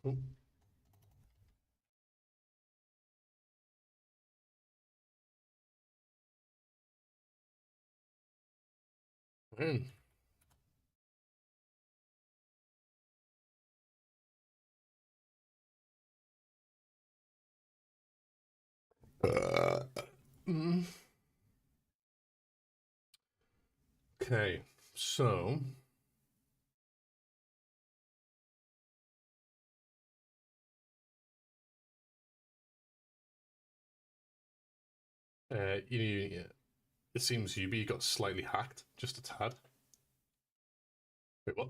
Oh. Man. Uh, mm. Okay, so it seems UB got slightly hacked, just a tad. Wait, what?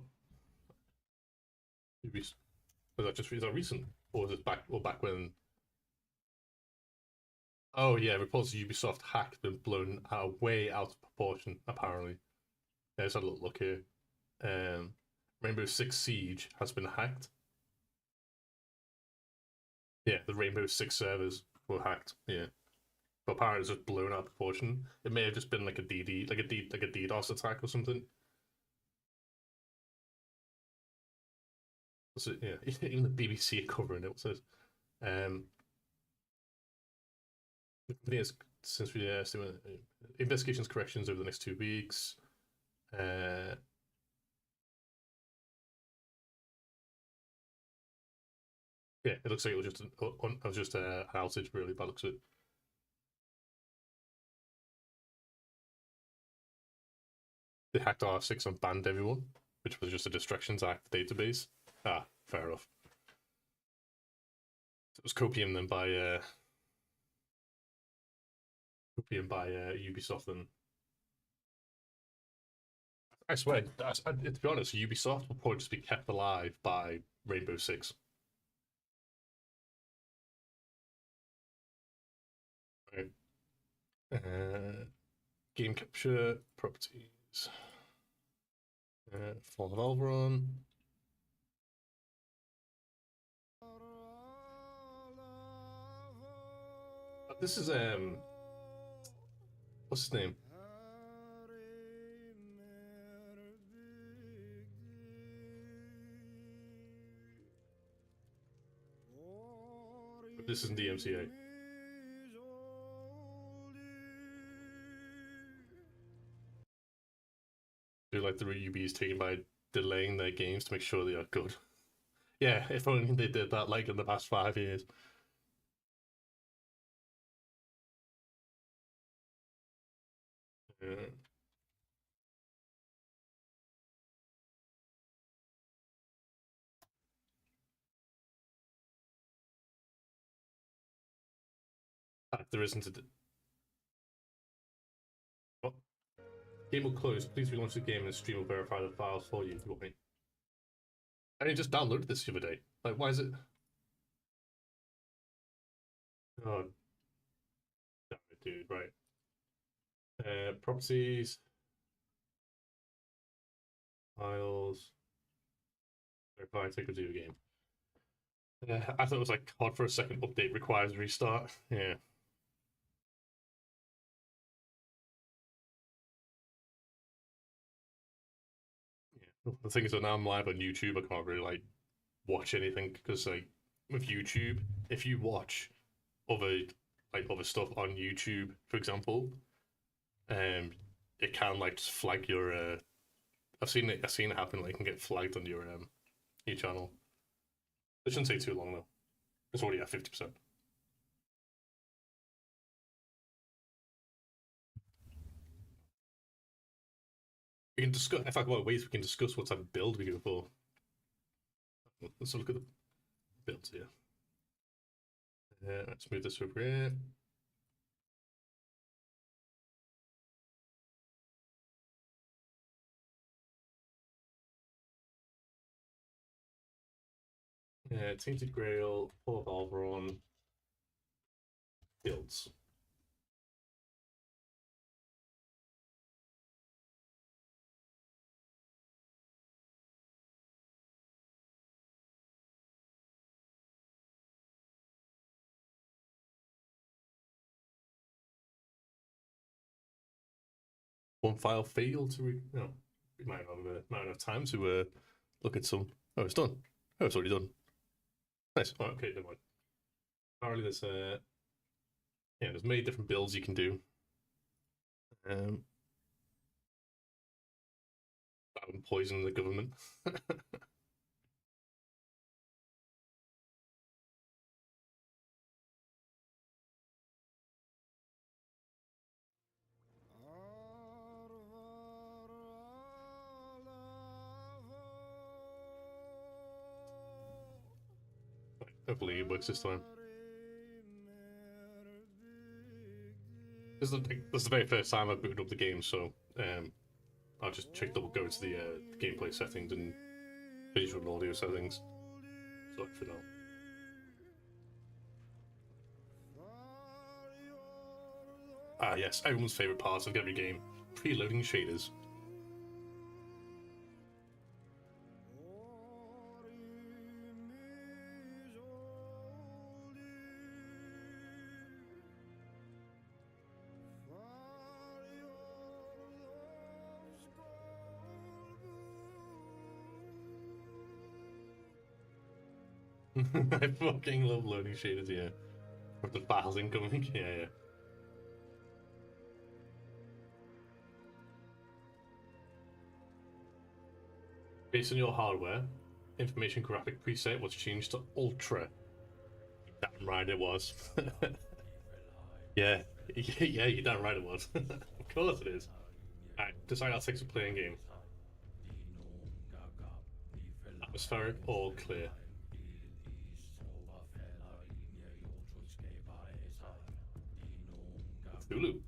UB, is that recent, or was it back when? Oh yeah, reports of Ubisoft hacked been blown way out of proportion. Apparently, let's have a look here. Um, Rainbow Six Siege has been hacked. Yeah, the Rainbow Six servers were hacked. Yeah, but apparently it's just blown out of proportion. It may have just been like a DD, like a DDoS attack or something. So, yeah, even the BBC are covering it. Says, um, yes, since we investigations corrections over the next 2 weeks. Uh, yeah, it looks like it was just an outage, really, by the looks of it. They hacked R6 and banned everyone, which was just a distractions act database. Ah, fair enough. It was copium then by Ubisoft, and I swear, to be honest, Ubisoft will probably just be kept alive by Rainbow Six. Right. Game capture properties. For the Valveron. This is what's his name? This isn't DMCA. Do like the UBs taken by delaying their games to make sure they are good. Yeah, if only they did that like in the past 5 years. Yeah. There isn't a. What? Game will close. Please relaunch the game and stream will verify the files for you if you want me. I only just downloaded this the other day. Like, why is it? Oh, damn it, dude. Right. Properties, files, verify, take a video game. I thought it was like COD for a second update requires restart. Yeah. Yeah. The thing is that now I'm live on YouTube, I can't really like watch anything because like with YouTube, if you watch other other stuff on YouTube, for example, um, it can like just flag your. I've seen it happen. Like, it can get flagged on your channel. It shouldn't take too long though. It's already at 50%. We can discuss. In fact, what ways we can discuss what type of build we go for. Let's look at the builds here. Let's move this over here. Tainted Grail, Paul Valveron, builds. One file failed to no. We might not have time to look at some. Oh, it's done. Oh, it's already done. Nice. Oh, okay, never mind. Apparently there's yeah, there's many different builds you can do. That would poison the government. Hopefully it works this time. This is the very first time I've booted up the game, so I'll just go into the gameplay settings and visual and audio settings. So for now. Ah yes, everyone's favourite part of every game: preloading shaders. I fucking love loading shaders, yeah. With the files incoming, yeah. Based on your hardware, information graphic preset was changed to Ultra. Damn right it was. Yeah, yeah, you're damn right it was. Of course it is. Alright, decide our sex of playing game. Atmospheric or clear? Hulu.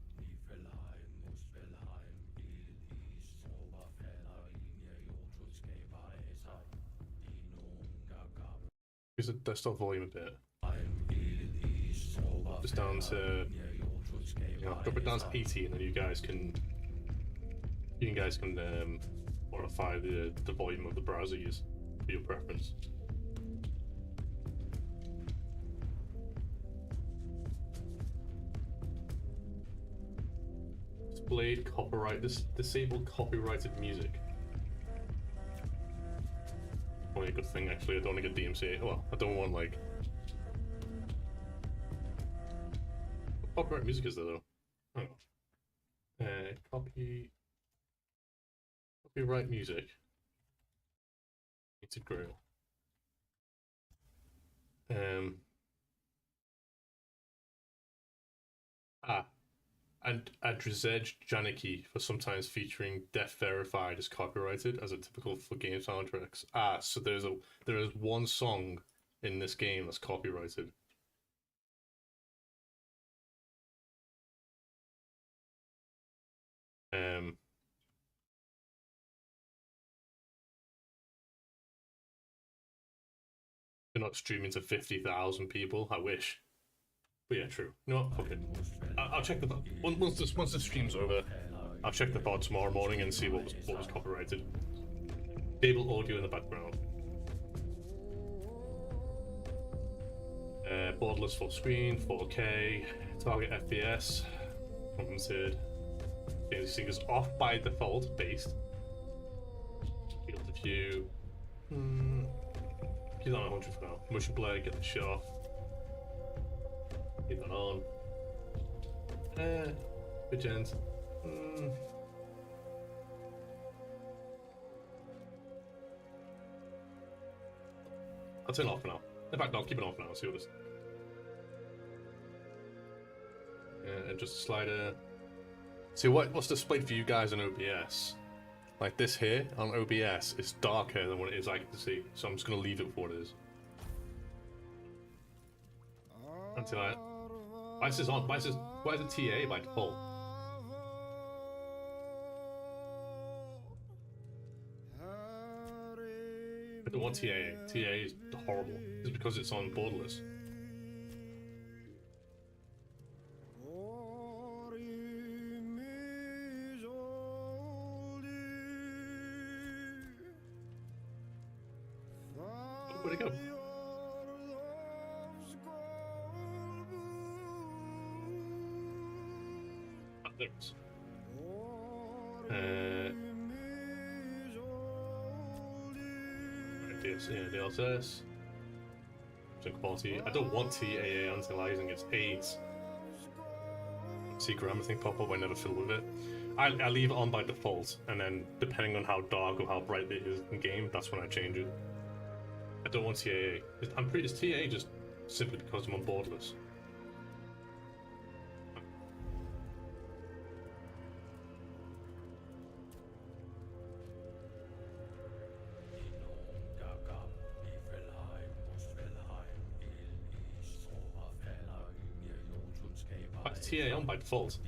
Use the desktop volume a bit. Just down to, drop it down to 80, and then you guys can modify the volume of the browser use for your preference. Displayed disable copyrighted music. Only a good thing actually. I don't want to get DMCA. Well, I don't want like. What copyright music is there though? Hang on. Copyright music. It's a grail. And Adrizej Janicki for sometimes featuring Deaf Verified is copyrighted as a typical for game soundtracks. So there is one song in this game that's copyrighted. They're not streaming to 50,000 people. I wish. But yeah, true. You know what? Fuck it. I'll check the once the stream's over. I'll check the pod tomorrow morning and see what was copyrighted. Stable audio in the background. Borderless full screen, 4K, target FPS, unlimited. These things off by default, based. Field of view. Keep that on 100 for now. Motion blur, get the shit off. Keep that on. Good gens. I'll turn it off for now. In fact, I'll keep it on for now. See what it is. And just a slider. See what's displayed for you guys on OBS. Like this here on OBS is darker than what it is I can see, so I'm just gonna leave it for what it is. Until why is this on? Why is it TA by default? I don't want TA. TA is horrible. It's because it's on borderless. Where'd it go? Ah, there it is. DLSS. quality. I don't want TAA anti-aliasing, it's AIDS. See grammar thing pop up, I never fiddle with it. I leave it on by default, and then depending on how dark or how bright it is in game, that's when I change it. I don't want TAA. Is TAA just simply because I'm on borderless? What's TAA on by default?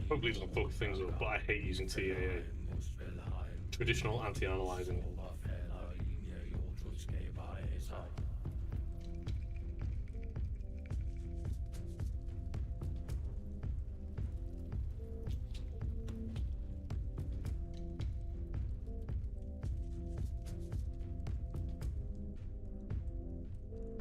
Probably doesn't fuck things up, but I hate using TAA. Traditional anti-analyzing.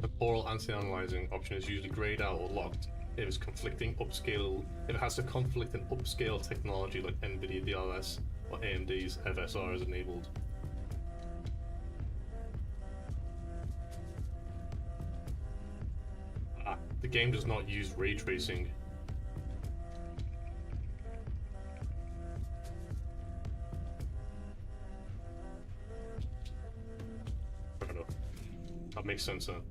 The oral anti-analyzing option is usually grayed out or locked if it's conflicting upscale. If it has to conflict an upscale technology like NVIDIA DLS or AMD's FSR is enabled. The game does not use ray tracing. Fair enough. That makes sense then.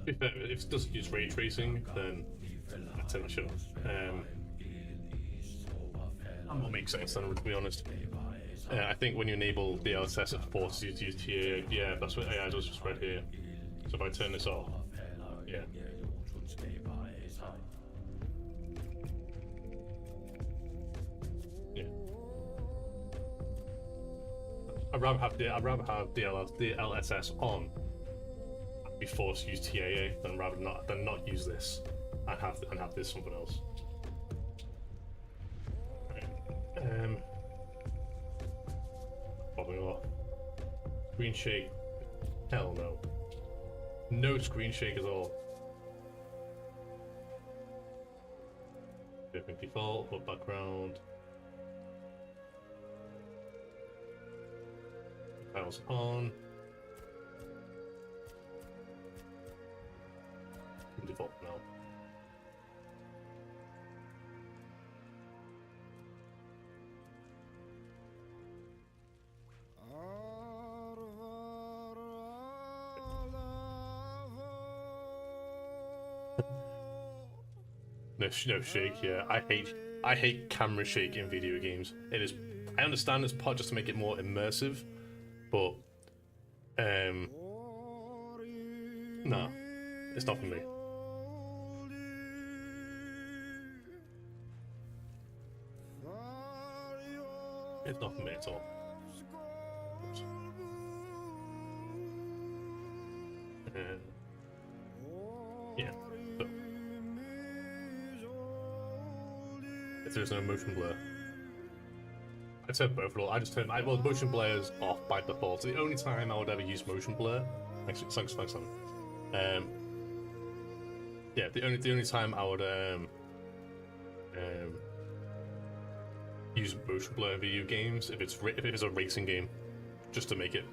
If it doesn't use ray tracing, then I'd turn that shit off. That will make sense then, to be honest. I think when you enable the LSS, it forces you to use TAA. Yeah, that's what AI does just right here. So if I turn this off, yeah. Yeah. I'd rather have the LSS on. Be forced to use TAA than not use this and have this something else. Right. Popping off. Screen shake. Hell no. No screen shake at all. Different default or background. Files on. Default now. No shake. Yeah, I hate camera shake in video games. It is. I understand it's part just to make it more immersive, but no, it's not for me. It's not for me at all. Yeah. So. If there's no motion blur, I turned both of all. I just turned. Well, motion blur is off by default. The only time I would ever use motion blur. Thanks, Simon. Yeah, the only time I would use motion blur in video games if it's a racing game, just to make it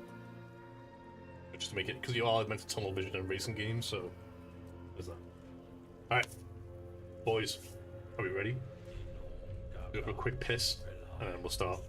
because you are meant to tunnel vision in racing games, so there's that. All right, boys, are we ready? Go for a quick piss, and then we'll start.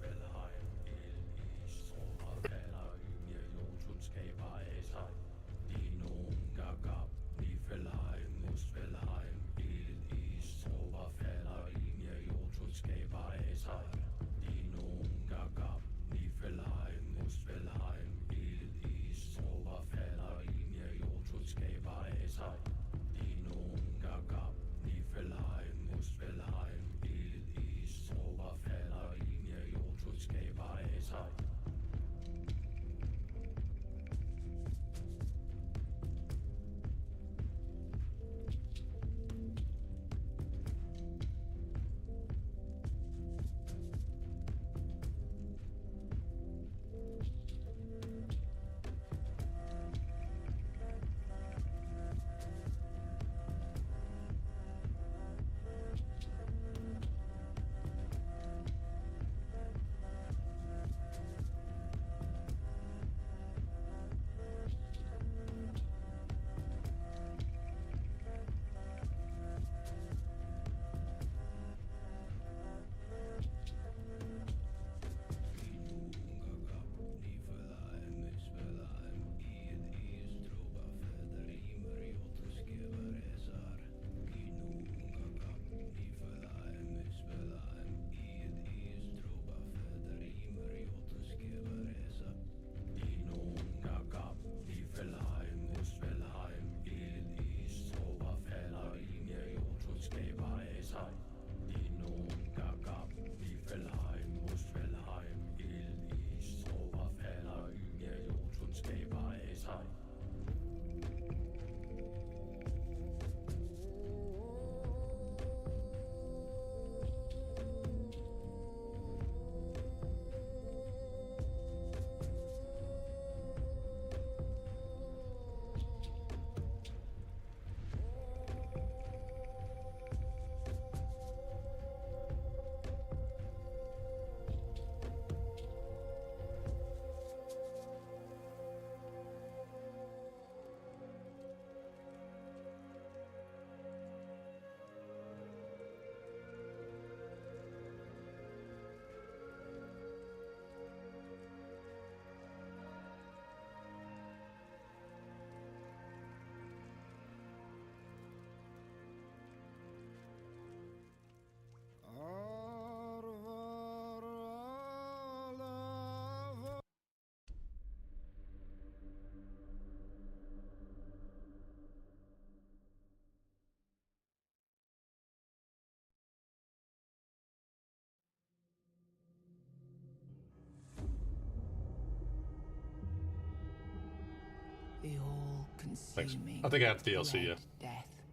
Thanks. all-consuming I think I have the DLC, yeah. Red Death.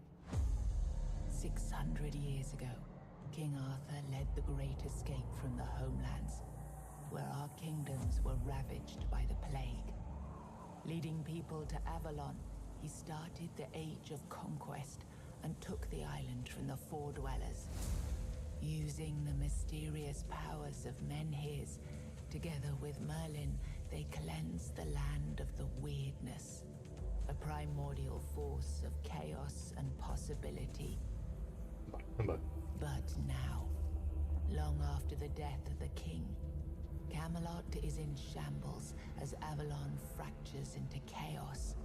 600 years ago, King Arthur led the Great Escape from the homelands, where our kingdoms were ravaged by the plague. Leading people to Avalon, he started the Age of Conquest and took the island from the Four Dwellers. Using the mysterious powers of Menhirs, together with Merlin, they cleansed the land of the weirdness, a primordial force of chaos and possibility. But now, long after the death of the king, Camelot is in shambles as Avalon fractures into chaos.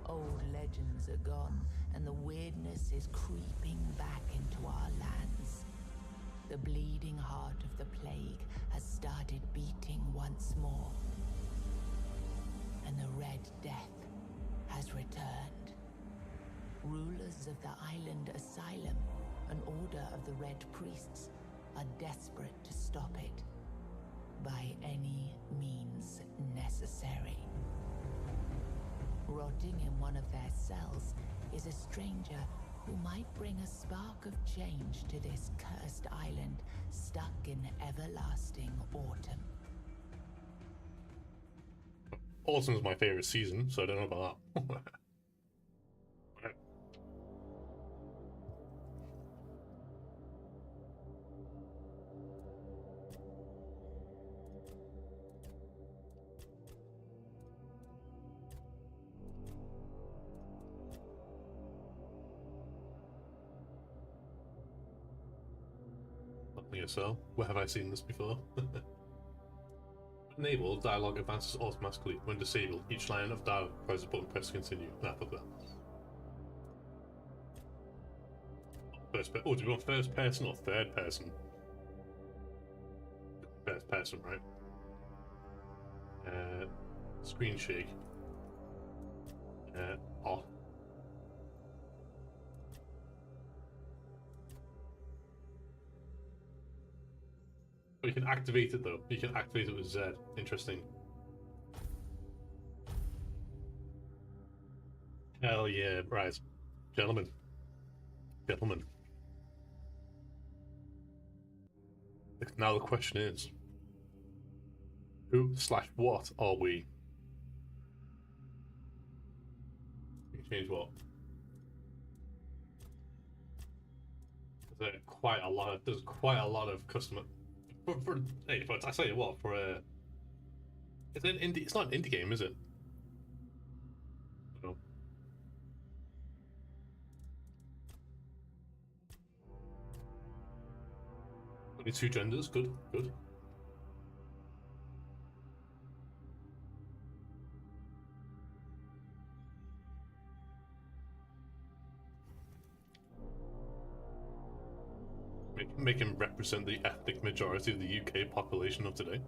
Old legends are gone, and the weirdness is creeping back into our lands. The bleeding heart of the plague has started beating once more, and the Red Death has returned. Rulers of the island asylum, an order of the Red Priests, are desperate to stop it by any means necessary. Rotting in one of their cells is a stranger who might bring a spark of change to this cursed island stuck in everlasting autumn. Autumn's my favorite season, so I don't know about that. So, where have I seen this before? Enable dialogue advances automatically. When disabled, each line of dialogue requires a button press to continue. Nah, fuck that. Oh, do we want first person or third person? First person, right? Screen shake. Off. You can activate it though. You can activate it with Z. Interesting. Hell yeah, right. Gentlemen. Gentlemen. Now the question is, who/what are we? Change what? There's quite a lot of customer hey, but I tell you what, for a it's an indie, it's not an indie game, is it? No. Only 2 genders, good. Make him represent the ethnic majority of the UK population of today.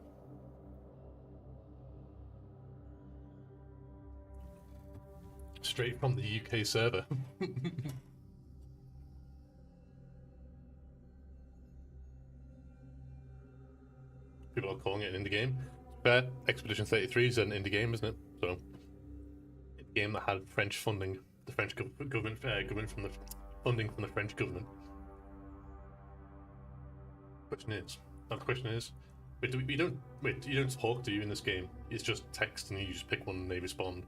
Straight from the UK server. People are calling it an indie game. But Expedition 33 is an indie game, isn't it? So, a game that had French funding, the French government from the funding from the French government. The question is, wait, you don't talk, do you, in this game? It's just text and you just pick one and they respond.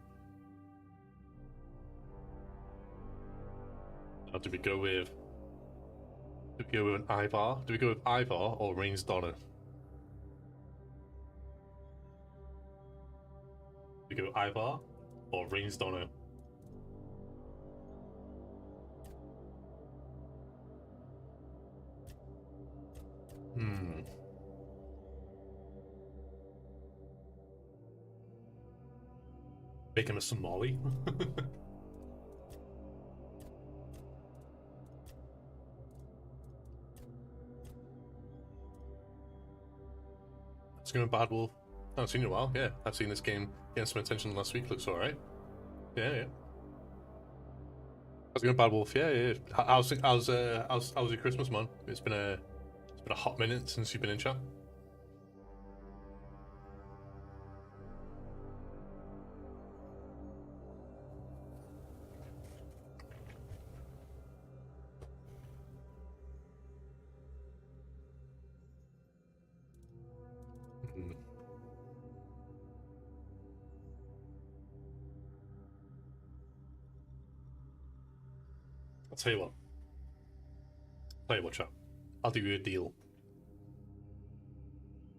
Now, do we go with an Ivar? Do we go with Ivar or Rain's Donna? Do we go Ivar or Rain's Donna? Make him a Somali? It's going Bad Wolf. I haven't seen it in a while. Yeah, I've seen this game getting some attention last week. Looks alright. Yeah. How's it going, Bad Wolf? Yeah. How's your Christmas, man? It's been a hot minute since you've been in chat. I'll tell you what. Chat. I'll do you a deal.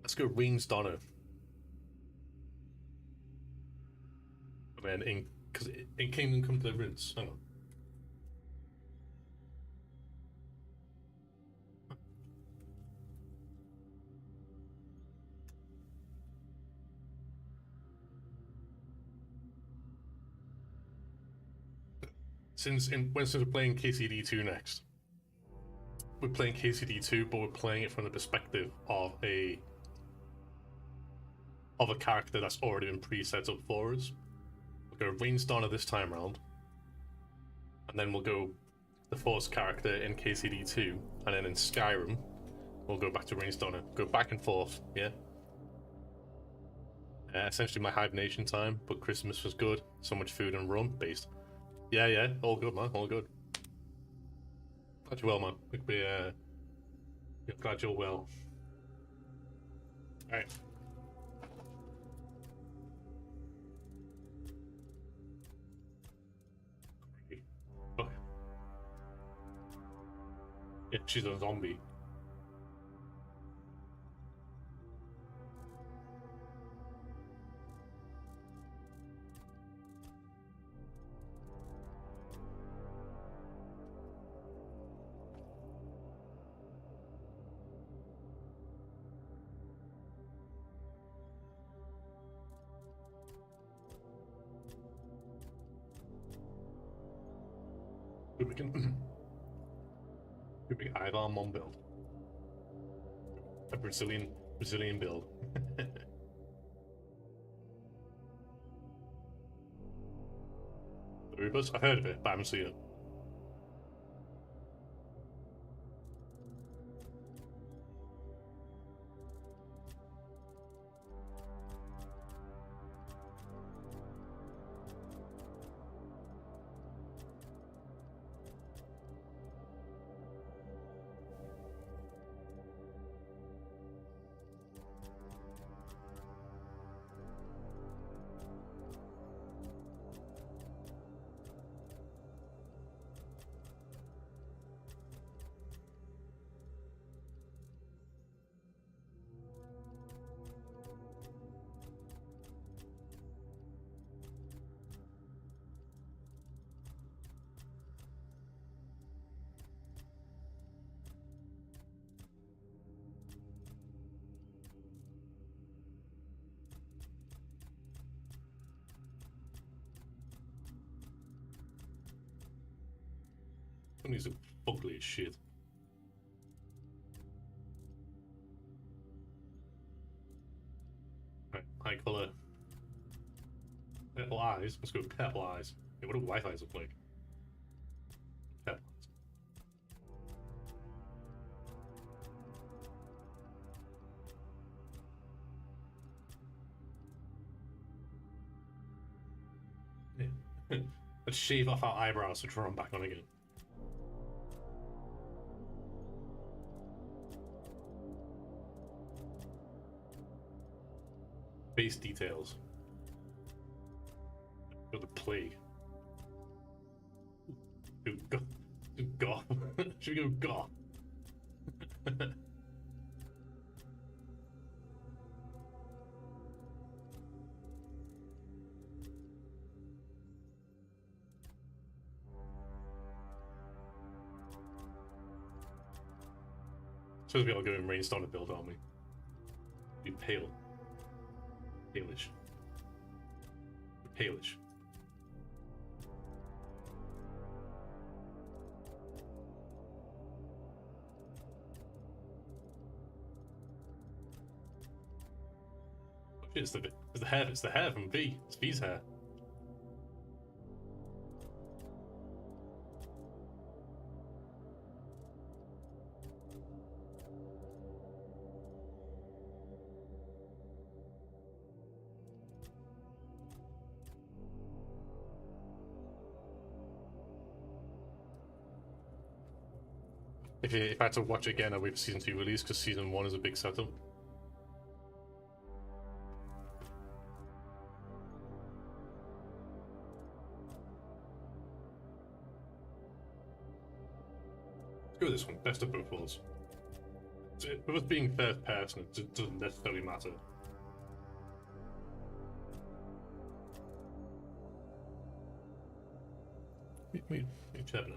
Let's go Rains Donner. And then because in Kingdom Come Deliverance, hang on. Since we're playing KCD2 next, we're playing KCD2, but we're playing it from the perspective of a character that's already been pre-set up for us. We'll go Rains Donner this time around, and then we'll go the Force character in KCD2, and then in Skyrim, we'll go back to Rains Donner. Go back and forth, yeah. Essentially my hibernation time, but Christmas was good. So much food and rum based. Yeah, all good, man, all good. Glad you're well, man. Glad you're well. Alright. Okay. Yeah, she's a zombie. We can Ivar Mom build. A Brazilian build. Rubus? I've heard of it, but I haven't seen it. These are ugly as shit. Right, high color. Purple eyes. Let's go purple eyes. Yeah, what do white eyes look like? Purple eyes. Yeah. Let's shave off our eyebrows to draw them back on again. Base details. Oh, the plague. Go. Goth. Should we go goth? Suppose we all go in Rainstorm to build, aren't we? Be pale. Palish. Palish. It's the hair. It's the hair from V. It's V's hair. If I had to watch it again, I'd wait for season 2 release because season 1 is a big setup. Go with this one. Best of both worlds. With us being first person, it doesn't necessarily matter. Wait, check now.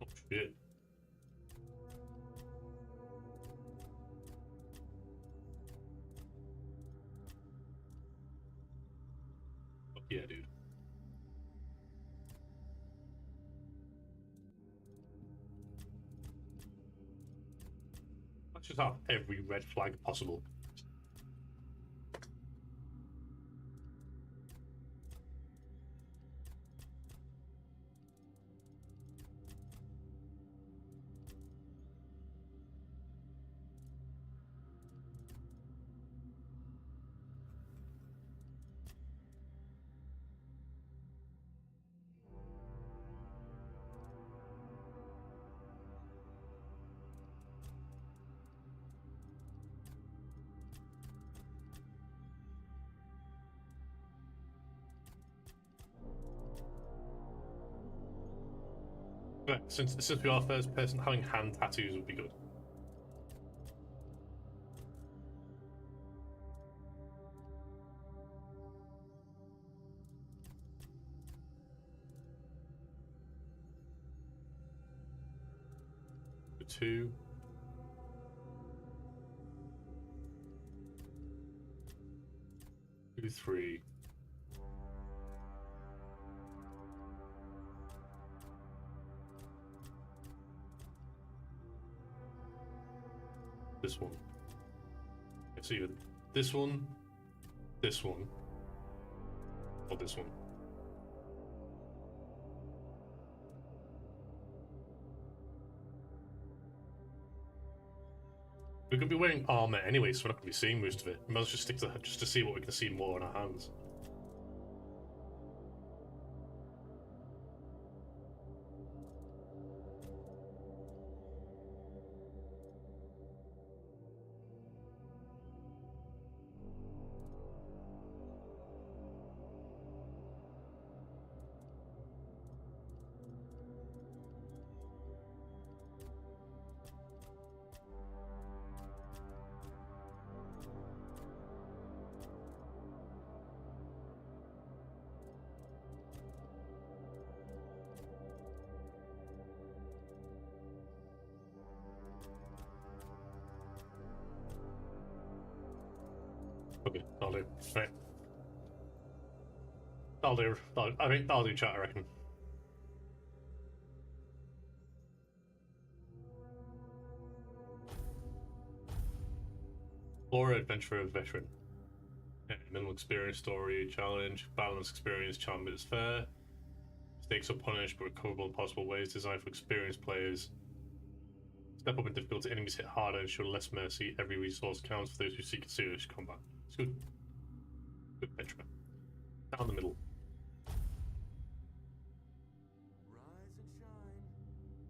Oh shit. Oh, yeah, dude. Let's just have every red flag possible. Right, since we are first person, having hand tattoos would be good. Two. Two, three. This one. It's either this one, or this one. We're gonna be wearing armor anyway, so we're not gonna be seeing most of it. We might as well just stick to just to see what we can see more on our hands. Okay, that'll do. Right. That'll do. I think that'll do, chat, I reckon. FoA Adventurer Veteran. Yeah, minimal experience, story, challenge, balance, experience, charm is fair. Stakes are punished but recoverable in possible ways, designed for experienced players. Step up in difficulty, enemies hit harder and show less mercy. Every resource counts for those who seek serious combat. It's good. Good Petra. Down the middle. Rise and shine.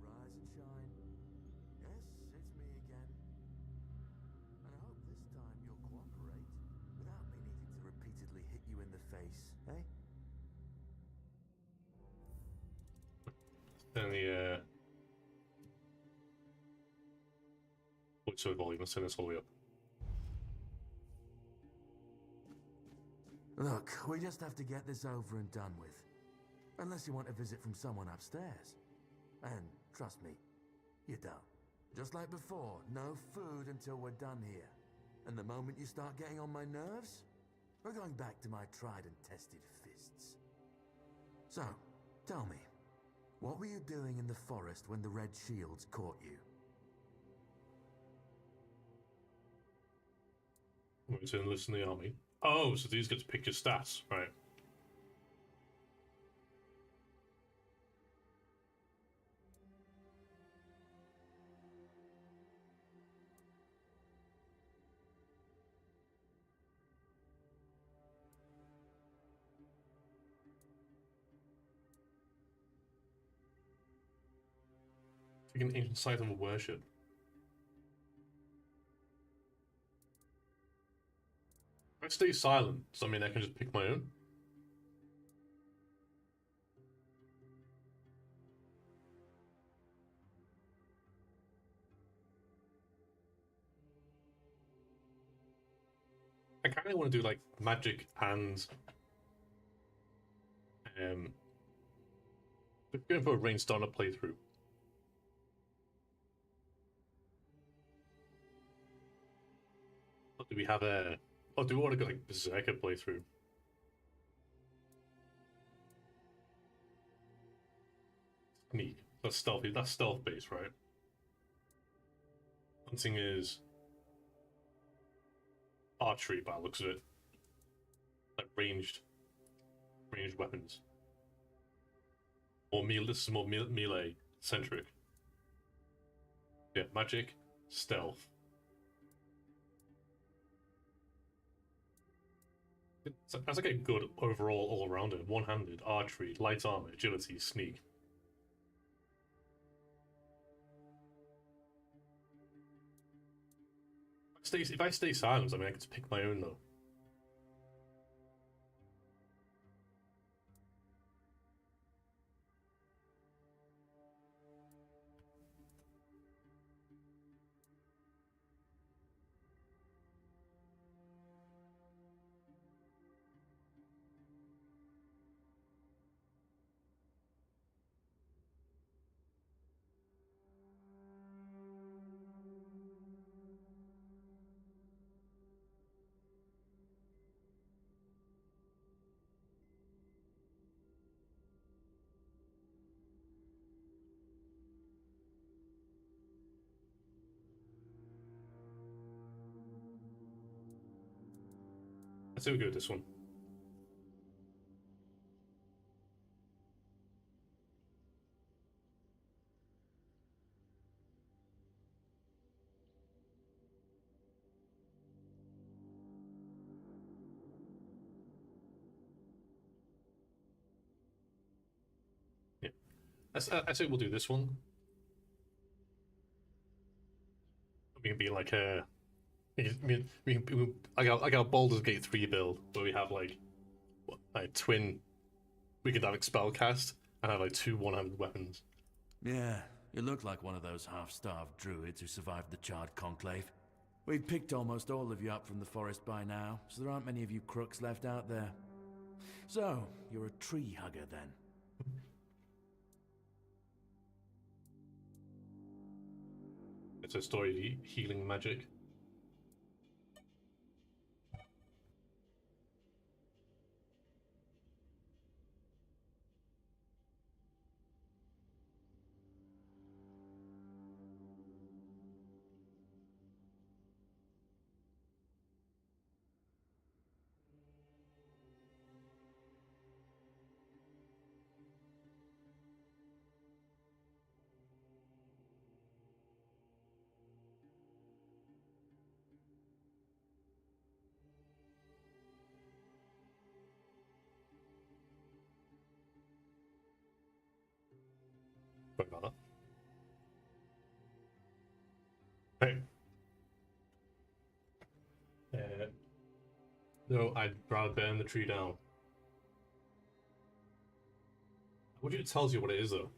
Rise and shine. Yes, it's me again. And I hope this time you'll cooperate without me needing to repeatedly hit you in the face, eh? Then the voiceover volume, let's turn this all the way up. Look, we just have to get this over and done with. Unless you want a visit from someone upstairs. And trust me, you don't. Just like before, no food until we're done here. And the moment you start getting on my nerves, we're going back to my tried and tested fists. So, tell me, what were you doing in the forest when the Red Shields caught you? We're to enlist in the army. Oh, so these get to pick your stats, right? Take an ancient site of worship. I stay silent, so I mean I can just pick my own. I kind of want to do like magic and going for a ranged starter playthrough. Or do we have a? Oh, do we want to go like berserker playthrough? Sneak. That's stealthy. That's stealth based, right? Hunting is archery by the looks of it. Like ranged weapons. Or melee. This is more melee centric. Yeah, magic, stealth. That's like a good overall all-rounder. One-handed, archery, light armor, agility, sneak. If I stay silent, I mean, I can just pick my own though. I say we go with this one. Yeah, I say we'll do this one. We can be like a. I got Baldur's Gate 3 build where we have like twin. We could have like spellcast and have like two one-handed weapons. Yeah, you look like one of those half-starved druids who survived the Charred Conclave. We've picked almost all of you up from the forest by now, so there aren't many of you crooks left out there. So, you're a tree hugger then? It's a story healing magic. Sorry about that. Right. No, I'd rather burn the tree down. What it tells you what it is though.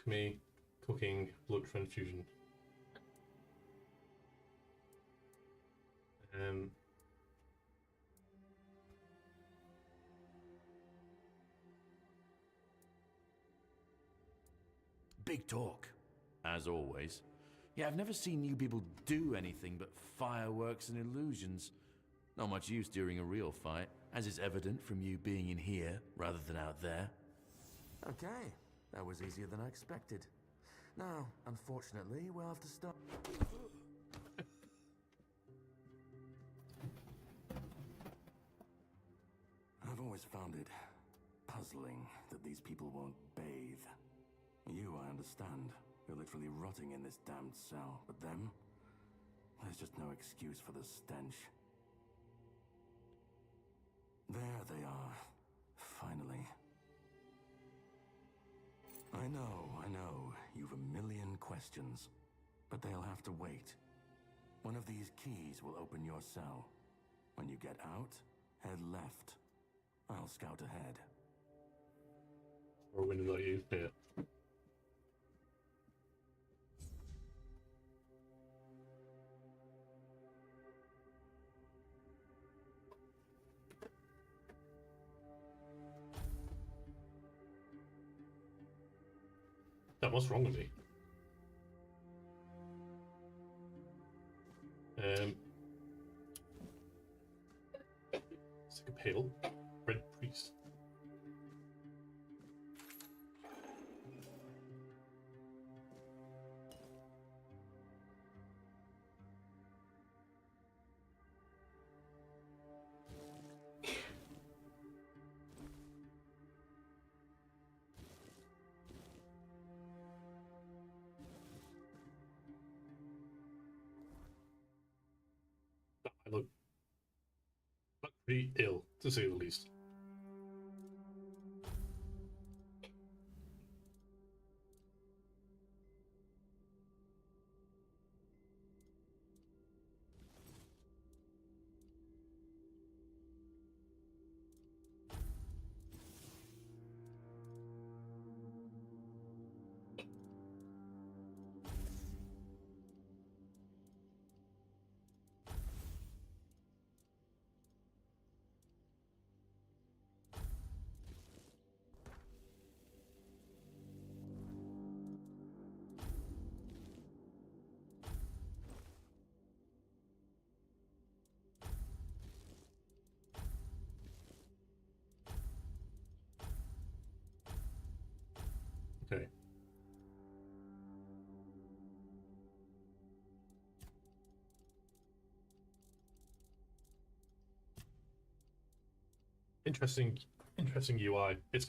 Me, cooking, blood transfusion. Um, Big talk, as always. Yeah, I've never seen you people do anything but fireworks and illusions. Not much use during a real fight, as is evident from you being in here rather than out there. Okay, that was easier than I expected. Now, unfortunately, we'll have to stop. I've always found it puzzling that these people won't bathe. You, I understand. You're literally rotting in this damned cell. But them? There's just no excuse for the stench. There they are. Finally. I know. You've a million questions. But they'll have to wait. One of these keys will open your cell. When you get out, head left. I'll scout ahead. or when like you? Yeah. Damn, what's wrong with me? It's like a pale red priest. I look pretty ill, to say the least. Okay. Interesting UI. It's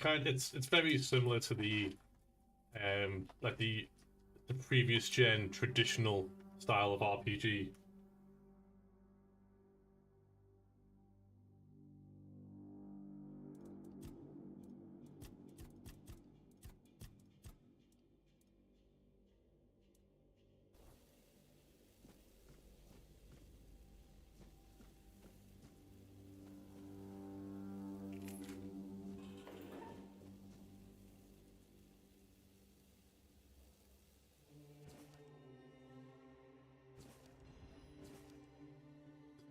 very similar to the like the previous gen traditional style of RPG.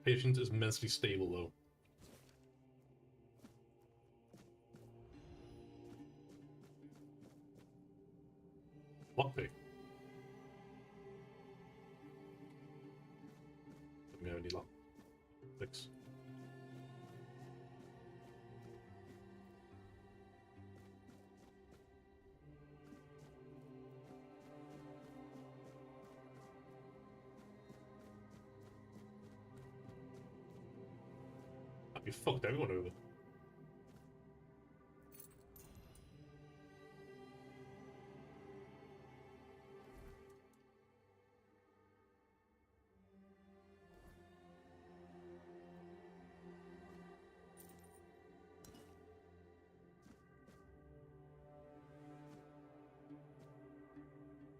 Patience is immensely stable though. Lockpick. Let me know any lockpicks. You fucked everyone over.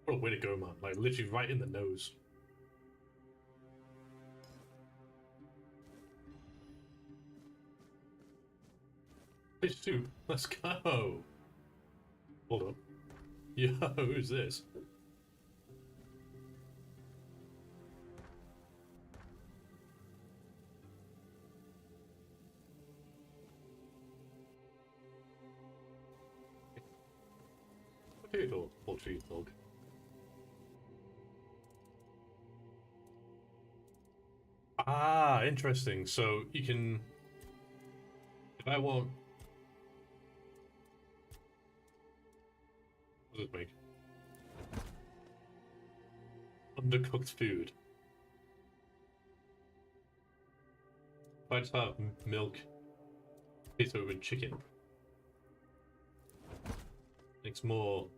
What a way to go, man. Like, literally right in the nose. Page 2. Let's go. Hold up. Yo, who's this? Potato poultry dog. Ah, interesting. So you can, if I want, what does it make? Undercooked food. If I just have milk, potato, and chicken, makes more.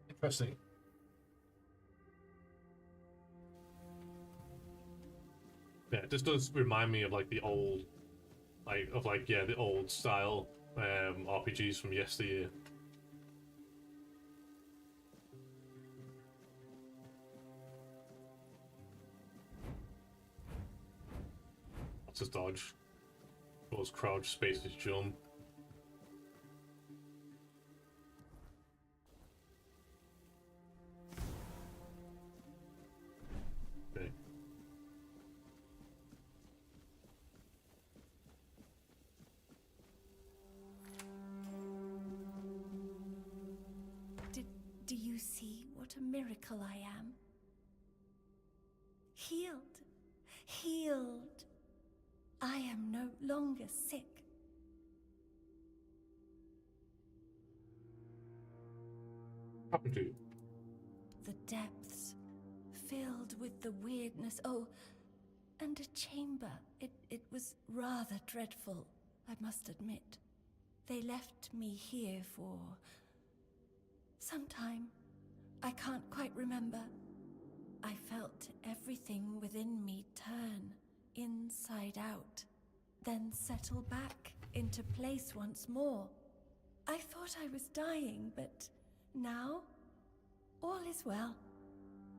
Interesting. Yeah, this does remind me of like the old, the old style RPGs from yesteryear. Lots of dodge. Those crouch, spaces, jump. Okay. see what a miracle I am? Healed. Healed. I am no longer sick. What happened to you? The depths, filled with the weirdness. Oh, and a chamber. It was rather dreadful, I must admit. They left me here for some time. I can't quite remember. I felt everything within me turn inside out, then settle back into place once more. I thought I was dying, but now all is well.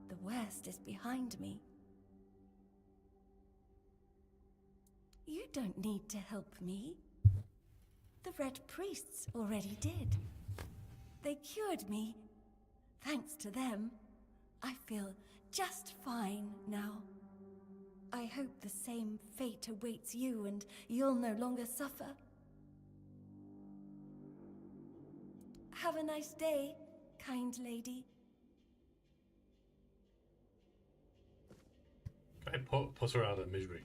The worst is behind me. You don't need to help me. The Red Priests already did. They cured me. Thanks to them, I feel just fine now. I hope the same fate awaits you and you'll no longer suffer. Have a nice day, kind lady. Can I put her out of misery?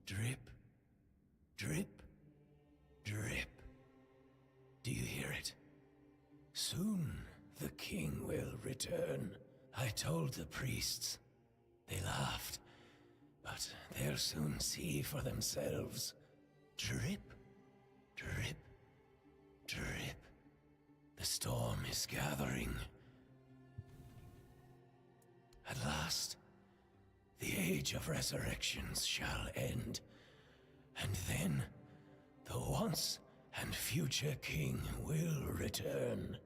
Drip, drip, drip. Do you hear it? Soon the king will return. I told the priests. They laughed, but they'll soon see for themselves. Drip, drip, drip. The storm is gathering. At last, the age of resurrections shall end, and then the once and future king will return.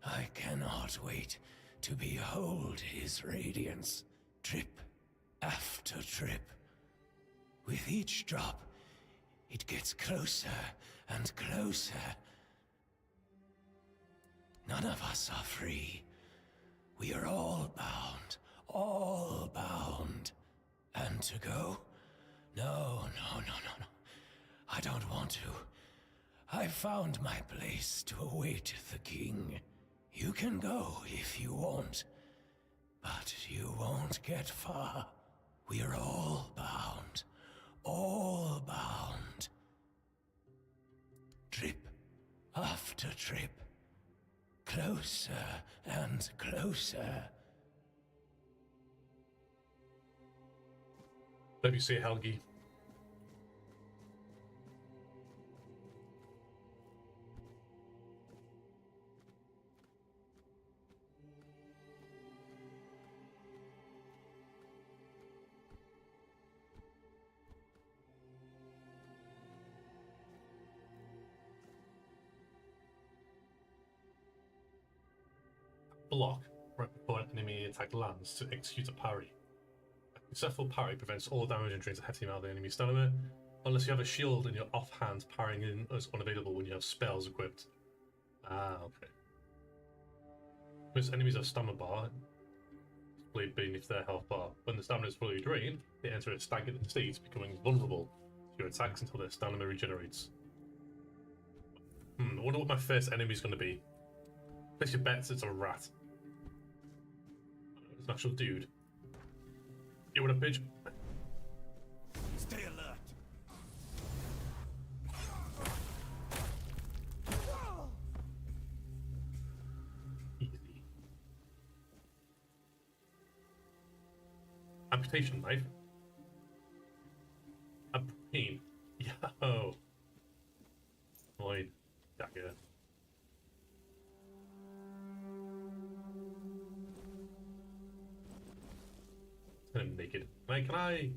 I cannot wait to behold his radiance, drip after drip. With each drop, it gets closer and closer. None of us are free. We are all bound, all bound. And to go? No. I don't want to. I found my place to await the king. You can go if you want, but you won't get far. We are all bound, all bound. Trip after trip, closer and closer. Let me see, Helgi. Block right before an enemy attack lands to execute a parry. A successful parry prevents all damage and drains a hefty amount of the enemy's stamina, unless you have a shield in your offhand. Parrying is unavailable when you have spells equipped. Ah, okay. Most enemies have stamina bar displayed beneath their health bar. When the stamina is fully drained, they enter a staggered state, becoming vulnerable to your attacks until their stamina regenerates. I wonder what my first enemy is going to be. Place your bets, it's a rat. It's an actual dude. You want a bitch? Stay alert. Easy. Amputation knife. A brain. Yo. Lloyd. Dagger. I'm naked. Can I?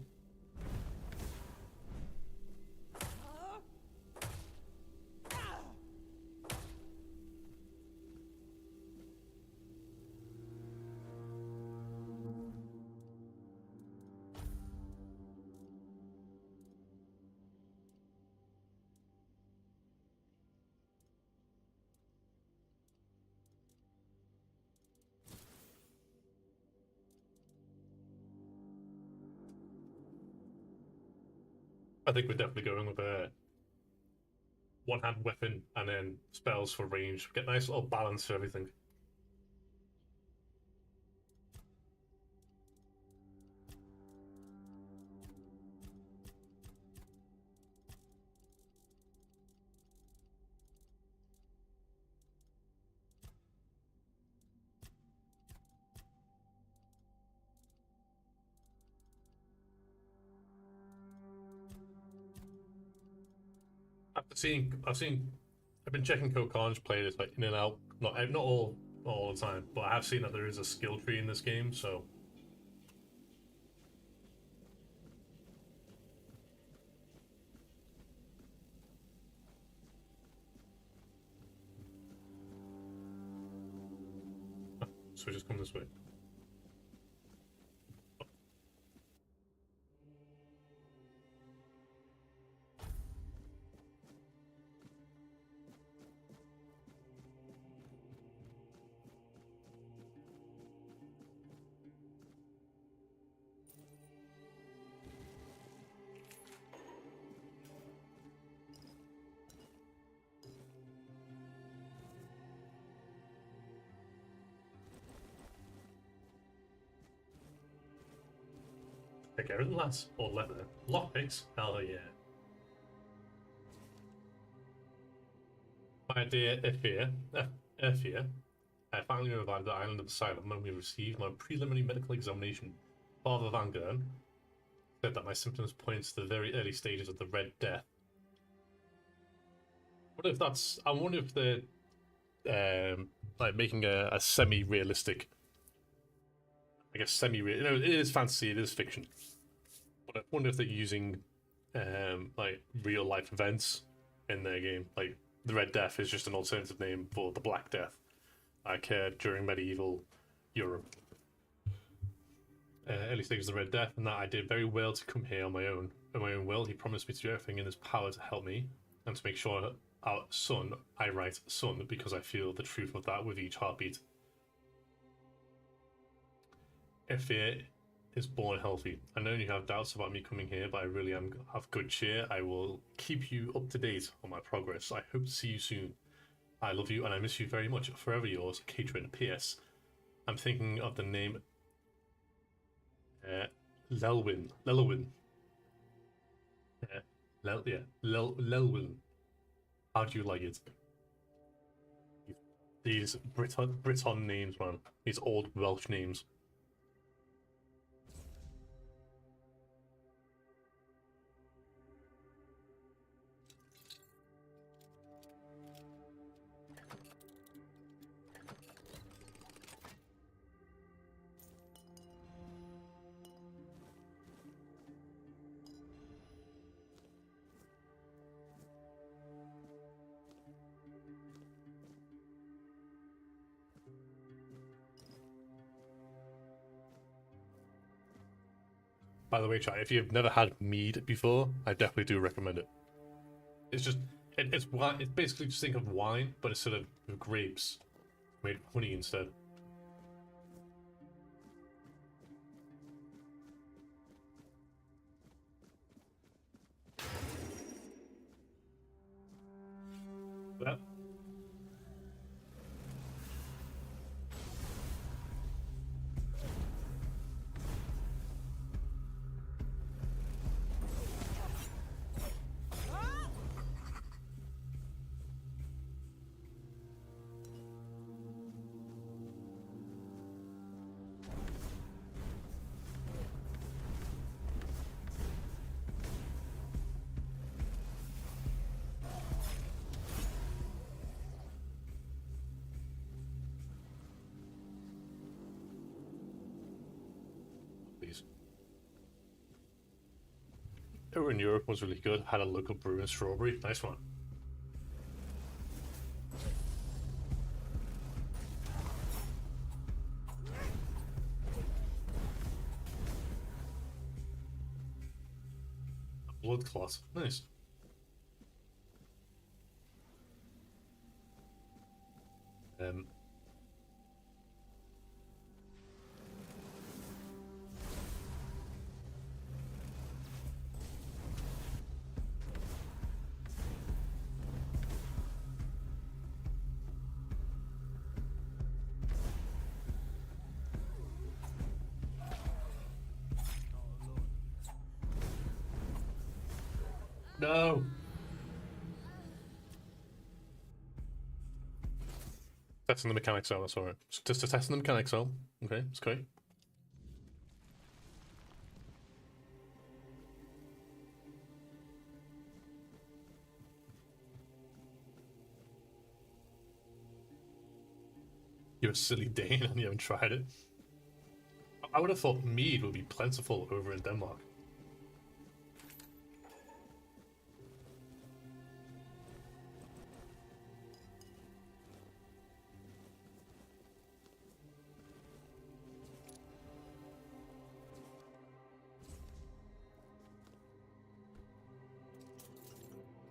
I think we're definitely going with a one-hand weapon and then spells for range. Get a nice little balance for everything. I've been checking Kokan's playlists like in and out. Not all the time, but I have seen that there is a skill tree in this game. So we just come this way. Take everything, lads. Or leather. Lockpicks? Hell yeah. My dear Ephia, I finally arrived at the island of Asylum when we received my preliminary medical examination. Father Vanguard said that my symptoms point to the very early stages of the Red Death. I wonder if they're like making a semi-realistic, I guess semi-real. You know, it is fantasy, it is fiction. But I wonder if they're using like real life events in their game. Like the Red Death is just an alternative name for the Black Death, like during medieval Europe. Early stages of the Red Death, and that I did very well to come here on my own will. He promised me to do everything in his power to help me and to make sure that our son, I write son because I feel the truth of that with each heartbeat. Ephia is born healthy. I know you have doubts about me coming here, but I really am have good cheer. I will keep you up to date on my progress. I hope to see you soon. I love you and I miss you very much. Forever yours, Katrin. P.S. I'm thinking of the name Lelwyn. Lelwyn. How do you like it? These Briton names, man. These old Welsh names. By the way, chat, if you've never had mead before, I definitely do recommend it. It's just, it's basically just think of wine, but instead of grapes, made honey instead. That. Over in Europe was really good. Had a local brew in Strawberry. Nice one. Blood clot. Nice. No! Testing the mechanics out, that's alright. Just testing the mechanics out. Okay, it's great. You're a silly Dane and you haven't tried it. I would have thought mead would be plentiful over in Denmark.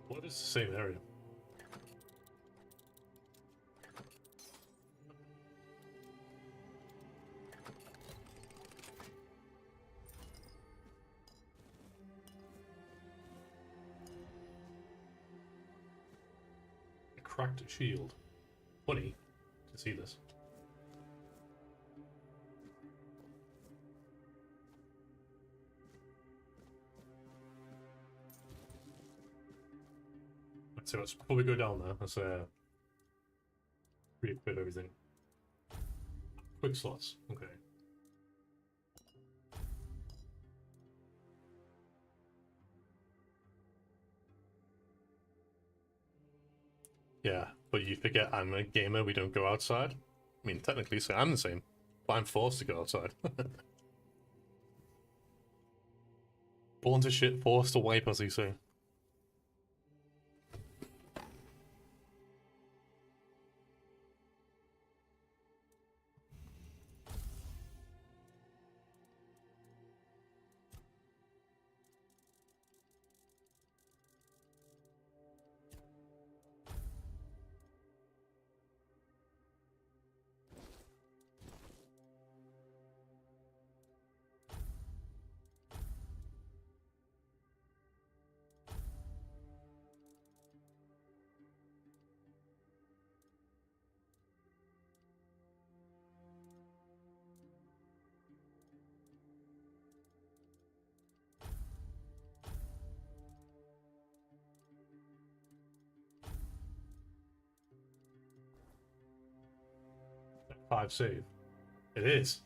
What is the same area? A cracked shield. Funny to see this. So before we go down there, let's re-equip everything. Quick slots, okay. Yeah, but you forget I'm a gamer, we don't go outside. I mean, technically, so I'm the same, but I'm forced to go outside. Born to shit, forced to wipe, as you say. Five save. It is.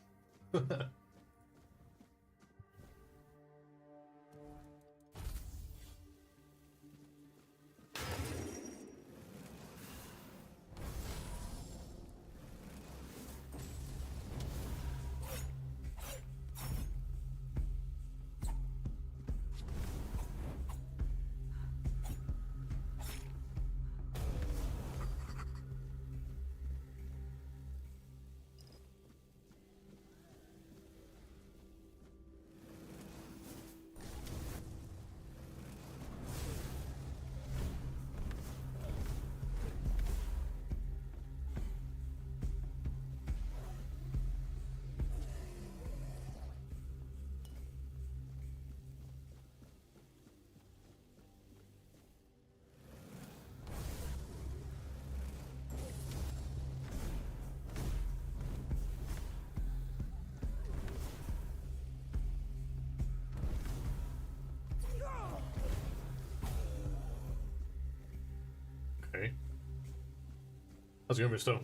Okay. How's it going, Bristow?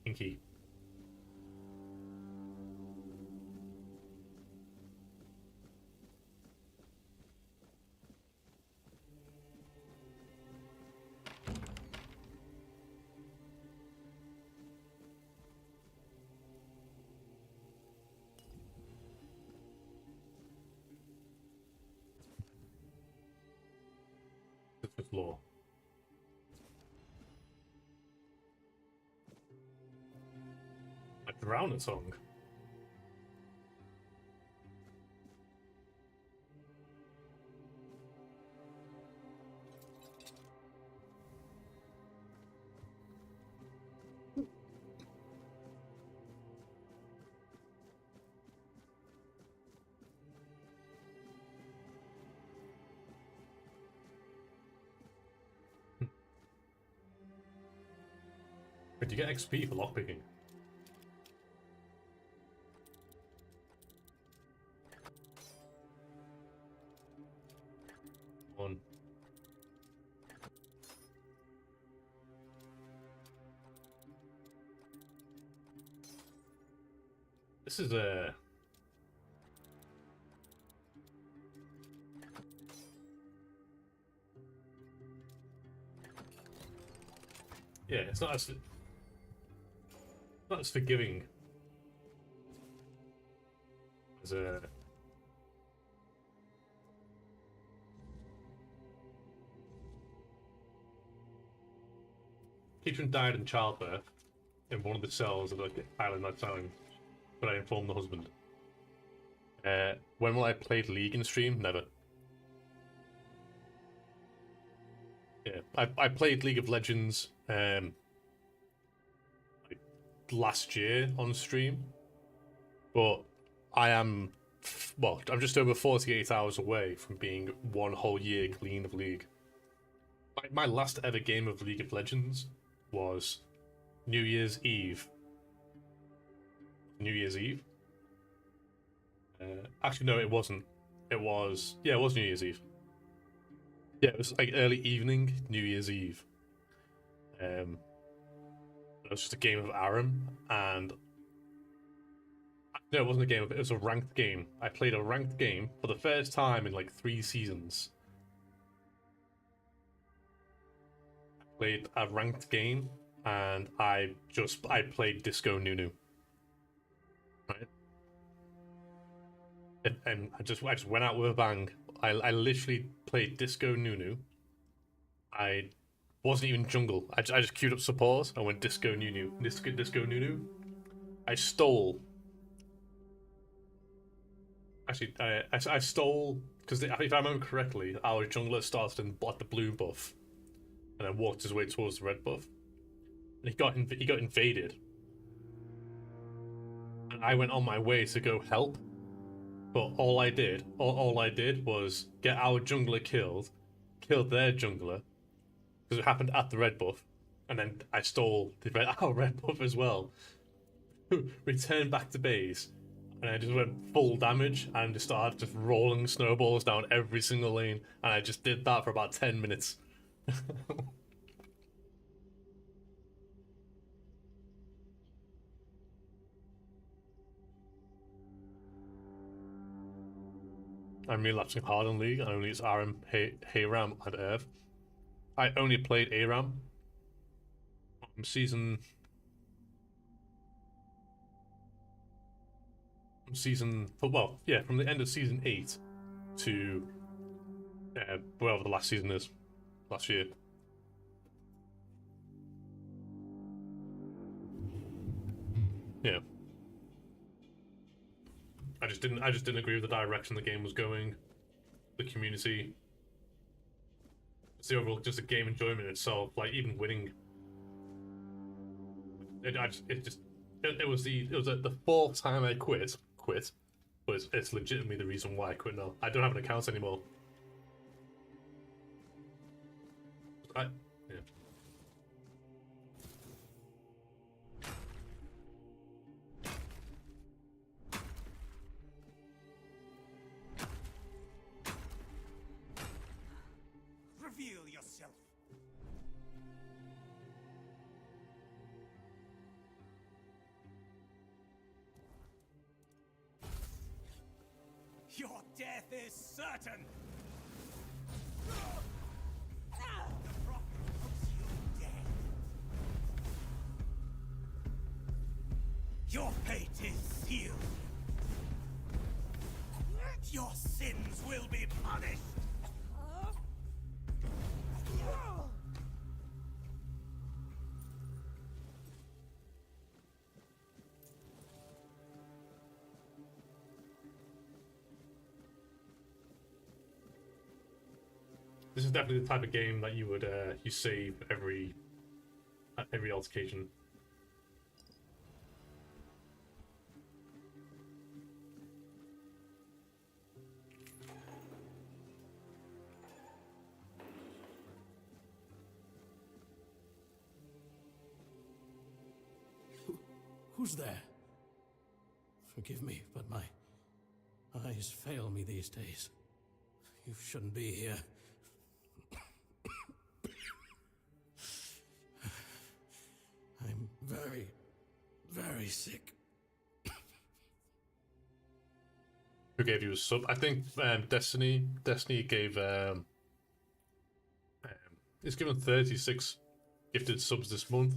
Inky. It's with law. A drowner song. Wait, do you get XP for lockpicking? One. This is a... Yeah, it's not as forgiving as a... Patron died in childbirth in one of the cells of the island that time, but I informed the husband. When will I play League in stream? Never. Yeah, I played League of Legends like last year on stream, but I am, well, I'm just over 48 hours away from being one whole year clean of League. My last ever game of League of Legends was New Year's Eve. New Year's Eve? Actually, no, it wasn't. It was New Year's Eve. Yeah, it was like early evening, New Year's Eve. It was just a game of Aram, and no, it wasn't a game. It was a ranked game. I played a ranked game for the first time in like 3 seasons. I played a ranked game, and I played Disco Nunu. Right, and I just went out with a bang. I literally played Disco Nunu. I wasn't even jungle. I just queued up support. I went Disco Nunu. Disco Nunu. I stole. Actually, I stole, because if I remember correctly, our jungler started in the blue buff, and then walked his way towards the red buff, and he got invaded. And I went on my way to go help. But all I did was get our jungler killed their jungler, because it happened at the red buff, and then I stole our red buff as well. Returned back to base, and I just went full damage and just started just rolling snowballs down every single lane, and I just did that for about 10 minutes. I'm relapsing hard on League. I only use Aram, Hayram, and Earth. I only played Aram from season. From the end of season 8 to whatever the last season is, last year. Yeah. I just didn't agree with the direction the game was going, the community. It's the overall just the game enjoyment itself. Like even winning, it was the 4th time I quit, but it's legitimately the reason why I quit now. I don't have an account anymore. Yeah. Reveal yourself. Your death is certain. The prophet puts you dead. Your fate is sealed. Your sins will be punished. This is definitely the type of game that you would you save every altercation. Who's there? Forgive me, but my eyes fail me these days. You shouldn't be here. I'm very, very sick. Who gave you a sub? I think Destiny gave it's given 36 gifted subs this month. I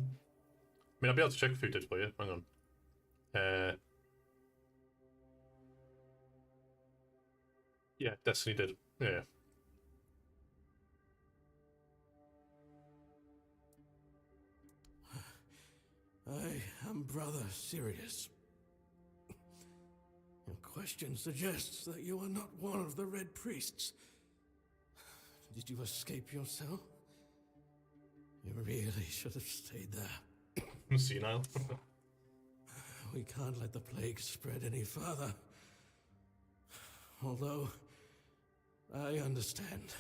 mean, I'll be able to check if who did for you. Hang on. Yeah, Destiny did. Yeah. I am Brother Sirius. Your question suggests that you are not one of the Red Priests. Did you escape yourself? You really should have stayed there. Senile. We can't let the plague spread any further. Although, I understand.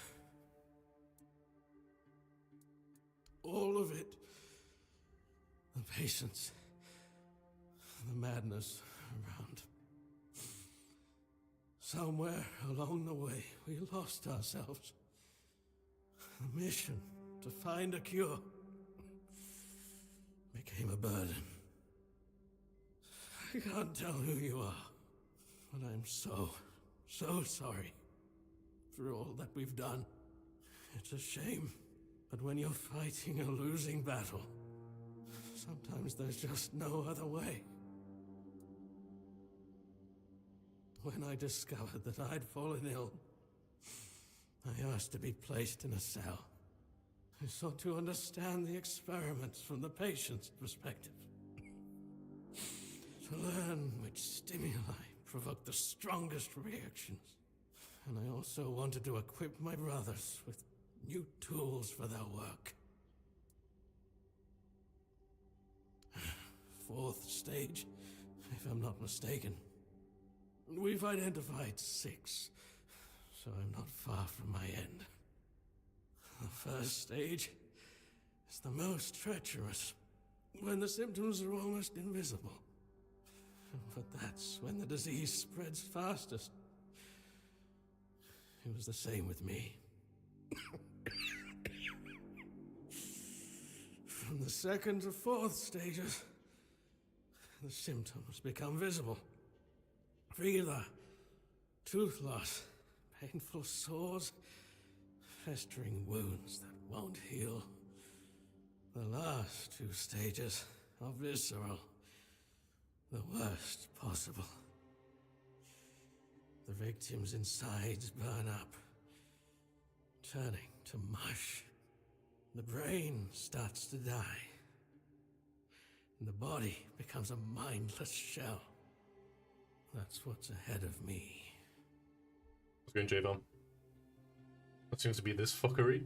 All of it. The patience. The madness around. Somewhere along the way, we lost ourselves. The mission to find a cure became a burden. I can't tell who you are, but I'm so sorry for all that we've done. It's a shame, but when you're fighting a losing battle, sometimes there's just no other way. When I discovered that I'd fallen ill, I asked to be placed in a cell. I sought to understand the experiments from the patient's perspective. To learn which stimuli provoke the strongest reactions. And I also wanted to equip my brothers with new tools for their work. 4th stage, if I'm not mistaken. We've identified 6, so I'm not far from my end. The 1st stage is the most treacherous, when the symptoms are almost invisible. But that's when the disease spreads fastest. It was the same with me. From the 2nd to 4th stages, the symptoms become visible. Fever, tooth loss, painful sores, festering wounds that won't heal. The last 2 stages are visceral, the worst possible. The victim's insides burn up, turning to mush. The brain starts to die, and the body becomes a mindless shell. That's what's ahead of me. What's going, J-Bomb? What seems to be this fuckery?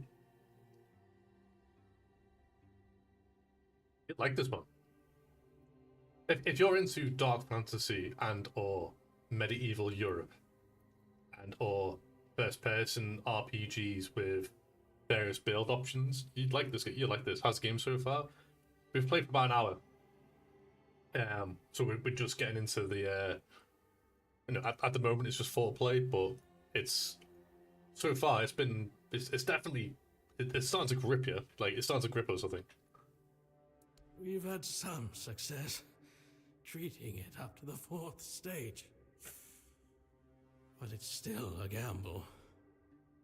You like this one? If you're into dark fantasy and or medieval Europe and or first-person RPGs with various build options, you'd like this. You like this. How's the game so far? We've played for about an hour. So we're just getting into the. At the moment it's just foreplay, but it's so far it's definitely it's starting to grip you. Like it's starting to grip us, I think. We've had some success treating it up to the 4th stage. But it's still a gamble.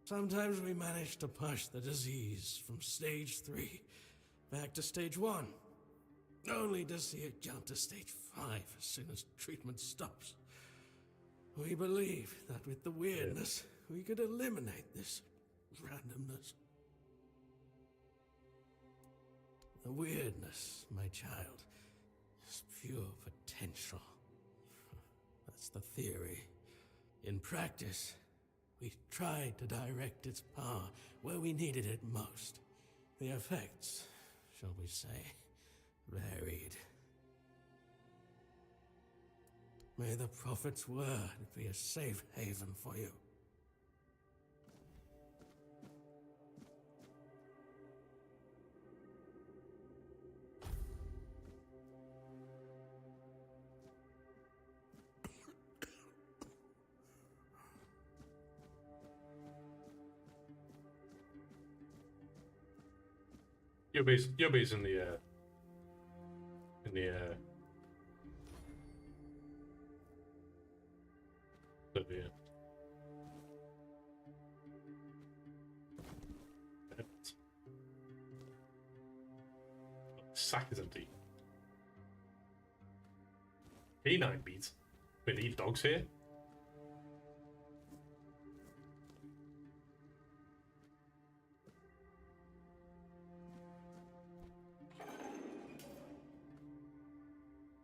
Sometimes we manage to push the disease from stage 3 back to stage 1, only to see it jump to stage 5 as soon as treatment stops. We believe that with the weirdness, we could eliminate this randomness. The weirdness, my child, is pure potential. That's the theory. In practice, we tried to direct its power where we needed it most. The effects, shall we say, varied. May the Prophet's word be a safe haven for you. Your base in the yeah. Sack is empty. Canine beats. We leave dogs here.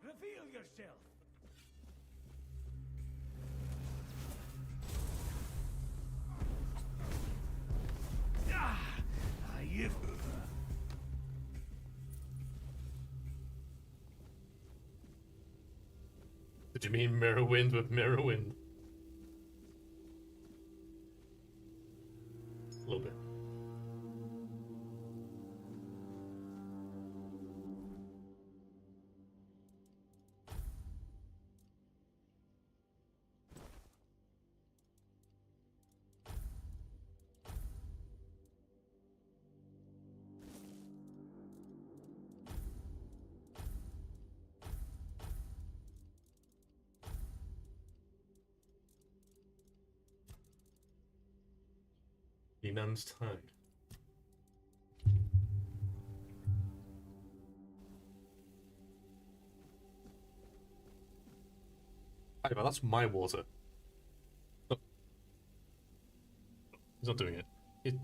Reveal yourself. You. Did you mean Mirrorwind with Mirrorwind? A little bit. Enan's Tide. Hey, man, that's my water. Oh. He's not doing it.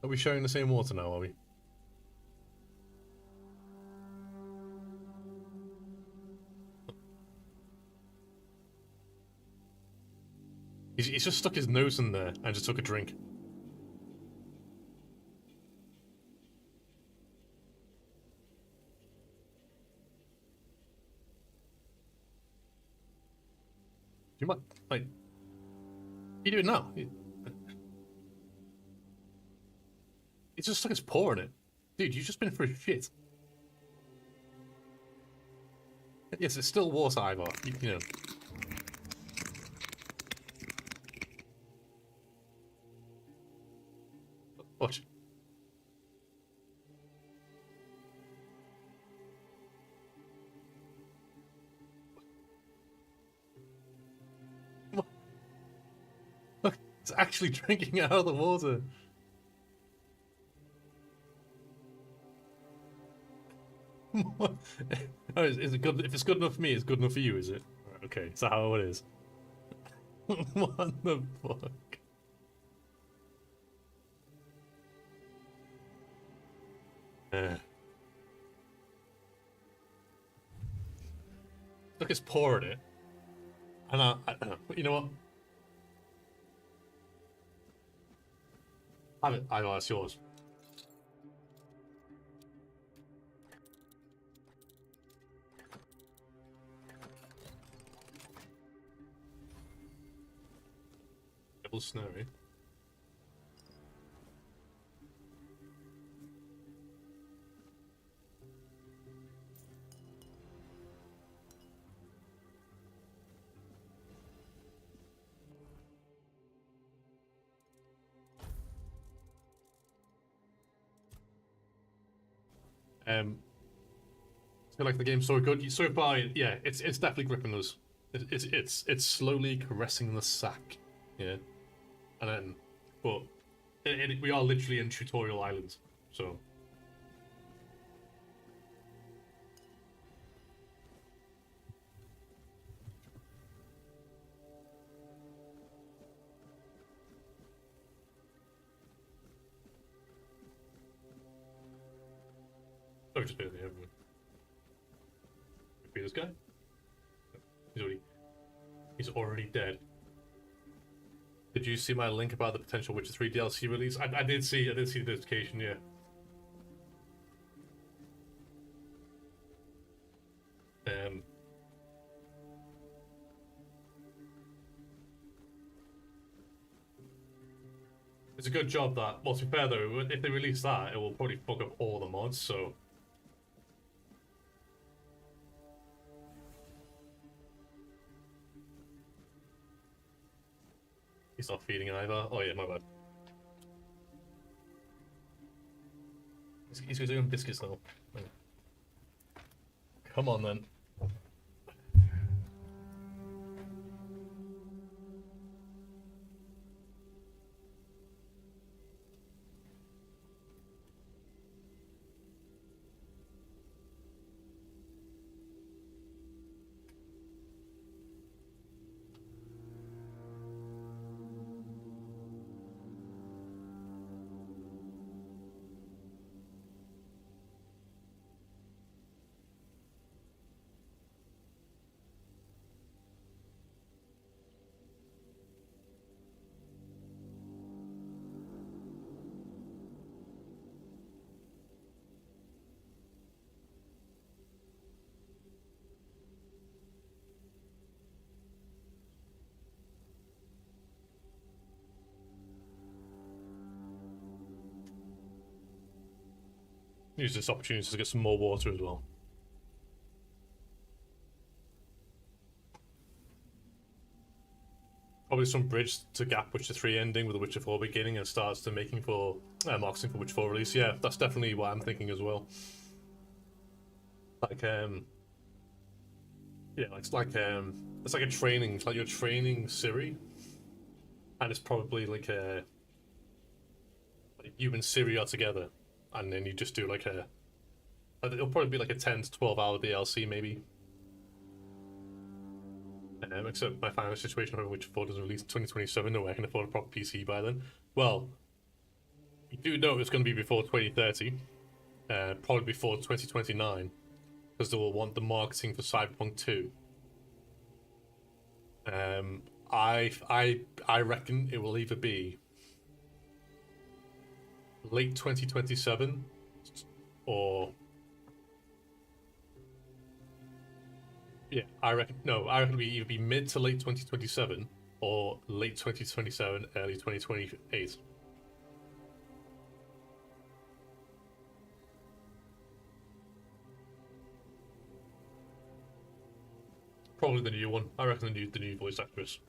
Are we sharing the same water now, are we? He's just stuck his nose in there and just took a drink. You might, like, what are you doing now? He's just stuck his paw in it. Dude, you've just been through shit. Yes, it's still water, Ivar. You know. Watch. Look, it's actually drinking out of the water. Oh, is it good? If it's good enough for me, it's good enough for you, is it? Right, okay, is that how it is? What the fuck? Look, it's pouring it. And you know what? Have it. I know it's yours. Double snowy. I feel like the game's so good. So far, yeah, it's definitely gripping us. It's slowly caressing the sack, yeah, and then, but we are literally in tutorial island, so. Oh, just barely everyone. Could be this guy. He's already dead. Did you see my link about the potential Witcher 3 DLC release? I did see the notification, yeah. It's a good job that, well, to be fair though, if they release that, it will probably fuck up all the mods, so. He's not feeding either. Oh yeah, my bad. He's doing biscuits now. Come on then. Use this opportunity to get some more water as well. Probably some bridge to gap Witcher 3 ending with the Witcher 4 beginning and starts to making for marketing for Witcher 4 release. Yeah, that's definitely what I'm thinking as well. Like yeah, it's like a training. It's like you're training Ciri, and it's probably like you and Ciri are together, and then you just do like it'll probably be like a 10 to 12 hour DLC maybe. Except my final situation of which 4 doesn't release in 2027, no way I can afford a proper PC by then. Well, you do know it's going to be before 2030, probably before 2029, because they will want the marketing for Cyberpunk 2. I reckon it will either be late 2027 or yeah, I reckon it'll be either be mid to late 2027 or late 2027, early 2028. Probably the new one. I reckon the new voice actress.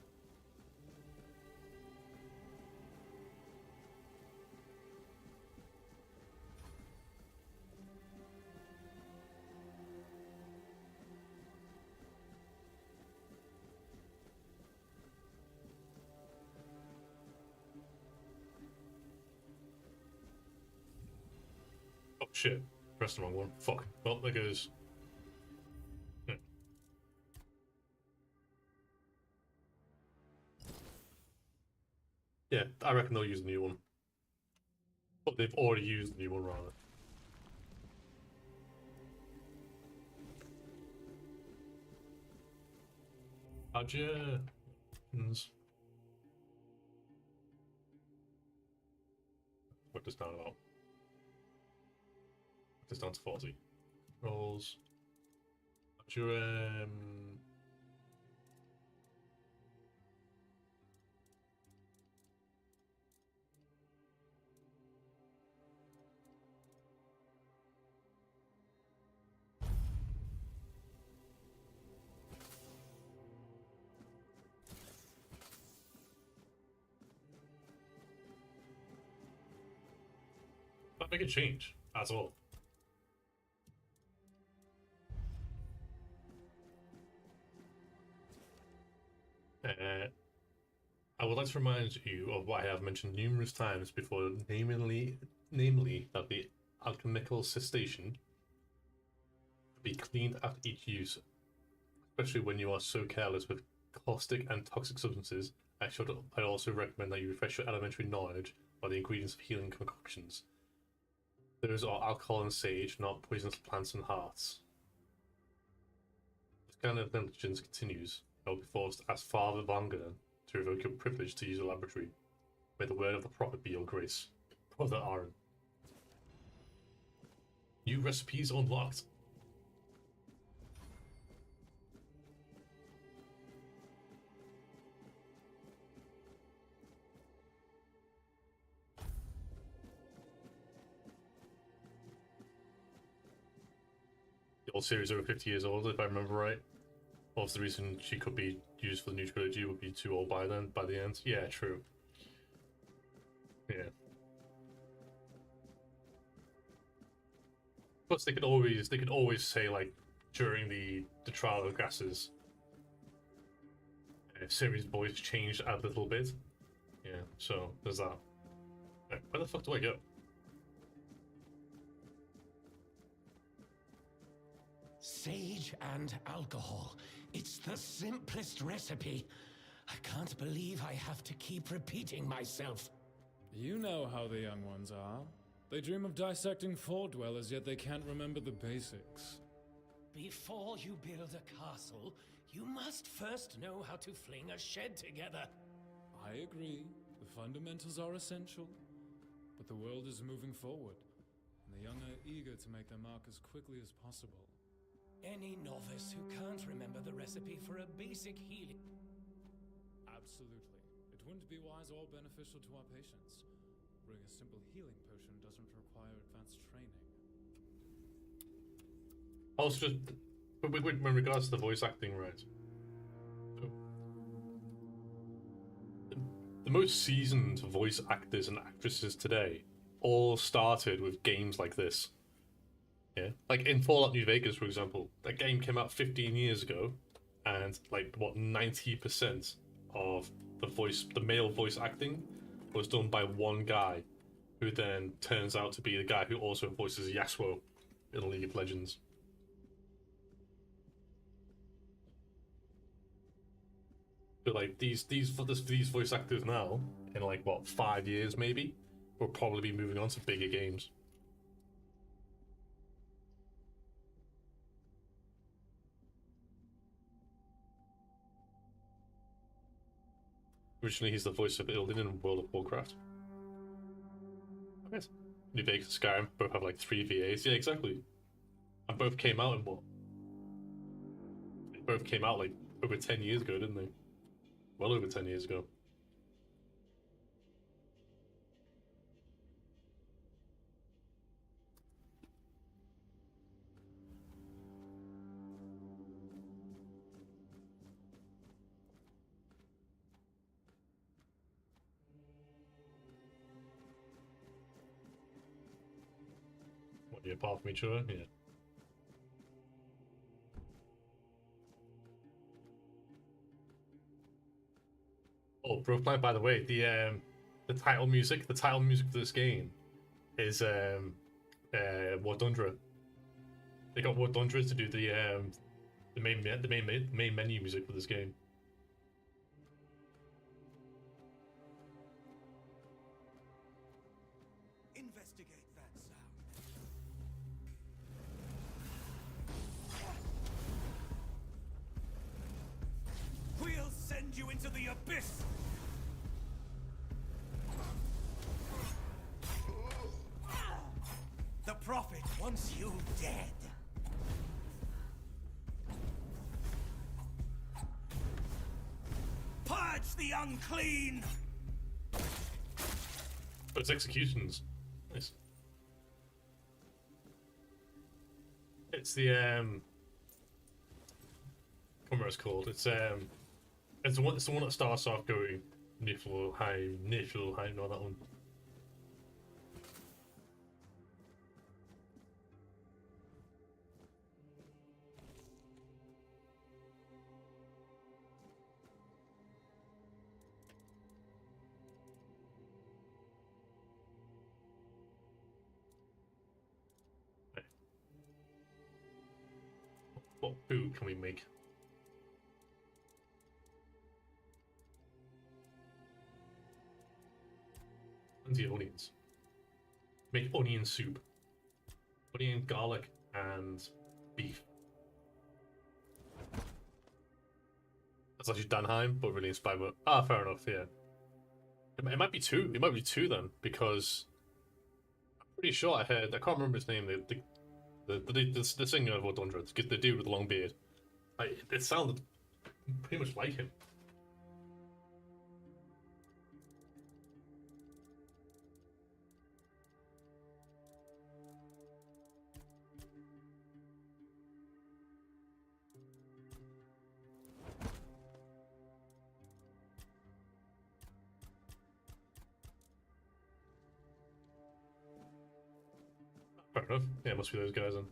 Oh shit, pressed the wrong one. Fuck. Well, there goes. Yeah, I reckon they'll use the new one. But they've already used the new one, rather. Badger. Put this down about. Put this down to 40. Rolls. Badger, not make a change at all. I would like to remind you of what I have mentioned numerous times before, namely that the alchemical cessation be cleaned after each use, especially when you are so careless with caustic and toxic substances. I also recommend that you refresh your elementary knowledge by the ingredients of healing concoctions. Those are alcohol and sage, not poisonous plants and hearts. This kind of negligence continues. I will be forced to ask Father Vangener to revoke your privilege to use the laboratory. May the word of the prophet be your grace. Brother Aaron. New recipes unlocked. The old series over 50 years old, if I remember right. Also, the reason she could be used for the new trilogy would be too old by then, by the end. Yeah, true. Yeah. Plus, they could always say like during the trial of gases, Siri's voice changed a little bit. Yeah, so there's that. Right, where the fuck do I go? Sage and alcohol. It's the simplest recipe. I can't believe I have to keep repeating myself. You know how the young ones are. They dream of dissecting Four Dwellers, yet they can't remember the basics. Before you build a castle, you must first know how to fling a shed together. I agree. The fundamentals are essential. But the world is moving forward, and the young are eager to make their mark as quickly as possible. Any novice who can't remember the recipe for a basic healing... Absolutely. It wouldn't be wise or beneficial to our patients. Brewing a simple healing potion doesn't require advanced training. Also, just in regards to the voice acting, right? The most seasoned voice actors and actresses today all started with games like this. Yeah, like in Fallout New Vegas, for example, that game came out 15 years ago, and like what 90% of the male voice acting was done by one guy, who then turns out to be the guy who also voices Yasuo in League of Legends. But like these voice actors now, in like what 5 years maybe, will probably be moving on to bigger games. Originally, he's the voice of Illidan in World of Warcraft. Yes. New Vegas and Skyrim both have like 3 VAs. Yeah, exactly. And both came out in what? They both came out like over 10 years ago, didn't they? Well over 10 years ago. What, you're apart from each other? Yeah. Oh, Brookline, by the way, the title music for this game is Wardundra. They got Wardundra to do the main menu music for this game. Investigate that sound. We'll send you into the abyss! The Prophet wants you dead. Purge the unclean! But it's executions. Nice. It's the I can't remember what it's called. It's the one that starts off going Niflheim, no, that one. What food can we make? Plenty of onions. Make onion soup. Onion, garlic, and beef. That's actually Danheim, but really inspired by... Ah, fair enough, yeah. It might be two. It might be two then, because... I'm pretty sure I heard... I can't remember his name. The singer of Wardundra, the dude with the long beard. It sounded pretty much like him. Fair enough. Yeah, it must be those guys then.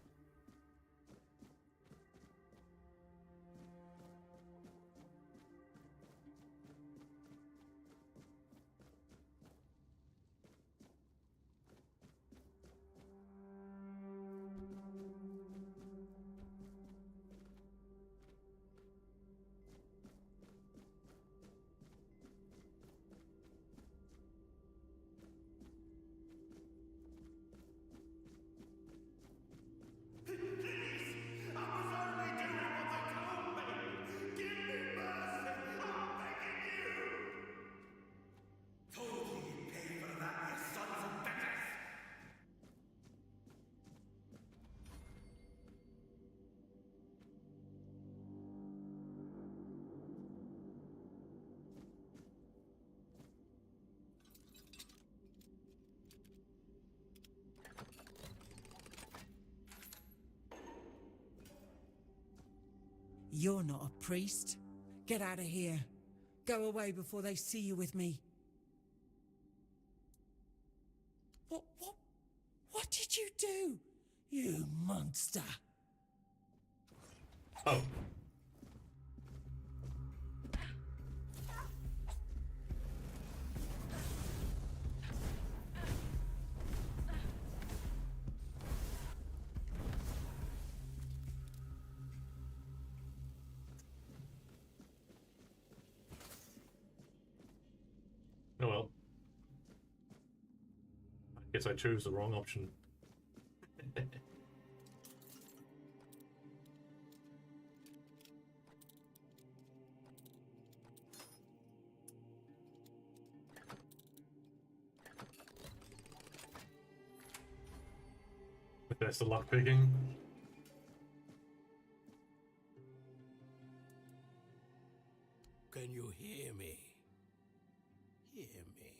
You're not a priest. Get out of here. Go away before they see you with me. What did you do? You monster. Oh. Oh well. I guess I chose the wrong option. That's the lock picking. Can you hear me? Hear me.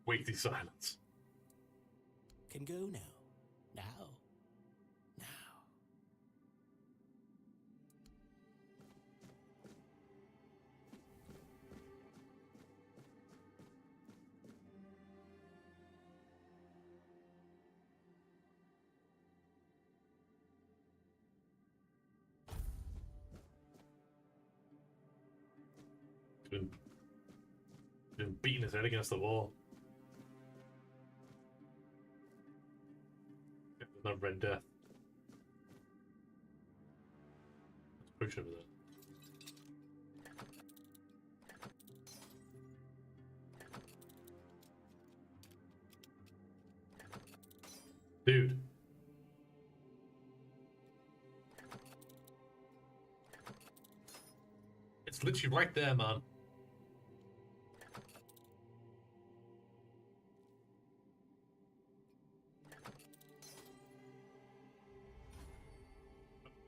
Weighty silence. Can go now. Now. Now. Been beating his head against the wall. There's no Red Death. Let's push over there. Dude. It's literally right there, man.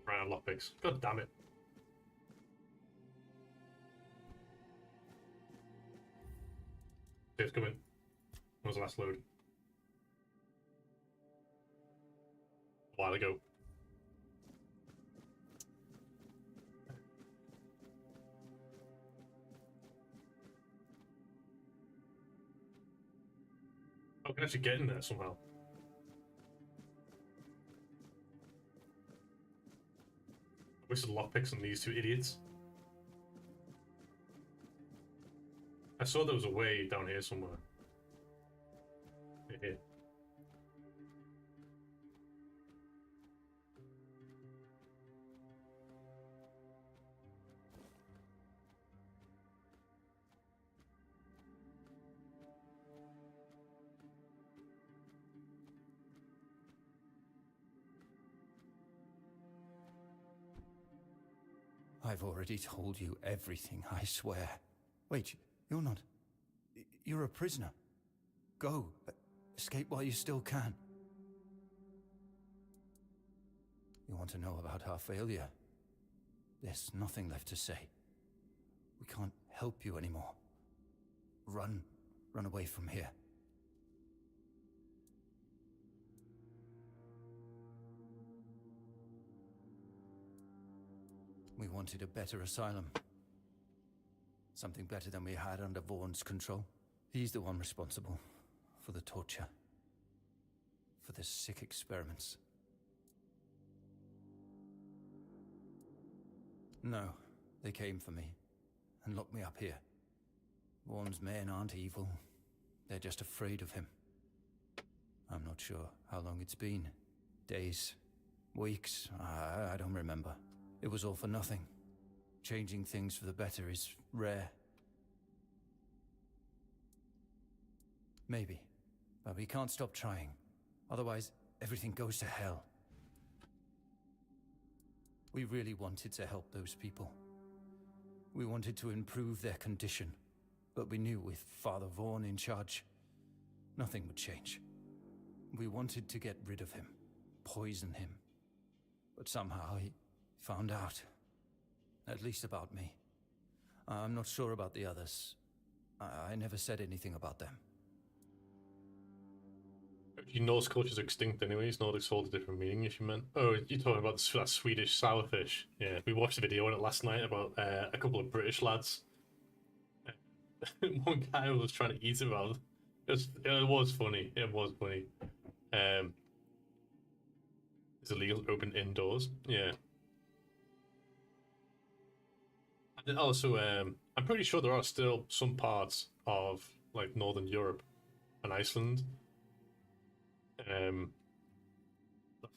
Round lockpicks. God damn it. It's coming. When was the last load? A while ago. I can actually get in there somehow. I wasted lockpicks on these two idiots. I saw there was a way down here somewhere. Here. I've already told you everything, I swear. Wait, you're not... You're a prisoner. Go. Escape while you still can. You want to know about our failure? There's nothing left to say. We can't help you anymore. Run. Run away from here. We wanted a better asylum. Something better than we had under Vaughn's control. He's the one responsible for the torture, for the sick experiments. No, they came for me and locked me up here. Vaughn's men aren't evil. They're just afraid of him. I'm not sure how long it's been. Days, weeks, I don't remember. It was all for nothing. Changing things for the better is rare. Maybe, but we can't stop trying. Otherwise, everything goes to hell. We really wanted to help those people. We wanted to improve their condition, but we knew with Father Vaughn in charge, nothing would change. We wanted to get rid of him, poison him. But somehow he found out. At least about me. I'm not sure about the others. I never said anything about them. Norse culture's extinct anyways. Nordics hold a different meaning if you meant. Oh, you're talking about that Swedish sourfish. Yeah, we watched a video on it last night about a couple of British lads. One guy was trying to eat it out. It was funny. It was funny. It's illegal to open indoors. Yeah. And also, I'm pretty sure there are still some parts of like Northern Europe and Iceland that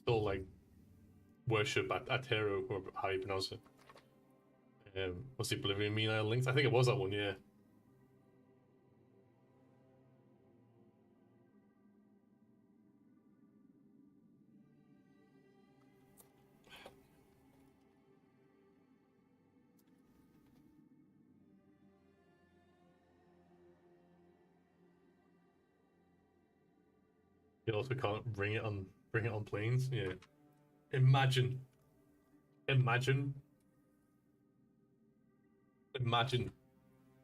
still like worship at Hero, or how you pronounce it. What's the Oblivion Mean Linked? I think it was that one, yeah. You also can't bring it on planes. Yeah. Imagine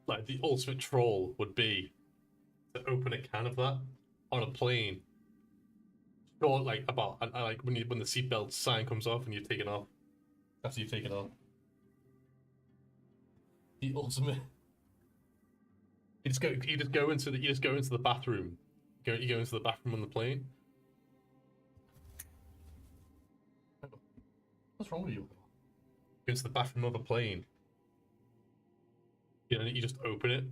like the ultimate troll would be to open a can of that on a plane. Or like about like when the seatbelt sign comes off and you take it off. After you take it off. The ultimate. You just go into the bathroom. You go into the bathroom on the plane. What's wrong with you? Go into the bathroom of a plane. You know, you just open it,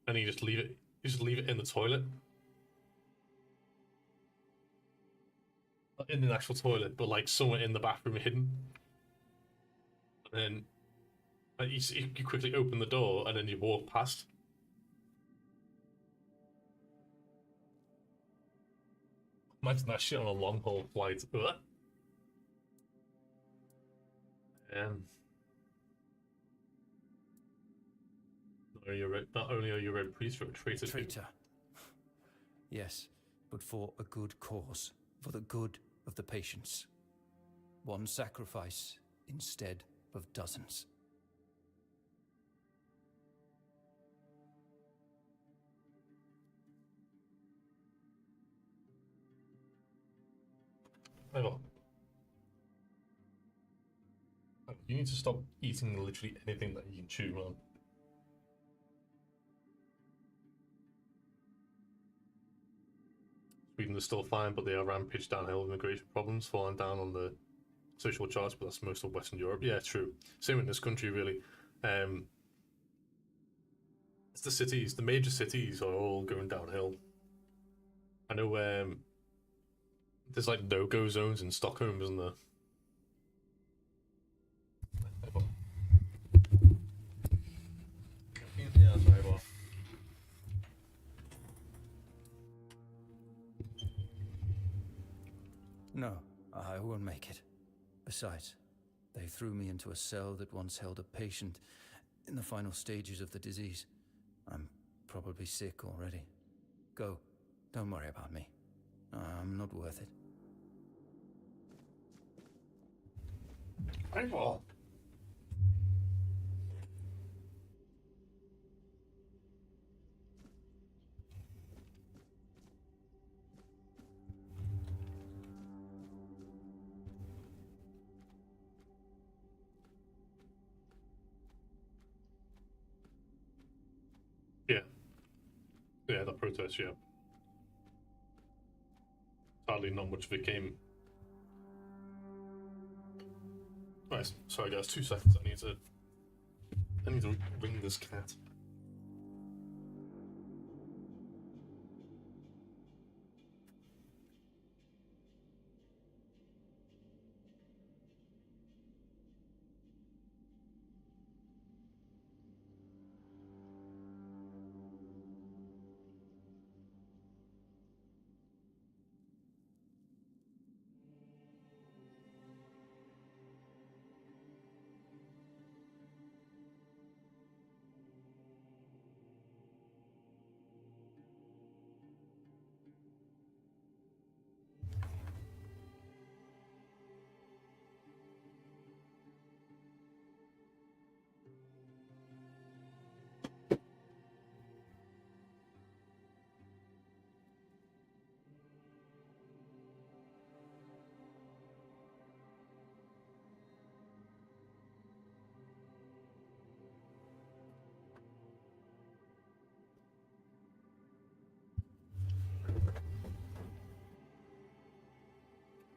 and you just leave it. You just leave it in the toilet, in the actual toilet, but like somewhere in the bathroom hidden. And then you quickly open the door, and then you walk past. Imagine that shit on a long haul flight. Not only are you a red priest, you're a traitor. Traitor. Yes, but for a good cause, for the good of the patients. One sacrifice instead of dozens. You need to stop eating literally anything that you can chew, man. Sweden is still fine, but they are rampaged downhill immigration problems, falling down on the social charts, but that's most of Western Europe. Yeah, true. Same in this country, really. It's the cities, the major cities are all going downhill. I know there's like no-go zones in Stockholm, isn't there? Yeah, that's right, well. No, I won't make it. Besides, they threw me into a cell that once held a patient in the final stages of the disease. I'm probably sick already. Go. Don't worry about me. I'm not worth it. Well. that protest, yeah. Sadly, not much of it came. Right, sorry guys, 2 seconds. I need to ring this cat.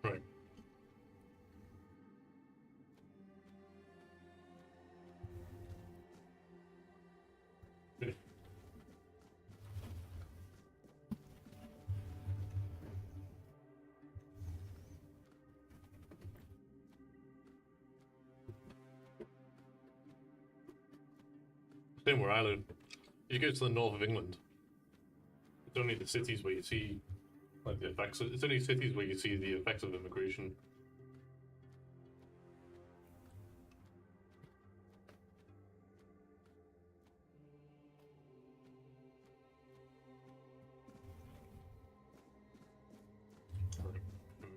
Right. Yeah. Same where I live. If you go to the north of England, it's only the cities where you see like the effects. It's only cities where you see the effects of immigration. Let me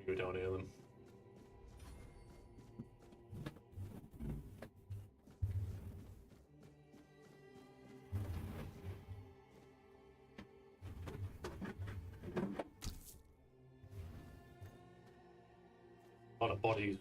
go down here then. A lot of bodies.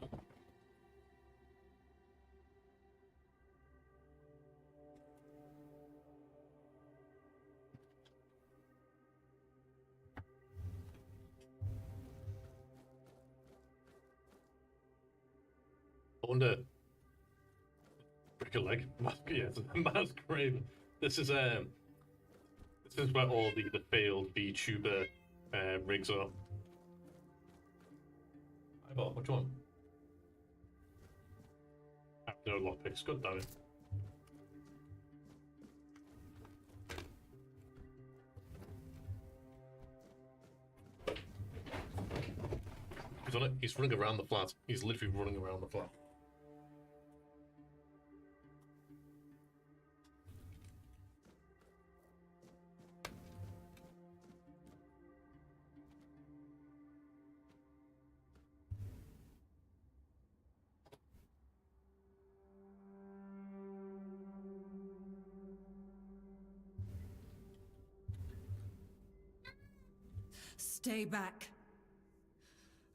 I wonder. Break a leg. Yes, mass grave. This is where all the failed VTuber rigs are. I bought which one? No lockpicks. God damn it. He's on it. He's running around the flat. He's literally running around the flat. Stay back.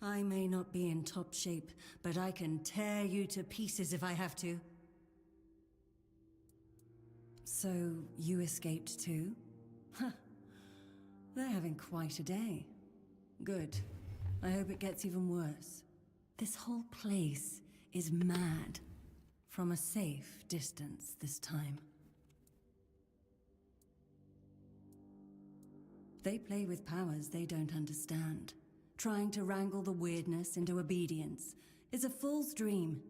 I may not be in top shape, but I can tear you to pieces if I have to. So, you escaped too? Huh. They're having quite a day. Good. I hope it gets even worse. This whole place is mad. From a safe distance this time. They play with powers they don't understand. Trying to wrangle the weirdness into obedience is a fool's dream.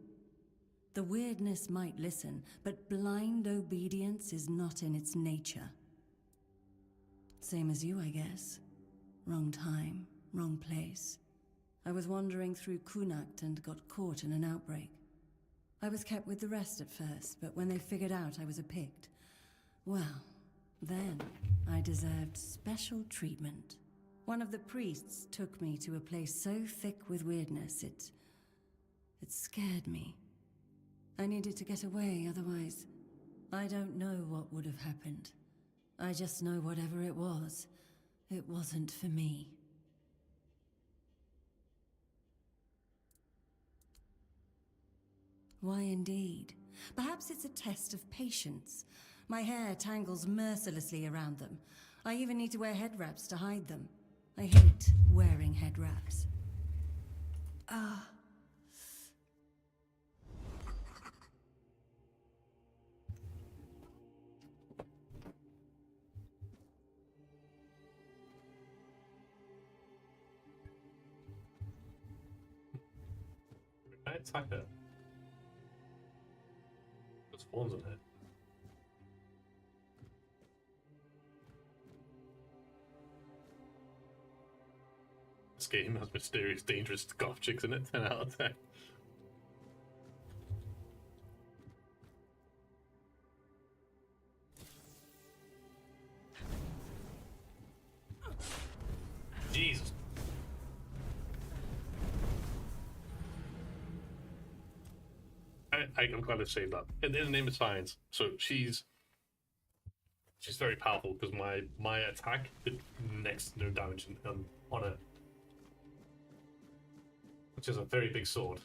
The weirdness might listen, but blind obedience is not in its nature. Same as you, I guess. Wrong time, wrong place. I was wandering through Kunakt and got caught in an outbreak. I was kept with the rest at first, but when they figured out I was a Pict, well, then I deserved special treatment. One of the priests took me to a place so thick with weirdness, it scared me. I needed to get away, otherwise, I don't know what would have happened. I just know whatever it wasn't for me. Why indeed? Perhaps it's a test of patience. My hair tangles mercilessly around them. I even need to wear head wraps to hide them. I hate wearing head wraps. Ah. Can I attack her? There's spawns on her. This game has mysterious, dangerous goth chicks in it. 10 out of 10. Jesus. I'm glad I saved that. In the name of science. So she's very powerful because my attack did next to no damage on her. Which is a very big sword.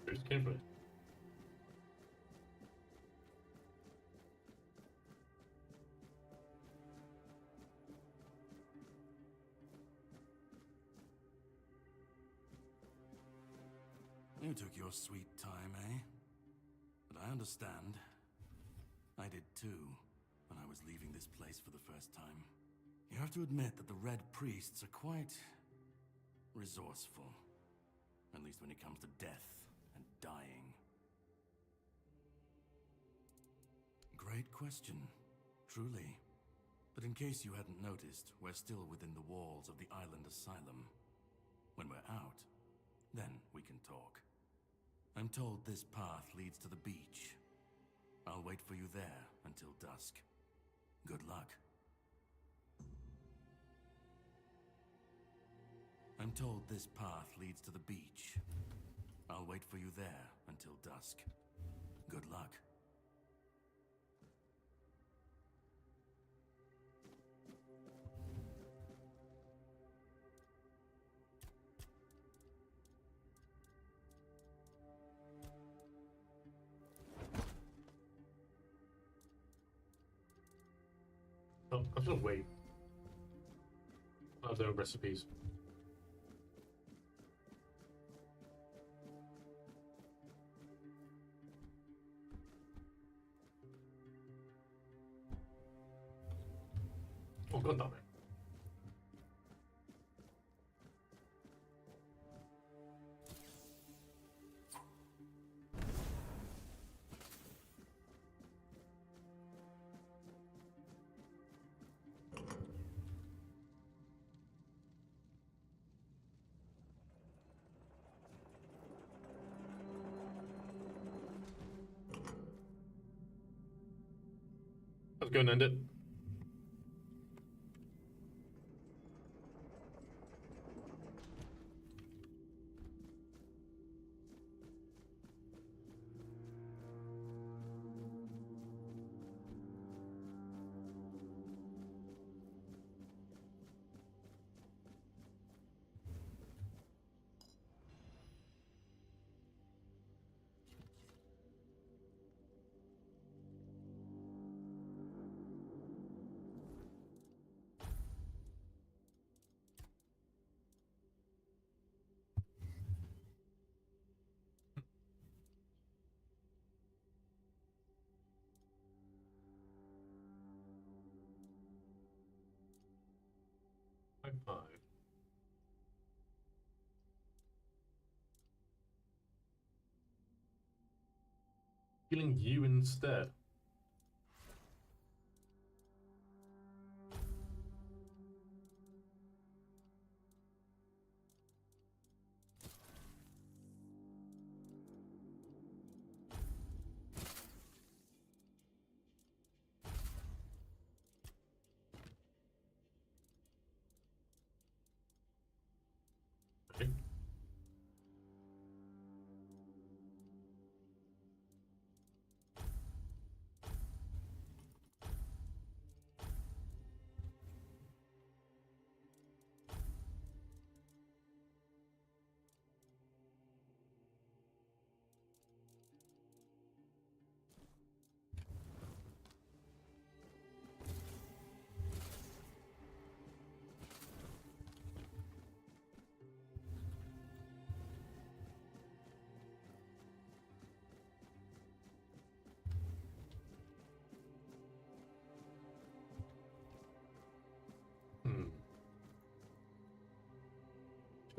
Where's it came from? You took your sweet time, eh? But I understand. I did too, when I was leaving this place for the first time. You have to admit that the Red Priests are quite resourceful. At least when it comes to death and dying. Great question, truly. But in case you hadn't noticed, we're still within the walls of the island asylum. When we're out, then we can talk. I'm told this path leads to the beach. I'll wait for you there until dusk. Good luck. I'm told this path leads to the beach. I'll wait for you there until dusk. Good luck. Oh, I'm gonna wait. Are there recipes? Oh, god damn it. Let's go and end it. High five. Killing you instead.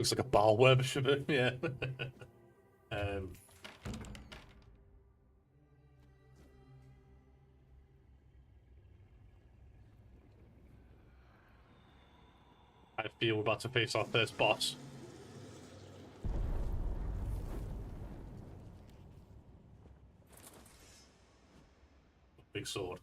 Looks like a bowel web, should it? Yeah. um, I feel we're about to face our first boss. Big sword.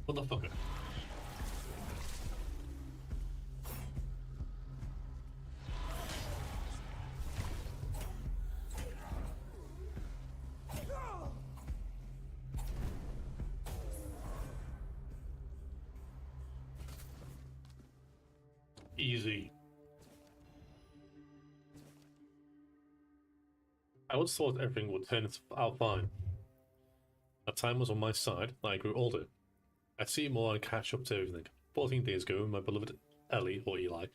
Motherfucker. Easy. I once thought everything would turn out fine. That time was on my side, and I grew older. I'd see more and catch up to everything. 14 days ago, my beloved Ellie, or Eli,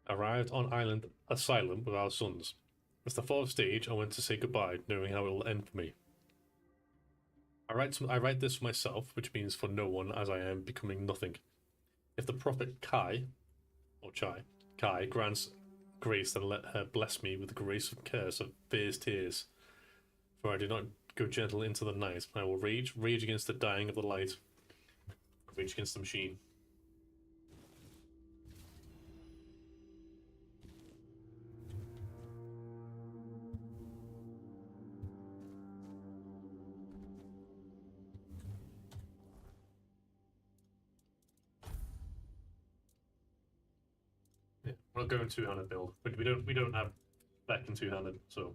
arrived on Island Asylum with our sons. It's the fourth stage. I went to say goodbye, knowing how it will end for me. I write this for myself, which means for no one, as I am becoming nothing. If the prophet Kai grants grace, then let her bless me with the grace of curse of fierce tears. For I do not go gentle into the night. I will rage against the dying of the light, rage against the machine. Yeah, we're not going two-handed build, but we don't have back in two-handed, so.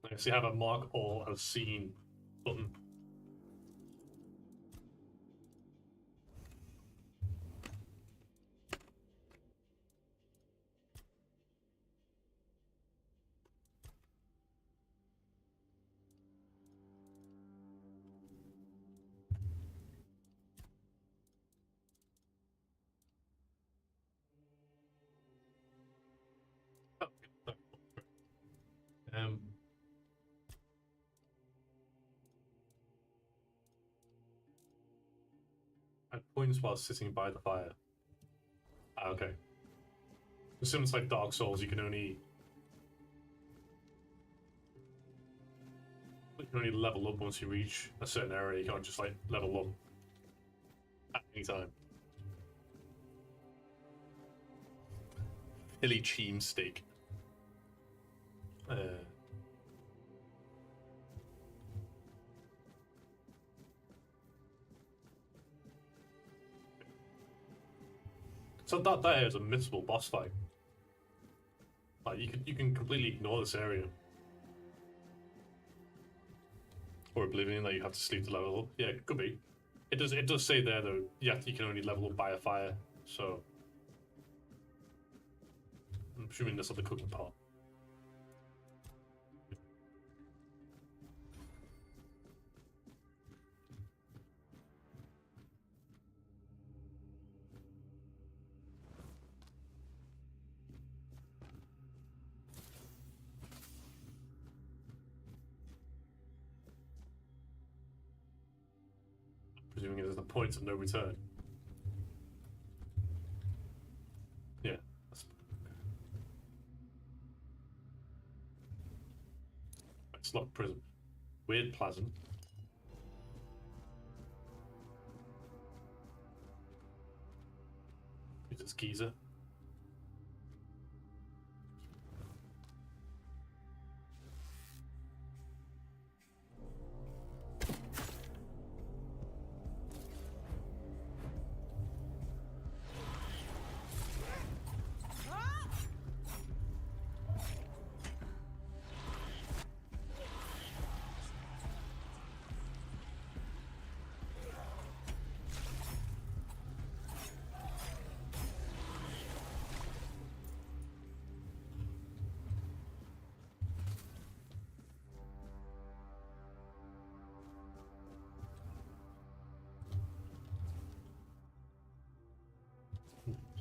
I actually have a mark all as seen button. Um, at points while sitting by the fire. Ah, okay. Assuming it's like Dark Souls, you can only level up once you reach a certain area. You can't just like level up at any time. Philly cheese steak. So that there is a missable boss fight. Like you can completely ignore this area. Or Oblivion that you have to sleep to level up. Yeah, it could be. It does say there though, yeah, you can only level up by a fire, so I'm assuming that's not the cooking part. presuming it is the point of no return. Yeah. It's not prison. Weird plasm. Is it Geezer?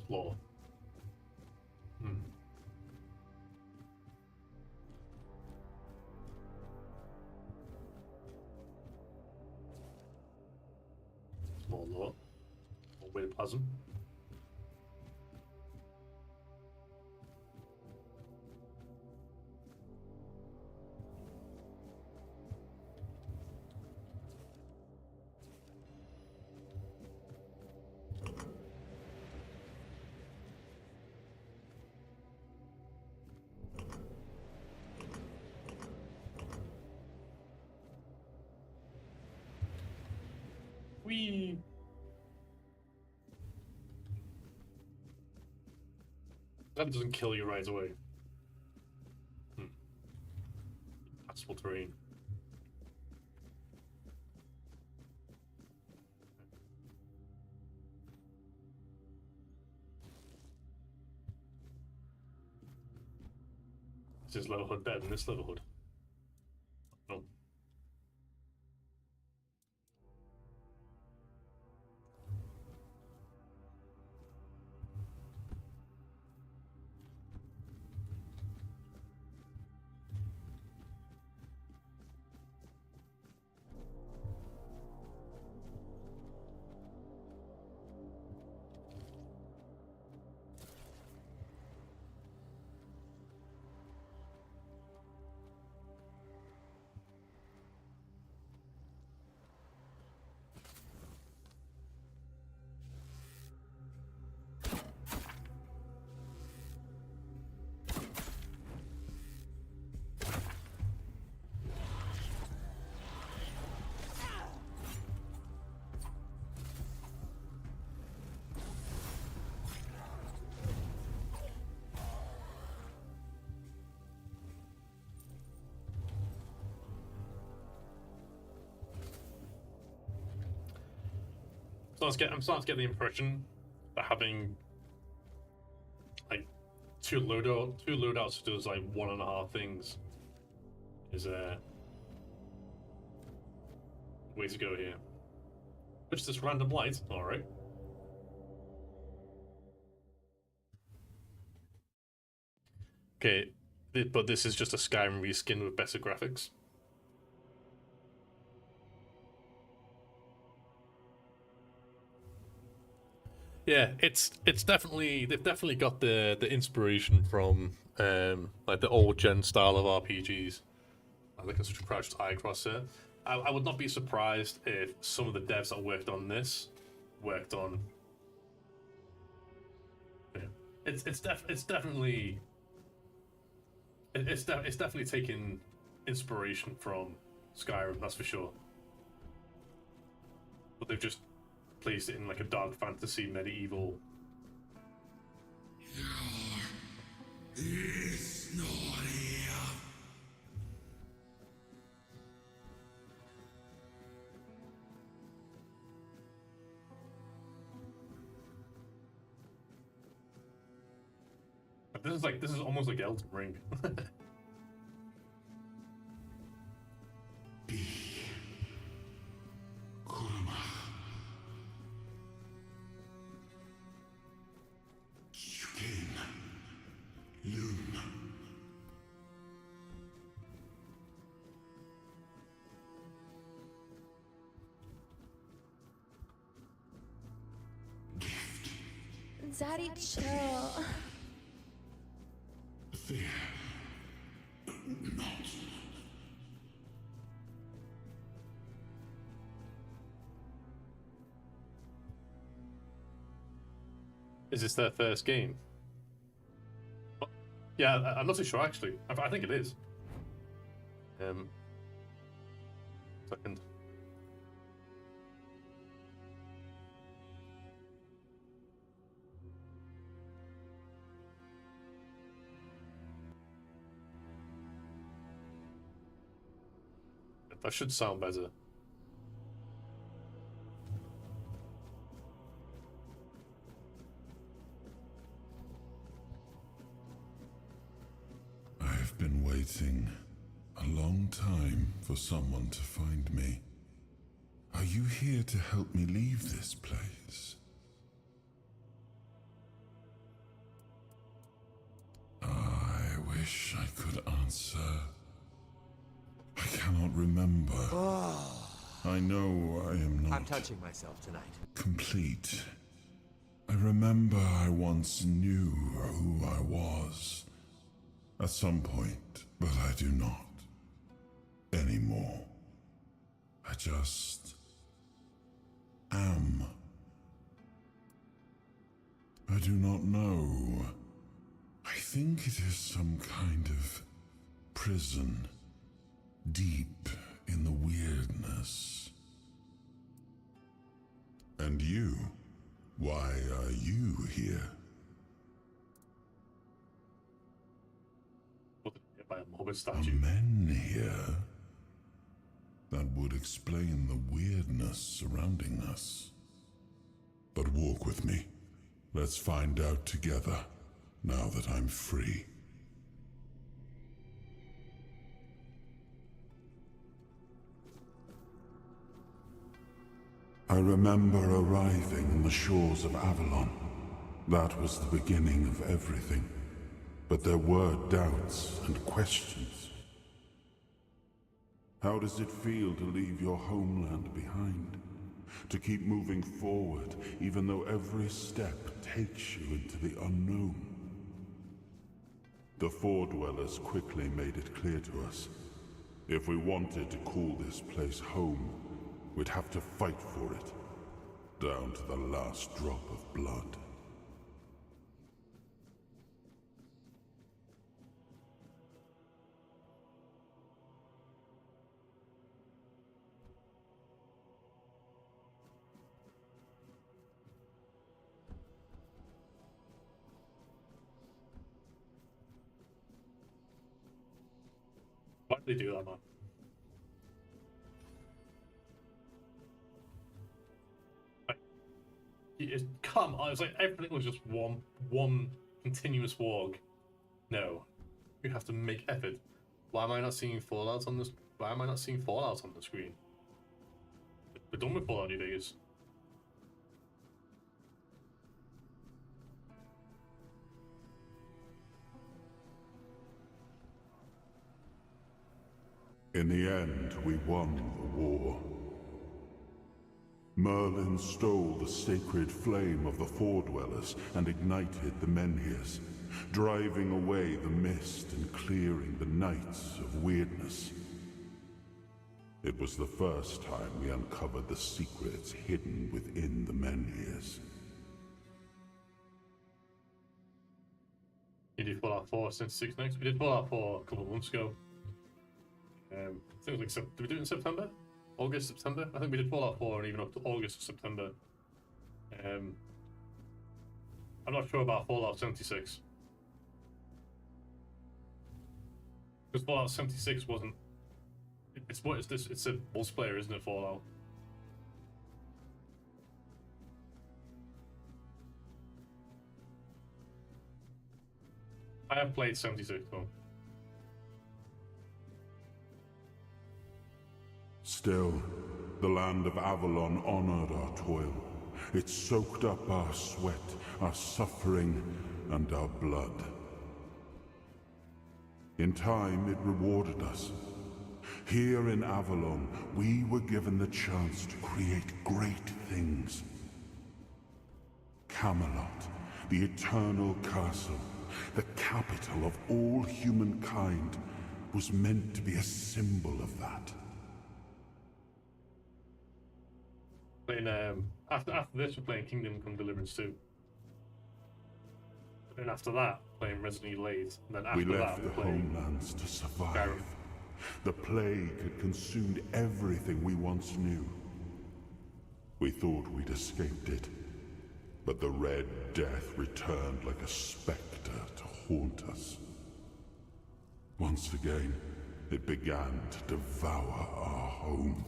Law. Small law. More weird plasm. Whee! That doesn't kill you right away. Passable terrain. Is this level hood better than this level hood? No. I'm starting to get the impression that having like two loadouts that does like 1.5 things is a way to go here. Which is this random light, alright. Okay, but this is just a Skyrim reskin with better graphics. Yeah, it's definitely, they've definitely got the inspiration from like the old gen style of RPGs. I think it's such a crouched eye across it. I would not be surprised if some of the devs that worked on this worked on. Yeah, it's definitely taking inspiration from Skyrim, that's for sure. But they've just placed it in like a dark fantasy medieval. It's not here. This is almost like Elden Ring. Daddy, chill. Fear not. Is this their first game? Yeah, I'm not too sure actually. I think it is. Second. That should sound better. I've been waiting a long time for someone to find me. Are you here to help me leave this place? I wish I could answer. I cannot remember. I know I am not I'm touching myself tonight. complete. I remember I once knew who I was. At some point, but I do not anymore. I just am. I do not know. I think it is some kind of prison, deep in the weirdness. And you? Why are you here? By a morbid Are statue. men here? That would explain the weirdness surrounding us. But walk with me. Let's find out together, now that I'm free. I remember arriving on the shores of Avalon. That was the beginning of everything. But there were doubts and questions. How does it feel to leave your homeland behind? To keep moving forward, even though every step takes you into the unknown? The FoA dwellers quickly made it clear to us. If we wanted to call this place home, we'd have to fight for it, down to the last drop of blood. Why did they do that, man? Come on, it's like everything was just one continuous walk. No. You have to make effort. Why am I not seeing Fallout on this? Why am I not seeing Fallout on the screen? We're done with Fallout New Vegas. In the end, we won the war. Merlin stole the sacred flame of the FoA dwellers and ignited the Menhirs, driving away the mist and clearing the nights of weirdness. It was the first time we uncovered the secrets hidden within the Menhirs. You did Fallout 4 since 6 next. We did Fallout 4 a couple of months ago. I think it was like, did we do it in September? August, September? I think we did Fallout 4 and even up to August or September. I'm not sure about Fallout 76. Because Fallout 76 wasn't... It's what is this? It's a multiplayer, isn't it, Fallout? I have played 76 though. Still, the land of Avalon honored our toil. It soaked up our sweat, our suffering, and our blood. In time, it rewarded us. Here in Avalon, we were given the chance to create great things. Camelot, The eternal castle, the capital of all humankind, was meant to be a symbol of that. Playing, after this, we're playing Kingdom Come Deliverance 2. And after that, playing Resident Evil 8. And then after We that, left we're the playing homelands to survive. Skyrim. The plague had consumed everything we once knew. We thought we'd escaped it, but the Red Death returned like a specter to haunt us. Once again, it began to devour our home.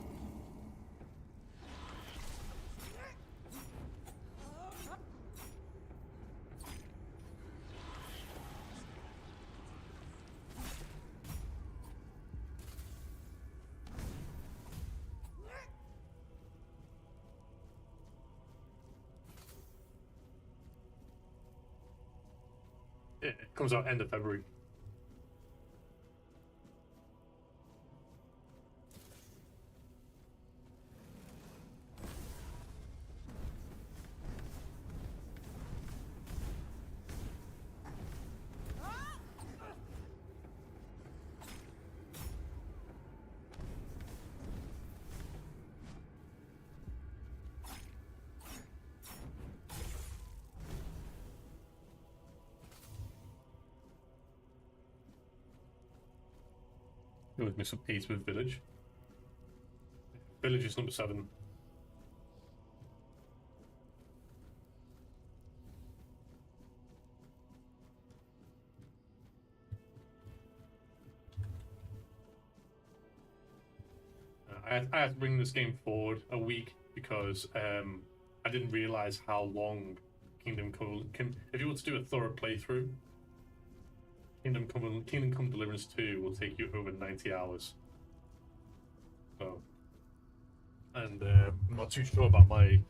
It comes out end of February. It was mix up 8 with Village. Village is number 7. I had to bring this game forward a week because I didn't realize how long Kingdom Come. If you want to do a thorough playthrough, Kingdom Come Deliverance 2 will take you over 90 hours. So, and I'm not too sure about my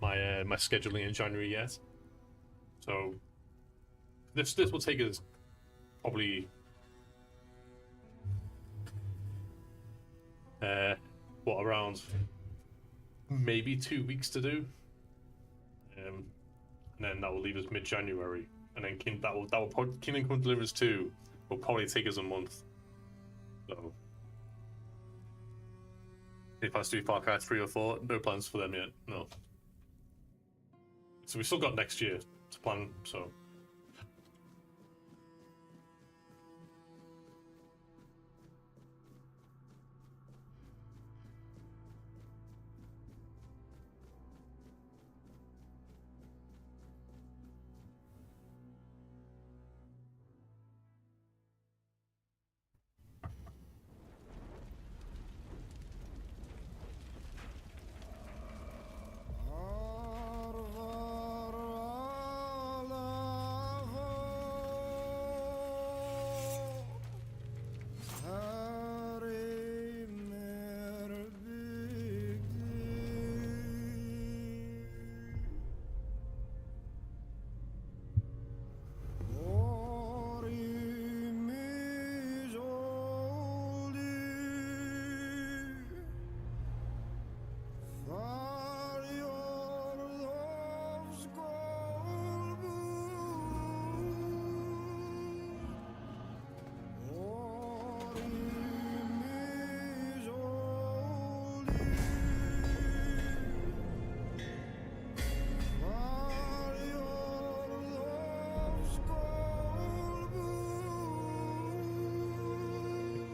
scheduling in January yet. So, this will take us probably around maybe 2 weeks to do, and then that will leave us mid-January. And then Kingdom Come Deliverance 2 will probably take us a month. So, if I do Far Cry 3 or 4, no plans for them yet. No. So we still got next year to plan. So.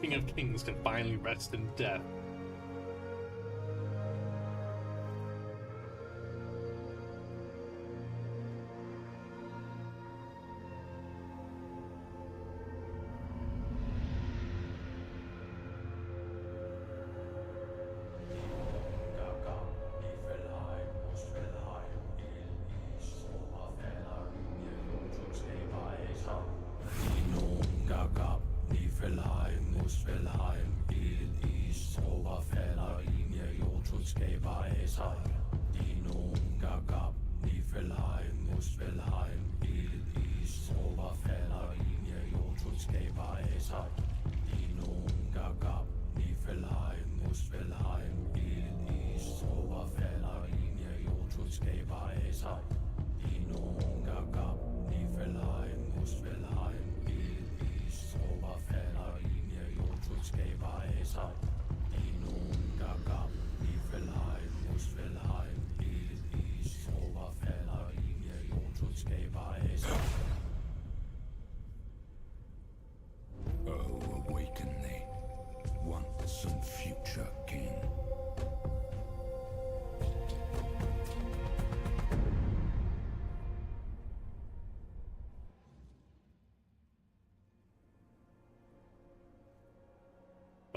King of Kings can finally rest in death.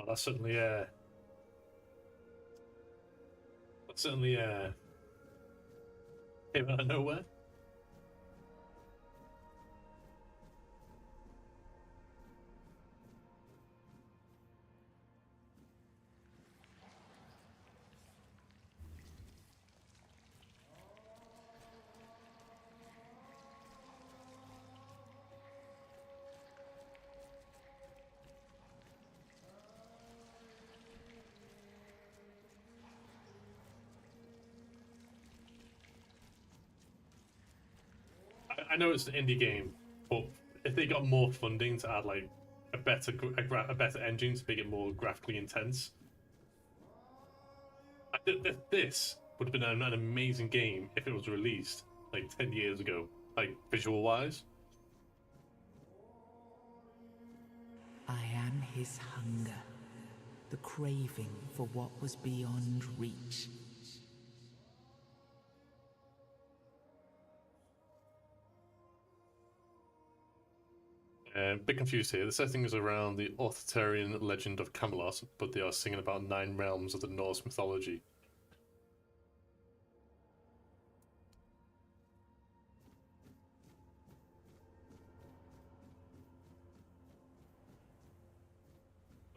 Oh, that's certainly came out of nowhere. I know it's an indie game, but if they got more funding to add like a better engine to make it more graphically intense, this would have been an amazing game if it was released like 10 years ago, like visual wise. I am his hunger, the craving for what was beyond reach. A bit confused here. The setting is around the Arthurian legend of Camelot, but they are singing about 9 realms of the Norse mythology.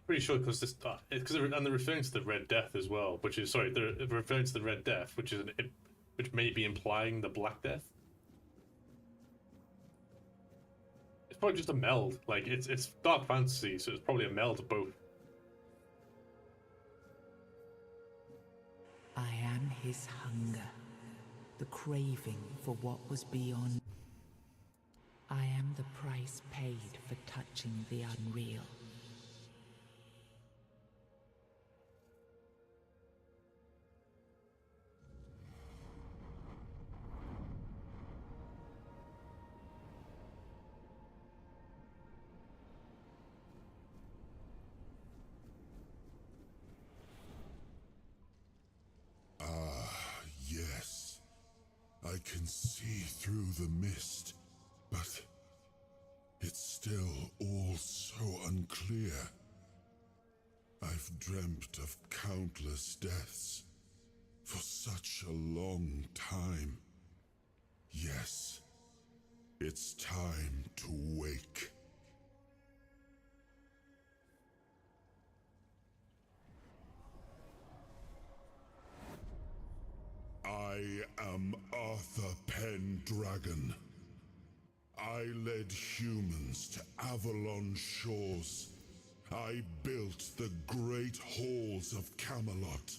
Pretty sure because this, and they're referring to the Red Death as well, which is they're referring to the Red Death, which may be implying the Black Death. It's probably just a meld. Like it's dark fantasy, so it's probably a meld of both. I am his hunger, the craving for what was beyond. I am the price paid for touching the unreal. Yes, I can see through the mist, but it's still all so unclear. I've dreamt of countless deaths for such a long time. Yes, it's time to wake. I am Arthur Pendragon. I led humans to Avalon shores. I built the great halls of Camelot.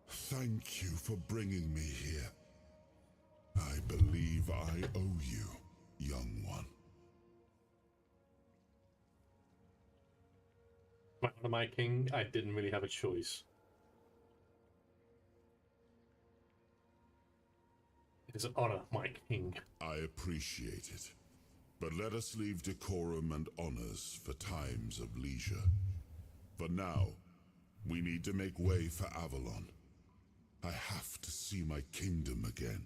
Thank you for bringing me here. I believe I owe you, young one. My king, I didn't really have a choice. It is an honor, my king. I appreciate it. But let us leave decorum and honors for times of leisure. For now, we need to make way for Avalon. I have to see my kingdom again.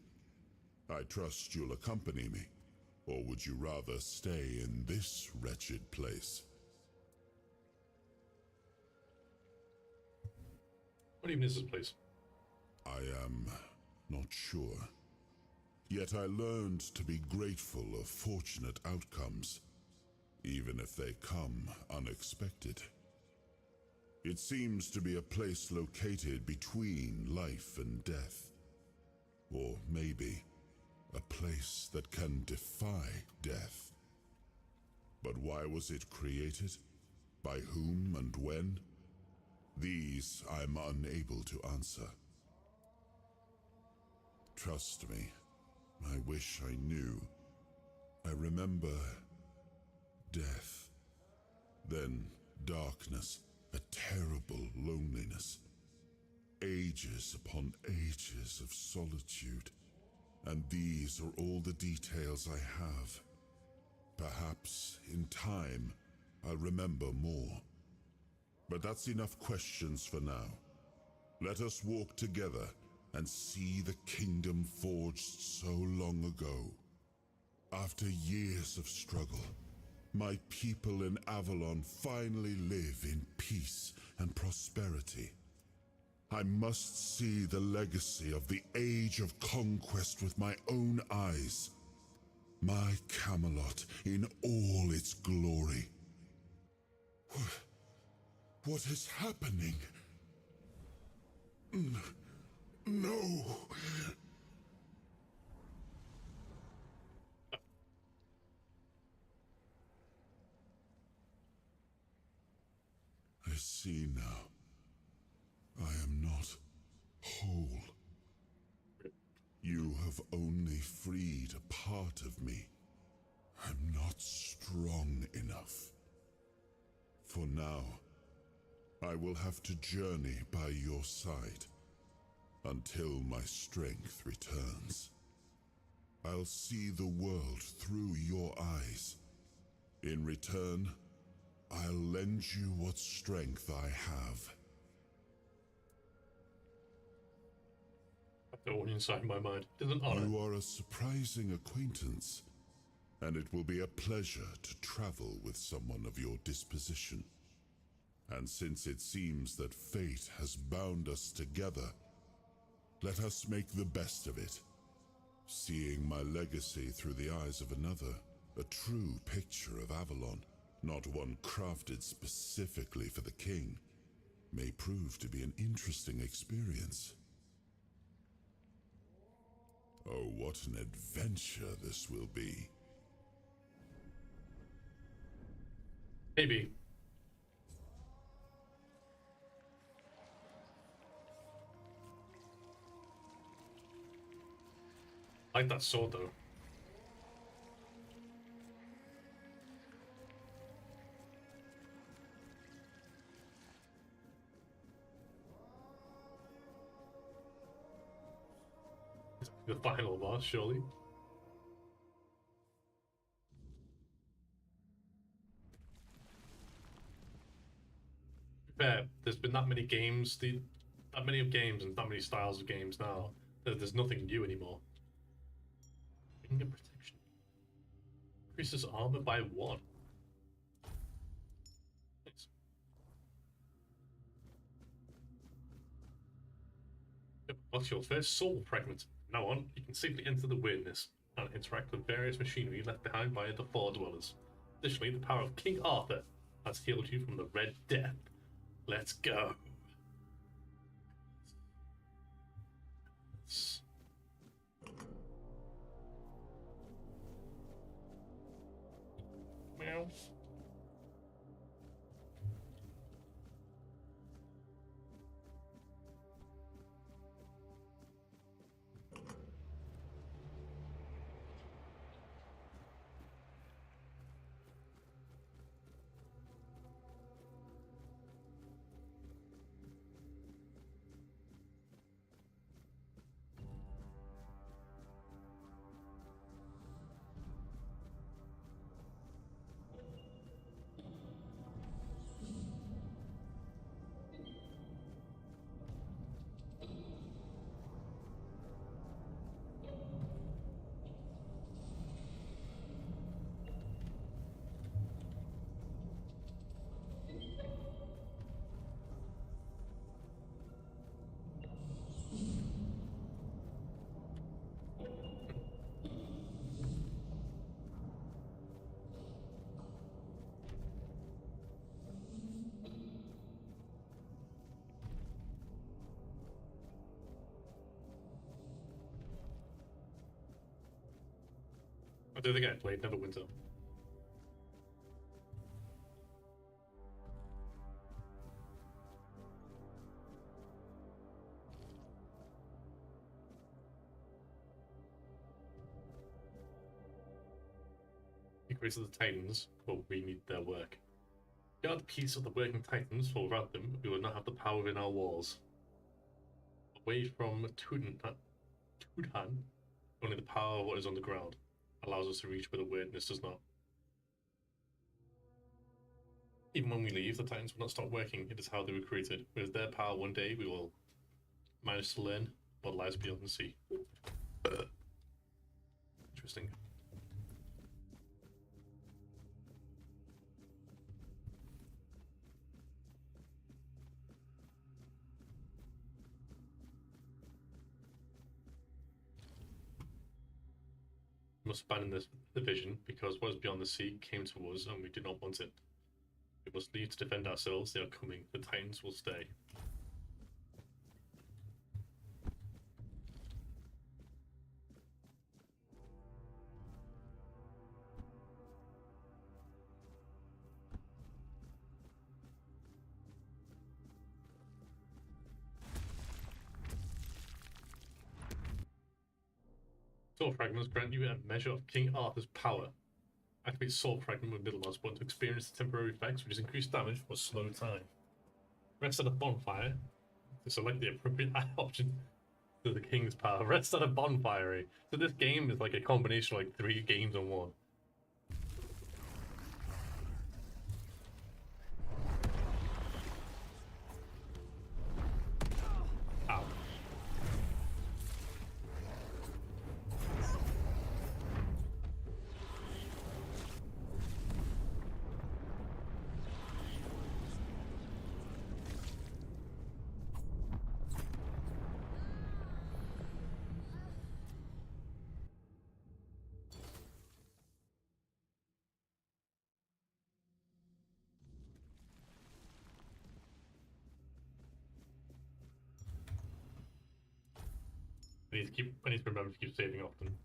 I trust you'll accompany me, or would you rather stay in this wretched place? What even is this place? I am not sure. Yet I learned to be grateful of fortunate outcomes, even if they come unexpected. It seems to be a place located between life and death. Or maybe a place that can defy death. But why was it created? By whom and when? These I'm unable to answer. Trust me, I wish I knew. I remember death, then darkness, a terrible loneliness, ages upon ages of solitude, and these are all the details I have. Perhaps in time I'll remember more. But that's enough questions for now. Let us walk together and see the kingdom forged so long ago. After years of struggle, my people in Avalon finally live in peace and prosperity. I must see the legacy of the Age of Conquest with my own eyes. My Camelot in all its glory. What is happening? No. I see now. I am not whole. You have only freed a part of me. I'm not strong enough. For now, I will have to journey by your side until my strength returns. I'll see the world through your eyes. In return, I'll lend you what strength I have. The one inside my mind isn't honor. You are a surprising acquaintance, and it will be a pleasure to travel with someone of your disposition. And since it seems that fate has bound us together, let us make the best of it. Seeing my legacy through the eyes of another, a true picture of Avalon, not one crafted specifically for the king, may prove to be an interesting experience. Oh, what an adventure this will be. Maybe. I like that sword though. The final boss, surely. Fair, there's been that many games, that many of games and that many styles of games now. There's nothing new anymore. Ring of protection. Increases armor by 1. Nice. What's your first soul fragment? From now on, you can safely enter the weirdness and interact with various machinery left behind by the FoA dwellers. Additionally, the power of King Arthur has healed you from the Red Death. Let's go. Meow. I'll do it again. Blade Neverwinter. Increases the Titans, but we need their work. Guard the peace of the working Titans, for without them, we will not have the power in our walls. Away from Tudhan, only the power of what is on the ground allows us to reach where the weirdness does not. Even when we leave, the Titans will not stop working. It is how they were created. With their power, one day we will manage to learn what lies beyond the sea. Interesting. must abandon this division because what is beyond the sea came to us and we do not want it. We must leave to defend ourselves. They are coming. The Titans will stay. Soul fragments grant you a measure of King Arthur's power. Activate soul fragment with middle mouse button to experience the temporary effects, which is increased damage or slow time. Rest at a bonfire to select the appropriate option to the King's power. Rest at a bonfire. So this game is like a combination of like 3 games in one. Ow. I need to remember to keep saving often.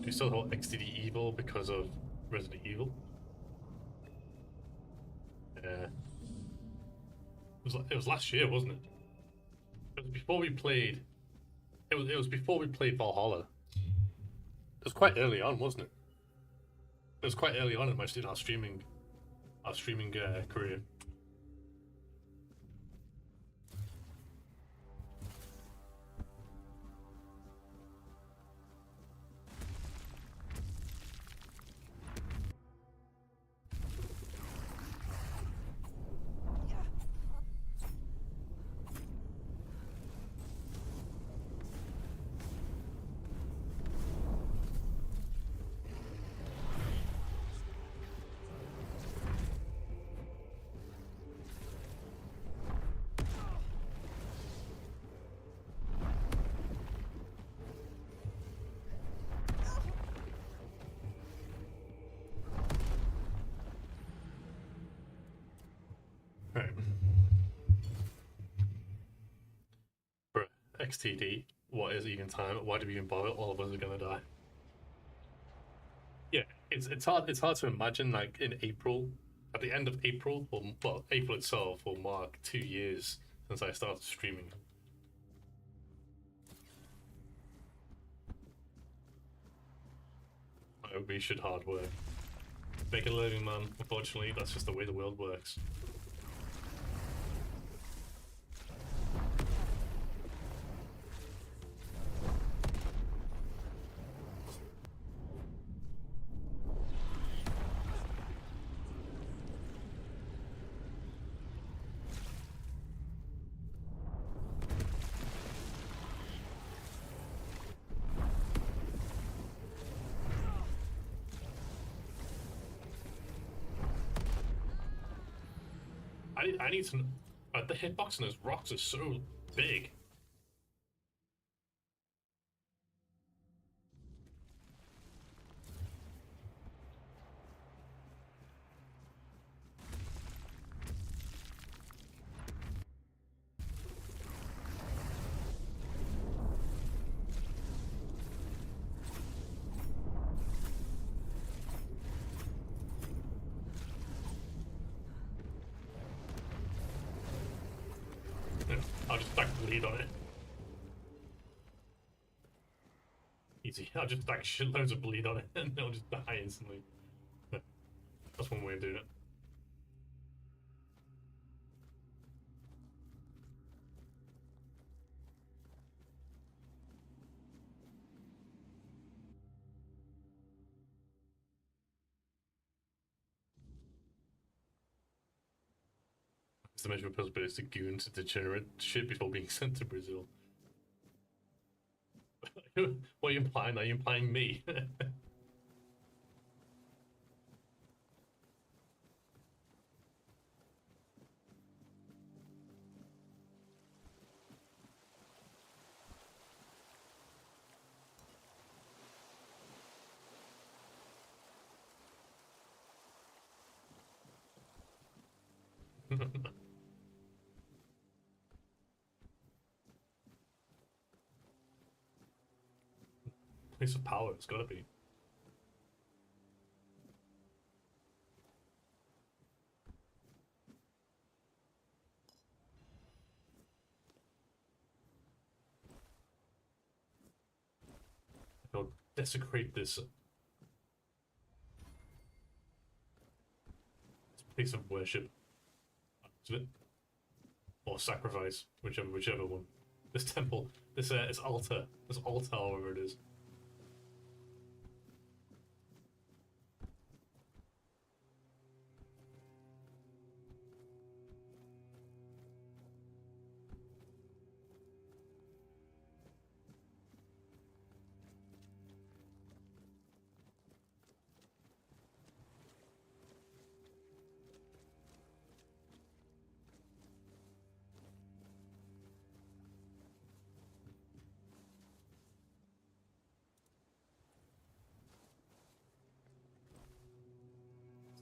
Do you still hold XTD Evil because of Resident Evil? Yeah. It was last year, wasn't it? It was before we played. It was before we played Valhalla. It was quite early on, wasn't it? It was quite early on in our streaming career. Right. For XTD, what is even time? Why do we even bother? All of us are gonna die. Yeah, it's hard to imagine like in April, at the end of April, or well, April itself will mark 2 years since I started streaming. We should hard work. Make a living, man. Unfortunately, that's just the way the world works. I need to. The hitbox on those rocks is so big. I'll just stack the lead on it. Easy. I'll just stack shitloads of bleed on it and it'll just die instantly. That's one way of doing it. to measure possibilities to goons to degenerate shit before being sent to Brazil. What are you implying? Are you implying me? Place of power, it's gotta be. I'll desecrate this place of worship. Is it? Or sacrifice, whichever one. This temple, this altar, however it is.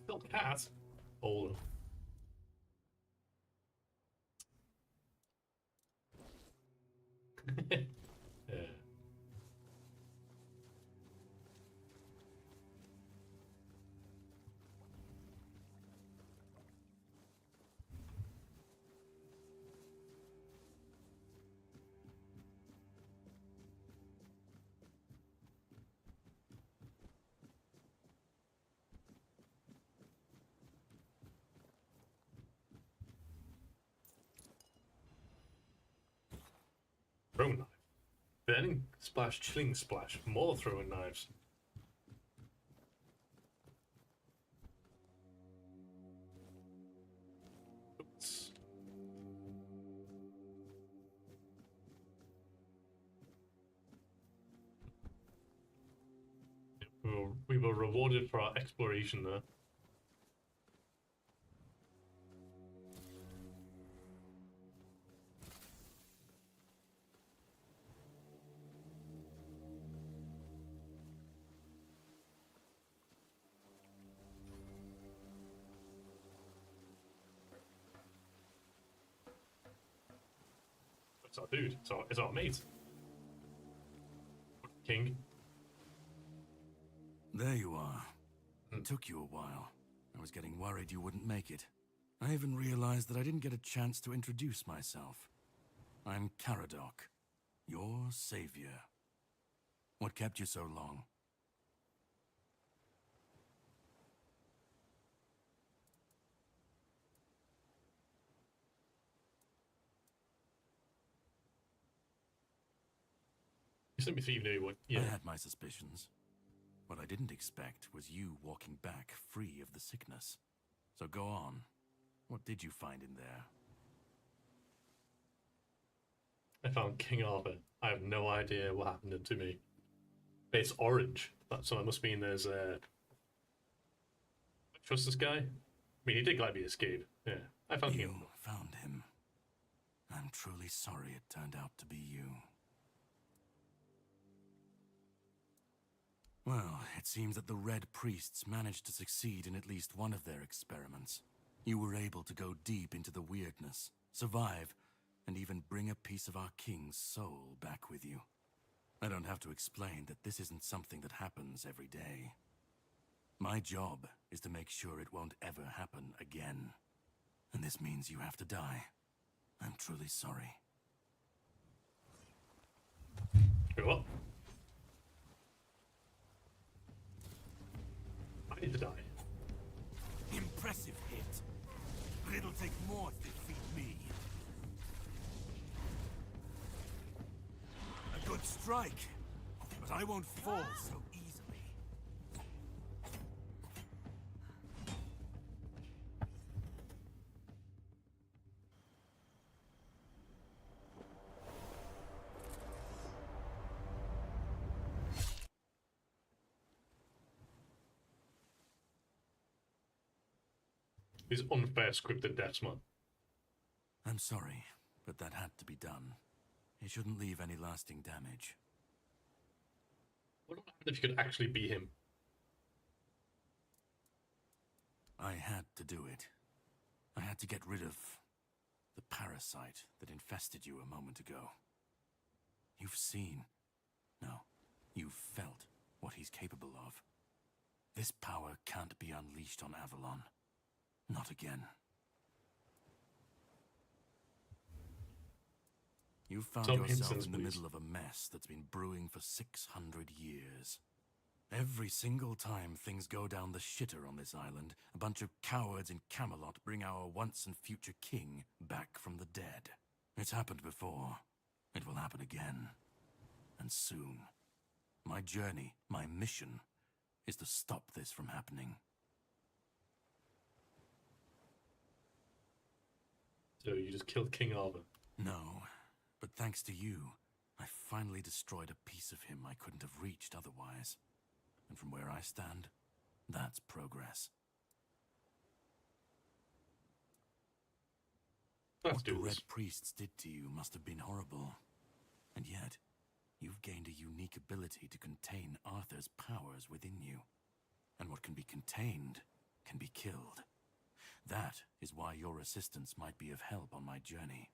Still cat. Old. Yeah. Throwing knife. Burning splash, chilling splash. More throwing knives. Oops. We were rewarded for our exploration there. It's our dude. It's our mate. King. There you are. It took you a while. I was getting worried you wouldn't make it. I even realized that I didn't get a chance to introduce myself. I'm Caradoc, your savior. What kept you so long? You sent me so you knew what. Yeah. I had my suspicions. What I didn't expect was you walking back free of the sickness. So go on. What did you find in there? I found King Arthur. I have no idea what happened to me. It's orange. So that must mean there's trust this guy? I mean, he did let me escape. Yeah, I found You him. found him. I'm truly sorry it turned out to be you. Well, it seems that the Red Priests managed to succeed in at least one of their experiments. You were able to go deep into the weirdness, survive, and even bring a piece of our king's soul back with you. I don't have to explain that this isn't something that happens every day. My job is to make sure it won't ever happen again. And this means you have to die. I'm truly sorry. Wait, what? I need to die. Impressive hit. But it'll take more to defeat me. A good strike. But I won't fall so easily. these unfair scripted deaths, man. I'm sorry, but that had to be done. It shouldn't leave any lasting damage. What would happen if you could actually be him? I had to do it. I had to get rid of the parasite that infested you a moment ago. You've seen, no, you've felt what he's capable of. This power can't be unleashed on Avalon. Not again. You've found Some yourself instance, in the please. middle of a mess that's been brewing for 600 years. Every single time things go down the shitter on this island, a bunch of cowards in Camelot bring our once and future king back from the dead. It's happened before. It will happen again. And soon. My journey, my mission, is to stop this from happening. So you just killed King Arthur. No, but thanks to you, I finally destroyed a piece of him I couldn't have reached otherwise. And from where I stand, that's progress. Let's What the do this. Red Priests did to you must have been horrible. And yet, you've gained a unique ability to contain Arthur's powers within you. And what can be contained can be killed. That is why your assistance might be of help on my journey.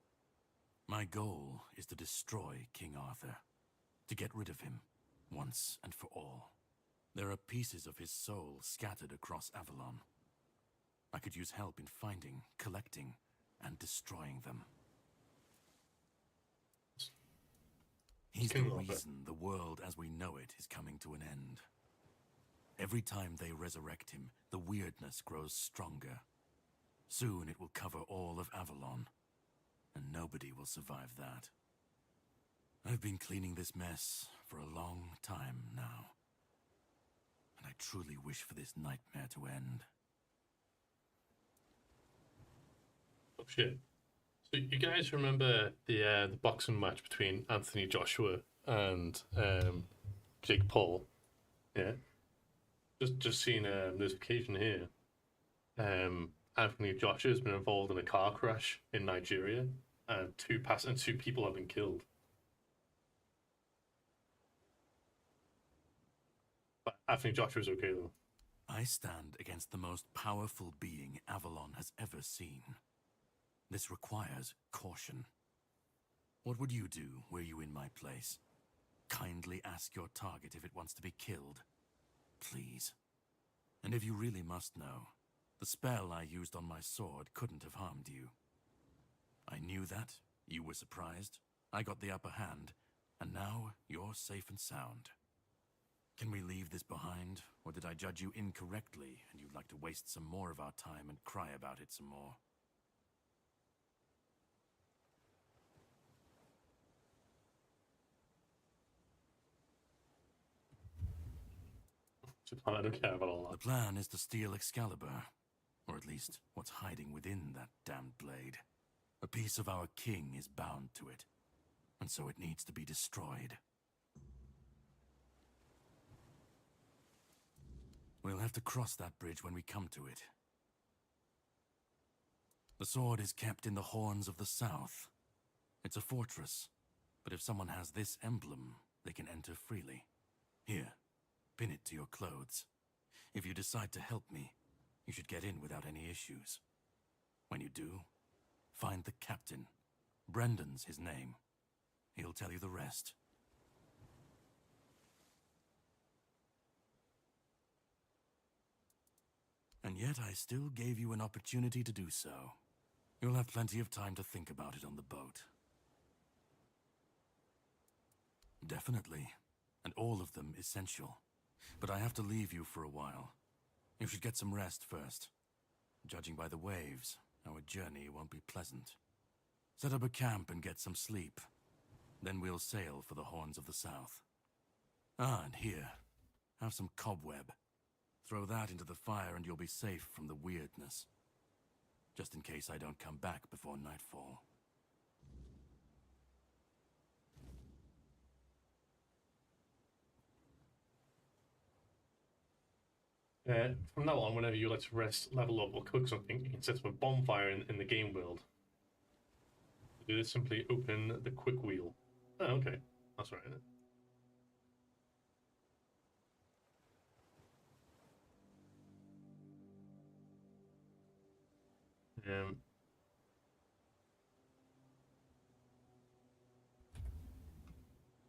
My goal is to destroy King Arthur, to get rid of him, once and for all. There are pieces of his soul scattered across Avalon. I could use help in finding, collecting, and destroying them. He's the King Arthur. reason the world as we know it is coming to an end. Every time they resurrect him, the weirdness grows stronger. Soon it will cover all of Avalon, and nobody will survive that. I've been cleaning this mess for a long time now, and I truly wish for this nightmare to end. Oh shit. So you guys remember the boxing match between Anthony Joshua and Jake Paul? Yeah. Just seen a notification here. Anthony Joshua has been involved in a car crash in Nigeria, and two people have been killed. But Anthony Joshua's okay though. I stand against the most powerful being Avalon has ever seen. This requires caution. What would you do were you in my place? Kindly ask your target if it wants to be killed. Please. And if you really must know, the spell I used on my sword couldn't have harmed you. I knew that, you were surprised, I got the upper hand, and now you're safe and sound. Can we leave this behind, or did I judge you incorrectly and you'd like to waste some more of our time and cry about it some more? I don't care about all The that. plan is to steal Excalibur, or at least what's hiding within that damned blade. A piece of our king is bound to it, and so it needs to be destroyed. We'll have to cross that bridge when we come to it. The sword is kept in the Horns of the South. It's a fortress, but if someone has this emblem, they can enter freely. Here, pin it to your clothes. If you decide to help me, you should get in without any issues. When you do, find the captain. Brendan's his name. He'll tell you the rest. And yet I still gave you an opportunity to do so. You'll have plenty of time to think about it on the boat. Definitely. And all of them essential. But I have to leave you for a while. You should get some rest first. Judging by the waves, our journey won't be pleasant. Set up a camp and get some sleep. Then we'll sail for the Horns of the South. Ah, and here, have some cobweb. Throw that into the fire and you'll be safe from the weirdness. Just in case I don't come back before nightfall. From now on, whenever you like to rest, level up, or cook something, you can set up a bonfire in the game world. To do this, simply open the quick wheel. Oh, okay. That's right.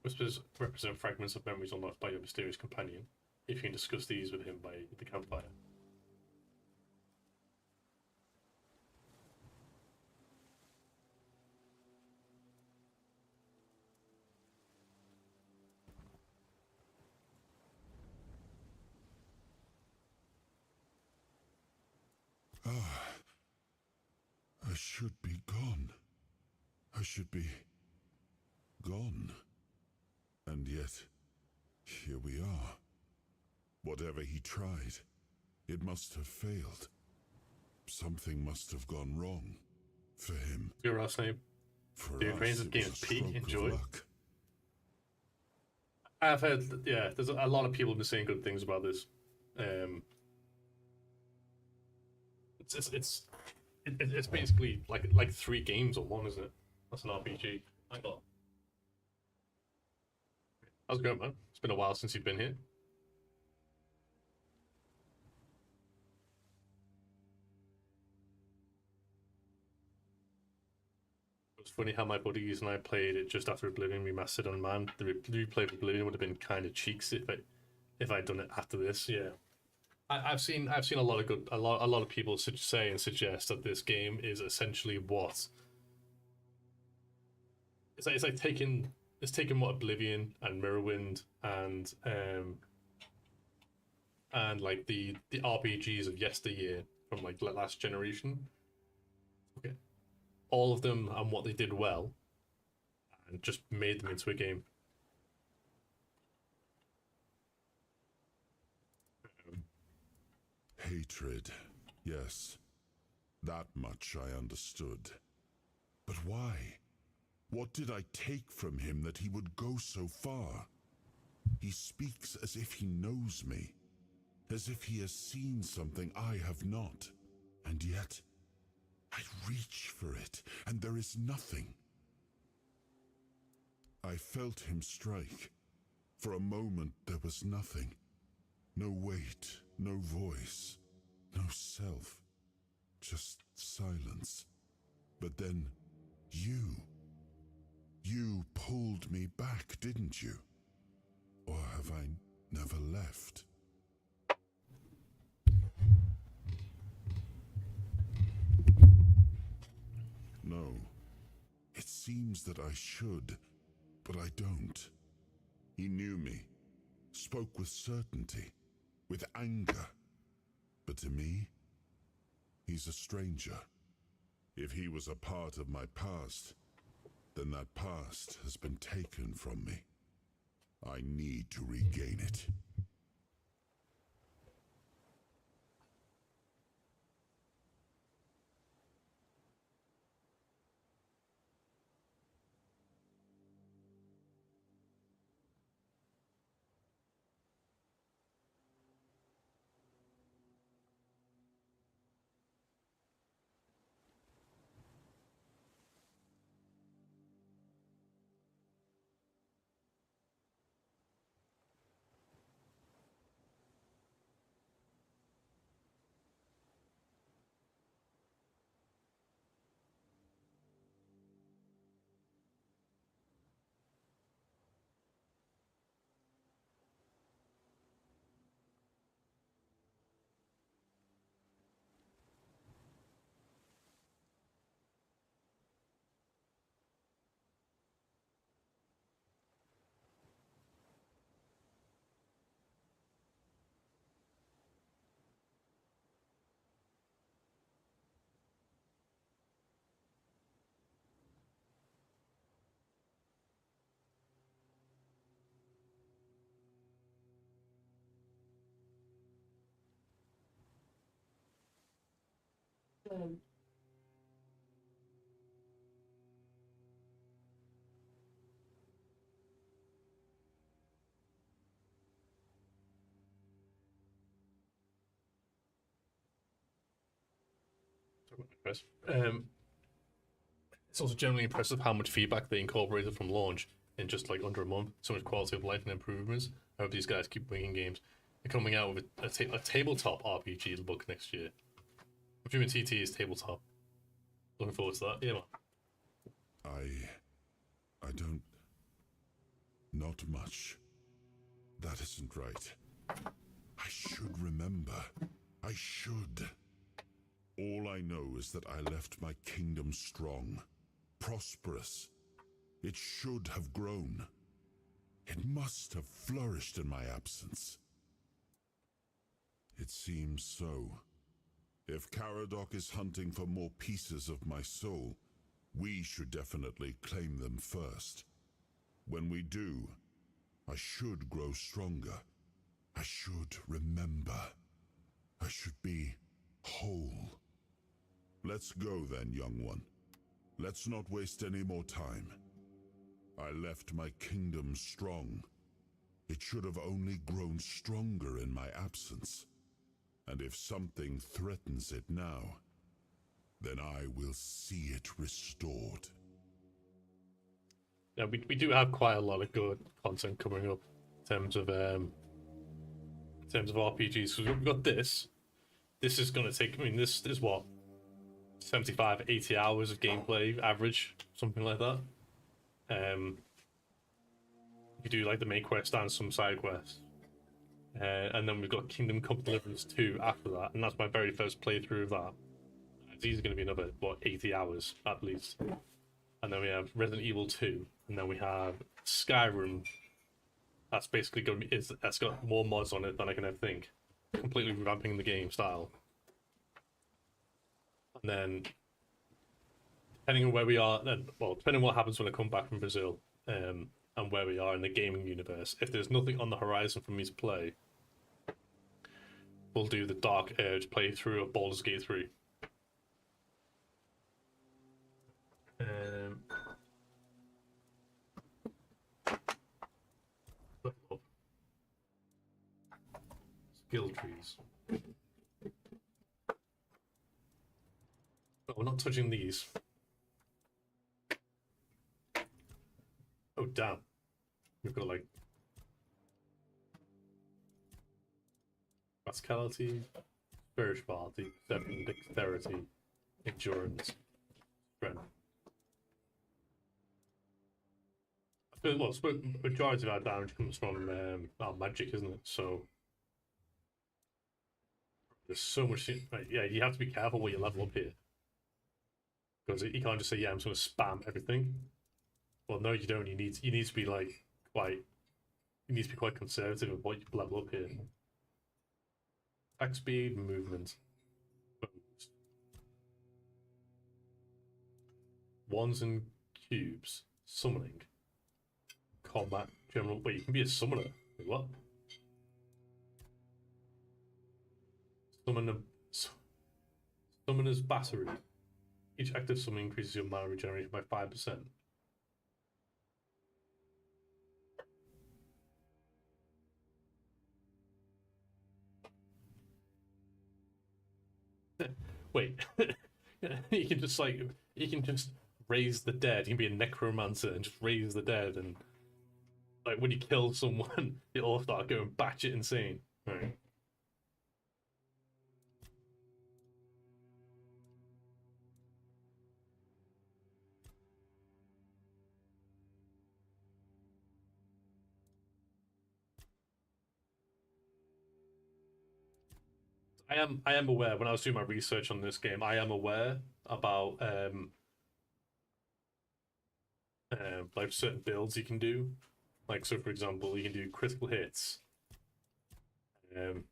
Whispers represent fragments of memories unlocked by your mysterious companion. If you can discuss these with him by the campfire. I should be gone. I should be gone. And yet, here we are. Whatever he tried, it must have failed. Something must have gone wrong. For him. Your last name? For The us, Ukrainians it game was a is P. stroke of Enjoy. luck. I've heard, yeah, there's a lot of people have been saying good things about this. It's basically like 3 games on one, isn't it? That's an RPG. Hang on. How's it going, man? It's been a while since you've been here. It's funny how my buddies and I played it just after Oblivion Remastered on Man. The replay of Oblivion would have been kind of cheeks if I'd done it after this. Yeah, I've seen a lot of people say and suggest that this game is essentially what it's like taking what Oblivion and Mirrorwind and like the RPGs of yesteryear from like last generation. Okay. All of them and what they did well, and just made them into a game. Hatred, yes. That much I understood. But why? What did I take from him that he would go so far? He speaks as if he knows me, as if he has seen something I have not. And yet, I reach for it, and there is nothing. I felt him strike. For a moment, there was nothing. No weight, no voice, no self. Just silence. But then, you pulled me back, didn't you? Or have I never left? No. It seems that I should, but I don't. He knew me, spoke with certainty, with anger. But to me, he's a stranger. If he was a part of my past, then that past has been taken from me. I need to regain it. Chris. It's also generally impressive how much feedback they incorporated from launch in just like under a month. So much quality of life and improvements. I hope these guys keep bringing games. They're coming out with a tabletop RPG book next year. I'm assuming TT is tabletop. Looking forward to that. Yeah, man. I don't... Not much. That isn't right. I should remember. I should. All I know is that I left my kingdom strong, prosperous. It should have grown. It must have flourished in my absence. It seems so. If Caradoc is hunting for more pieces of my soul, we should definitely claim them first. When we do, I should grow stronger. I should remember. I should be whole. Let's go then, young one. Let's not waste any more time. I left my kingdom strong. It should have only grown stronger in my absence. And if something threatens it now, then I will see it restored. Yeah, we do have quite a lot of good content coming up in terms of RPGs. So we've got this. This is gonna take. I mean, this is what 75, 80 hours of gameplay average, something like that. You do like the main quest and some side quests. And then we've got Kingdom Come Deliverance 2 after that, and that's my very first playthrough of that. It's easily going to be another, 80 hours at least. And then we have Resident Evil 2, and then we have Skyrim. That's basically going to be, that's got more mods on it than I can ever think. Completely revamping the game style. And then, depending on where we are, depending on what happens when I come back from Brazil, and where we are in the gaming universe, if there's nothing on the horizon for me to play, we'll do the Dark Urge playthrough of Baldur's Gate 3. Skill trees. But we're not touching these. Oh damn. We've got like Rascality, Spirituality, Perception, Dexterity, Endurance, Strength. Well, majority of our damage comes from our magic, isn't it? So there's so much. Like, yeah, you have to be careful when you level up here, because you can't just say, "Yeah, I'm just going to spam everything." Well, no, you don't. You need to be like quite. You need to be quite conservative with what you level up here. Attack speed, movement, boost. Wands and cubes, summoning. Combat, general. Wait, you can be a summoner. Wait, what? Summoner's battery. Each active summon increases your mana regeneration by 5%. Wait, you can just raise the dead. You can be a necromancer and just raise the dead, and like when you kill someone, you all start going batshit insane. Right. I am aware when I was doing my research on this game. I am aware about like certain builds you can do. Like, so for example, you can do critical hits, and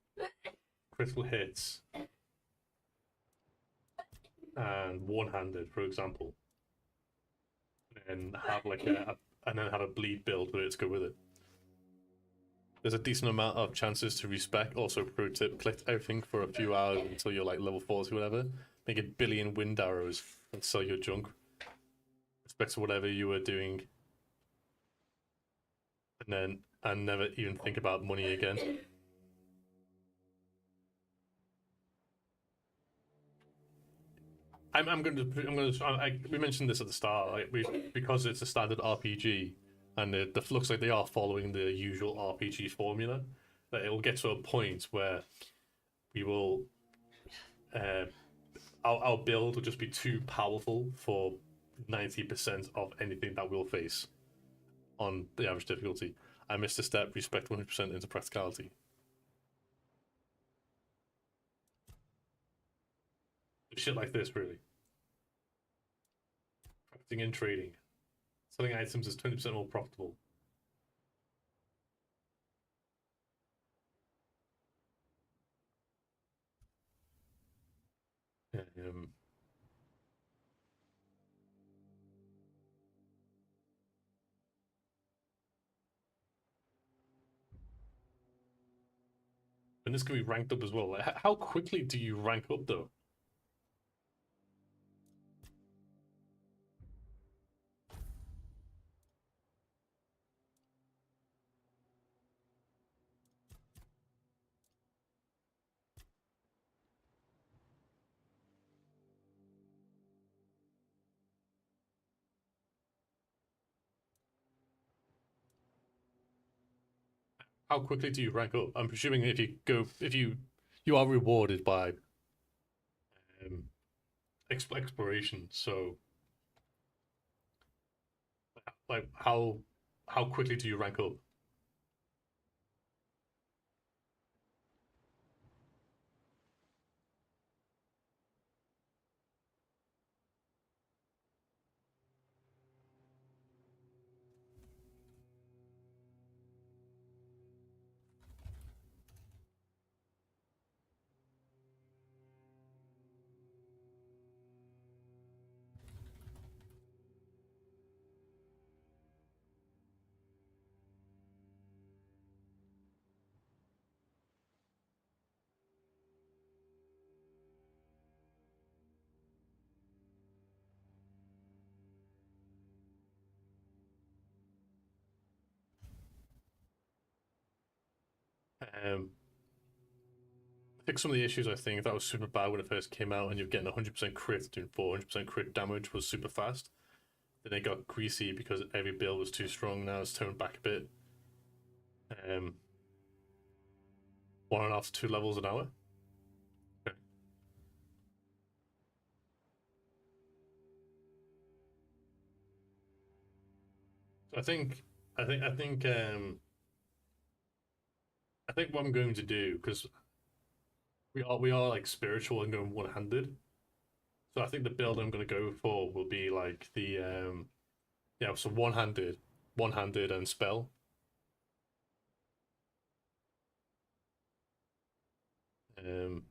one-handed, for example, and have like and then have a bleed build with it to go with it. There's a decent amount of chances to respec. Also, pro tip: collect everything for a few hours until you're like level 40, whatever. Make 1 billion wind arrows and sell your junk. Respect to whatever you were doing, and never even think about money again. we mentioned this at the start, like because it's a standard RPG, and it looks like they are following the usual RPG formula. That it will get to a point where we will, our build will just be too powerful for 90% of anything that we'll face on the average difficulty. I missed a step. Respect 100% into practicality. Shit like this, really. Practicing and trading. Selling items is 20% more profitable. Um, and this can be ranked up as well. Like, how quickly do you rank up, though? How quickly do you rank up? I'm presuming if you are rewarded by exploration. So, like, how quickly do you rank up? I think some of the issues, I think that was super bad when it first came out, and you're getting 100% crit, doing 400% crit damage was super fast. Then it got greasy because every build was too strong. Now it's toned back a bit. 1.5 to 2 levels an hour. Okay. I think what I'm going to do, because we are like spiritual and going one-handed. So I think the build I'm going to go for will be like the yeah, so one-handed and spell. Um,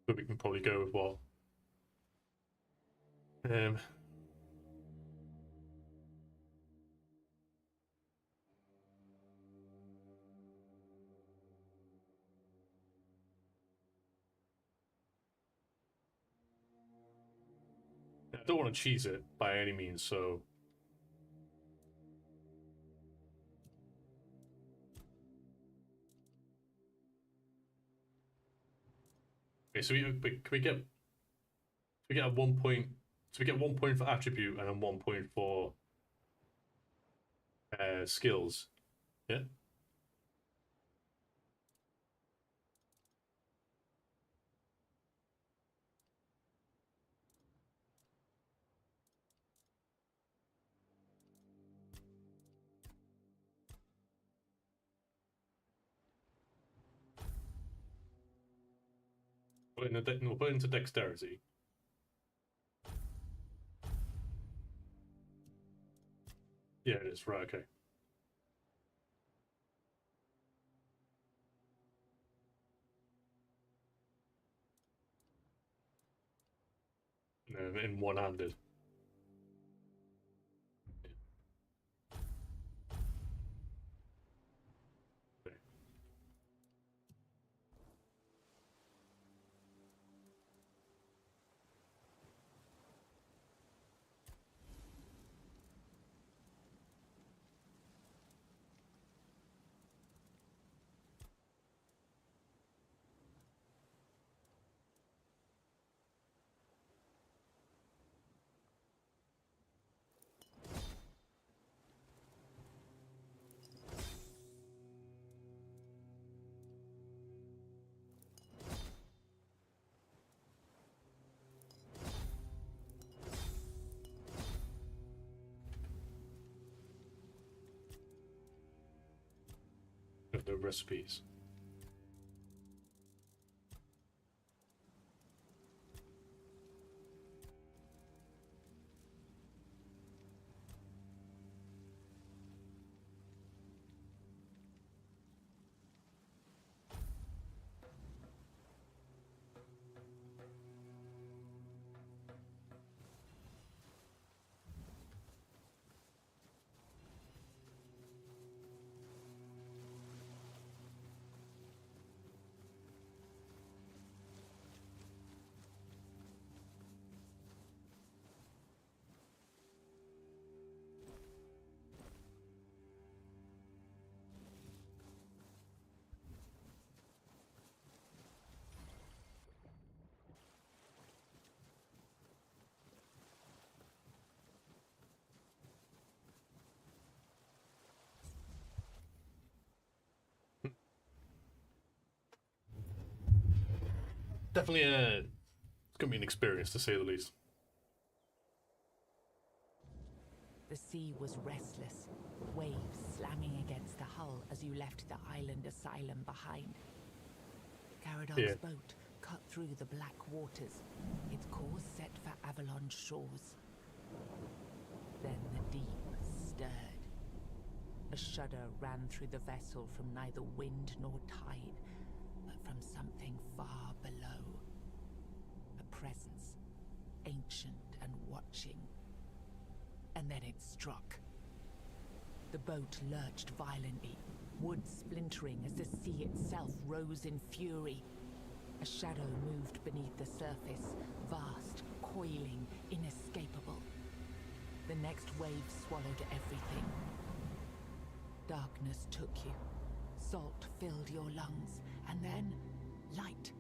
but we can probably go with what? Um, I don't want to cheese it by any means, so okay. So we get a 1 point. So we get 1 point for attribute and then 1 point for skills. Yeah. We'll put it into dexterity. Yeah, it is. Right, okay. And in one-handed. recipes. Definitely it's gonna be an experience to say the least. The sea was restless, waves slamming against the hull as you left the island asylum behind. Caradog's boat cut through the black waters, its course set for Avalon's shores. Then the deep stirred. A shudder ran through the vessel from neither wind nor tide, but from something far below. A presence, ancient and watching. And then it struck. The boat lurched violently, wood splintering as the sea itself rose in fury. A shadow moved beneath the surface, vast, coiling, inescapable. The next wave swallowed everything. Darkness took you. Salt filled your lungs, and then light.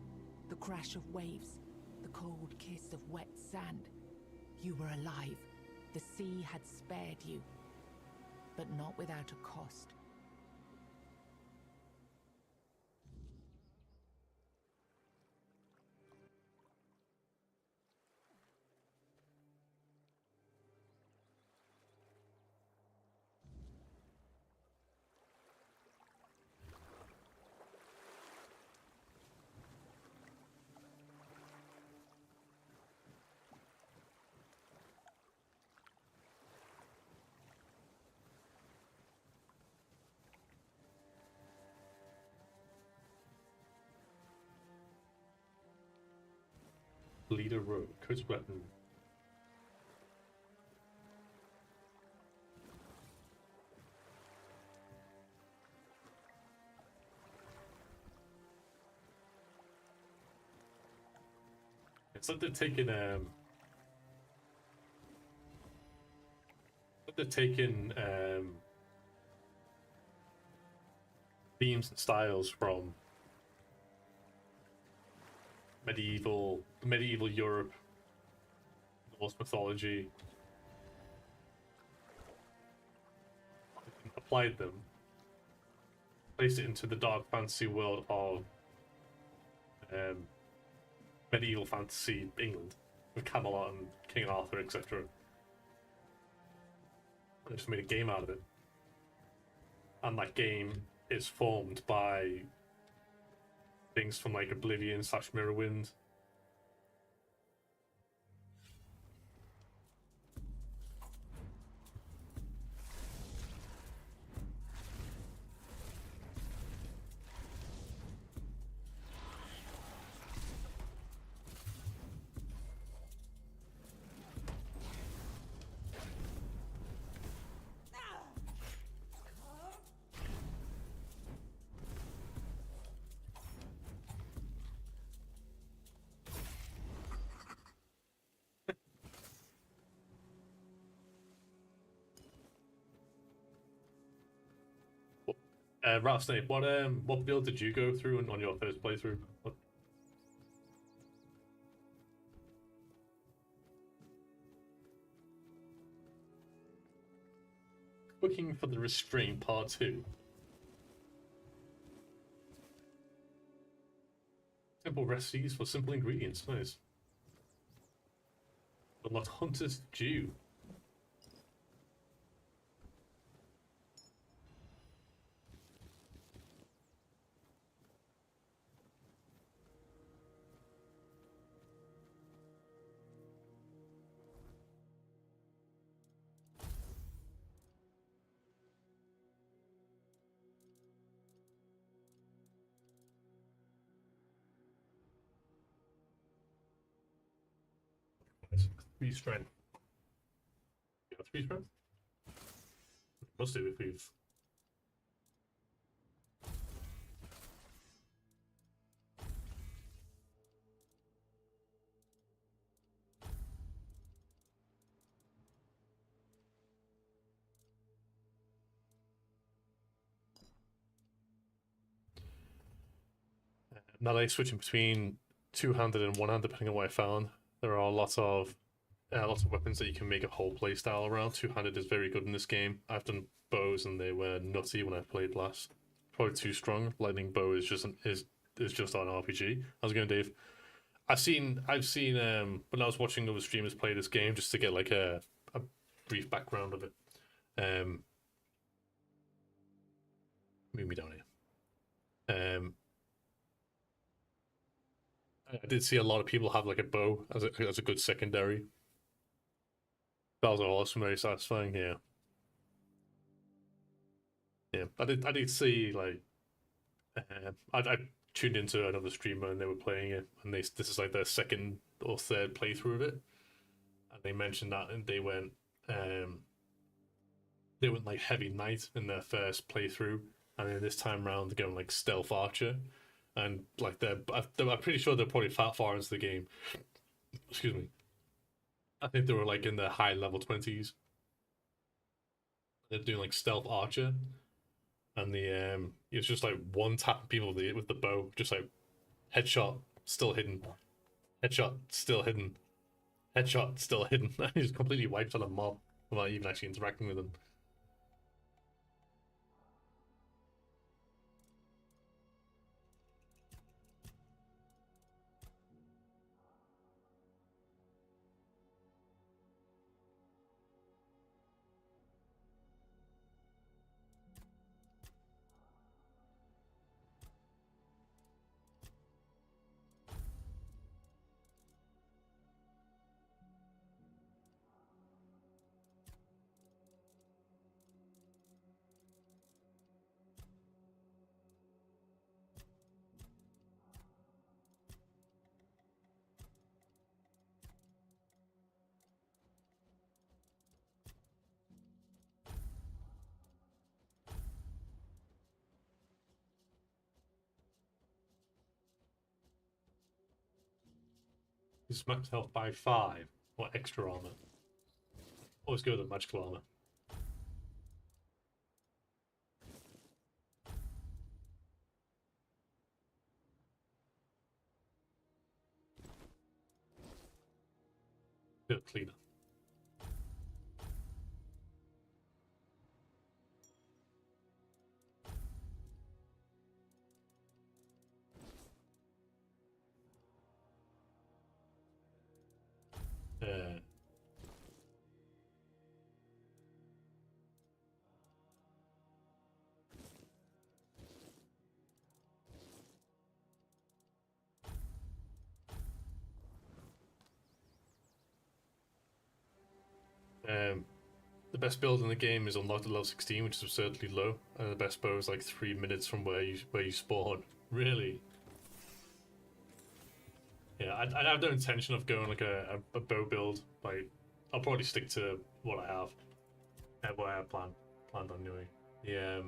The crash of waves, the cold kiss of wet sand. You were alive. The sea had spared you, but not without a cost. Leader Road, coast weapon. It's like they're taking themes and styles from medieval Europe, Norse mythology, applied them, placed it into the dark fantasy world of medieval fantasy England, with Camelot and King Arthur, etc. I just made a game out of it, and that game is formed by things from like Oblivion / Mirrorwind. Ratty, what build did you go through on your first playthrough? Cooking for the Restraint Part 2. Simple recipes for simple ingredients, nice. Unlocked Hunter's Dew. 3 strength. You got 3 strength? Must do if we've. Now like switching between two-handed and one-handed, depending on what I found. There are lots of weapons that you can make a whole play style around. Two-handed is very good in this game. I've done bows and they were nutty when I played last. Probably too strong. Lightning bow is just on RPG. How's it going, Dave? I've seen when I was watching other streamers play this game just to get like a brief background of it. Move me down here. I did see a lot of people have like a bow as a good secondary. That was awesome, very satisfying. Yeah, yeah. I did see like I tuned into another streamer and they were playing it, and this is like their second or third playthrough of it, and they mentioned that, and they went like heavy knight in their first playthrough, and then this time round they're going like stealth archer. And like I'm pretty sure they're probably far into the game. Excuse me. I think they were like in the high level 20s. They're doing like stealth archer, and it's just like one tapping people with the bow, just like headshot, still hidden, headshot, still hidden, headshot, still hidden. He's completely wiped on a mob without even actually interacting with them. He's max health by 5 or extra armor. Always go with the magical armor. Bit cleaner. The best build in the game is unlocked at level 16, which is absurdly low, and the best bow is like 3 minutes from where you spawn. Really? Yeah, I have no intention of going like a bow build. Like, I'll probably stick to what I have, and what I have planned on doing. Yeah.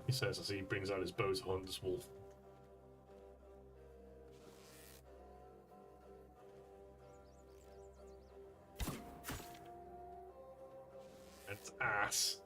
He says as he brings out his bow to hunt this wolf. It's ass.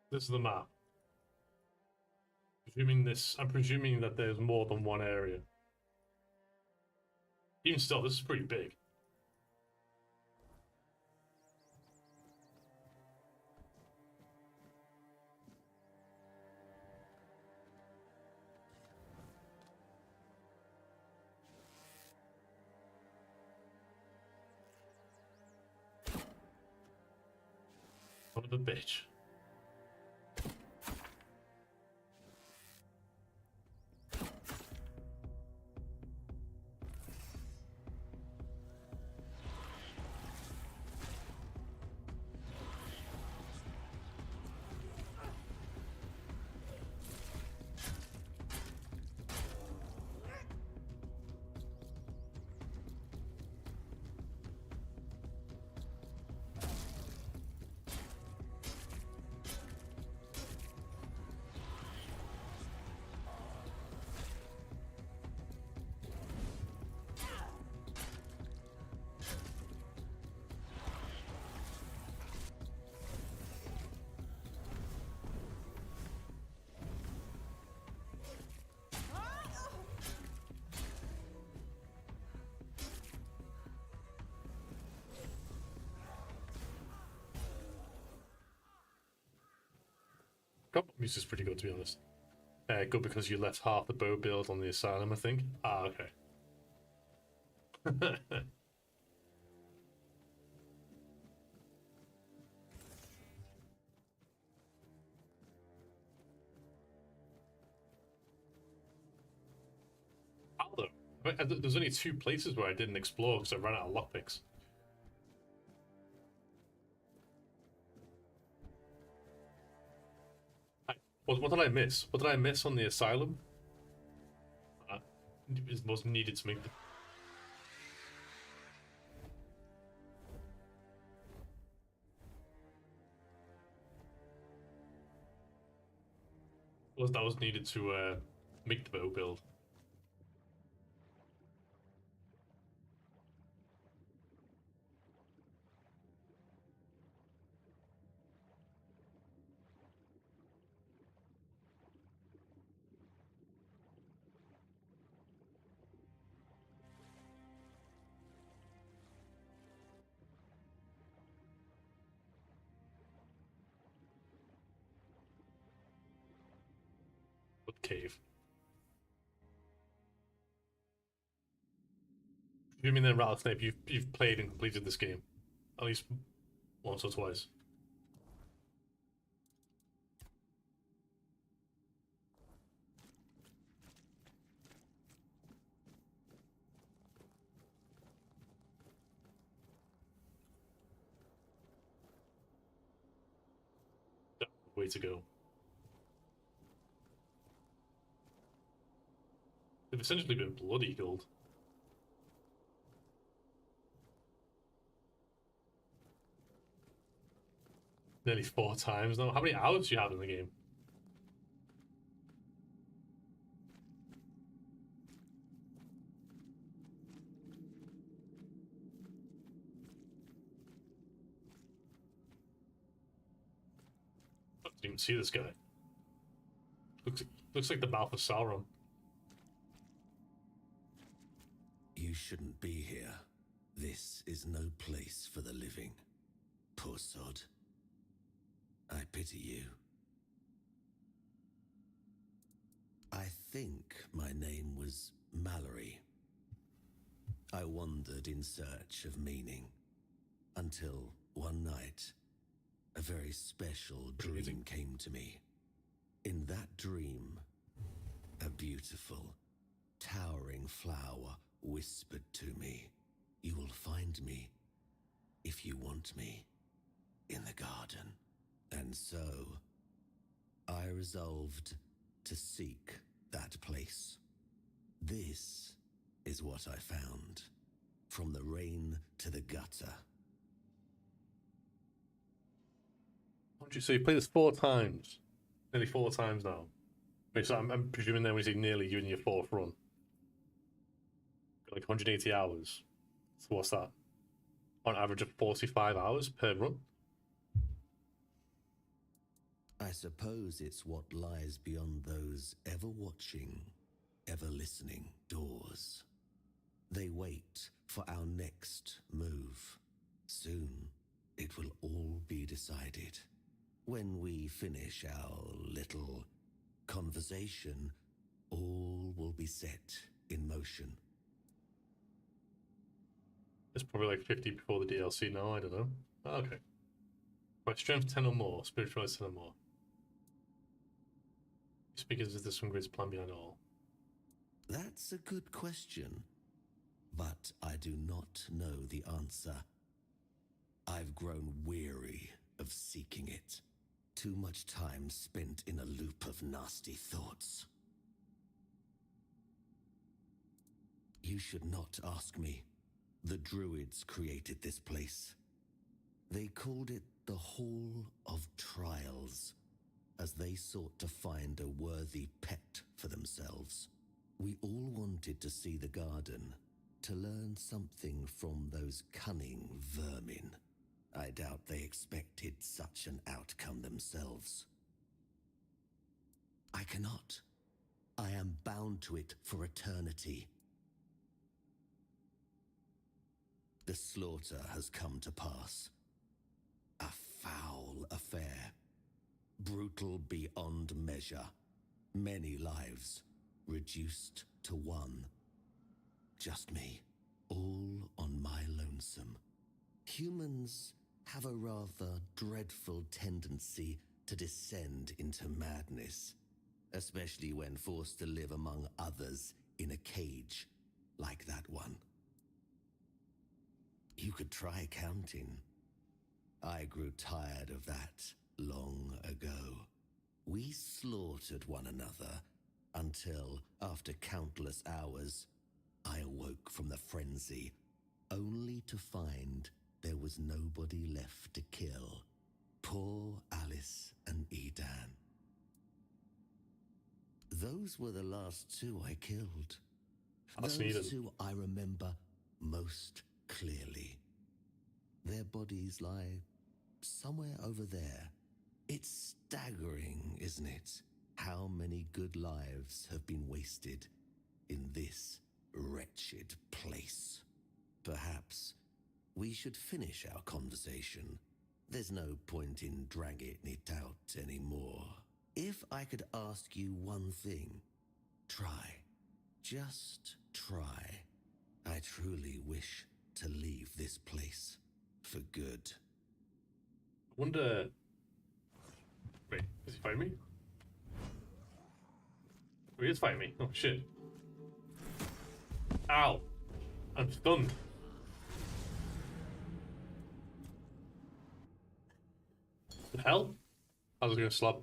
This is the map. I'm presuming that there's more than one area. Even still, this is pretty big. Son of a bitch. Combat music's pretty good, to be honest. Good because you left half the bow build on the asylum, I think. Ah, okay. How though? There's only 2 places where I didn't explore because I ran out of lockpicks. What did I miss? What did I miss on the asylum? It was needed to make the... That was needed to make the bow build. What cave? You mean then, Rattlesnake, you've played and completed this game at least once or twice? Way to go. They've essentially been bloody gold. Nearly 4 times now. How many hours do you have in the game? I didn't even see this guy. Looks like the mouth of Sauron. You shouldn't be here. This is no place for the living. Poor sod. I pity you. I think my name was Mallory. I wandered in search of meaning, until one night, a very special dream came to me. In that dream, a beautiful, towering flower whispered to me, "You will find me, if you want me, in the garden." And so, I resolved to seek that place. This is what I found, from the rain to the gutter. What did you say? You played this 4 times? Nearly 4 times now. Wait, so I'm presuming then we say nearly you in your 4th run. Like 180 hours. So what's that? On average of 45 hours per run? I suppose it's what lies beyond those ever-watching, ever-listening doors. They wait for our next move. Soon, it will all be decided. When we finish our little conversation, all will be set in motion. It's probably like 50 before the DLC now, I don't know. Okay. Right, strength 10 or more, spirituality 10 or more. Speakers, is there some great plan behind it all? That's a good question, but I do not know the answer. I've grown weary of seeking it. Too much time spent in a loop of nasty thoughts. You should not ask me. The Druids created this place. They called it the Hall of Trials, as they sought to find a worthy pet for themselves. We all wanted to see the garden, to learn something from those cunning vermin. I doubt they expected such an outcome themselves. I cannot. I am bound to it for eternity. The slaughter has come to pass. A foul affair. Brutal beyond measure. Many lives reduced to one. Just me, all on my lonesome. Humans have a rather dreadful tendency to descend into madness, especially when forced to live among others in a cage like that one. You could try counting. I grew tired of that long ago. We slaughtered one another until, after countless hours, I awoke from the frenzy, only to find there was nobody left to kill. Poor Alice and Edan. Those were the last two I killed. Those two I remember most clearly. Their bodies lie somewhere over there. It's staggering, isn't it? How many good lives have been wasted in this wretched place. Perhaps we should finish our conversation. There's no point in dragging it out anymore. If I could ask you one thing, try. Just try. I truly wish to leave this place for good. I wonder... Wait, is he fighting me? Oh, he is fighting me. Oh, shit. Ow! I'm stunned. The hell? I was gonna slap.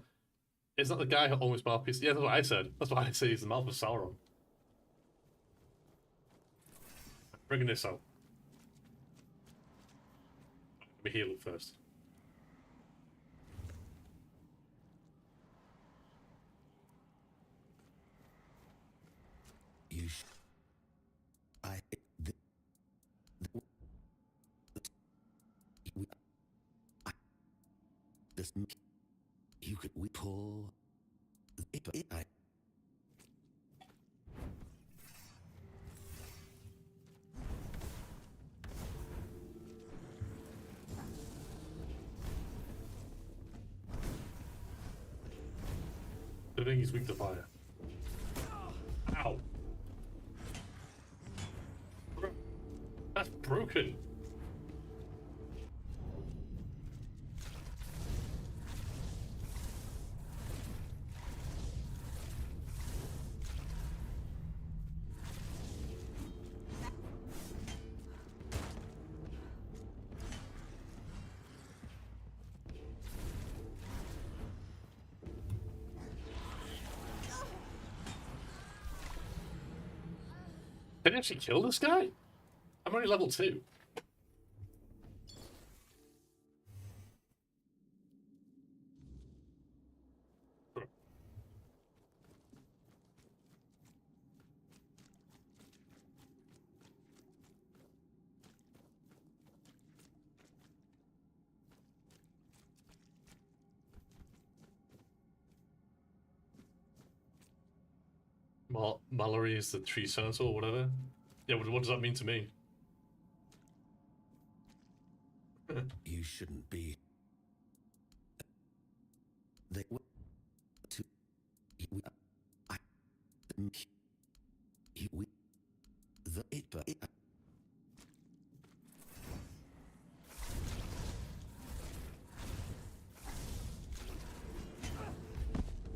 Is that the guy who almost mouthpiece? Yeah, that's what I said. That's why I said he's the mouth of Sauron. Bringing this out. Let me heal it first. You sh- I... The, we, I, this... You could... We pull... I... I think he's weak to fire. Ow. That's broken. Can I actually kill this guy? I'm only level 2. Mallory is the tree senator or whatever. Yeah, what does that mean to me? You shouldn't be. They were to. I. We. The it.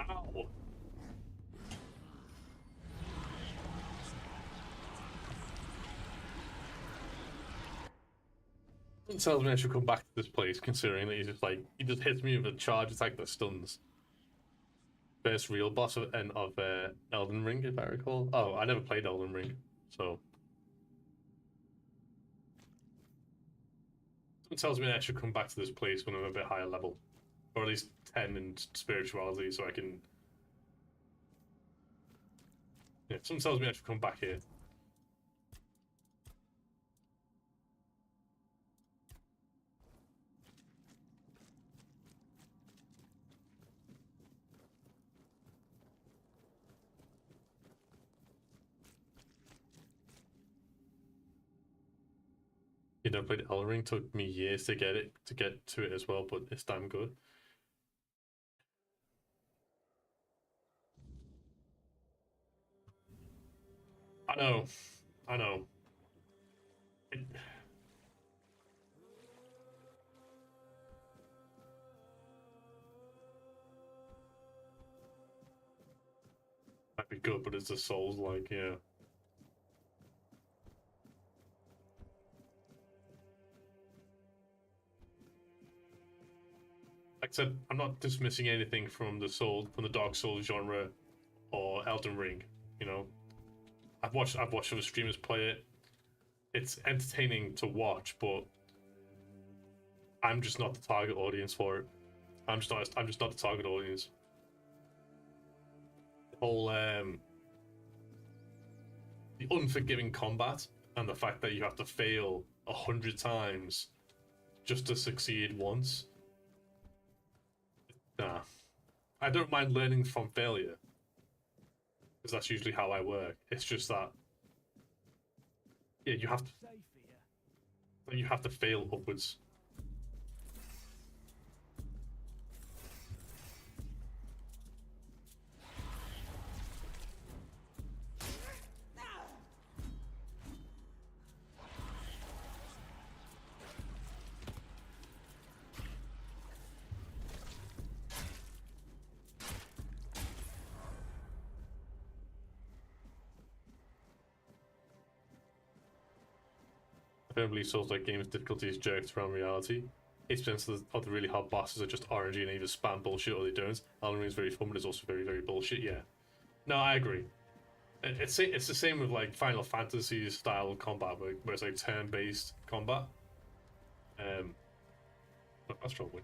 Ow. It tells me I should come back to this place, considering that he's just like, he just hits me with a charge attack that stuns. First real boss of Elden Ring, if I recall. Oh, I never played Elden Ring, so. It tells me I should come back to this place when I'm a bit higher level. Or at least 10 in spirituality, so I can... Yeah, someone tells me I should come back here. You know, played Elden Ring, took me years to get to it as well, but it's damn good. I know. Might be good, but it's the Souls like, yeah. Like I said, I'm not dismissing anything from the Dark Souls genre or Elden Ring. You know, I've watched other streamers play it. It's entertaining to watch, but I'm just not the target audience for it. I'm just not the target audience. The whole the unforgiving combat and the fact that you have to fail 100 times just to succeed once. Nah. I don't mind learning from failure, because that's usually how I work. It's just that, yeah, you have to fail upwards. I don't believe Souls-like games' difficulty is jerked around reality. 80% of the really hard bosses are just RNG and either spam bullshit or they don't. Elden Ring is very fun, but it's also very, very bullshit. Yeah, no, I agree. It's the same with like Final Fantasy style combat, where it's like turn-based combat. That's probably.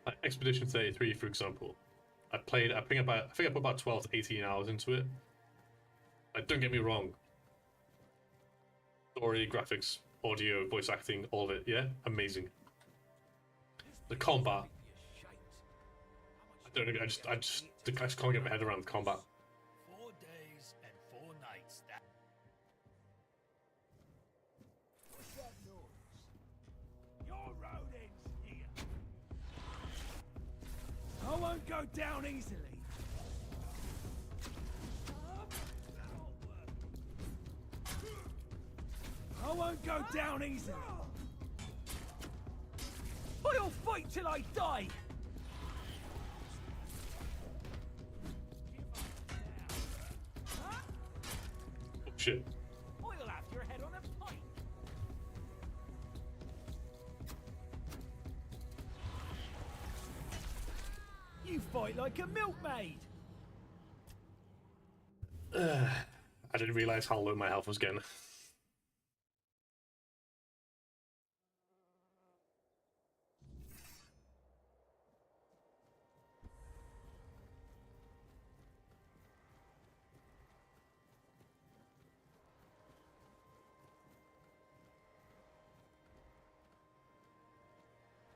Like Expedition 33, for example. I think I put about 12 to 18 hours into it. Like, don't get me wrong. Story, graphics, audio, voice acting, all of it, yeah? Amazing. The combat. I just can't get my head around the combat. 4 days and 4 nights. What's that noise? Your rodents here. I won't go down easily. I won't go down easily. I'll fight till I die. Oh shit. I'll have your head on a pike. You fight like a milkmaid. I didn't realize how low my health was getting.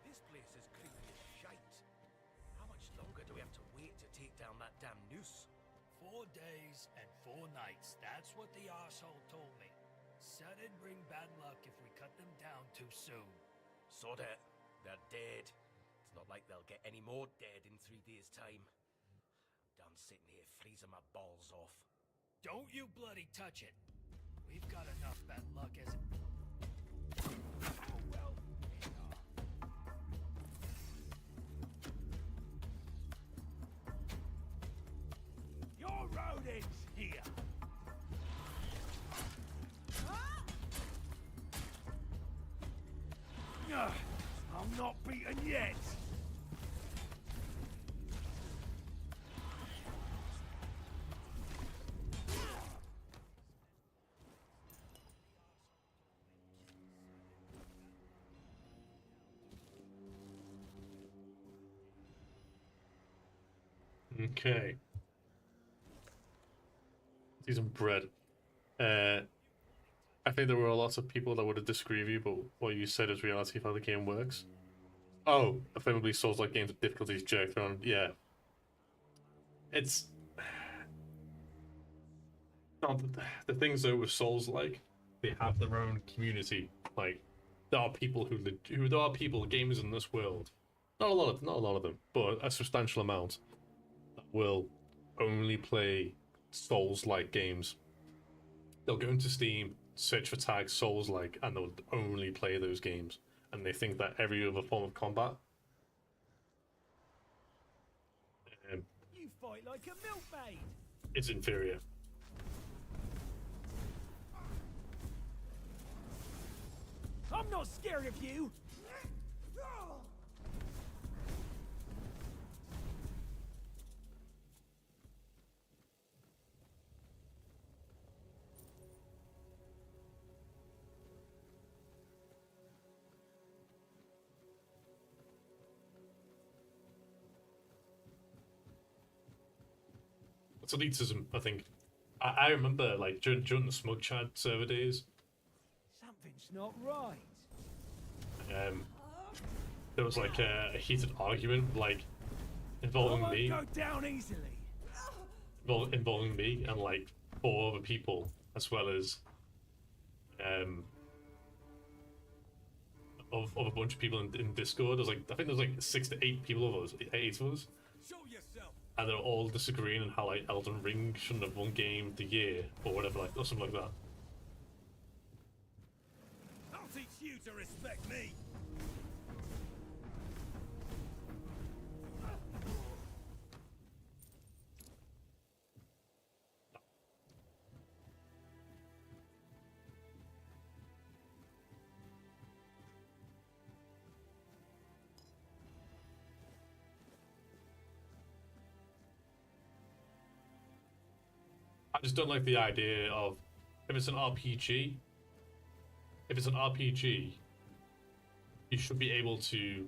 This place is creepy as shite. How much longer do we have to wait to take down that damn noose. 4 days and 4 nights. That's what the arsehole told me. Said it'd bring bad luck if we cut them down too soon. Sod it. They're dead. It's not like they'll get any more dead in 3 days' time. I'm done sitting here freezing my balls off. Don't you bloody touch it. We've got enough bad luck as it... Oh, well. Your road ends here. I'm not beaten yet. Okay. See some bread. I think there were lots of people that would have disagreed with you, but what you said is reality of how the game works. Oh, affirmably Souls-like games with difficulties jerked around. Yeah. It's... No, the things though with Souls-like, they have their own community. Like, there are people there are people, gamers in this world. Not a lot of them, but a substantial amount that will only play Souls-like games. They'll go into Steam, search for tags Souls-like, and they'll only play those games. And they think that every other form of combat You fight like a milkmaid. is inferior. I'm not scared of you. It's elitism, I think. I remember, like, during the Smug Chat server days, Something's not right. there was, like, a heated argument, like, I involving won't me. go down easily. Involving me and, like, 4 other people, as well as, of a bunch of people in Discord. There's, like, I think there's, like, 6 to 8 people of us, 8 of us. Show yourself. And they're all disagreeing on how, like, Elden Ring shouldn't have won Game of the Year or whatever, like, or something like that. I'll teach you to respect me. I just don't like the idea of if it's an RPG. If it's an RPG, you should be able to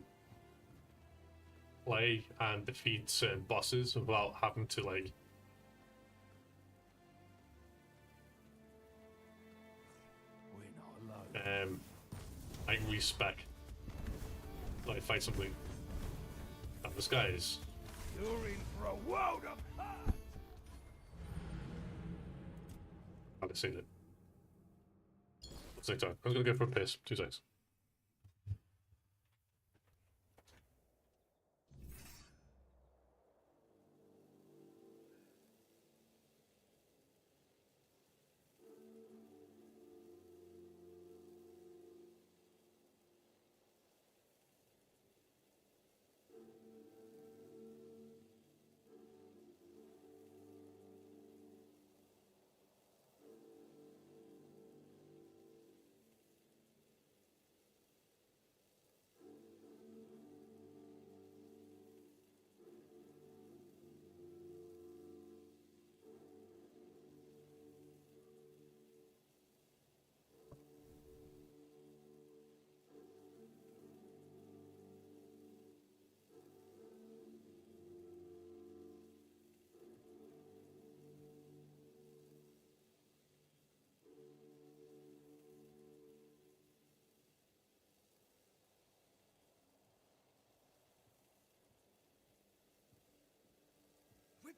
play and defeat certain bosses without having to like We're not alone. like respec, like fight something. And this guy is You're in for a world of hurt. I've seen it. Let's take time. I'm gonna go for a piss. 2 seconds.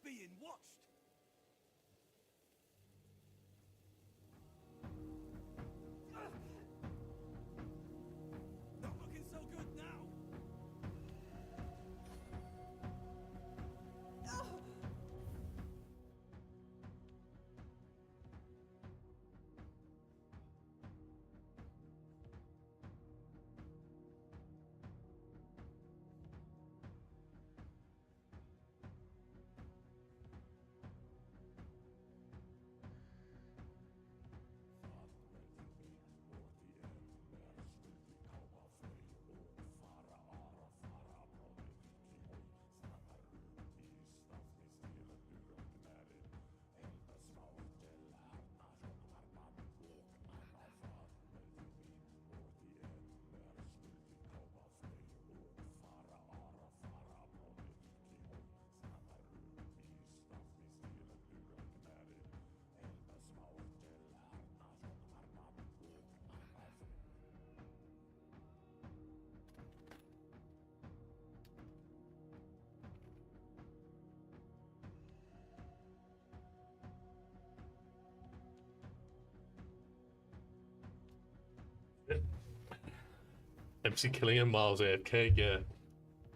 being watched. Not looking so good now. MC killing him while I was AFK, yeah.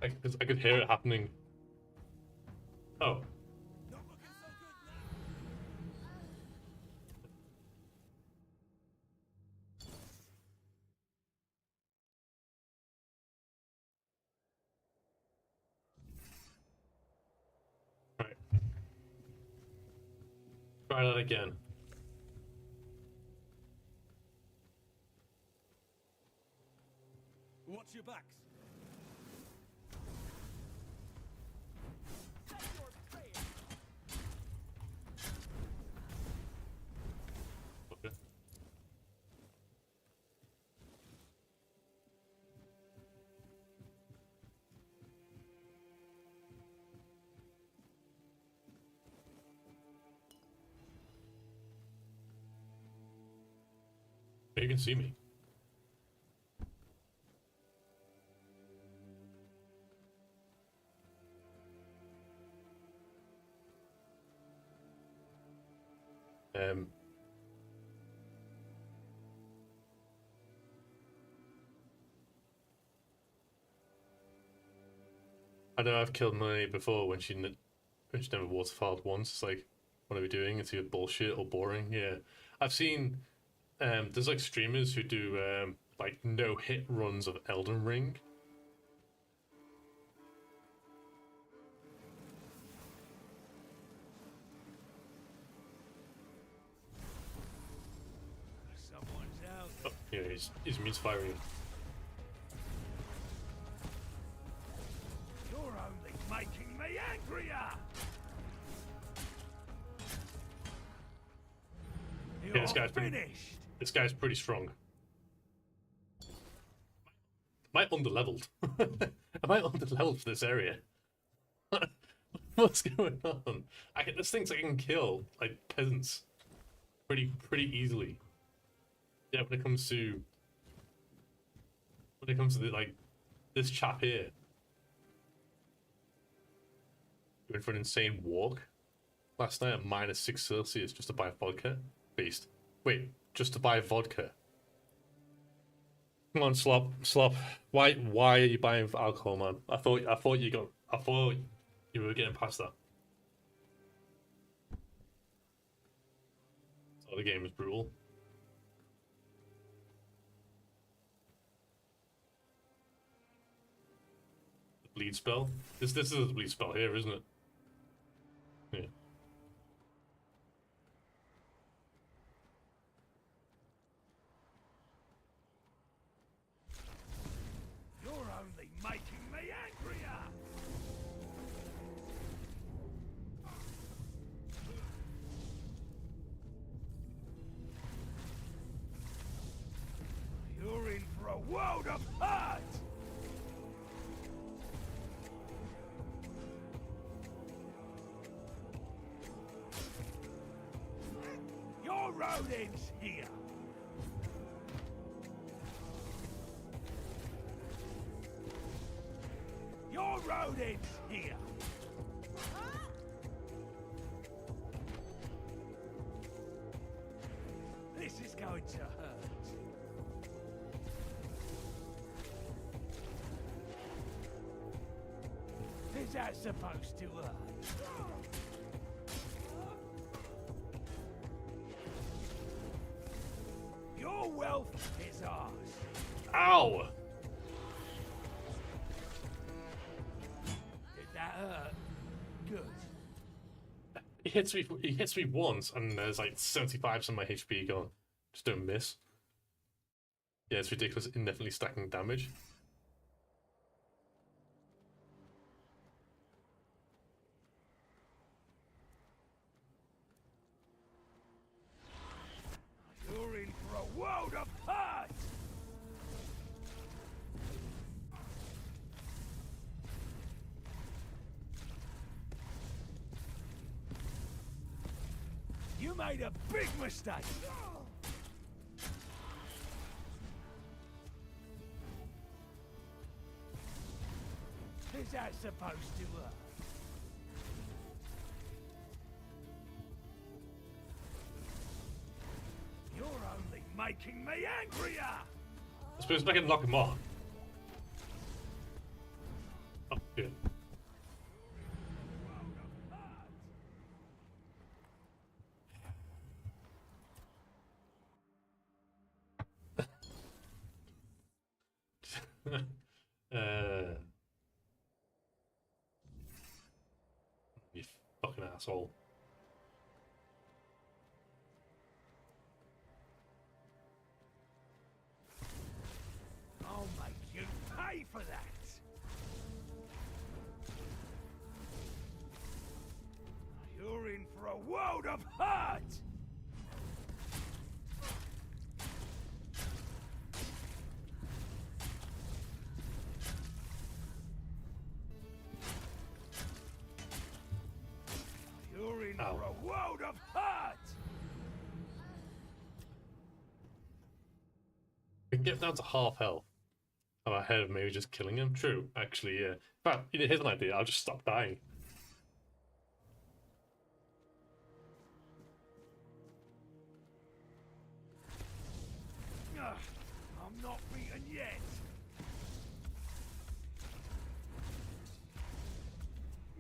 I could hear it happening. Oh. Not looking so good now. Alright. Try that again. Watch your backs. Okay. You can see me. I know I've killed Money before when she never waterfalled once. It's like, what are we doing? It's either bullshit or boring. Yeah, I've seen. There's like streamers who do like no hit runs of Elden Ring. Someone's out. Oh, yeah, he's misfiring. You're only making me angrier. You're finished. This guy's pretty strong. Am I underleveled? Am I underleveled for this area? What's going on? There's things I can kill like peasants pretty easily. Yeah, when it comes to like this chap here, went for an insane walk last night at -6 Celsius just to buy vodka. Beast. Wait, just to buy vodka. Come on, Slop. Why are you buying alcohol, man? I thought you were getting past that. Oh, the game is brutal. The bleed spell. This is the bleed spell here, isn't it? Yeah. You're only making me angrier. You're in for a world of hurt. Your road ends here. Your road ends here. going to hurt. Is that supposed to hurt? Your wealth is ours. Ow! Did that hurt? Good. He hits me once, and there's like 75% of my HP gone. Just don't miss. Yeah, it's ridiculous. Indefinitely stacking damage. You're in for a world of hurt! You made a big mistake! Is that supposed to hurt? You're only making me angrier! I suppose I can knock him off. Oh, good. You fucking asshole. I'll make you pay for that! You're in for a world of hurt! You're in Ow. for a world of hurt! We can get down to half health. I'm ahead of maybe just killing him. True, actually, yeah. In fact, here's an idea. I'll just stop dying. Ugh, I'm not beaten yet.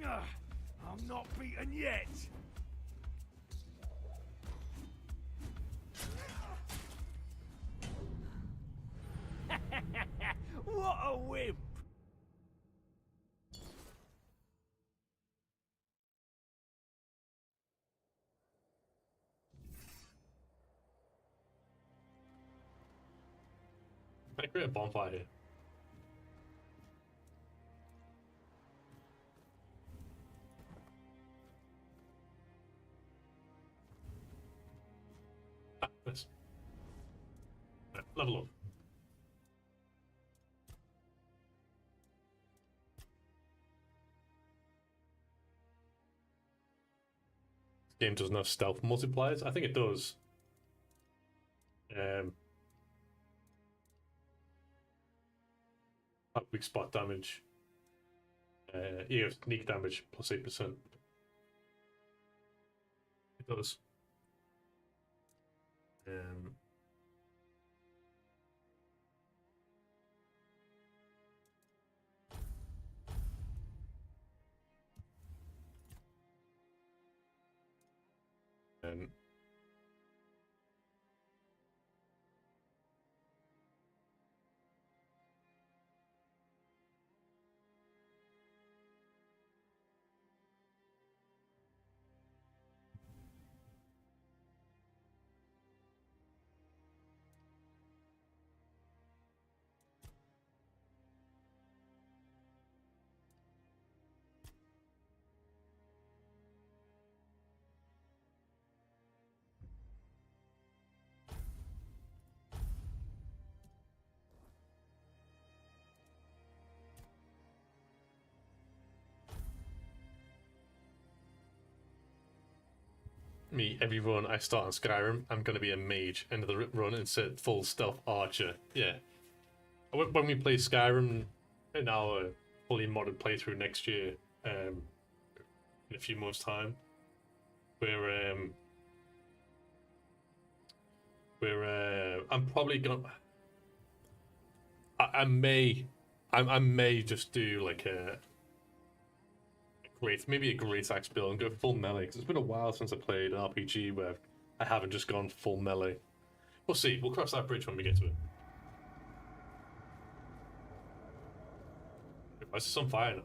Ugh, I'm not beaten yet. What a wimp! I create a bonfire here. Ah, nice. Right, level up. This game doesn't have stealth multipliers. I think it does. Weak spot damage. You have sneak damage plus 8%. It does. And me, every run I start on Skyrim, I'm going to be a mage. End of the run, instead full stealth archer. Yeah. When we play Skyrim in our fully modded playthrough next year, in a few months' time, we're I'm probably gonna. I may just do like maybe a great axe build and go full melee. Cause it's been a while since I played an RPG where I haven't just gone full melee. We'll see. We'll cross that bridge when we get to it. Why is this on fire now?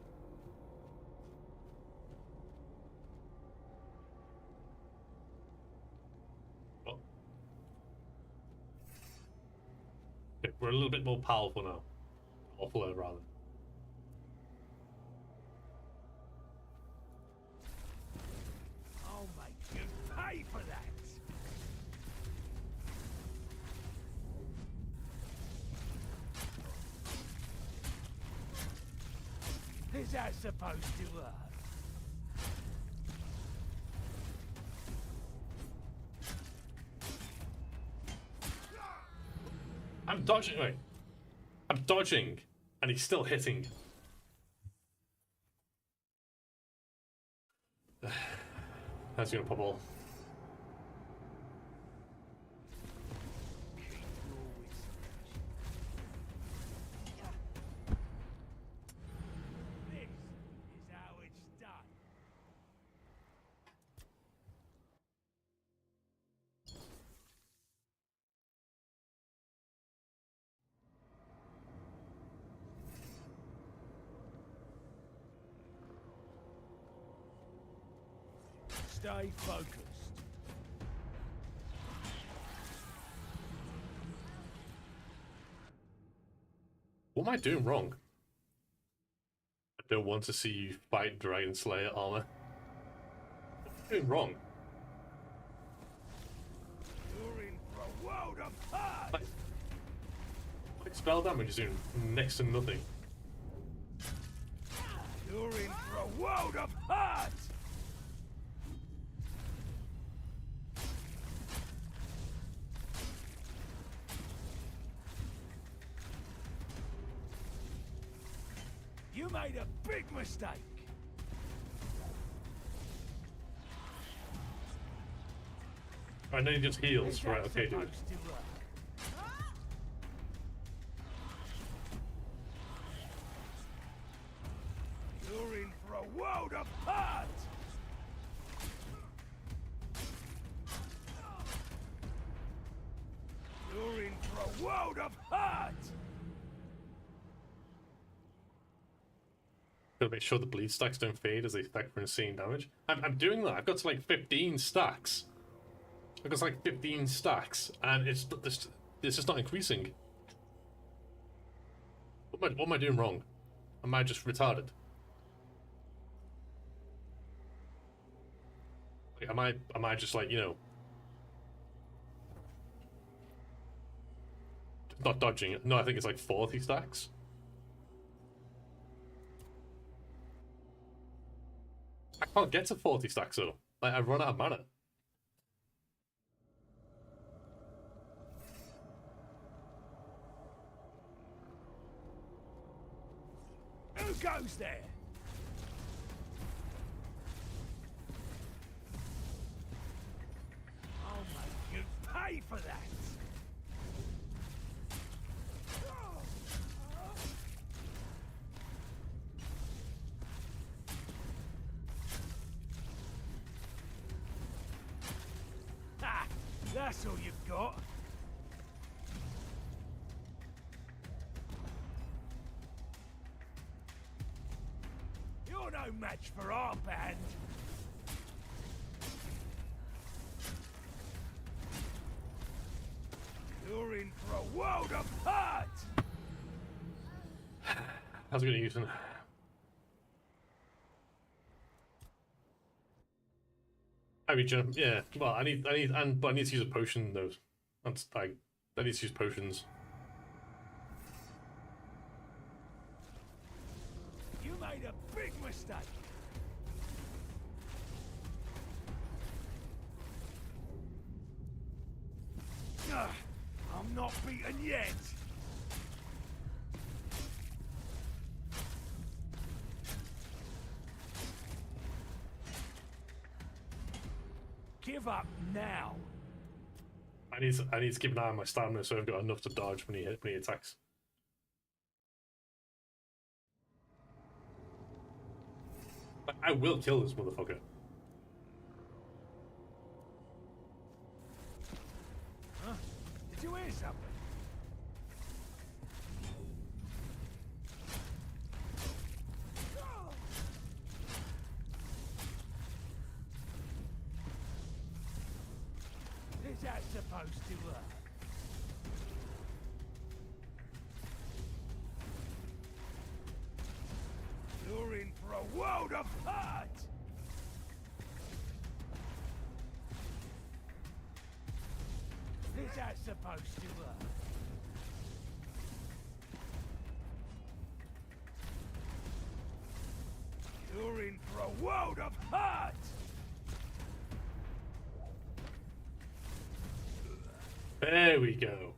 Oh. Okay, we're a little bit more powerful now. Awful, rather. I'll make you pay for that! Is that supposed to work? I'm dodging. Wait. I'm dodging, and he's still hitting. That's gonna pop all. This is how it's done. Stay focused. What am I doing wrong? I don't want to see you fight Dragon Slayer armor. What am I doing wrong? You're in for a world of hurt! Like spell damage is doing next to nothing. You're in for a world of hurt! You made a big mistake! I know he just heals, right? Okay, dude. Supposed to work? You're in for a world of hurt! You're in for a world of hurt! Gotta make sure the bleed stacks don't fade as they stack for insane damage. I'm doing that. I've got to like 15 stacks. I've got like 15 stacks, and it's just not increasing. What am I doing wrong? Am I just retarded? Like, am I just like, you know, not dodging it? No, I think it's like 40 stacks. I can't get to 40 stacks though. Like, I've run out of mana. Who goes there? I'll make you pay for that! Ha! That's all you've got. You're no match for our band. You're in for a world of hurt! How's it gonna use it? I regen. Yeah. Well, but I need to use a potion though. That's like, I need to use potions. You made a big mistake. I'm not beaten yet. Give up now. I need to keep an eye on my stamina so I've got enough to dodge when he attacks. I will kill this motherfucker. Huh? Did you hear something? Is that supposed to work? You're in for a world of hurt! Is that supposed to work? You're in for a world of hurt! There we go.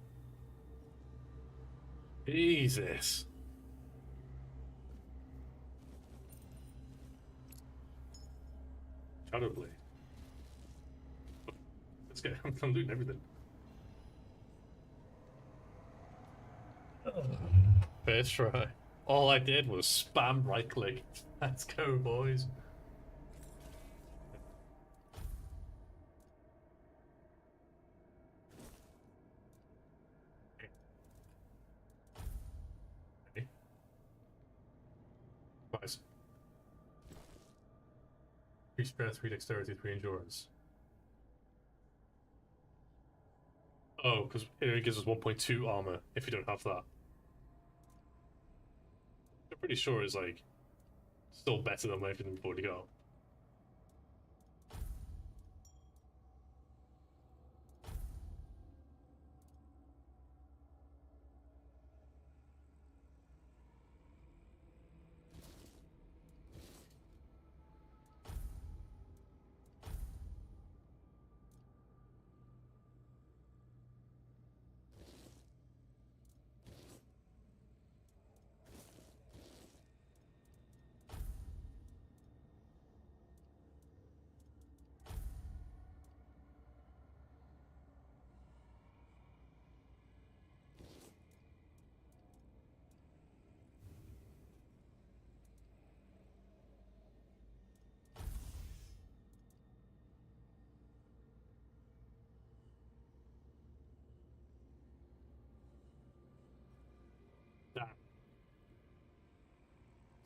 Jesus. Shadow Blade. Let's get. I'm looting everything. First try. All I did was spam right click. Let's go, boys. Okay. Nice. 3 strength, 3 dexterity, 3 endurance. Oh, because it only gives us 1.2 armor if you don't have that. I'm pretty sure it's like still better than everything we've already got.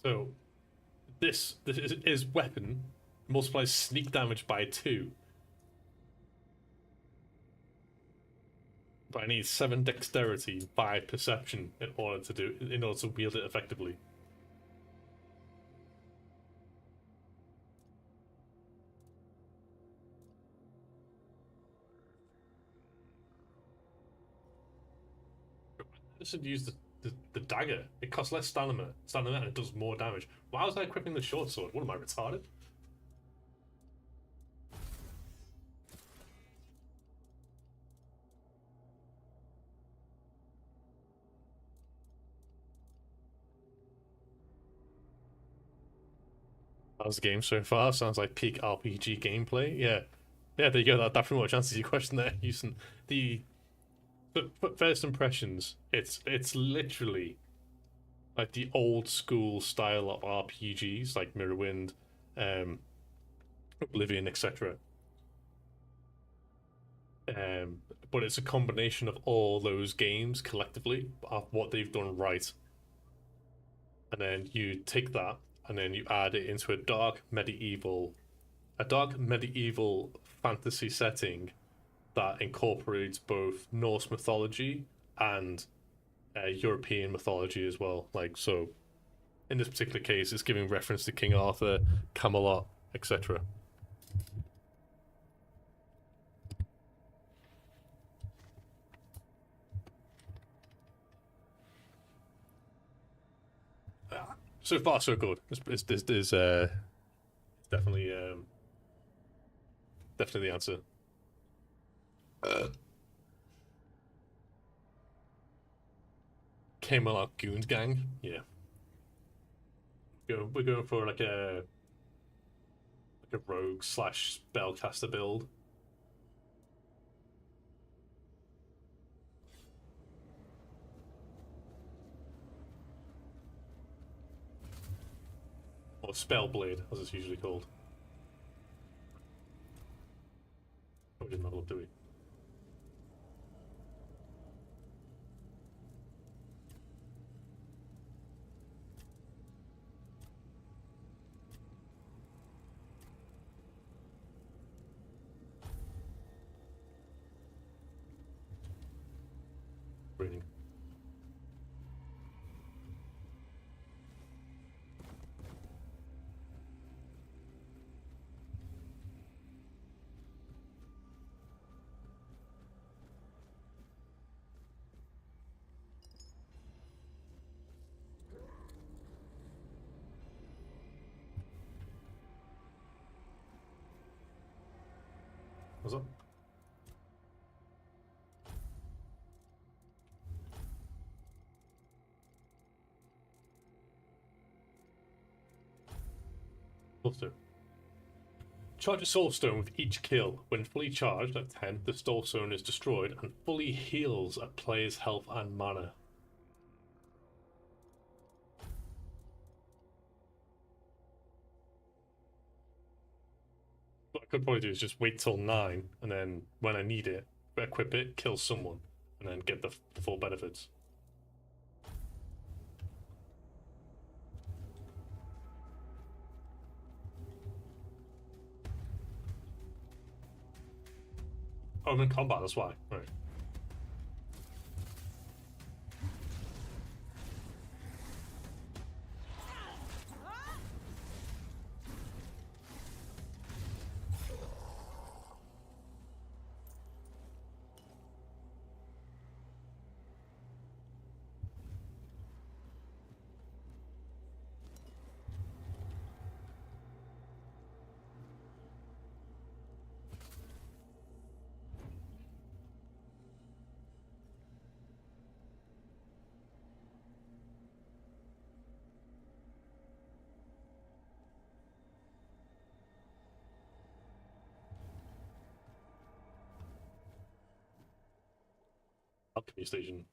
So, this is weapon multiplies sneak damage by 2. But I need 7 dexterity, 5 perception in order to wield it effectively. I should use the dagger. It costs less stamina, and it does more damage. Why was I equipping the short sword? What am I, retarded? How's the game so far? Sounds like peak RPG gameplay. Yeah, there you go. That pretty much answers your question there, Houston. But first impressions, it's literally like the old school style of RPGs, like Mirrorwind, Oblivion, etc. But it's a combination of all those games collectively of what they've done right, and then you take that and then you add it into a dark medieval fantasy setting that incorporates both Norse mythology and European mythology as well. Like, so in this particular case, it's giving reference to King Arthur, Camelot, etc. So far, so good. This is definitely definitely the answer. Camelot Goons Gang, yeah. We're going for like a rogue / spellcaster build. Spell blade, as it's usually called. Oh, we didn't level up, do we? Reading. What's up? Cluster. Charge a soul stone with each kill. When fully charged at 10, the soul stone is destroyed and fully heals a player's health and mana. What I could probably do is just wait till 9, and then when I need it, equip it, kill someone, and then get the full benefits. Oh, I'm in combat, that's why. Right. Alchemy station.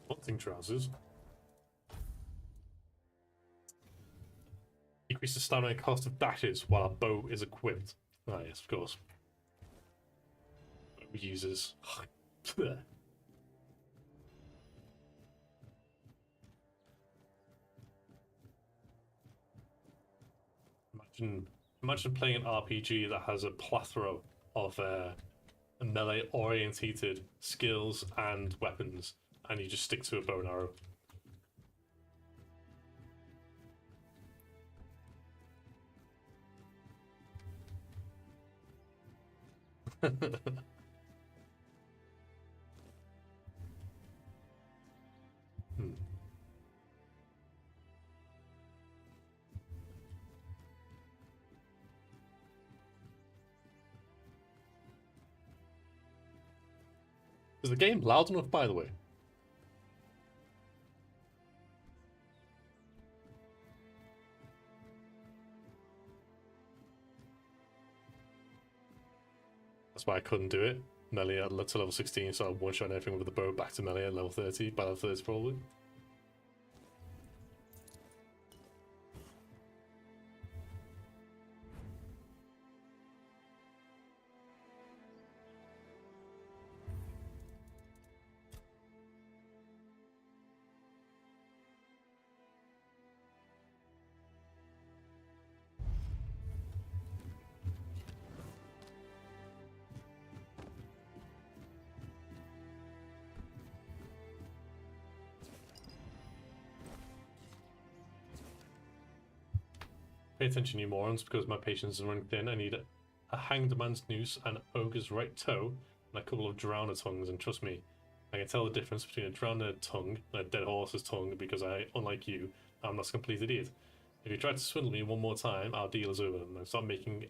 Hunting trousers. Increase the stamina cost of dashes while a bow is equipped. Ah, yes, of course. Bow users. Imagine playing an RPG that has a plethora of melee orientated skills and weapons, and you just stick to a bow and arrow. Is the game loud enough, by the way? That's why I couldn't do it. Melee at to level 16, so I one-shot everything with the bow back to melee at level 30, by level 30 probably. Pay attention, you morons, because my patience is running thin. I need a hanged man's noose, an ogre's right toe, and a couple of drowner tongues, and trust me, I can tell the difference between a drowner tongue and a dead horse's tongue because I, unlike you, I'm not a complete idiot. If you try to swindle me one more time, our deal is over. And I start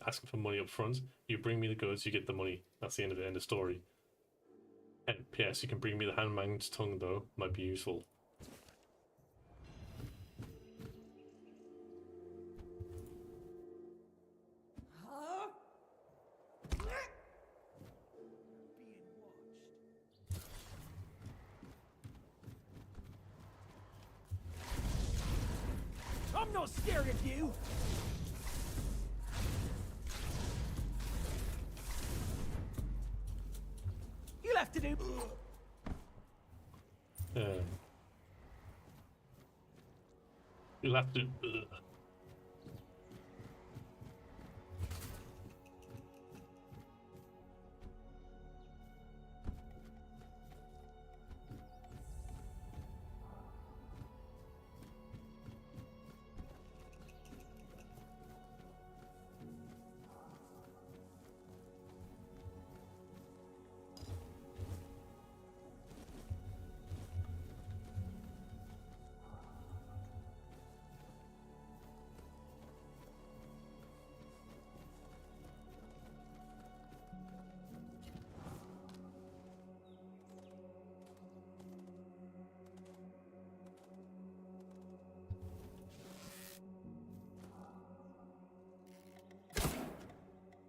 asking for money up front. You bring me the goods, you get the money. That's the end of it. End of story. And P.S. You can bring me the hangman's tongue though. Might be useful. I'm not scared of you! You'll have to do... You'll have to...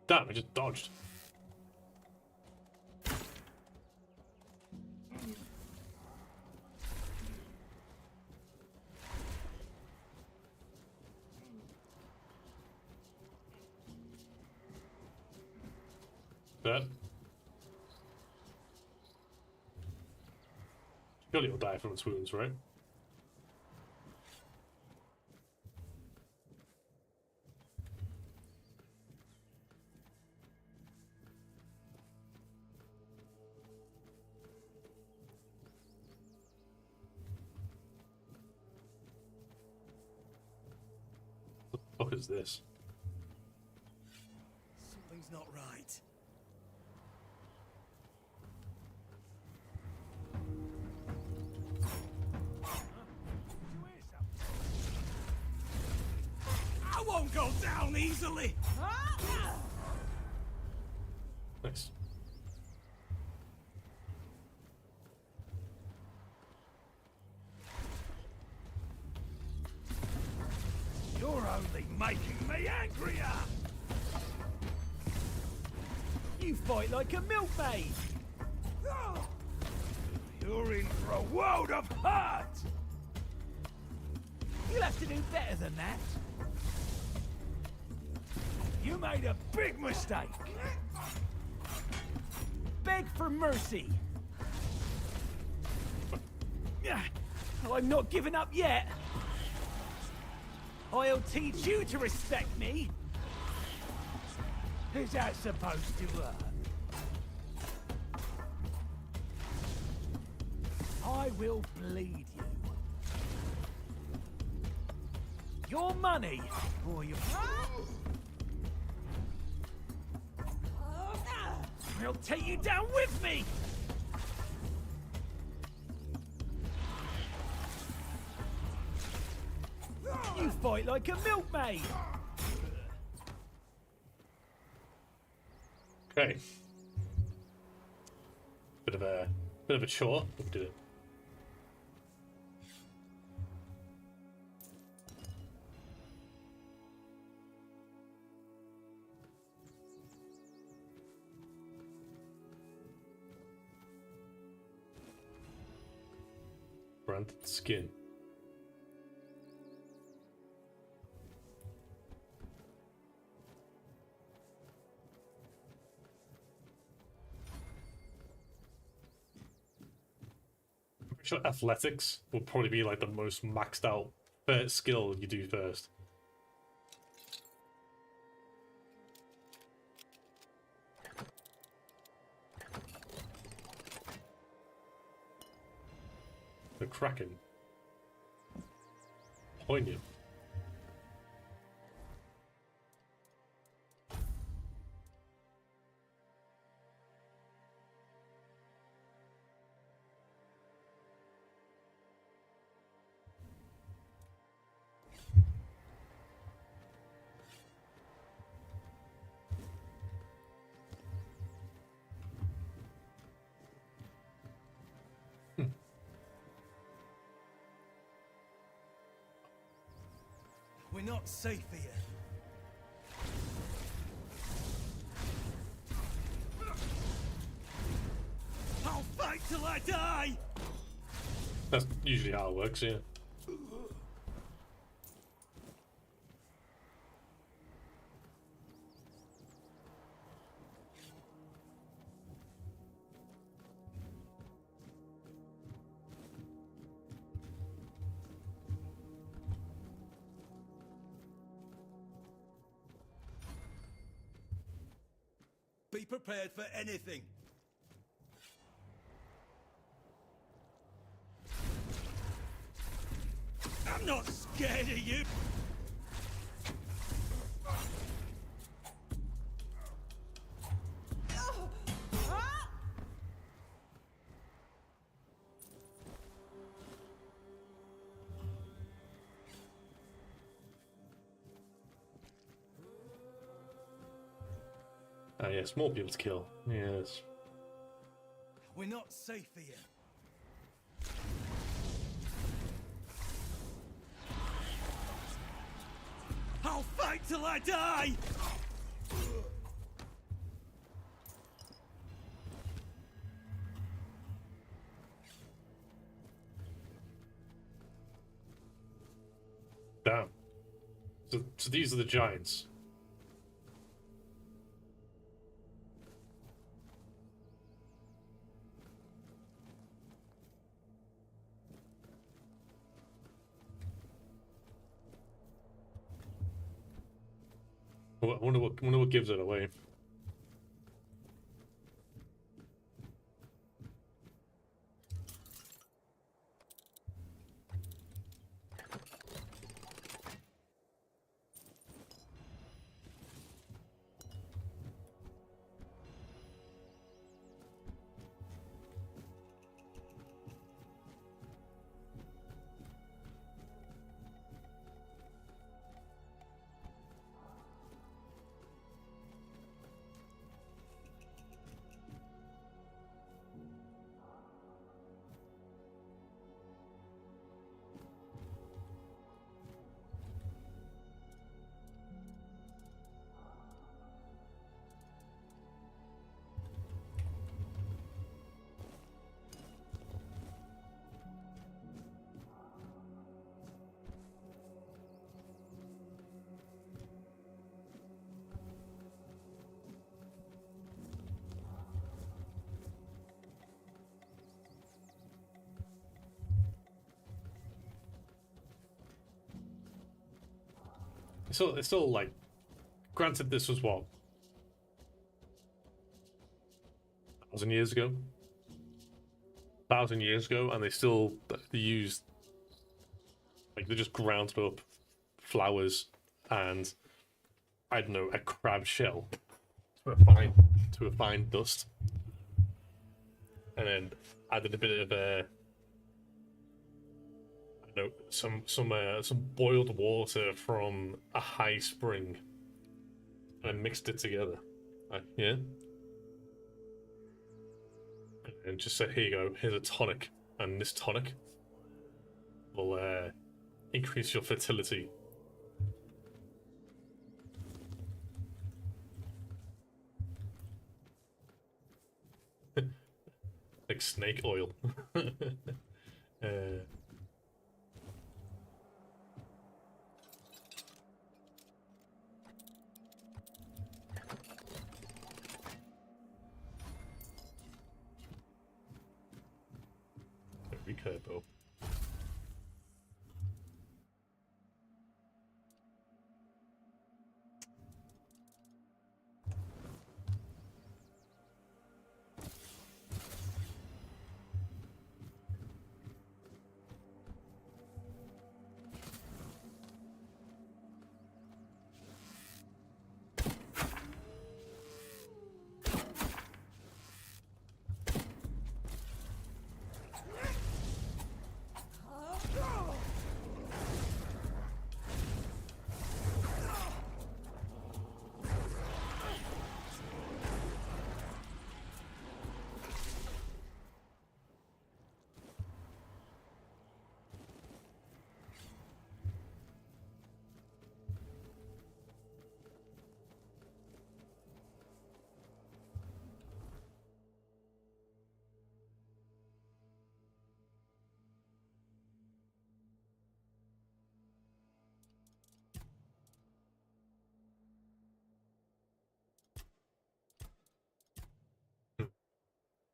Damn, I just dodged. That. Surely he'll die from its wounds, right? What the fuck is this? Something's not right. I won't go down easily! Nice. You're only making me angrier! You fight like a milkmaid! You're in for a world of hurt! You'll have to do better than that. You made a big mistake! Beg for mercy! I'm not giving up yet! I'll teach you to respect me! Is that supposed to hurt? I will bleed you. Your money, or your... I'll take you down with me! You fight like a milkmaid! Okay. Bit of a chore. We did it. Branded skin. Sure, athletics will probably be like the most maxed out first skill you do first. The Kraken. Poignant. We're not safe here. I'll fight till I die! That's usually how it works, yeah. Be prepared for anything. I'm not scared of you. Ah, yes, more people to kill. Yes. We're not safe here. I'll fight till I die! Damn. So these are the giants. I wonder what gives it away. It's still like, granted, this was what, 1,000 years ago, 1,000 years ago, and they used, like, they just ground up flowers and, I don't know, a crab shell to a fine dust, and then added a bit of I don't know, some boiled water from a high spring, and mixed it together. Yeah, and just said, "Here you go. Here's a tonic, and this tonic will increase your fertility." Like snake oil. Recurbo.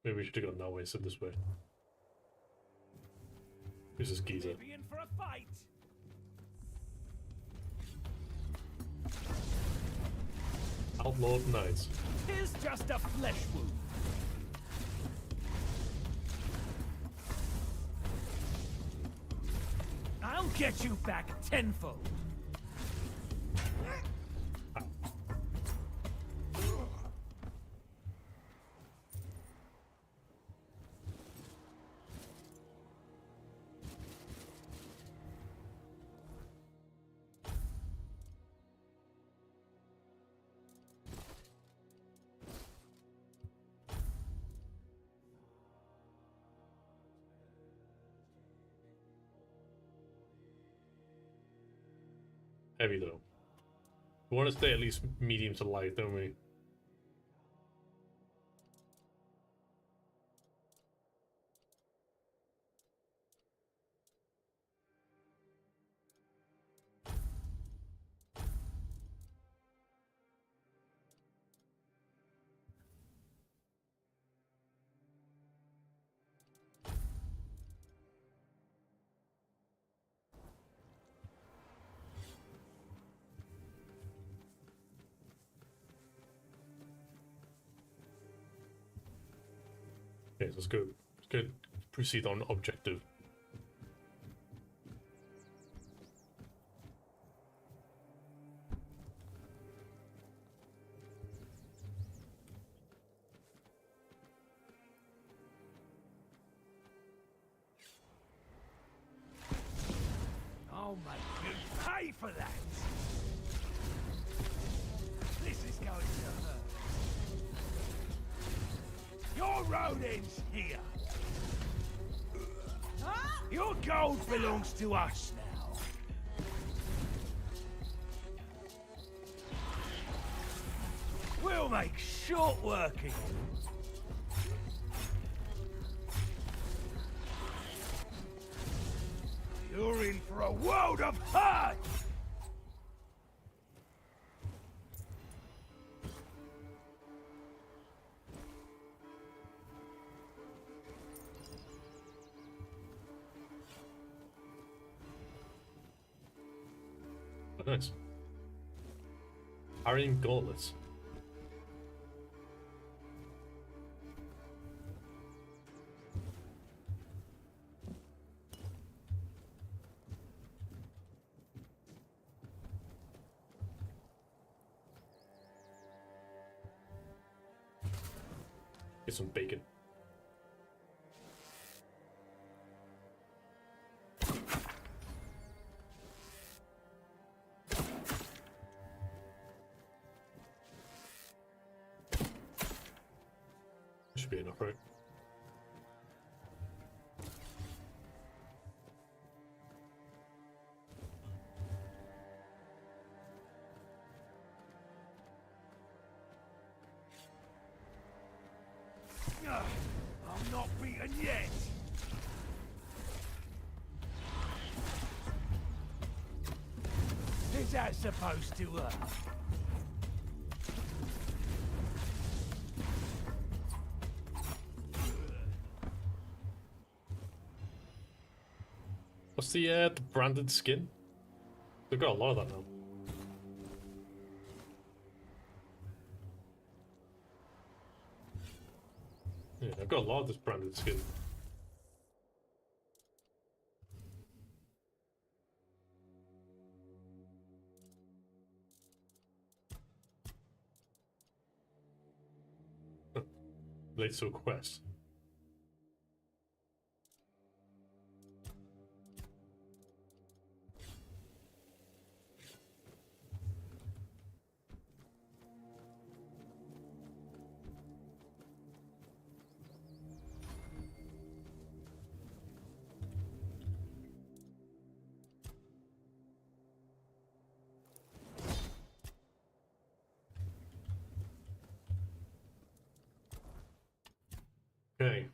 Maybe we should have gone that way instead of this way. Who's this geezer? Maybe in for a fight. Outlaw of Knights. Tis just a flesh wound. I'll get you back tenfold. Heavy though. We want to stay at least medium to light, don't we? Okay, let's go. Let's go. Proceed on objective. I'll make you pay for that. This is going to hurt. Your road ends here. Your gold belongs to us now. We'll make short work of you. You're in for a world of hurt! Oh, nice. Carrying gauntlets. Get some bacon. Should be enough, right? I'm not beaten yet. Is that supposed to hurt? What's the branded skin? They've got a lot of that now. Yeah, I've got a lot of this branded skin. Relates to a quest. Okay.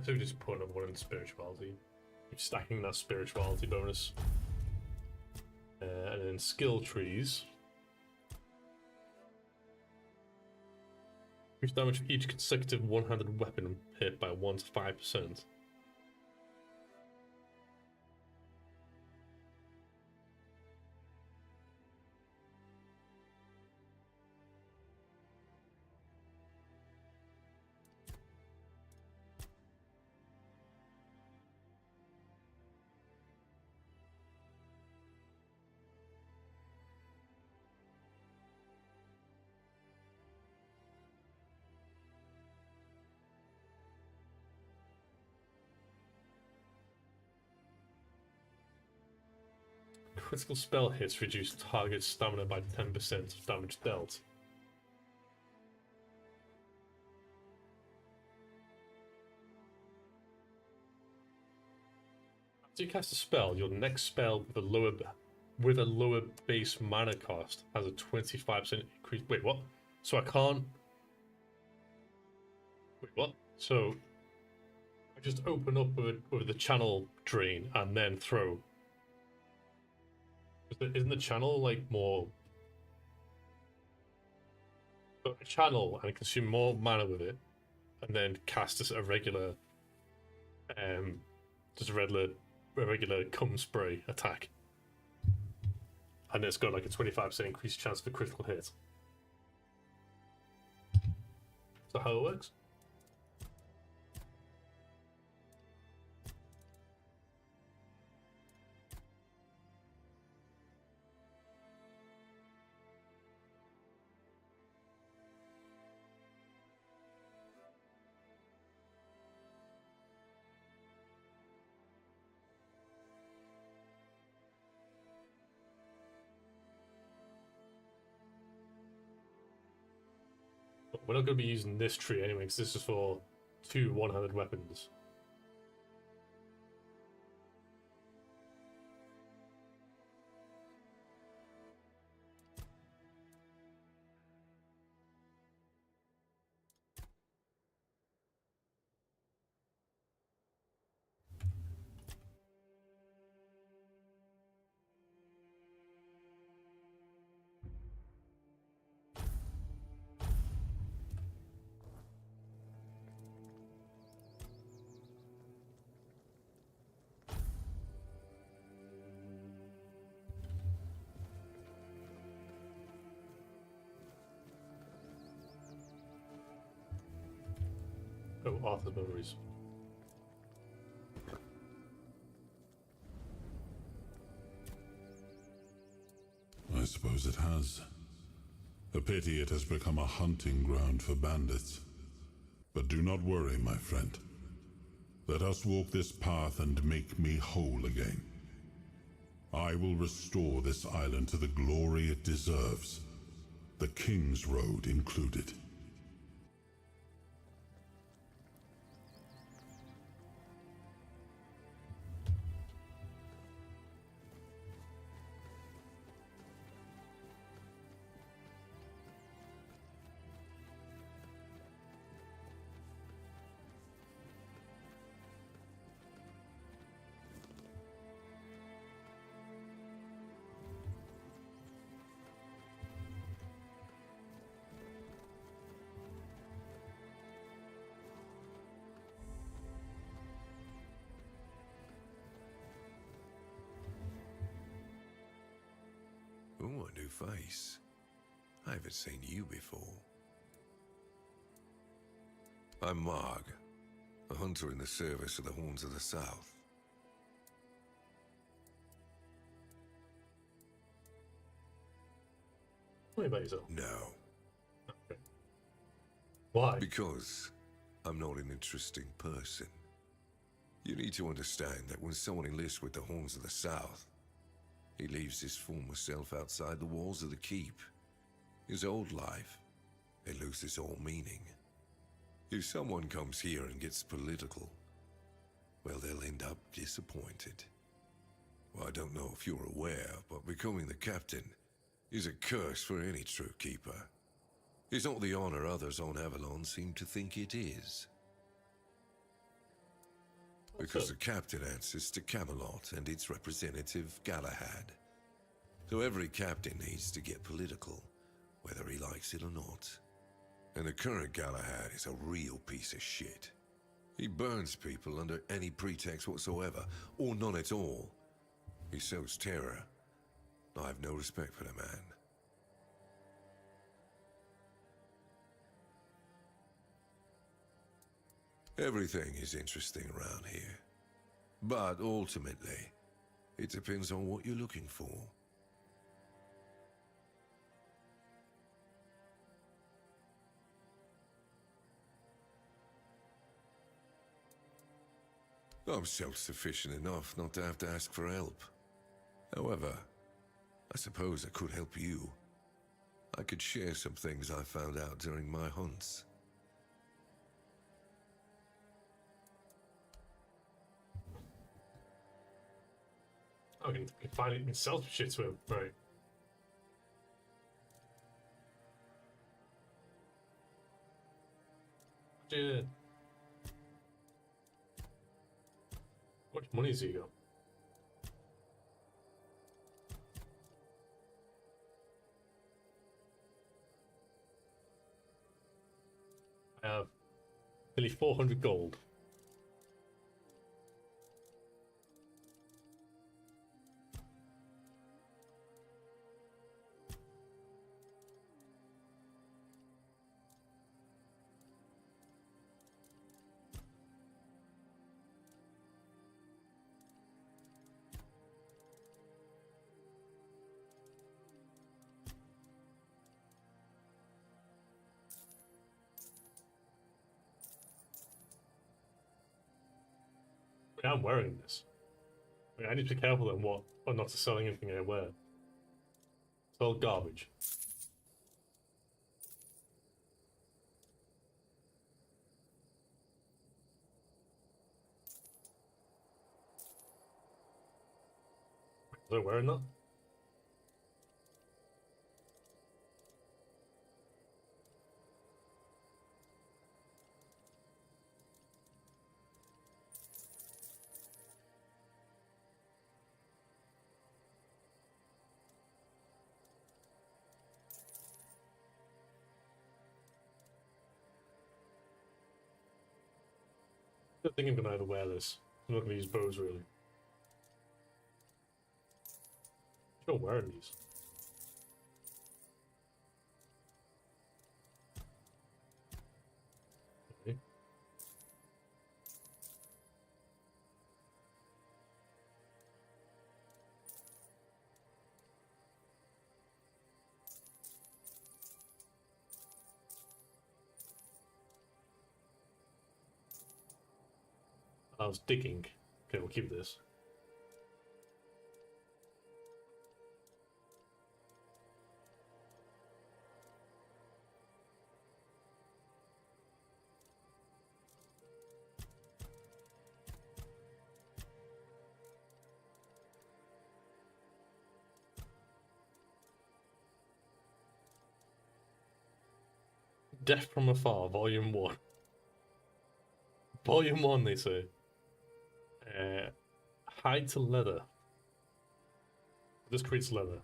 So we just put another one in spirituality. Keep stacking that spirituality bonus. And then skill trees. Increase damage for each consecutive one-handed weapon hit by 1 to 5%. Critical spell hits reduce target stamina by 10% of damage dealt. After you cast a spell, your next spell with a lower base mana cost has a 25% increase. Wait, what? So I can't. Wait, what? So I just open up with the channel drain and then throw. Isn't the channel like more a channel and consume more mana with it, and then cast as a regular, just a regular cum spray attack, and it's got like a 25% increased chance for critical hit. Is that how it works? We're not going to be using this tree anyway, because this is for 2 one-handed weapons. Oh, Arthur's memories. I suppose it has. A pity it has become a hunting ground for bandits. But do not worry, my friend. Let us walk this path and make me whole again. I will restore this island to the glory it deserves, the King's Road included. Oh, a new face. I haven't seen you before. I'm Marg, a hunter in the service of the Horns of the South. Tell me about yourself. No. Okay. Why? Because I'm not an interesting person. You need to understand that when someone enlists with the Horns of the South, he leaves his former self outside the walls of the keep. His old life, it loses all meaning. If someone comes here and gets political, well, they'll end up disappointed. Well, I don't know if you're aware, but becoming the captain is a curse for any true keeper. It's not the honor others on Avalon seem to think it is. Because the captain answers to Camelot and its representative, Galahad. So every captain needs to get political, whether he likes it or not. And the current Galahad is a real piece of shit. He burns people under any pretext whatsoever, or none at all. He sows terror. I have no respect for the man. Everything is interesting around here. But ultimately, it depends on what you're looking for. I'm self-sufficient enough not to have to ask for help. However, I suppose I could help you. I could share some things I found out during my hunts. I can find it and sell shit to him, right? Yeah. How much money has he got? I have nearly 400 gold. I'm wearing this. I need to be careful then what or not to sell anything I wear. It's all garbage. Was I wearing that? I don't think I'm gonna either wear this. I'm not gonna use bows really. I'm still wearing these. Okay. I was digging. Okay, we'll keep this. Death from Afar, Volume 1. Volume 1, they say. Hide to leather. This creates leather.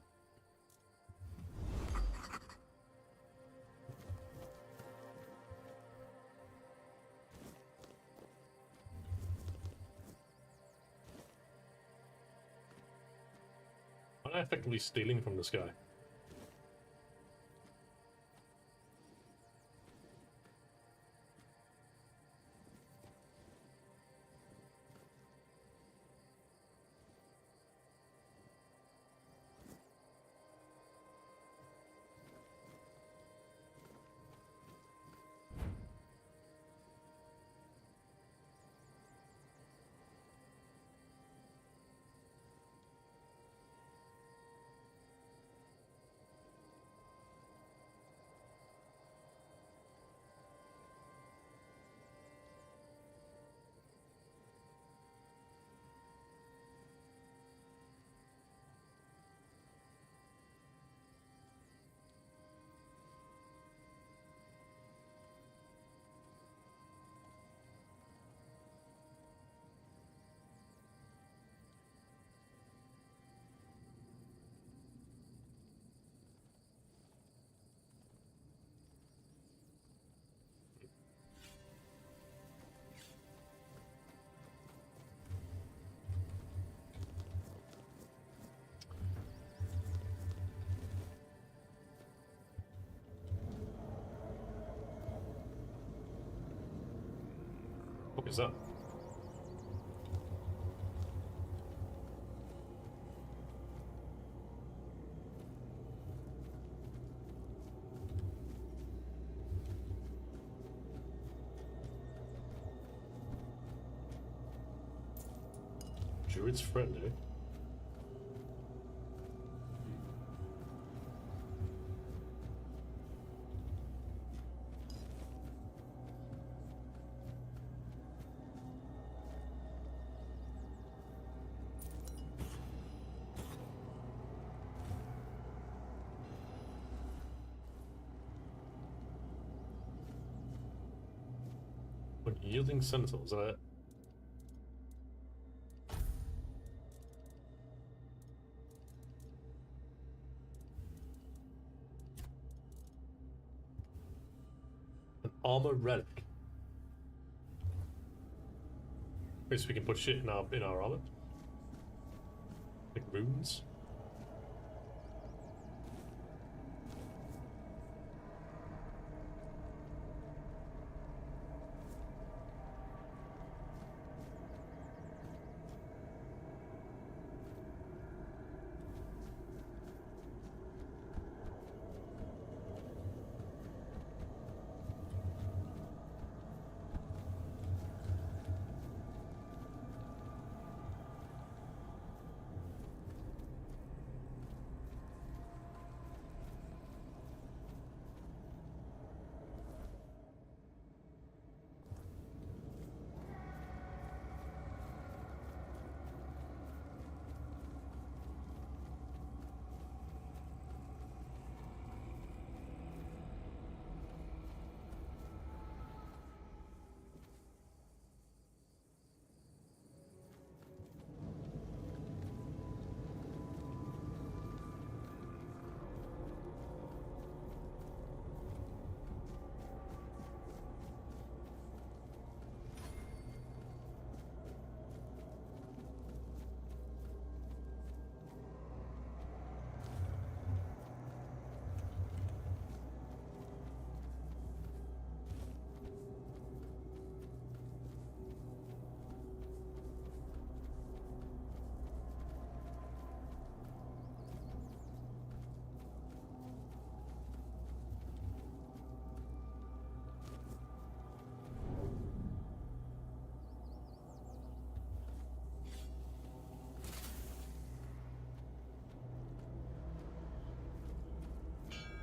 Am I effectively stealing from this guy? What is that? Druid's friend, eh? Unyielding sentinels, is that it? An armor relic. Wait, so we can put shit in our armor? Like runes?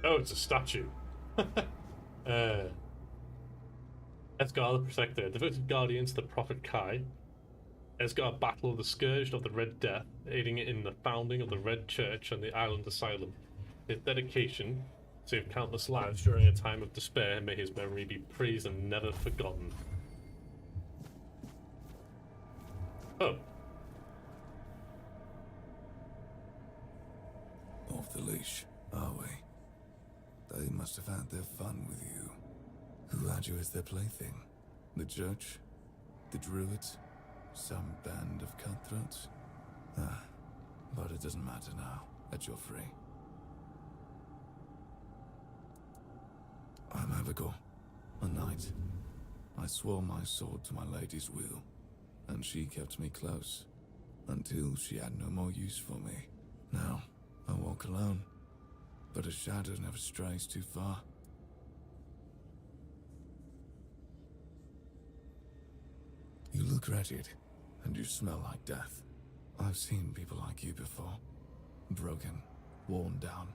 Oh, it's a statue. Edgar the Protector, devoted guardian to the Prophet Kai. Edgar battled the scourge of the Red Death, aiding in the founding of the Red Church and the Island Asylum. His dedication saved countless lives during a time of despair. May his memory be praised and never forgotten. Oh. Off the leash, are we? They must have had their fun with you. Who had you as their plaything? The church? The druids? Some band of cutthroats? Ah, but it doesn't matter now, that you're free. I'm Abigail, a knight. I swore my sword to my lady's will, and she kept me close, until she had no more use for me. Now, I walk alone, but a shadow never strays too far. You look wretched, and you smell like death. I've seen people like you before. Broken, worn down,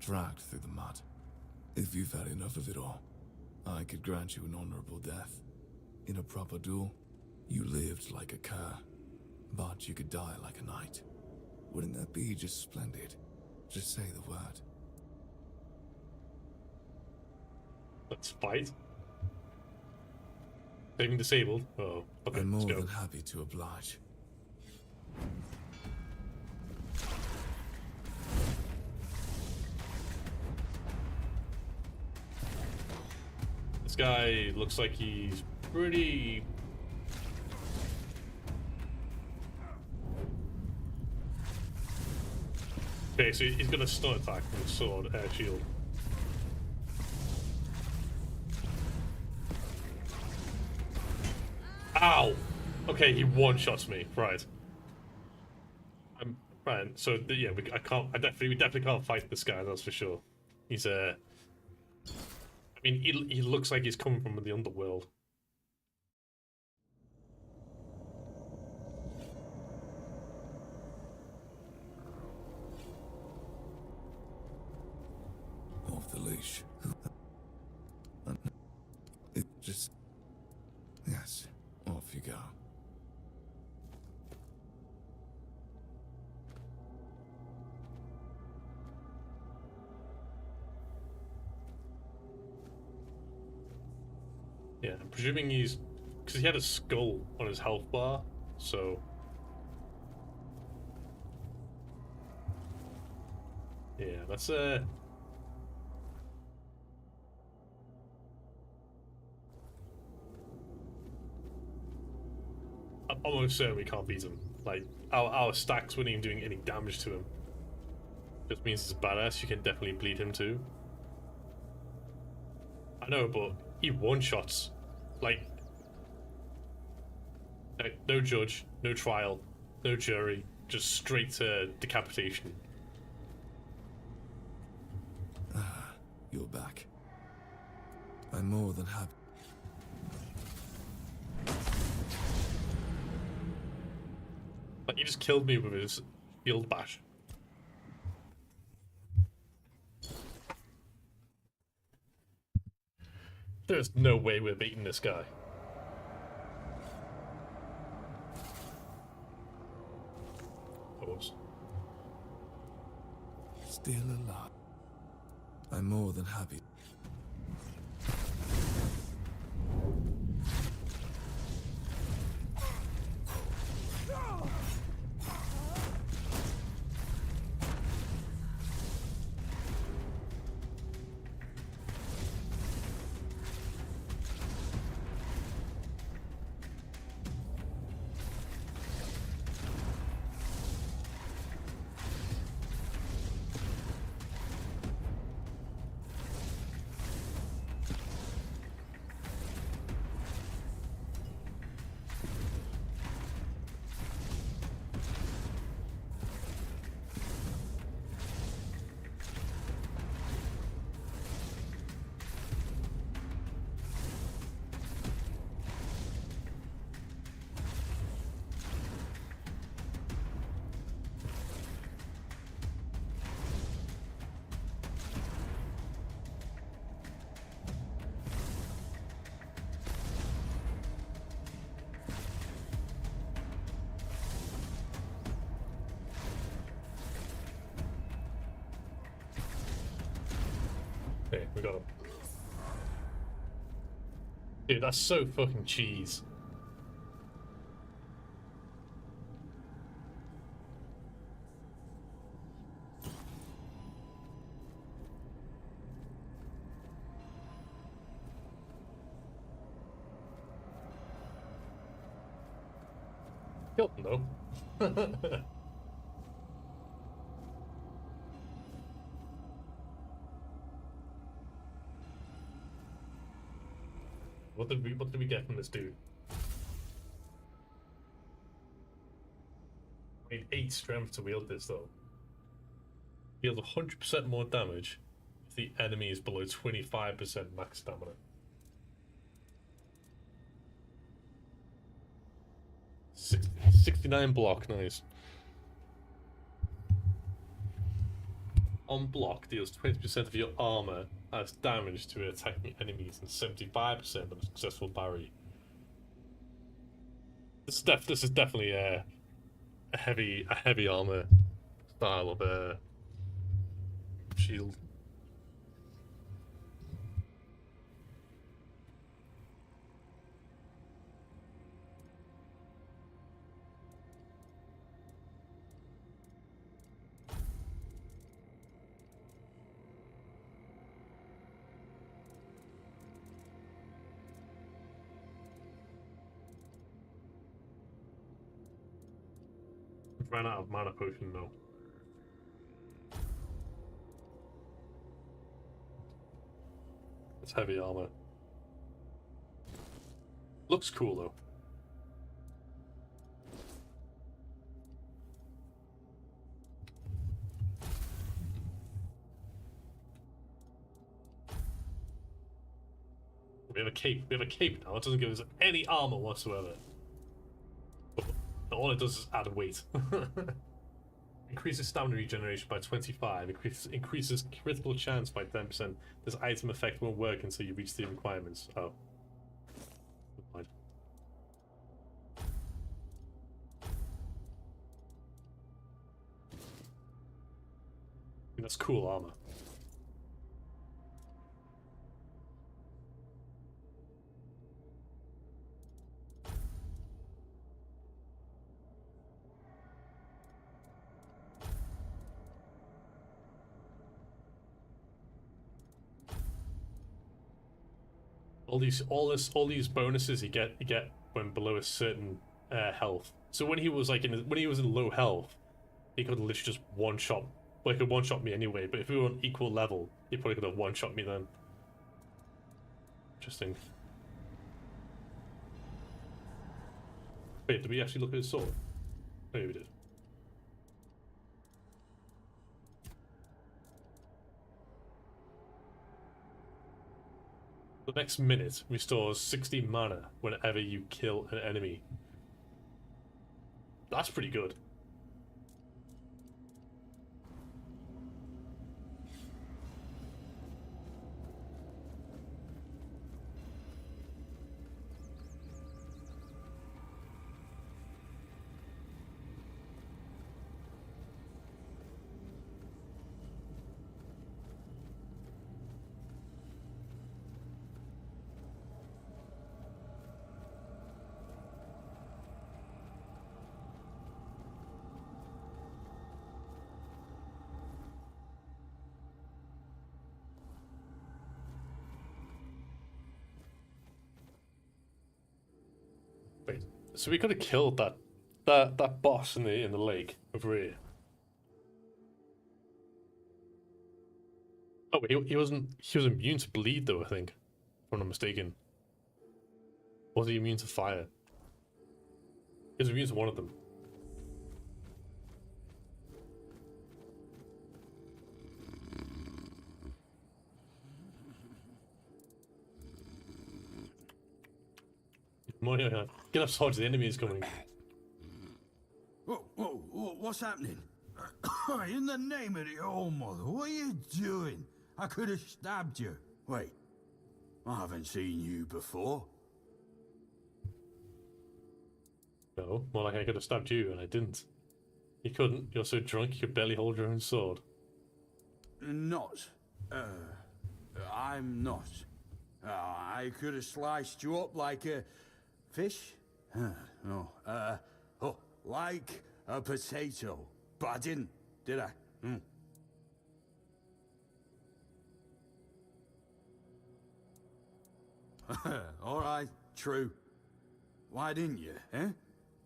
dragged through the mud. If you've had enough of it all, I could grant you an honorable death. In a proper duel, you lived like a cur, but you could die like a knight. Wouldn't that be just splendid? Just say the word. Let's fight. Being disabled? Oh, okay, I'm more let's go. than happy to oblige. This guy looks like he's pretty... Okay, so he's got a stun attack with his sword, air shield. Ow! Okay, he one-shots me. Right. Right. So yeah, we definitely can't fight this guy. That's for sure. He's I mean, he looks like he's coming from the underworld. Off the leash. It just... Yes, off you go. Yeah, I'm presuming he's... Because he had a skull on his health bar, so... Yeah, that's I'm almost certain we can't beat him. Like, our stacks weren't even doing any damage to him. Just means he's a badass, you can definitely bleed him too. I know, but he one-shots. Like, no judge, no trial, no jury, just straight to decapitation. Ah, you're back. I'm more than happy. Like, he just killed me with his field bash. There's no way we're beating this guy. Pause. Still alive. I'm more than happy. Okay, we got him. Dude, that's so fucking cheese. Killed him though. What did we get from this dude? I need 8 strength to wield this though. Deals 100% more damage if the enemy is below 25% max stamina. Six, 69 block, nice. On block deals 20% of your armor as damage to attacking enemies and 75% of a successful parry. This is definitely a heavy armor style of shield. Ran out of mana potion though. It's heavy armor. Looks cool though. cape. We have a cape now. It doesn't give us any armor whatsoever. But all it does is add weight. Increases stamina regeneration by 25. Increases critical chance by 10%. This item effect won't work until you reach the requirements. Oh. Never mind. I mean, that's cool armor. All these bonuses you get when below a certain health. So when he was like when he was in low health, he could literally just one shot. Well, he could one shot me anyway. But if we were on equal level, he probably could have one shot me then. Interesting. Wait, did we actually look at his sword? Oh, yeah, we did. The next minute restores 60 mana whenever you kill an enemy. That's pretty good. Wait, so we could have killed that boss in the lake over here. Oh, wait, he was immune to bleed though, I think, if I'm not mistaken. Or was he immune to fire? He was immune to one of them. Get up, Sarge, the enemy is coming. Whoa, what's happening? In the name of the Old Mother, what are you doing? I could have stabbed you. Wait, I haven't seen you before. No, more like I could have stabbed you, and I didn't. You couldn't. You're so drunk you could barely hold your own sword. Not. I'm not. I could have sliced you up like a fish? No. Like a potato. But I didn't, did I? All right, true. Why didn't you, eh?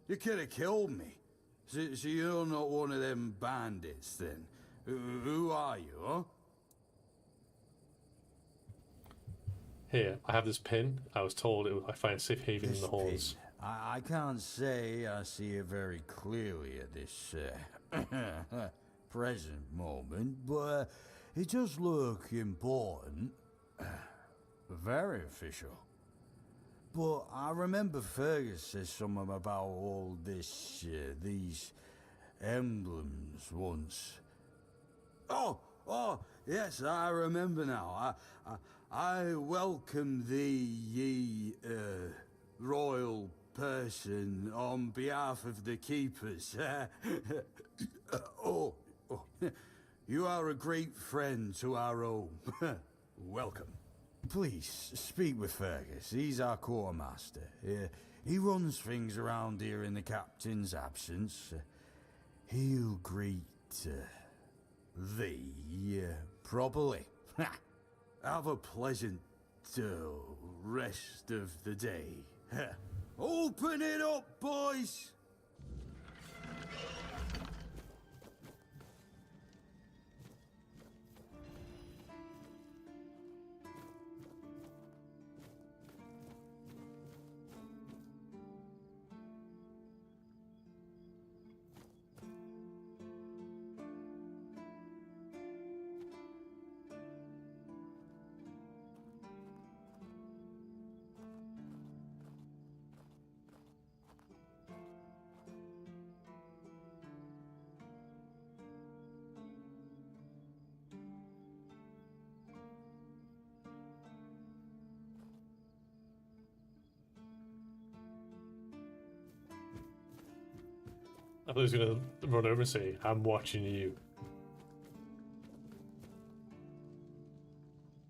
You could have killed me. So you're not one of them bandits, then? Who are you, huh? Here, I have this pin. I was told I find safe haven in the halls. I can't say I see it very clearly at this present moment, but it does look important. Very official. But I remember Fergus said something about all this, these emblems once. Oh, yes, I remember now. I welcome thee, ye, royal person, on behalf of the keepers. You are a great friend to our home. Welcome. Please, speak with Fergus. He's our quartermaster. He runs things around here in the captain's absence. He'll greet thee properly. Have a pleasant rest of the day. Open it up, boys! I thought he was gonna run over and say, "I'm watching you."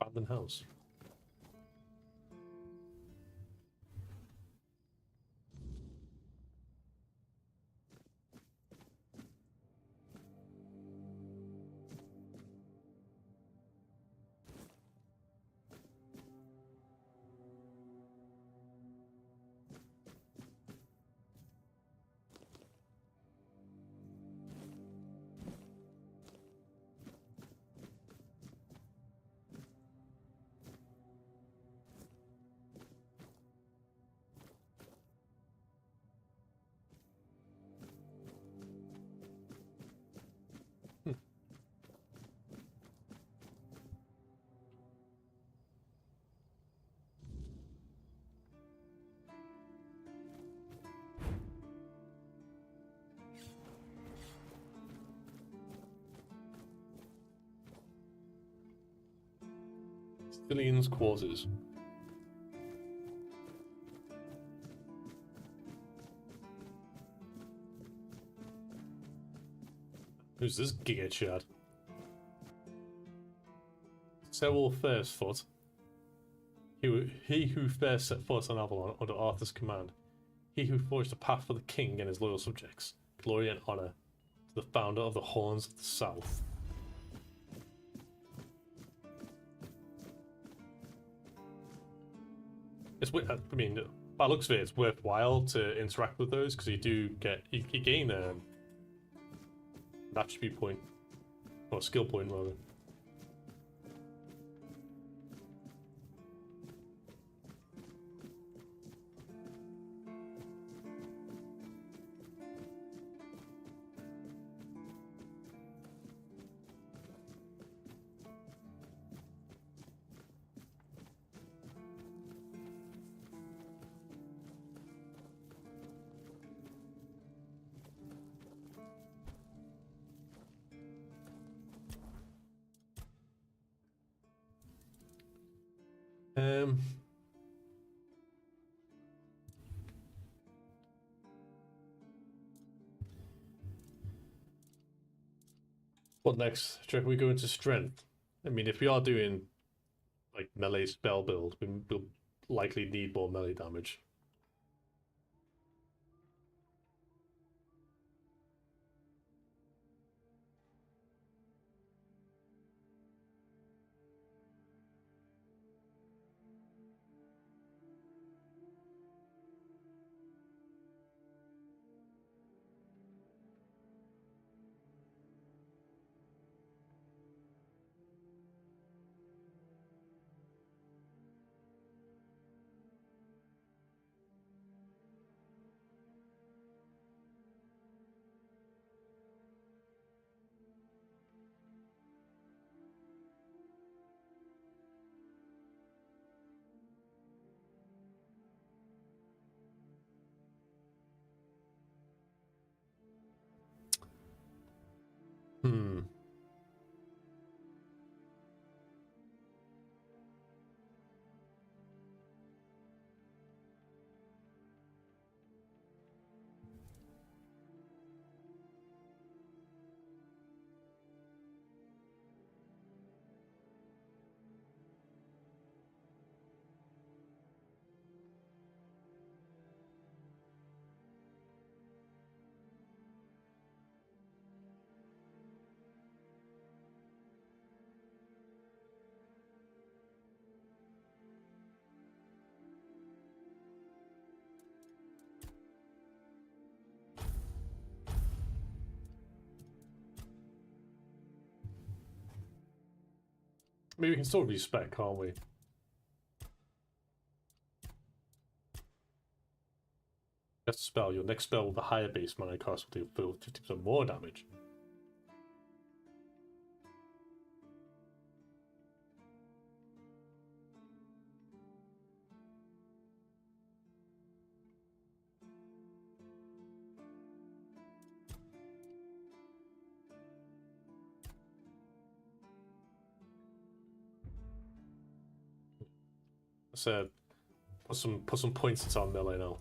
Abandoned house. Civilians' quarters. Who's this giga chad? Sewell Fairfoot. He who first set foot on Avalon under Arthur's command. He who forged a path for the king and his loyal subjects. Glory and honor to the founder of the Horns of the South. It's, I mean, by the looks of it, it's worthwhile to interact with those because you do get you gain an attribute point or skill point rather. What next? Do you reckon we go into strength? I mean, if we are doing like melee spell build, we'll likely need more melee damage. Hmm. I mean, we can still respec, can't we? That's a spell. Your next spell with a higher base mana cost will do 50% more damage. I said, put some points into our melee now.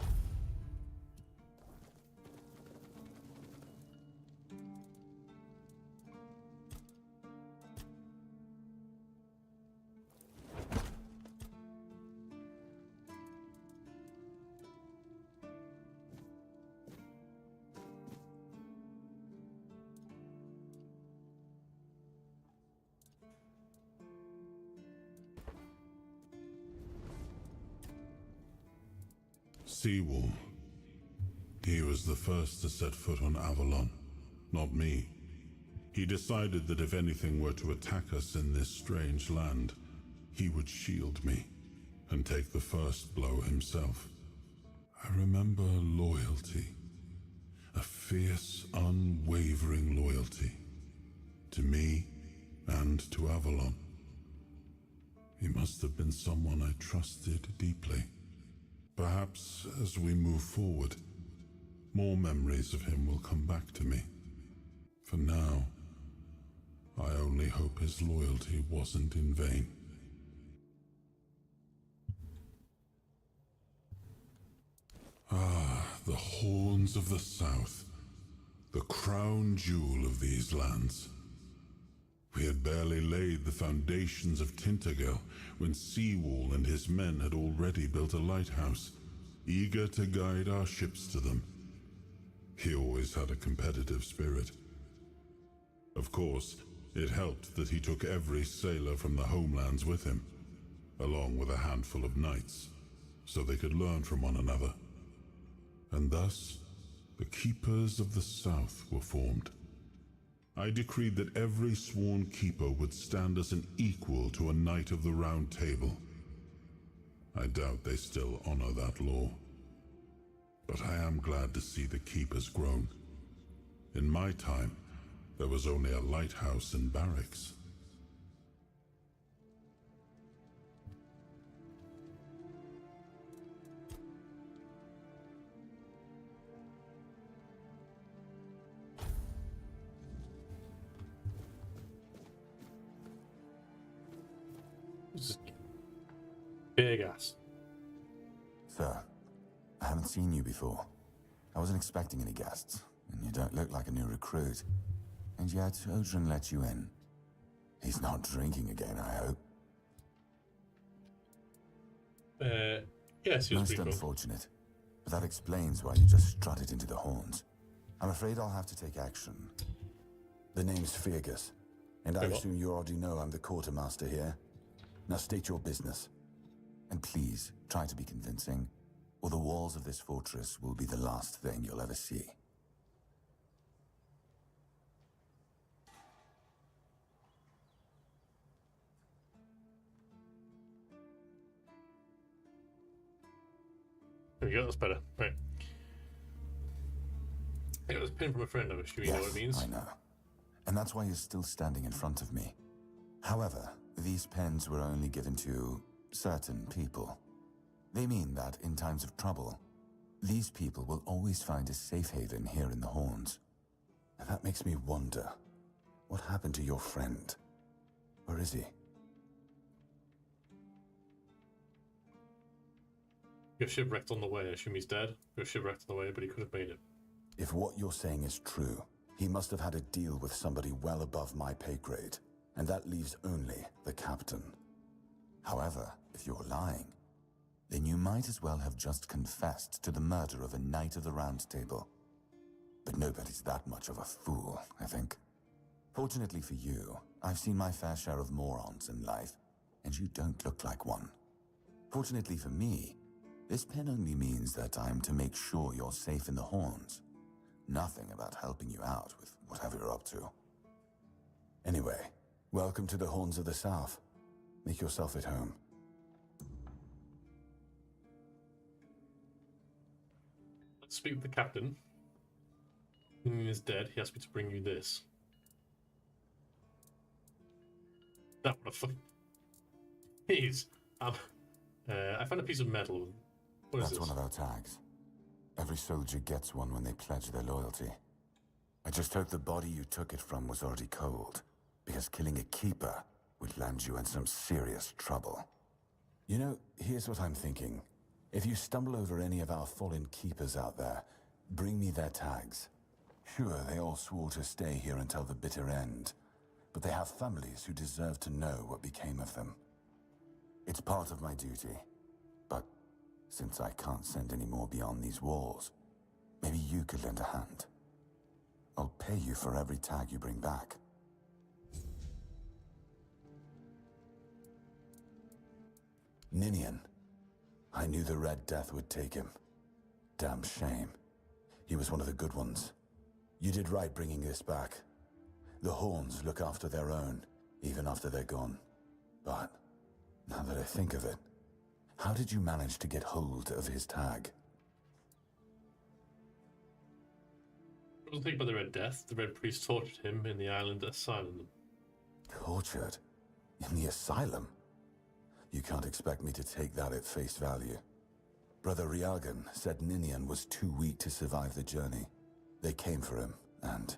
Seawall. He was the first to set foot on Avalon, not me. He decided that if anything were to attack us in this strange land, he would shield me and take the first blow himself. I remember loyalty, a fierce, unwavering loyalty, to me and to Avalon. He must have been someone I trusted deeply. Perhaps as we move forward, more memories of him will come back to me. For now, I only hope his loyalty wasn't in vain. Ah, the Horns of the South, the crown jewel of these lands. We had barely laid the foundations of Tintagel when Seawall and his men had already built a lighthouse, eager to guide our ships to them. He always had a competitive spirit. Of course, it helped that he took every sailor from the homelands with him, along with a handful of knights, so they could learn from one another. And thus, the Keepers of the South were formed. I decreed that every sworn keeper would stand as an equal to a Knight of the Round Table. I doubt they still honor that law. But I am glad to see the keepers grown. In my time, there was only a lighthouse and barracks. Big ass. Sir, I haven't seen you before. I wasn't expecting any guests, and you don't look like a new recruit. And yet, Odrin let you in. He's not drinking again, I hope. Yes, he was Most pretty cool. unfortunate, but that explains why you just strutted into the horns. I'm afraid I'll have to take action. The name's Fergus, and I assume you already know I'm the quartermaster here. Now state your business. And please, try to be convincing, or the walls of this fortress will be the last thing you'll ever see. There we go, that's better. Right. I got this pin from a friend, I'm assuming you know what it means. I know. And that's why you're still standing in front of me. However, these pens were only given to certain people. They mean that in times of trouble, these people will always find a safe haven here in the Horns. And that makes me wonder, what happened to your friend? Where is he? Got shipwrecked on the way. I assume he's dead. Got shipwrecked on the way, but he could have made it. If what you're saying is true, he must have had a deal with somebody well above my pay grade, and that leaves only the captain. However, if you're lying, then you might as well have just confessed to the murder of a Knight of the Round Table. But nobody's that much of a fool, I think. Fortunately for you, I've seen my fair share of morons in life, and you don't look like one. Fortunately for me, this pen only means that I'm to make sure you're safe in the Horns. Nothing about helping you out with whatever you're up to. Anyway, welcome to the Horns of the South. Make yourself at home. Let's speak with the captain. He is dead. He asked me to bring you this. That what the fuck? He's I found a piece of metal. What is That's this? one of our tags. Every soldier gets one when they pledge their loyalty. I just hope the body you took it from was already cold, because killing a keeper would land you in some serious trouble. You know, here's what I'm thinking. If you stumble over any of our fallen keepers out there, bring me their tags. Sure, they all swore to stay here until the bitter end, but they have families who deserve to know what became of them. It's part of my duty, but since I can't send any more beyond these walls, maybe you could lend a hand. I'll pay you for every tag you bring back. Ninian. I knew the Red Death would take him. damn shame. He was one of the good ones. You did right bringing this back. The Horns look after their own, even after they're gone. But, now that I think of it, how did you manage to get hold of his tag? I was thinking about the Red Death. The Red Priest tortured him in the island asylum. Tortured? In the asylum? You can't expect me to take that at face value. Brother Riagan said Ninian was too weak to survive the journey. They came for him, and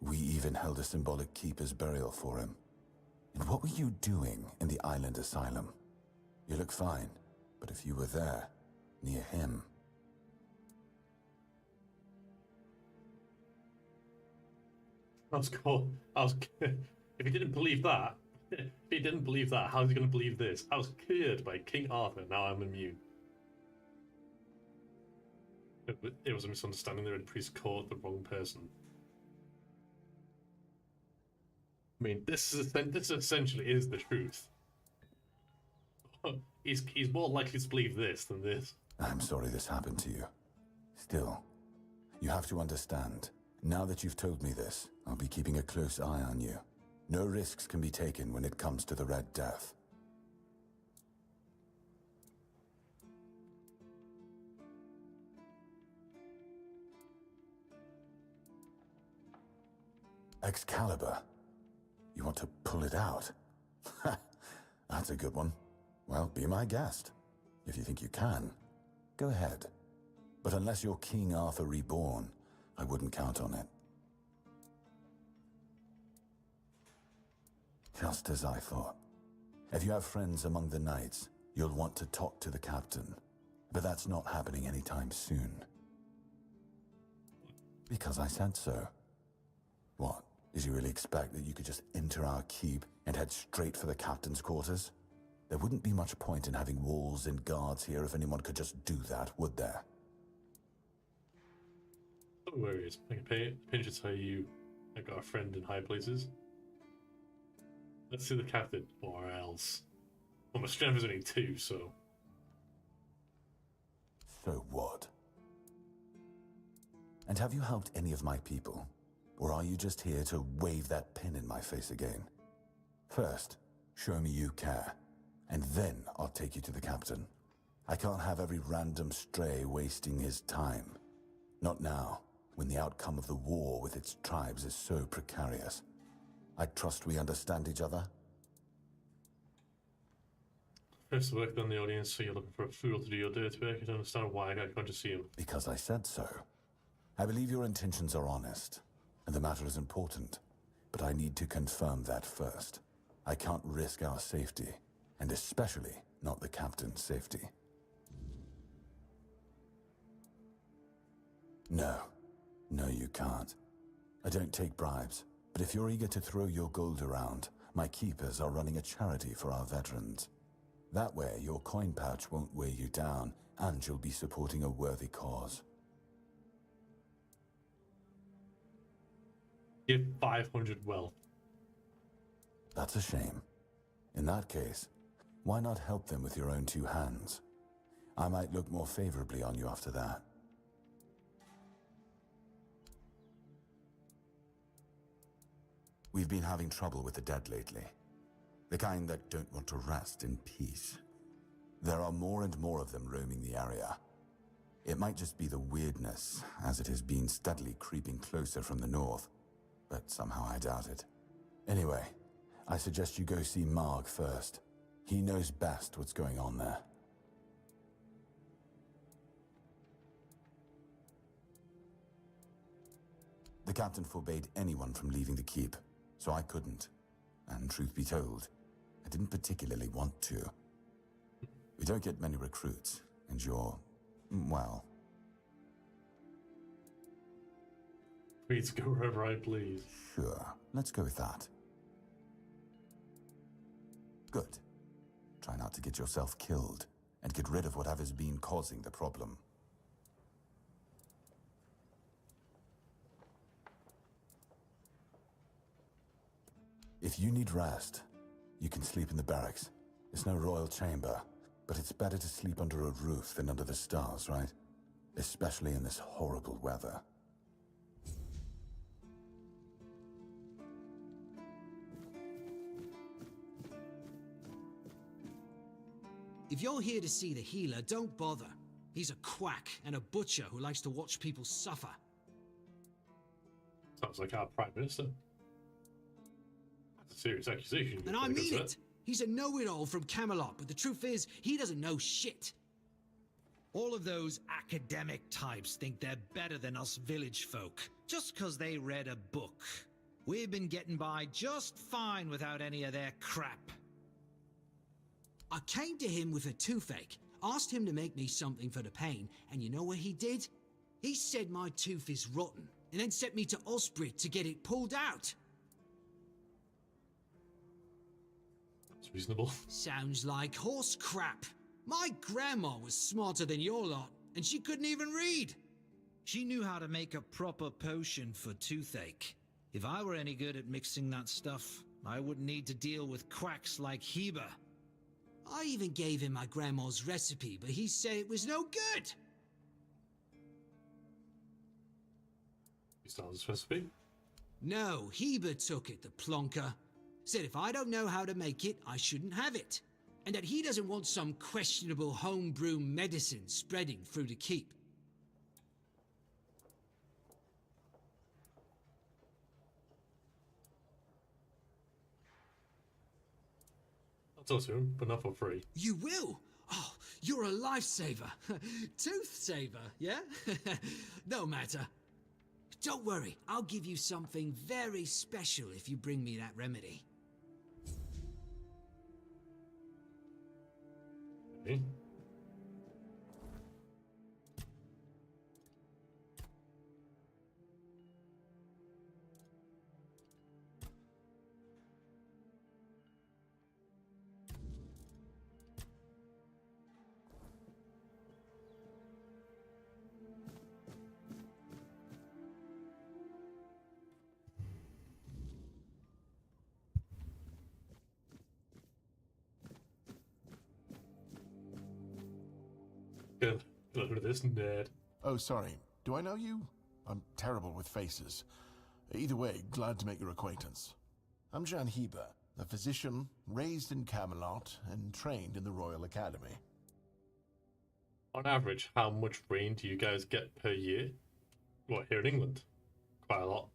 we even held a symbolic keeper's burial for him. And what were you doing in the island asylum? You look fine, but if you were there, near him... If he didn't believe that, how is he going to believe this? I was cured by King Arthur, now I'm immune. It was a misunderstanding. The Red Priest caught the wrong person. I mean, this essentially is the truth. He's more likely to believe this than this. I'm sorry this happened to you. Still, you have to understand. Now that you've told me this, I'll be keeping a close eye on you. No risks can be taken when it comes to the Red Death. Excalibur? You want to pull it out? That's a good one. Well, be my guest. If you think you can, go ahead. But unless you're King Arthur reborn, I wouldn't count on it. Just as I thought. If you have friends among the knights, you'll want to talk to the captain. But that's not happening anytime soon. Because I said so. What? Did you really expect that you could just enter our keep and head straight for the captain's quarters? There wouldn't be much point in having walls and guards here if anyone could just do that, would there? No worries. I can pinch to tell you I got a friend in high places. Let's see the captain, or else. Well, my strength is only 2, so... So what? And have you helped any of my people? Or are you just here to wave that pin in my face again? First, show me you care, and then I'll take you to the captain. I can't have every random stray wasting his time. Not now, when the outcome of the war with its tribes is so precarious. I trust we understand each other? First work on the audience, so you're looking for a fool to do your dirty work. I don't understand why I can't just see him. Because I said so. I believe your intentions are honest, and the matter is important. But I need to confirm that first. I can't risk our safety, and especially not the captain's safety. No. No, you can't. I don't take bribes. But if you're eager to throw your gold around, my keepers are running a charity for our veterans. That way, your coin pouch won't weigh you down, and you'll be supporting a worthy cause. Give 500 wealth. That's a shame. In that case, why not help them with your own 2 hands? I might look more favorably on you after that. We've been having trouble with the dead lately. The kind that don't want to rest in peace. There are more and more of them roaming the area. It might just be the weirdness, as it has been steadily creeping closer from the north. But somehow I doubt it. Anyway, I suggest you go see Marg first. He knows best what's going on there. The captain forbade anyone from leaving the keep, so I couldn't. And truth be told, I didn't particularly want to. We don't get many recruits, and you're, well... Free to go wherever I please. Sure, let's go with that. Good. Try not to get yourself killed, and get rid of whatever's been causing the problem. If you need rest, you can sleep in the barracks. It's no royal chamber, but it's better to sleep under a roof than under the stars, right? especially in this horrible weather. If you're here to see the healer, don't bother. He's a quack and a butcher who likes to watch people suffer. Sounds like our Prime Minister. That's a serious accusation. And I mean it! He's a know-it-all from Camelot, but the truth is, he doesn't know shit. All of those academic types think they're better than us village folk, just 'cause they read a book. We've been getting by just fine without any of their crap. I came to him with a toothache, asked him to make me something for the pain, and you know what he did? He said my tooth is rotten, and then sent me to Osprey to get it pulled out. That's reasonable. Sounds like horse crap. My grandma was smarter than your lot, and she couldn't even read. She knew how to make a proper potion for toothache. If I were any good at mixing that stuff, I wouldn't need to deal with quacks like Heber. I even gave him my grandma's recipe, but he said it was no good. Is that his recipe? No, Heber took it, the plonker. Said if I don't know how to make it, I shouldn't have it. And that he doesn't want some questionable homebrew medicine spreading through the keep. I'll talk to him, but not for free. You will? Oh, you're a lifesaver. Tooth saver, yeah? No matter. Don't worry, I'll give you something very special if you bring me that remedy. Okay. Good. Look at this nerd. Oh, sorry. Do I know you? I'm terrible with faces. Either way, glad to make your acquaintance. I'm Jan Heber, a physician raised in Camelot and trained in the Royal Academy. On average, how much rain do you guys get per year? What, here in England? Quite a lot.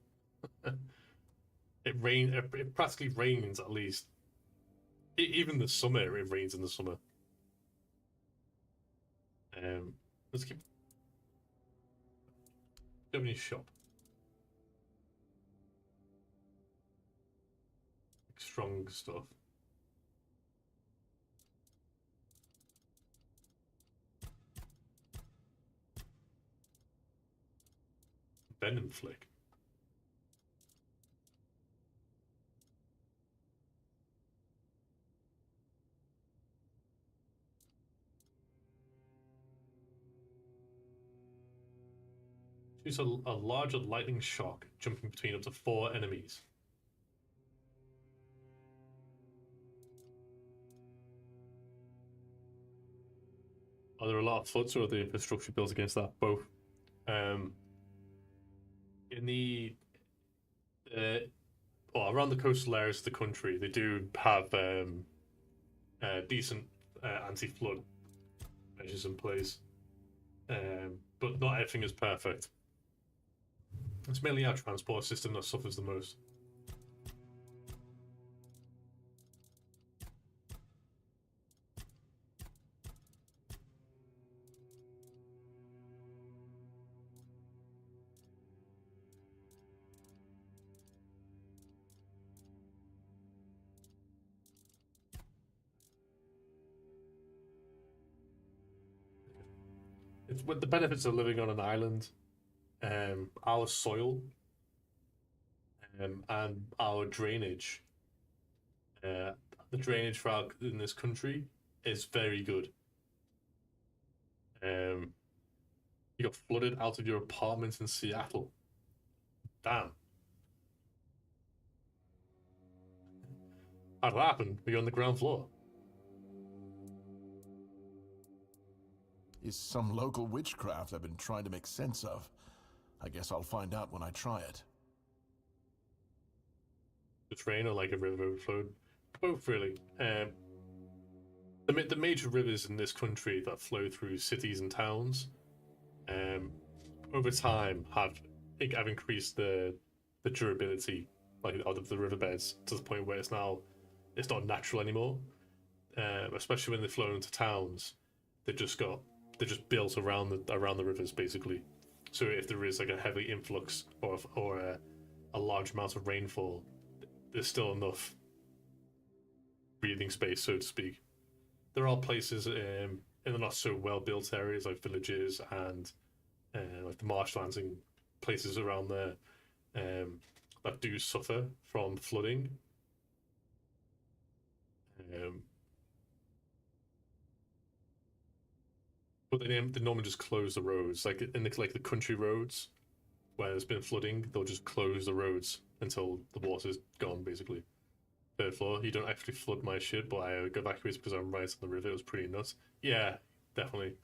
It practically rains at least. Even the summer, it rains in the summer. Let's keep Japanese shop. Strong stuff. Venom flick. Use a larger lightning shock, jumping between up to 4 enemies. Are there a lot of floods, or are the infrastructure built against that? Both. In the around the coastal areas of the country, they do have decent anti-flood measures in place, but not everything is perfect. It's mainly our transport system that suffers the most. It's with the benefits of living on an island. Our soil and our drainage, the drainage in this country is very good. You got flooded out of your apartment in Seattle. Damn. How'd that happen? Were you on the ground floor? is some local witchcraft I've been trying to make sense of. I guess I'll find out when I try it. The train or like a river overflowed? Both, really. The major rivers in this country that flow through cities and towns, over time have increased the durability of the riverbeds to the point where it's not natural anymore. Especially when they flow into towns, they're just built around the rivers basically. So if there is like a heavy influx or a large amount of rainfall, there's still enough breathing space, so to speak. There are places in the not so well built areas like villages and like the marshlands and places around there that do suffer from flooding. But they normally just close the roads, like in the country roads where there's been flooding. They'll just close the roads until the water's gone, basically. Third floor, you don't actually flood my shit, but I got evacuated because I'm right on the river. It was pretty nuts. Yeah, definitely.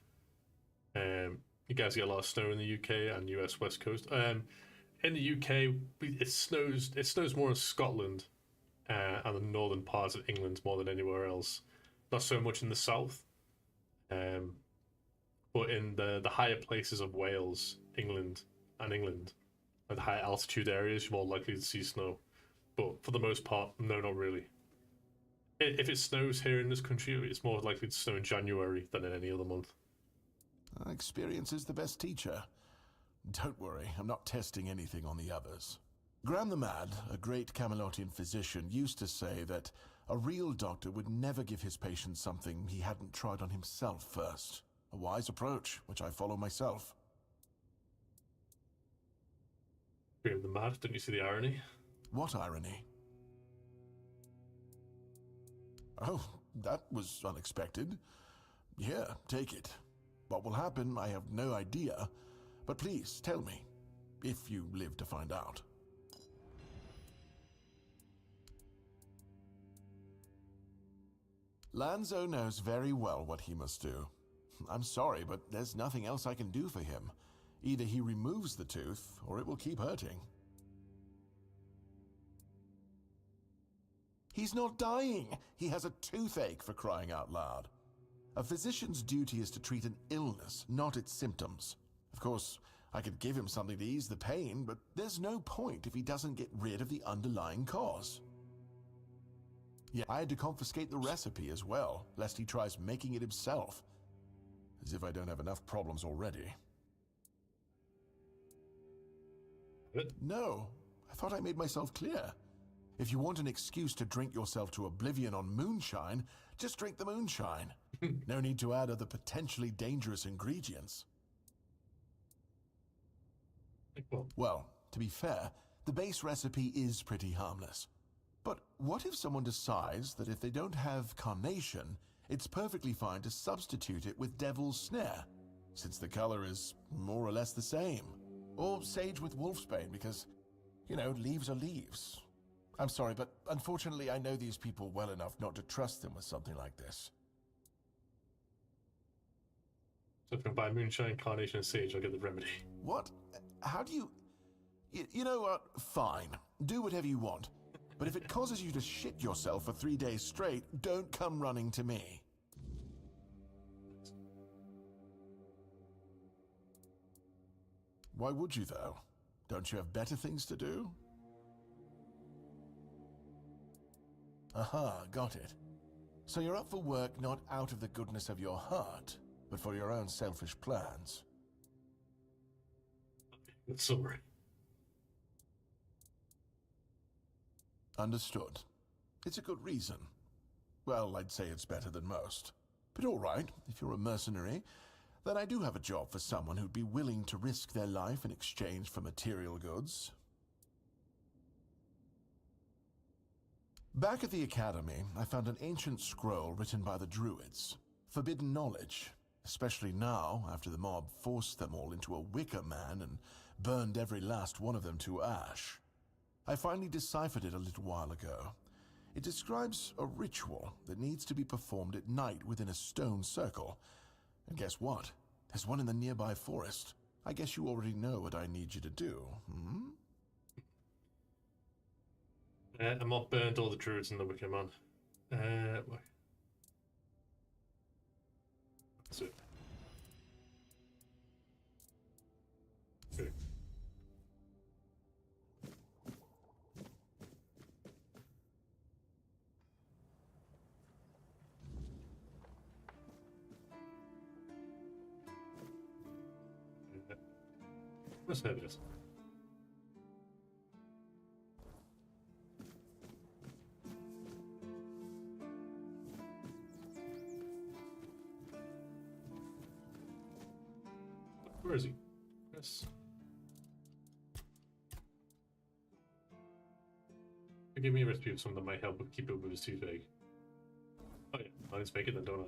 You guys get a lot of snow in the UK and US West Coast. In the UK, it snows more in Scotland and the northern parts of England more than anywhere else. Not so much in the south. But in the higher places of Wales, England, and the higher altitude areas, you're more likely to see snow. But for the most part, no, not really. If it snows here in this country, it's more likely to snow in January than in any other month. Experience is the best teacher. Don't worry, I'm not testing anything on the others. Graham the Mad, a great Camelotian physician, used to say that a real doctor would never give his patient something he hadn't tried on himself first. A wise approach, which I follow myself. Graham the Mad, didn't you see the irony? What irony? Oh, that was unexpected. Here, take it. What will happen, I have no idea. But please, tell me, if you live to find out. Lanzo knows very well what he must do. I'm sorry, but there's nothing else I can do for him. Either he removes the tooth, or it will keep hurting. He's not dying! He has a toothache, for crying out loud. A physician's duty is to treat an illness, not its symptoms. Of course, I could give him something to ease the pain, but there's no point if he doesn't get rid of the underlying cause. Yeah, I had to confiscate the recipe as well, lest he tries making it himself. As if I don't have enough problems already. No, I thought I made myself clear. If you want an excuse to drink yourself to oblivion on moonshine, just drink the moonshine. No need to add other potentially dangerous ingredients. Well, to be fair, the base recipe is pretty harmless. But what if someone decides that if they don't have carnation, it's perfectly fine to substitute it with devil's snare, since the color is more or less the same? Or sage with wolfsbane, because, you know, leaves are leaves. I'm sorry, but unfortunately I know these people well enough not to trust them with something like this. So if I buy moonshine, carnation, and sage, I'll get the remedy. What? How do you... You know what? Fine. Do whatever you want. But if it causes you to shit yourself for 3 days straight, don't come running to me. Why would you, though? Don't you have better things to do? Aha, got it. So you're up for work not out of the goodness of your heart, but for your own selfish plans. Sorry. Understood. It's a good reason. Well, I'd say it's better than most. But all right, if you're a mercenary, then I do have a job for someone who'd be willing to risk their life in exchange for material goods. Back at the academy, I found an ancient scroll written by the Druids. Forbidden knowledge, especially now after the mob forced them all into a wicker man and burned every last one of them to ash. I finally deciphered it a little while ago. It describes a ritual that needs to be performed at night within a stone circle. And guess what? There's one in the nearby forest. I guess you already know what I need you to do, hmm? I'm not burned all the druids in the Wicker Man. That's it. Okay. Let's have this. Where is he? Yes. Give me a recipe of something that might help keep it with his toothache. Oh yeah, I just make it then, don't I?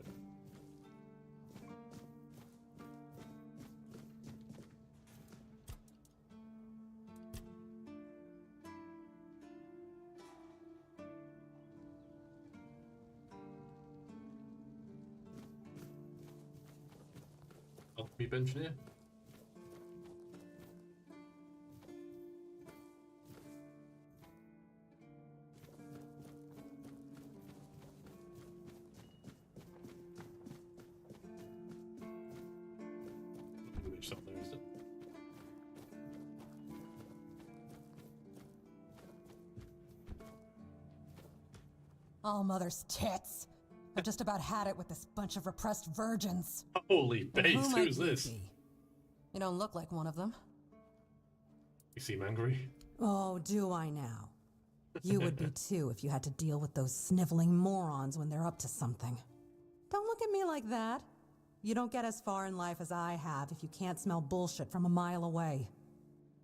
Beep engineer. There's something there, is it? Oh, mother's tits. I've just about had it with this bunch of repressed virgins. Holy base, who's this? You don't look like one of them. You seem angry. Oh, do I now? You would be too if you had to deal with those sniveling morons when they're up to something. Don't look at me like that. You don't get as far in life as I have if you can't smell bullshit from a mile away.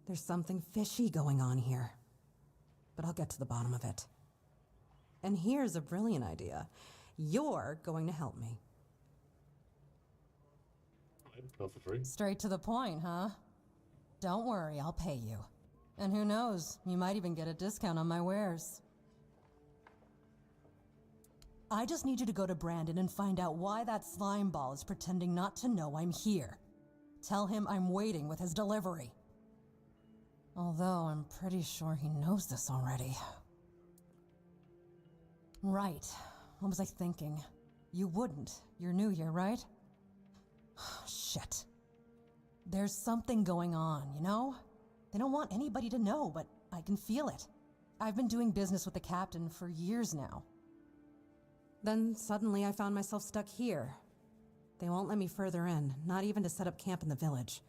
There's something fishy going on here. But I'll get to the bottom of it. And here's a brilliant idea. You're going to help me. For free. Straight to the point, huh? Don't worry, I'll pay you. And who knows, you might even get a discount on my wares. I just need you to go to Brandon and find out why that slime ball is pretending not to know I'm here. Tell him I'm waiting with his delivery. Although I'm pretty sure he knows this already. Right. What was I thinking? You wouldn't. You're new here, right? Shit. There's something going on, you know? They don't want anybody to know, but I can feel it. I've been doing business with the captain for years now. Then suddenly I found myself stuck here. They won't let me further in, not even to set up camp in the village.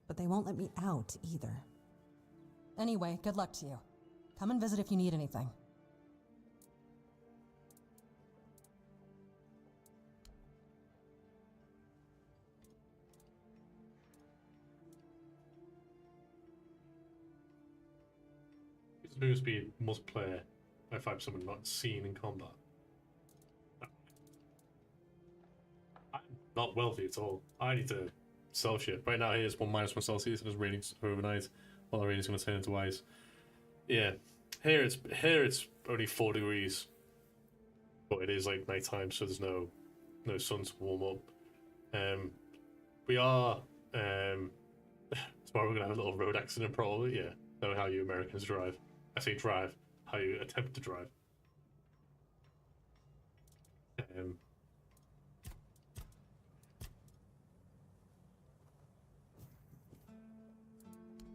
But they won't let me out either. Anyway, good luck to you. Come and visit if you need anything. New speed multiplayer. I find someone not seen in combat. I'm not wealthy at all. I need to sell shit. Right now, here's 1 minus 1 Celsius, and it's raining overnight. Well, the raining's going to turn into ice. Yeah, here it's only 4 degrees, but it is like nighttime, so there's no sun to warm up. We are tomorrow we're gonna have a little road accident probably. Yeah, know how you Americans drive. I say drive, how you attempt to drive.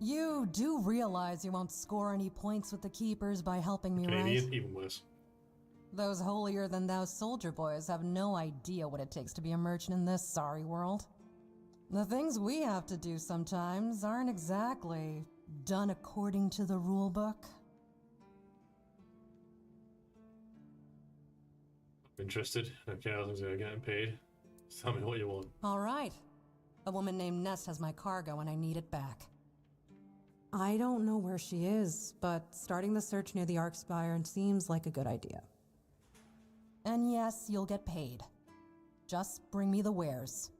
You do realize you won't score any points with the Keepers by helping me, Canadian, right? even worse. Those holier-than-thou soldier boys have no idea what it takes to be a merchant in this sorry world. The things we have to do sometimes aren't exactly done according to the rule book. Interested? Okay, I was getting paid. Just tell me what you want. All right. A woman named Nest has my cargo and I need it back. I don't know where she is, but starting the search near the Arkspire seems like a good idea. And yes, you'll get paid. Just bring me the wares.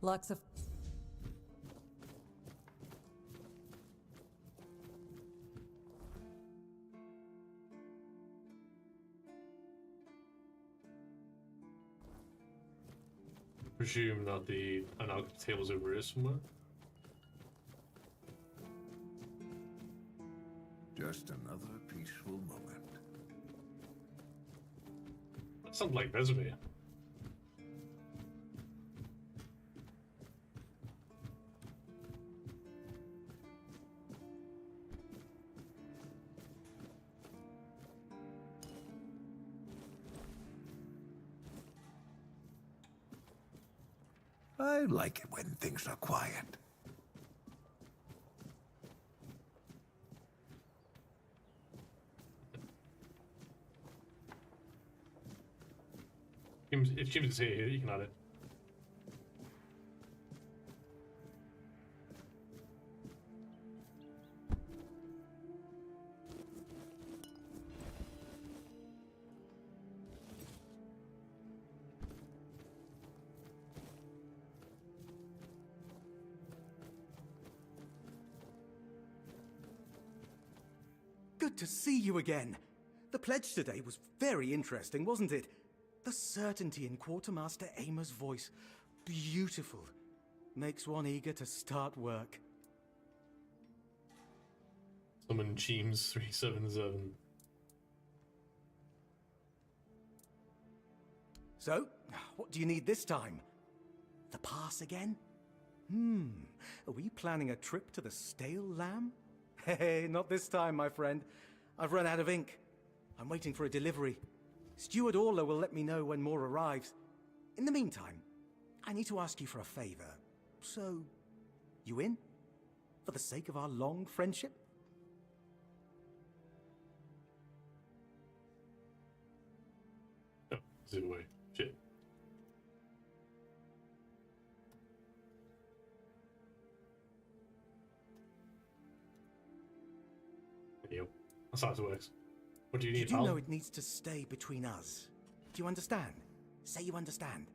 Lux of... presume that the analog table's over here somewhere. Just another peaceful moment. That sounds like Vesemir. I like it when things are quiet. If Jim's is here, you can add it. Good to see you again. The pledge today was very interesting, wasn't it? The certainty in Quartermaster Aymer's voice. Beautiful. Makes one eager to start work. Summon Cheems 377. So, what do you need this time? The pass again? Are we planning a trip to the Stale Lamb? Hey, not this time, my friend. I've run out of ink. I'm waiting for a delivery. Steward Orla will let me know when more arrives. In the meantime, I need to ask you for a favor. So, you in? For the sake of our long friendship? Oh, zip away. Shit. Yep. That's how it works. What do you need, You do pal? know it needs to stay between us. Do you understand? Say you understand.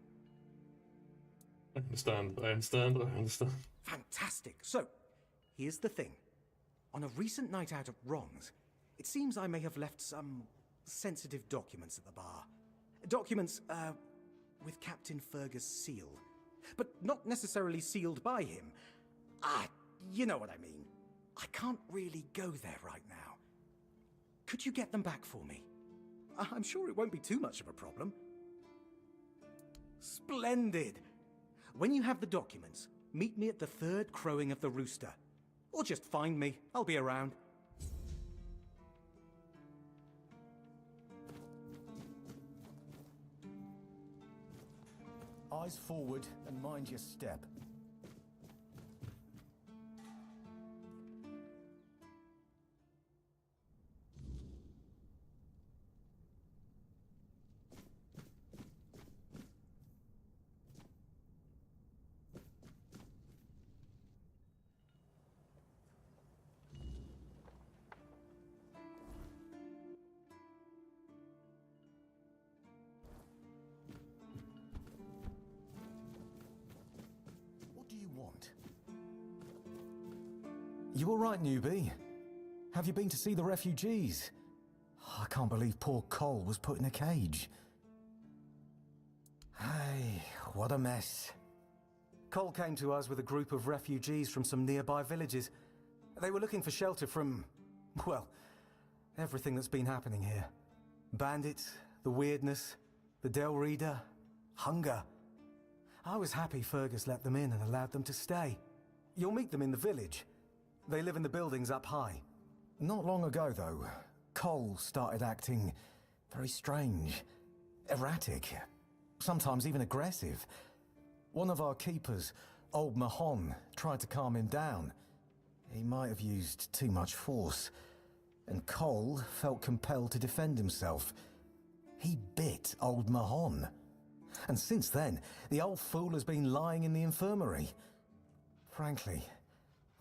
I understand. I understand. I understand. Fantastic. So, here's the thing. On a recent night out at Ron's, it seems I may have left some sensitive documents at the bar. Documents, with Captain Fergus' seal. But not necessarily sealed by him. You know what I mean. I can't really go there right now. Could you get them back for me? I'm sure it won't be too much of a problem. Splendid! When you have the documents, meet me at the third crowing of the rooster. Or just find me. I'll be around. Eyes forward and mind your step. You all right, newbie? Have you been to see the refugees? I can't believe poor Cole was put in a cage. Hey, what a mess. Cole came to us with a group of refugees from some nearby villages. They were looking for shelter from, well, everything that's been happening here. Bandits, the weirdness, the Del Reader, hunger. I was happy Fergus let them in and allowed them to stay. You'll meet them in the village. They live in the buildings up high. Not long ago, though, Cole started acting very strange, erratic, sometimes even aggressive. One of our keepers, old Mahon, tried to calm him down. He might have used too much force, and Cole felt compelled to defend himself. He bit old Mahon. And since then, the old fool has been lying in the infirmary. Frankly,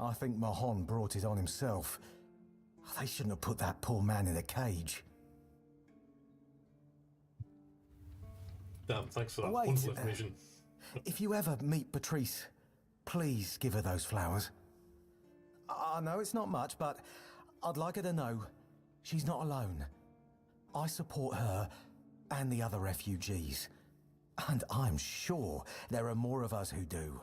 I think Mahon brought it on himself. They shouldn't have put that poor man in a cage. Damn, thanks for that Wait, wonderful information. If you ever meet Patrice, please give her those flowers. I know it's not much, but I'd like her to know she's not alone. I support her and the other refugees. And I'm sure there are more of us who do.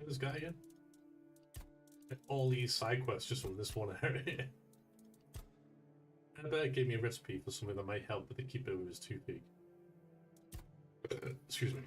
This guy again? All these side quests just from this one area. I bet it gave me a recipe for something that might help with the keeper with his toothache. Excuse me.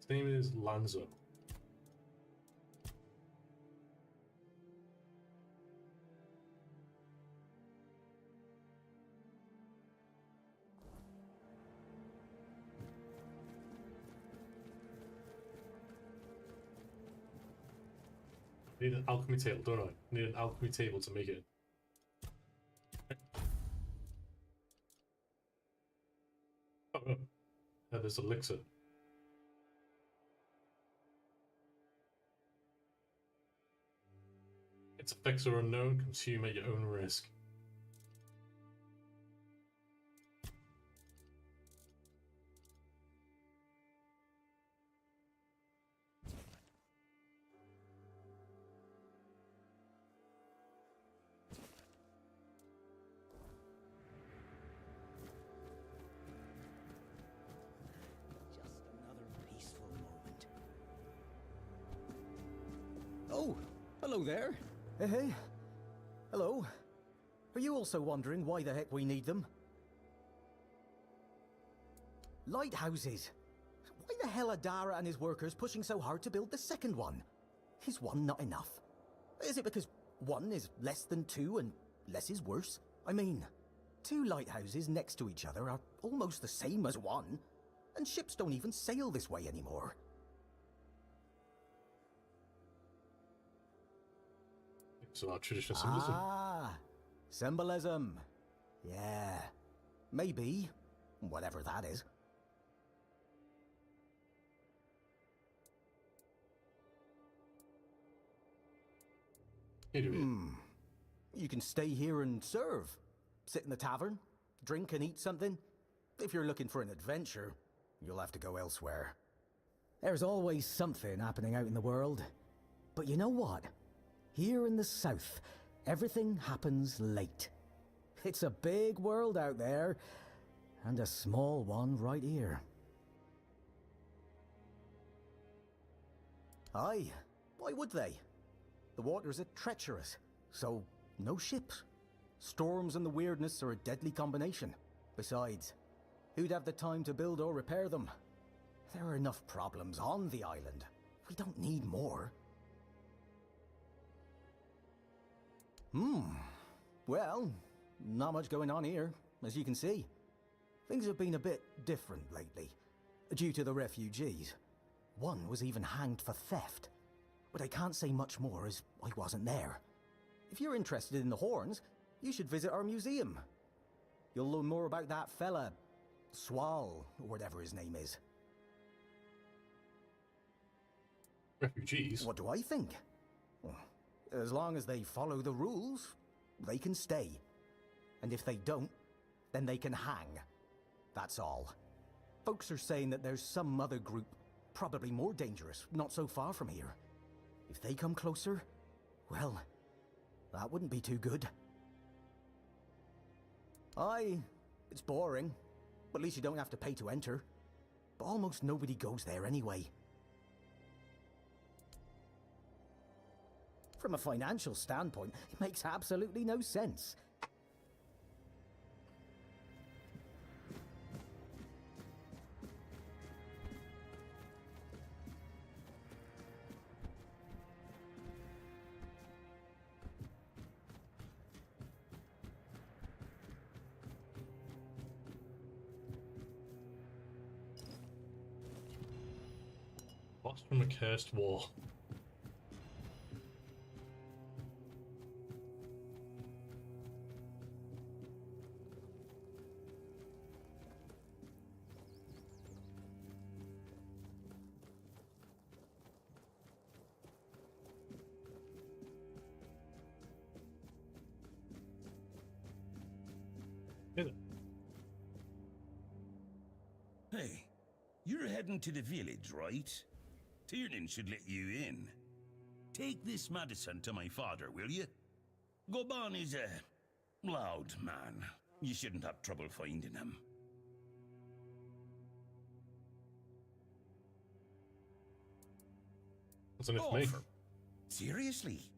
His name is Lanzo. Need an alchemy table, don't I? Need an alchemy table to make it. Oh, no. There's elixir. Its effects are unknown. Consume at your own risk. Oh, hello there. Hey. Hello. Are you also wondering why the heck we need them? Lighthouses. Why the hell are Dara and his workers pushing so hard to build the second one? Is one not enough? Is it because one is less than two and less is worse? I mean, two lighthouses next to each other are almost the same as one, and ships don't even sail this way anymore. So our traditional symbolism. Ah, symbolism. Yeah, maybe. Whatever that is. You can stay here and serve. Sit in the tavern, drink and eat something. If you're looking for an adventure, you'll have to go elsewhere. There's always something happening out in the world. But you know what? Here in the south, everything happens late. It's a big world out there, and a small one right here. Aye, why would they? The waters are treacherous, so no ships. Storms and the weirdness are a deadly combination. Besides, who'd have the time to build or repair them? There are enough problems on the island. We don't need more. Well, not much going on here, as you can see. Things have been a bit different lately, due to the refugees. One was even hanged for theft. But I can't say much more as I wasn't there. If you're interested in the horns, you should visit our museum. You'll learn more about that fella, Swal, or whatever his name is. Refugees? What do I think? As long as they follow the rules, they can stay. And if they don't, then they can hang. That's all. Folks are saying that there's some other group, probably more dangerous, not so far from here. If they come closer, well, that wouldn't be too good. Aye, it's boring, but at least you don't have to pay to enter. But almost nobody goes there anyway. From a financial standpoint, it makes absolutely no sense. Lost from a cursed war. Hey, you're heading to the village, right? Tiernan should let you in. Take this medicine to my father, will you? Goban is a loud man. You shouldn't have trouble finding him. That's enough for me. Seriously?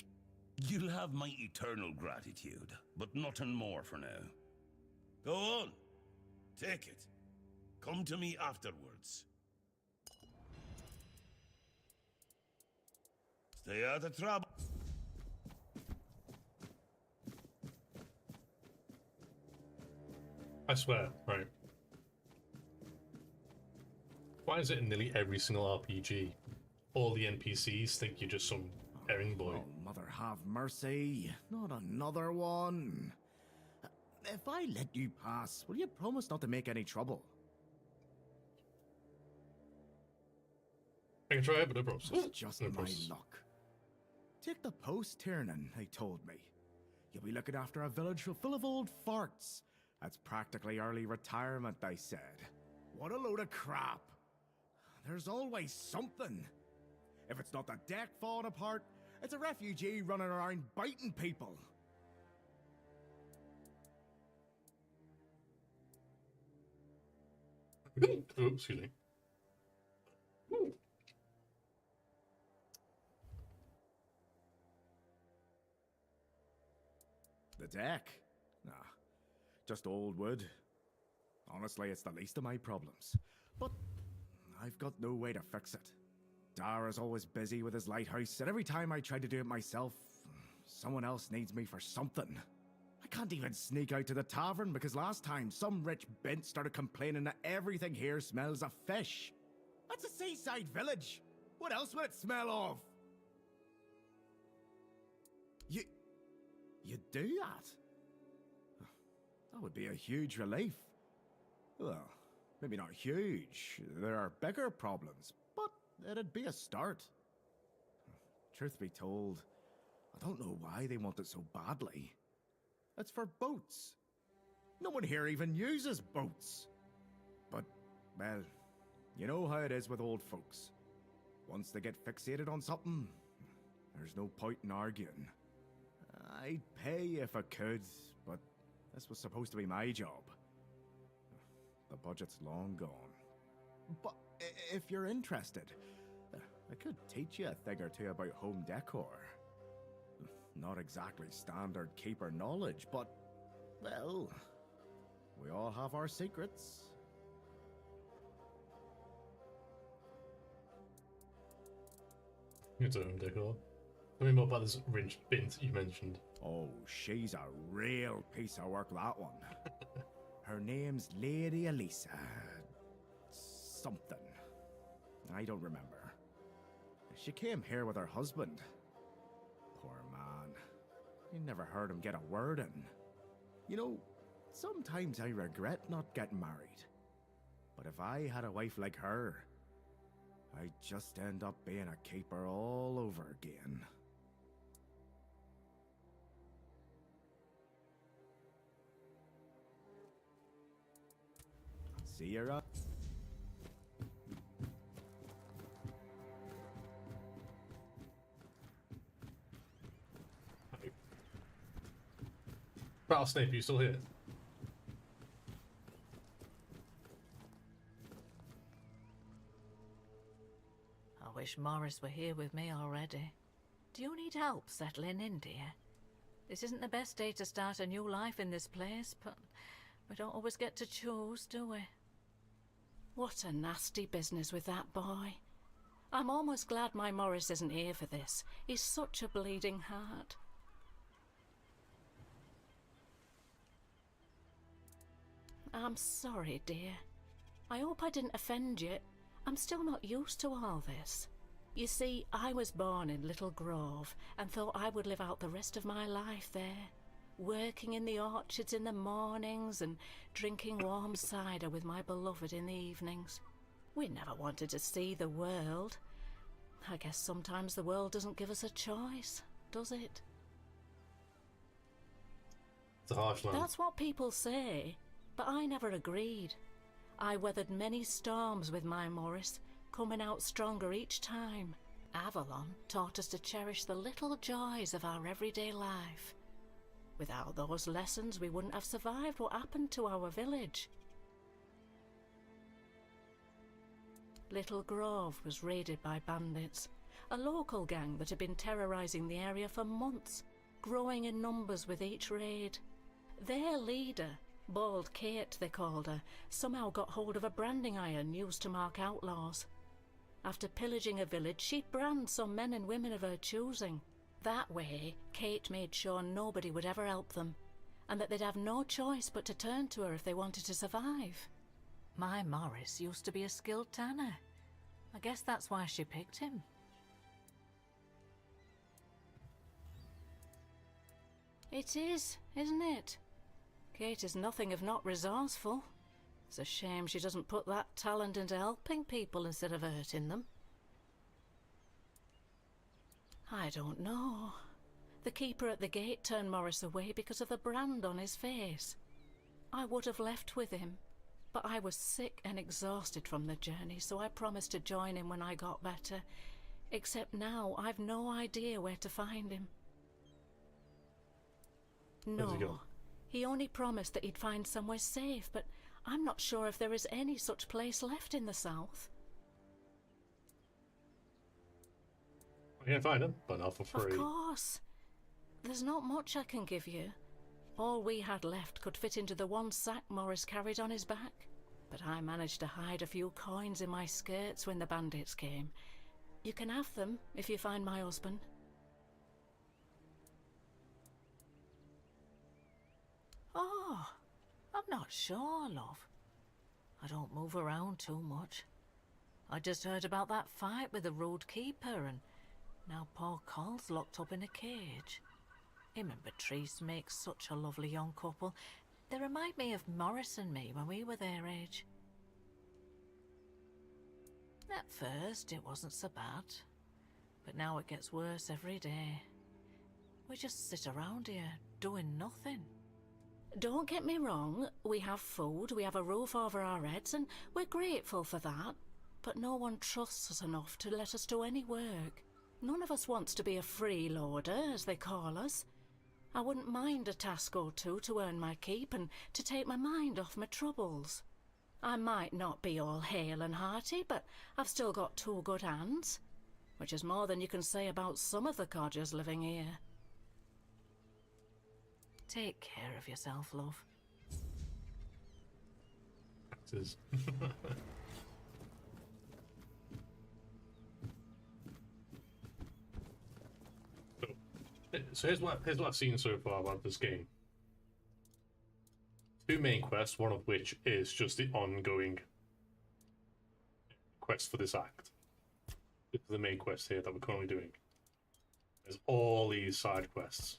You'll have my eternal gratitude, but nothing more for now. Go on. Take it. Come to me afterwards. Stay out of trouble. I swear, right. Why is it in nearly every single RPG? All the NPCs think you're just some errand boy. Oh, mother have mercy. Not another one. If I let you pass, will you promise not to make any trouble? I can try it, but no promises. It's just No my promises. luck. Take the post, Tiernan, they told me. You'll be looking after a village full of old farts. That's practically early retirement, they said. What a load of crap. There's always something. If it's not the deck falling apart, it's a refugee running around biting people. Oh, excuse me. The deck? Nah, just old wood. Honestly, it's the least of my problems. But I've got no way to fix it. Dara's always busy with his lighthouse, and every time I try to do it myself, someone else needs me for something. I can't even sneak out to the tavern because last time some rich bint started complaining that everything here smells of fish. That's a seaside village. What else would it smell of? You do that? That would be a huge relief. Well, maybe not huge. There are bigger problems, but it'd be a start. Truth be told, I don't know why they want it so badly. It's for boats. No one here even uses boats. But, well, you know how it is with old folks. Once they get fixated on something, there's no point in arguing. I'd pay if I could, but this was supposed to be my job. The budget's long gone. But if you're interested, I could teach you a thing or two about home decor. Not exactly standard keeper knowledge, but, well, we all have our secrets. It's a home decor. Tell me more about this rich bint you mentioned. Oh, she's a real piece of work, that one. Her name's Lady Elisa. Something. I don't remember. She came here with her husband. Poor man. You never heard him get a word in. You know, sometimes I regret not getting married. But if I had a wife like her, I'd just end up being a keeper all over again. See you up. Rattlesnake, are you still here? I wish Morris were here with me already. Do you need help settling in, dear? This isn't the best day to start a new life in this place, but we don't always get to choose, do we? What a nasty business with that boy. I'm almost glad my Morris isn't here for this. He's such a bleeding heart. I'm sorry, dear. I hope I didn't offend you. I'm still not used to all this. You see, I was born in Little Grove and thought I would live out the rest of my life there, working in the orchards in the mornings and drinking warm cider with my beloved in the evenings. We never wanted to see the world. I guess sometimes the world doesn't give us a choice, does it? It's a harsh land. That's what people say, but I never agreed. I weathered many storms with my Morris, coming out stronger each time. Avalon taught us to cherish the little joys of our everyday life. Without those lessons, we wouldn't have survived what happened to our village. Little Grove was raided by bandits, a local gang that had been terrorizing the area for months, growing in numbers with each raid. Their leader, Bald Kate they called her, somehow got hold of a branding iron used to mark outlaws. After pillaging a village, she'd brand some men and women of her choosing. That way, Kate made sure nobody would ever help them, and that they'd have no choice but to turn to her if they wanted to survive. My Morris used to be a skilled tanner. I guess that's why she picked him. It is, isn't it? Kate is nothing if not resourceful. It's a shame she doesn't put that talent into helping people instead of hurting them. I don't know. The keeper at the gate turned Morris away because of the brand on his face. I would have left with him, but I was sick and exhausted from the journey, so I promised to join him when I got better. Except now, I've no idea where to find him. Where's he gone? No, he only promised that he'd find somewhere safe, but I'm not sure if there is any such place left in the south. I can find him, but not for free. Of course. There's not much I can give you. All we had left could fit into the one sack Morris carried on his back. But I managed to hide a few coins in my skirts when the bandits came. You can have them if you find my husband. Oh, I'm not sure, love. I don't move around too much. I just heard about that fight with the rude keeper, and now poor Cole's locked up in a cage. Him and Patrice make such a lovely young couple. They remind me of Morris and me when we were their age. At first, it wasn't so bad, but now it gets worse every day. We just sit around here, doing nothing. Don't get me wrong, we have food, we have a roof over our heads, and we're grateful for that. But no one trusts us enough to let us do any work. None of us wants to be a freeloader, as they call us. I wouldn't mind a task or two to earn my keep and to take my mind off my troubles. I might not be all hale and hearty, but I've still got two good hands, which is more than you can say about some of the codgers living here. Take care of yourself, love. Taxes. So here's what I've seen so far about this game. Two main quests, one of which is just the ongoing quest for this act. This is the main quest here that we're currently doing. There's all these side quests.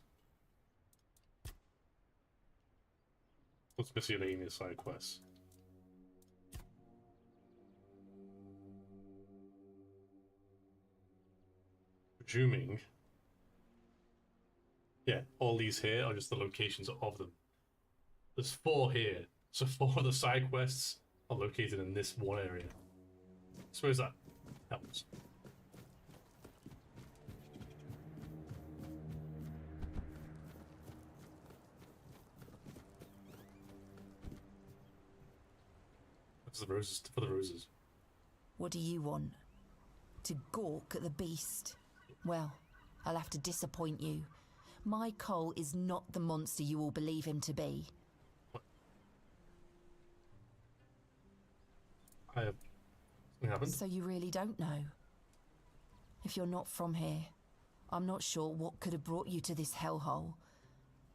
What's miscellaneous side quests? Presuming... yeah, all these here are just the locations of them. There's 4 here, so 4 of the side quests are located in this one area. I suppose that helps. That's the roses for the roses. What do you want? To gawk at the beast? Well, I'll have to disappoint you. My Cole is not the monster you all believe him to be. Something happened? So you really don't know? If you're not from here, I'm not sure what could have brought you to this hellhole,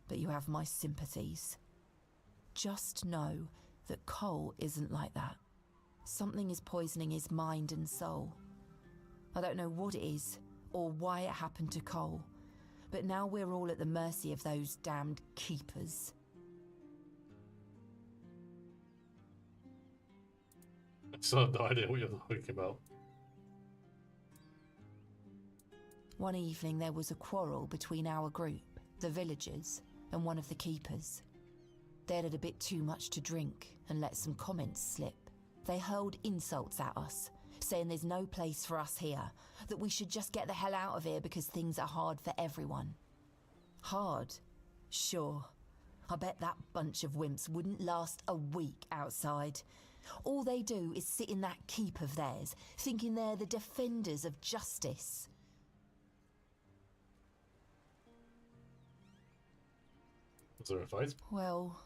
but you have my sympathies. Just know that Cole isn't like that. Something is poisoning his mind and soul. I don't know what it is, or why it happened to Cole, but now we're all at the mercy of those damned keepers. I still have no idea what you're talking about. One evening there was a quarrel between our group, the villagers, and one of the keepers. They'd had a bit too much to drink and let some comments slip. They hurled insults at us, saying there's no place for us here, that we should just get the hell out of here because things are hard for everyone. Hard? Sure. I bet that bunch of wimps wouldn't last a week outside. All they do is sit in that keep of theirs, thinking they're the defenders of justice. Was there a fight? Well,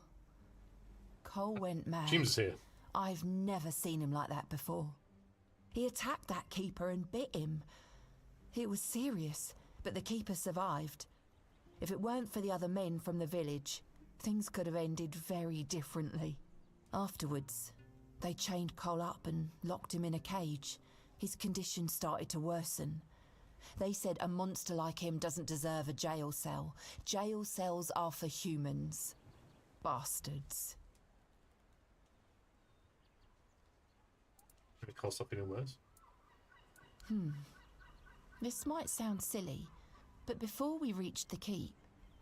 Cole went mad. James is here. I've never seen him like that before. He attacked that keeper and bit him. It was serious, but the keeper survived. If it weren't for the other men from the village, things could have ended very differently. Afterwards, they chained Cole up and locked him in a cage. His condition started to worsen. They said a monster like him doesn't deserve a jail cell. Jail cells are for humans. Bastards. It costs something worse. This might sound silly, but before we reached the keep,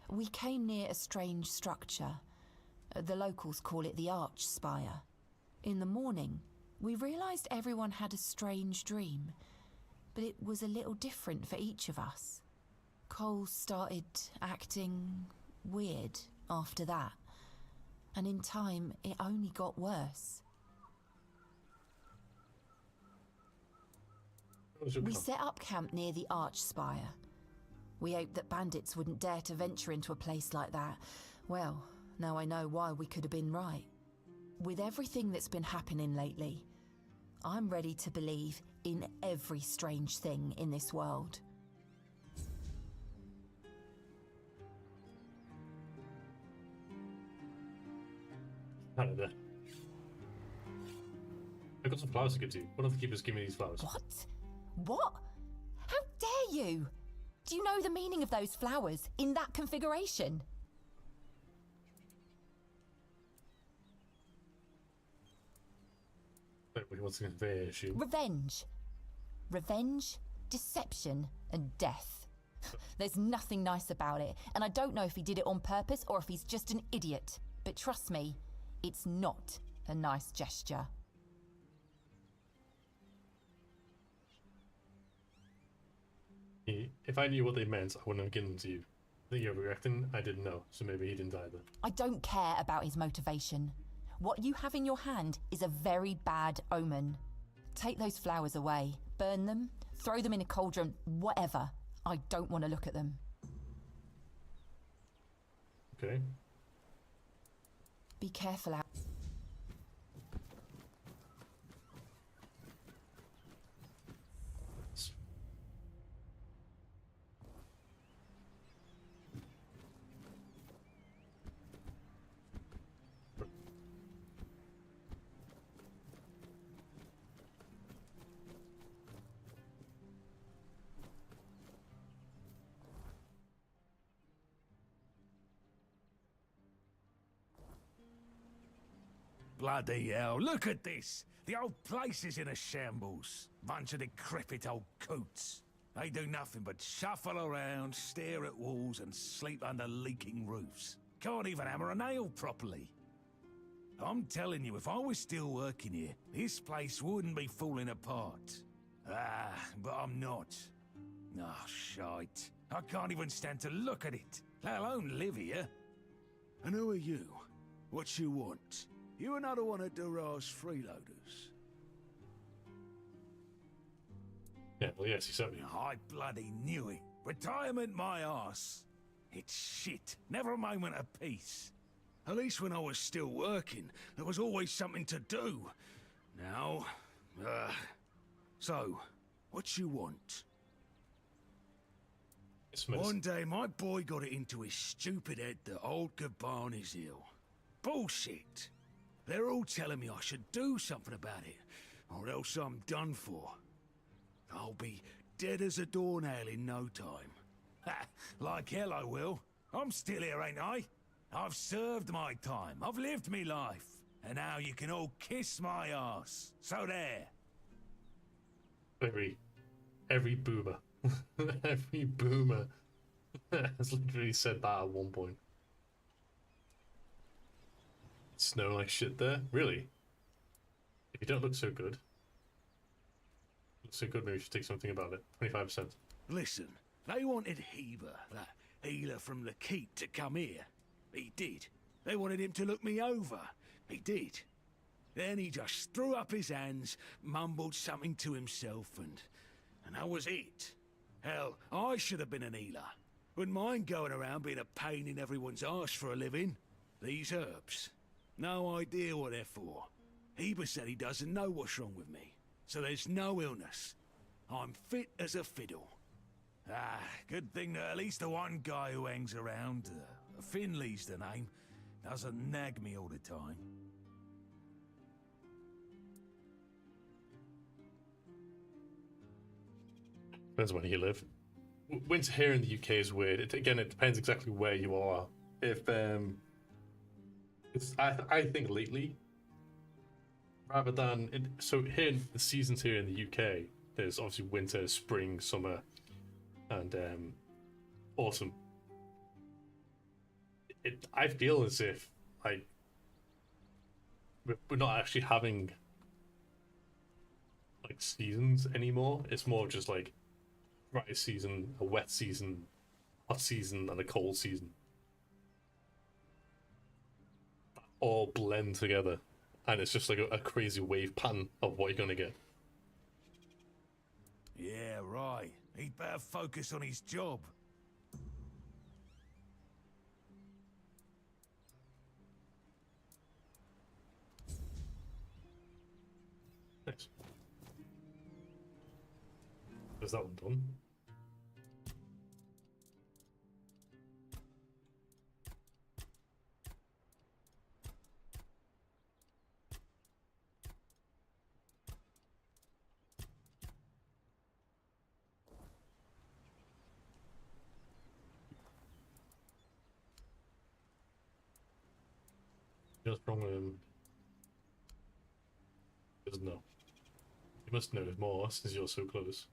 we came near a strange structure. The locals call it the Arch Spire. In the morning, we realised everyone had a strange dream, but it was a little different for each of us. Cole started acting weird after that, and in time it only got worse. We set up camp near the Arch Spire. We hoped that bandits wouldn't dare to venture into a place like that. Well, now I know why we could have been right. With everything that's been happening lately, I'm ready to believe in every strange thing in this world. Out of there. I got some flowers to give to you. One of the keepers gave me these flowers. What? What? How dare you? Do you know the meaning of those flowers in that configuration? What's the conveyor issue? Revenge. Revenge, deception, and death. There's nothing nice about it, and I don't know if he did it on purpose or if he's just an idiot. But trust me, it's not a nice gesture. If I knew what they meant, I wouldn't have given them to you. I think you're reacting. I didn't know, so maybe he didn't either. I don't care about his motivation. What you have in your hand is a very bad omen. Take those flowers away, burn them, throw them in a cauldron, whatever. I don't want to look at them. Okay. Be careful out. Bloody hell, look at this! The old place is in a shambles. Bunch of decrepit old coots. They do nothing but shuffle around, stare at walls and sleep under leaking roofs. Can't even hammer a nail properly. I'm telling you, if I was still working here, this place wouldn't be falling apart. Ah, but I'm not. Oh, shite. I can't even stand to look at it, let alone live here. And who are you? What you want? You another one of Durar's freeloaders? Yeah, well, yes, he certainly. I bloody knew it. Retirement, my arse. It's shit. Never a moment of peace. At least when I was still working, there was always something to do. Now, so, what you want? One day, my boy got it into his stupid head that old Gaban is ill. Bullshit. They're all telling me I should do something about it, or else I'm done for. I'll be dead as a doornail in no time. Ha! Like hell I will. I'm still here, ain't I? I've served my time. I've lived me life. And now you can all kiss my arse. So there. Every boomer. Every boomer has literally said that at one point. Snow like shit there? Really? If you don't look so good. Maybe you should take something about it. 25%. Listen, they wanted Heber, that healer from the keep, to come here. He did. They wanted him to look me over. He did. Then he just threw up his hands, mumbled something to himself, and that was it. Hell, I should have been an healer. Wouldn't mind going around being a pain in everyone's arse for a living. These herbs. No idea what they're for. Heber said he doesn't know what's wrong with me. So there's no illness. I'm fit as a fiddle. Ah, good thing that at least the one guy who hangs around, Finley's the name, doesn't nag me all the time. Depends where you live. Winter here in the UK is weird. It depends exactly where you are. If I think lately, rather than so here the seasons here in the UK, there's obviously winter, spring, summer, and autumn. I feel as if like we're not actually having like seasons anymore. It's more just like dry season, a wet season, hot season, and a cold season. All blend together, and it's just like a crazy wave pattern of what you're gonna get. Yeah, right. He'd better focus on his job. Nice. Is that one done? What's wrong with him? He doesn't know. You must know more since you're so close.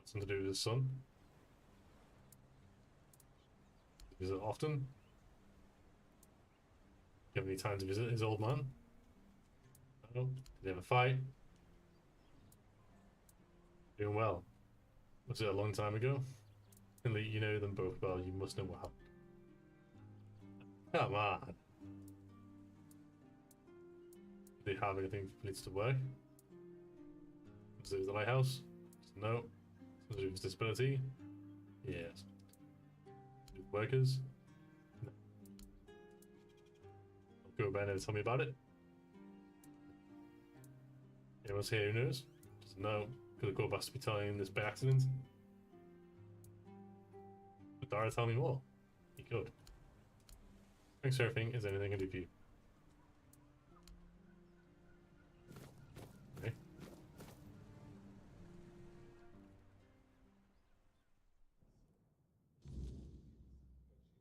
Something to do with his son? Visit often? Do you have any time to visit his old man? No? Did they have a fight? Doing well. Was it a long time ago? Finley, you know them both well, you must know what happened. Come on. Do they have anything related to work? Was it the lighthouse? No. Was it with disability? Yes. With workers? No. I'll go back and tell me about it. Anyone here who knows? Doesn't know. Could the go to be telling this by accident? Could Dara tell me more? He could. Thanks for everything. Is anything I can do for you? Okay.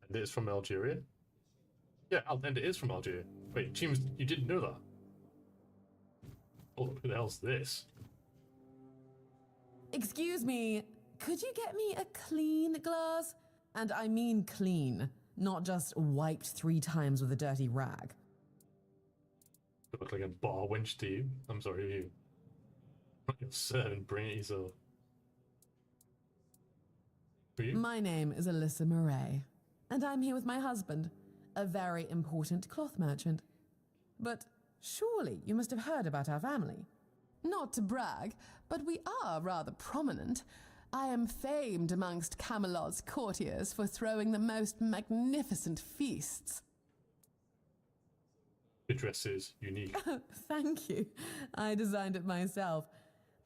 And it is from Algeria? Yeah, and it is from Algeria. Wait, James, you didn't know that? Oh, who the hell's this? Excuse me, could you get me a clean glass? And I mean clean, not just wiped 3 times with a dirty rag. You look like a bar wench to you. I'm sorry, you. You're serving, bring it yourself. Who are you? My name is Alyssa Murray, and I'm here with my husband, a very important cloth merchant. But surely you must have heard about our family. Not to brag, but we are rather prominent. I am famed amongst Camelot's courtiers for throwing the most magnificent feasts. The dress is unique. Thank you. I designed it myself.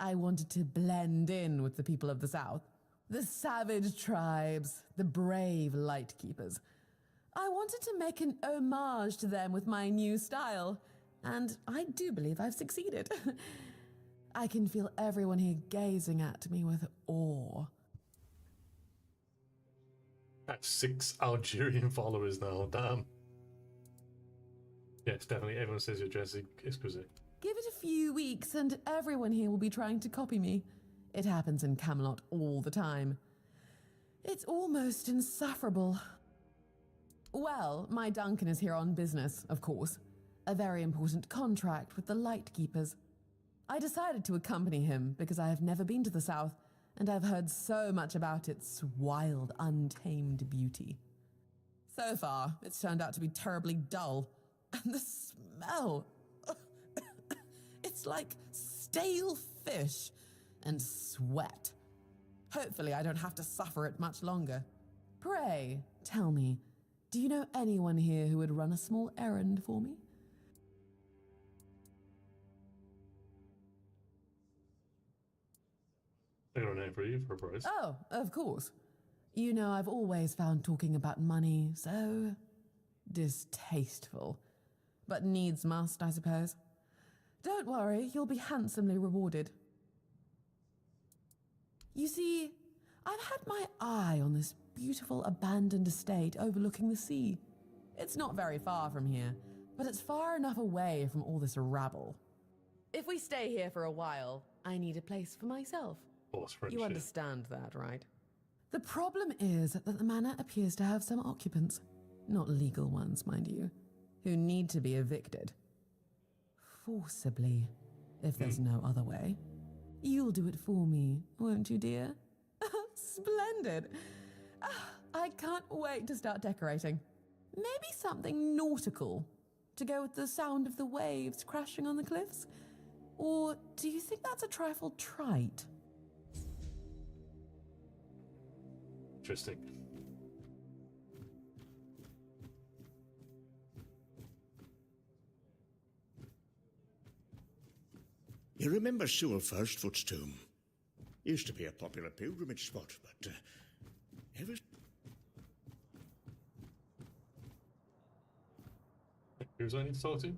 I wanted to blend in with the people of the South. The savage tribes, the brave light keepers. I wanted to make an homage to them with my new style. And I do believe I've succeeded. I can feel everyone here gazing at me with awe. That's 6 Algerian followers now, damn. Yes, definitely. Everyone says your dress is exquisite. Give it a few weeks and everyone here will be trying to copy me. It happens in Camelot all the time. It's almost insufferable. Well, my Duncan is here on business, of course. A very important contract with the Lightkeepers. I decided to accompany him because I have never been to the south, and I've heard so much about its wild, untamed beauty. So far, it's turned out to be terribly dull. And the smell... it's like stale fish and sweat. Hopefully I don't have to suffer it much longer. Pray, tell me, do you know anyone here who would run a small errand for me? I got a name for you for a price. Oh, of course. You know, I've always found talking about money so distasteful. But needs must, I suppose. Don't worry, you'll be handsomely rewarded. You see, I've had my eye on this beautiful abandoned estate overlooking the sea. It's not very far from here, but it's far enough away from all this rabble. If we stay here for a while, I need a place for myself. You understand that, right? The problem is that the manor appears to have some occupants, not legal ones, mind you, who need to be evicted. Forcibly, if there's no other way. You'll do it for me, won't you, dear? Splendid! I can't wait to start decorating. Maybe something nautical, to go with the sound of the waves crashing on the cliffs? Or do you think that's a trifle trite? Interesting. You remember Sewell Firstfoot's tomb? Used to be a popular pilgrimage spot, but ever... Who's I need to talk to?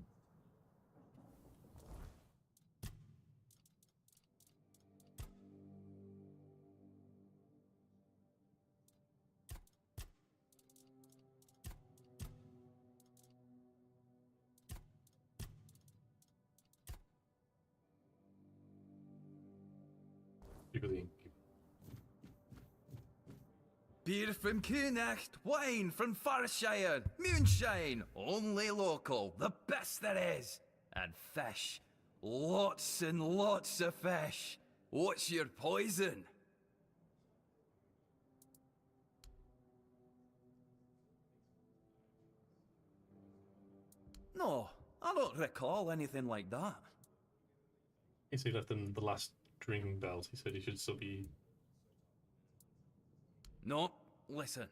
Beer from Kunacht, wine from Farshire, moonshine, only local, the best there is. And fish, lots and lots of fish. What's your poison? No, I don't recall anything like that. He said he left him the last drinking belt. He said he should still be... No, listen.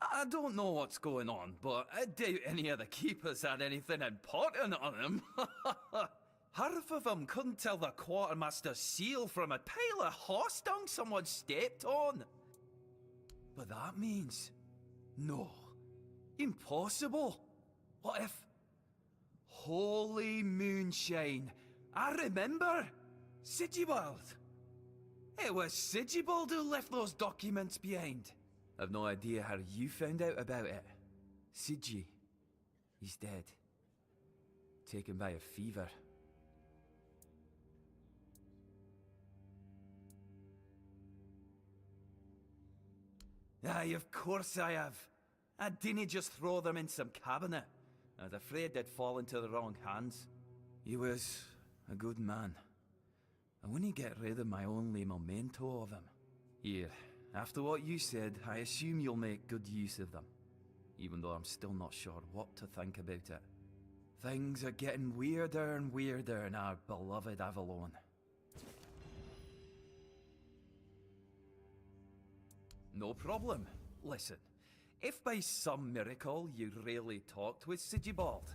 I don't know what's going on, but I doubt any of the keepers had anything important on them. Half of them couldn't tell the quartermaster's seal from a pile of horse dung someone stepped on. But that means... no. Impossible. What if... Holy moonshine. I remember. Sigibald. It was Sigibald who left those documents behind. I've no idea how you found out about it. Sigi. He's dead. Taken by a fever. Aye, of course I have. I didn't just throw them in some cabinet. I was afraid they'd fall into the wrong hands. He was a good man. I wouldn't get rid of my only memento of him. Here, after what you said, I assume you'll make good use of them. Even though I'm still not sure what to think about it. Things are getting weirder and weirder in our beloved Avalon. No problem. Listen, if by some miracle you really talked with Sigibald,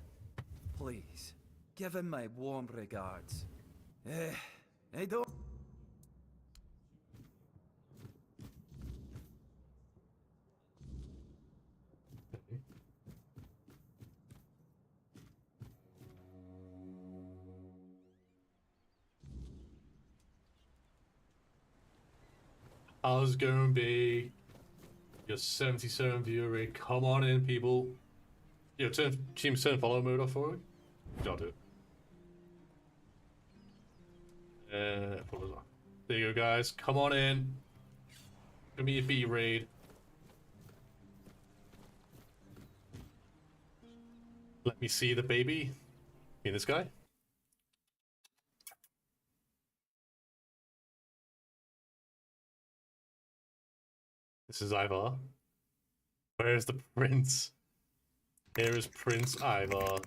please, give him my warm regards. I don't... How's it going, B? Your 77 viewer rate. Come on in, people. Yo, team turn follow mode off for me. I'll do it. What was that? There you go, guys. Come on in. Give me a B raid. Let me see the baby. Me, this guy. This is Ivar. Where's the prince? Here is Prince Ivar.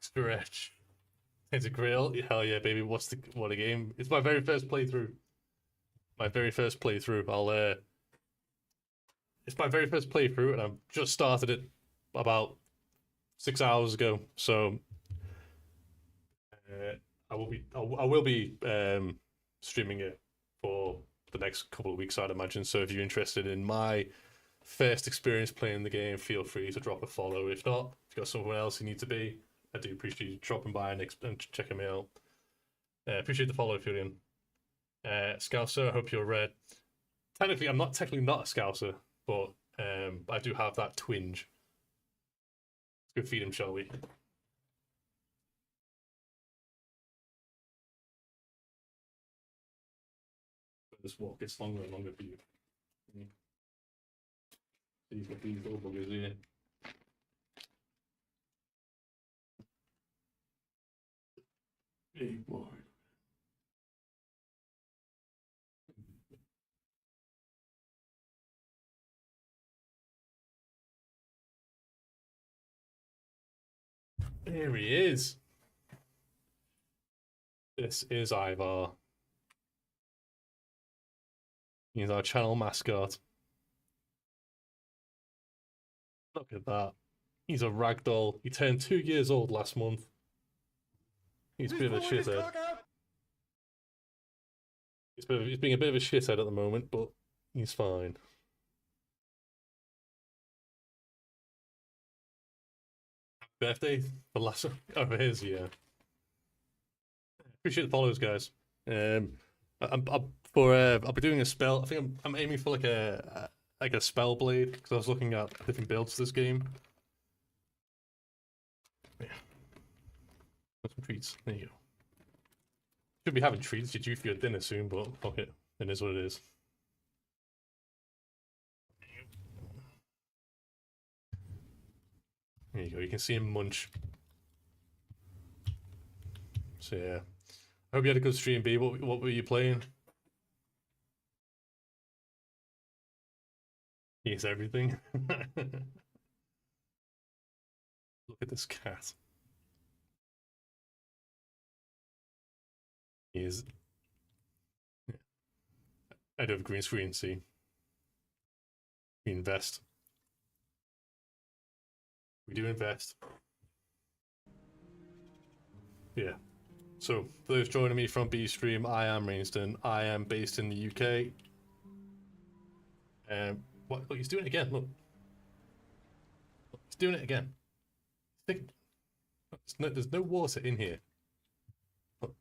Stretch. It's a grill. Hell yeah, baby. What a game. It's my very first playthrough. It's my very first playthrough, and I've just started it about 6 hours ago. So I will be streaming it for the next couple of weeks, I'd imagine. So if you're interested in my first experience playing the game, feel free to drop a follow. If not, if you've got someone else you need to be, I do appreciate you dropping by and checking me out. Appreciate the follow, Julian. Scouser, I hope you're red. Technically, I'm not not a Scouser, but I do have that twinge. Let's go feed him, shall we? This walk gets longer and longer for you. You've got these little buggers here. Big boy. There he is. This is Ivar. He's our channel mascot. Look at that. He's a ragdoll. He turned 2 years old last month. He's a bit of a shithead. He's being a bit of a shithead at the moment, but he's fine. Birthday for last over his, yeah. Appreciate the follows, guys. I'll be doing a spell. I think I'm aiming for like a spell blade because I was looking at different builds for this game. Yeah. Some treats. There you go. Should be having treats. You're due for your dinner soon, but fuck it. It is what it is. There you go. You can see him munch. So yeah. I hope you had a good stream, B. What were you playing? He's everything. Look at this cat. He is. I do have a green screen, see. We invest. We do invest. Yeah. So, for those joining me from B Stream, I am Rainston. I am based in the UK. What? Look, he's doing it again. Look, he's doing it again. There's no water in here. Look.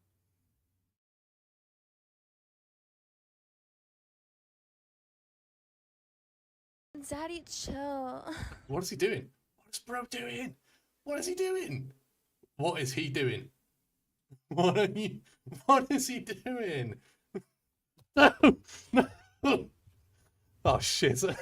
Daddy, chill. What is he doing? What is bro doing? What is he doing? What is he doing? What is he doing? No! No! Oh shit. It's like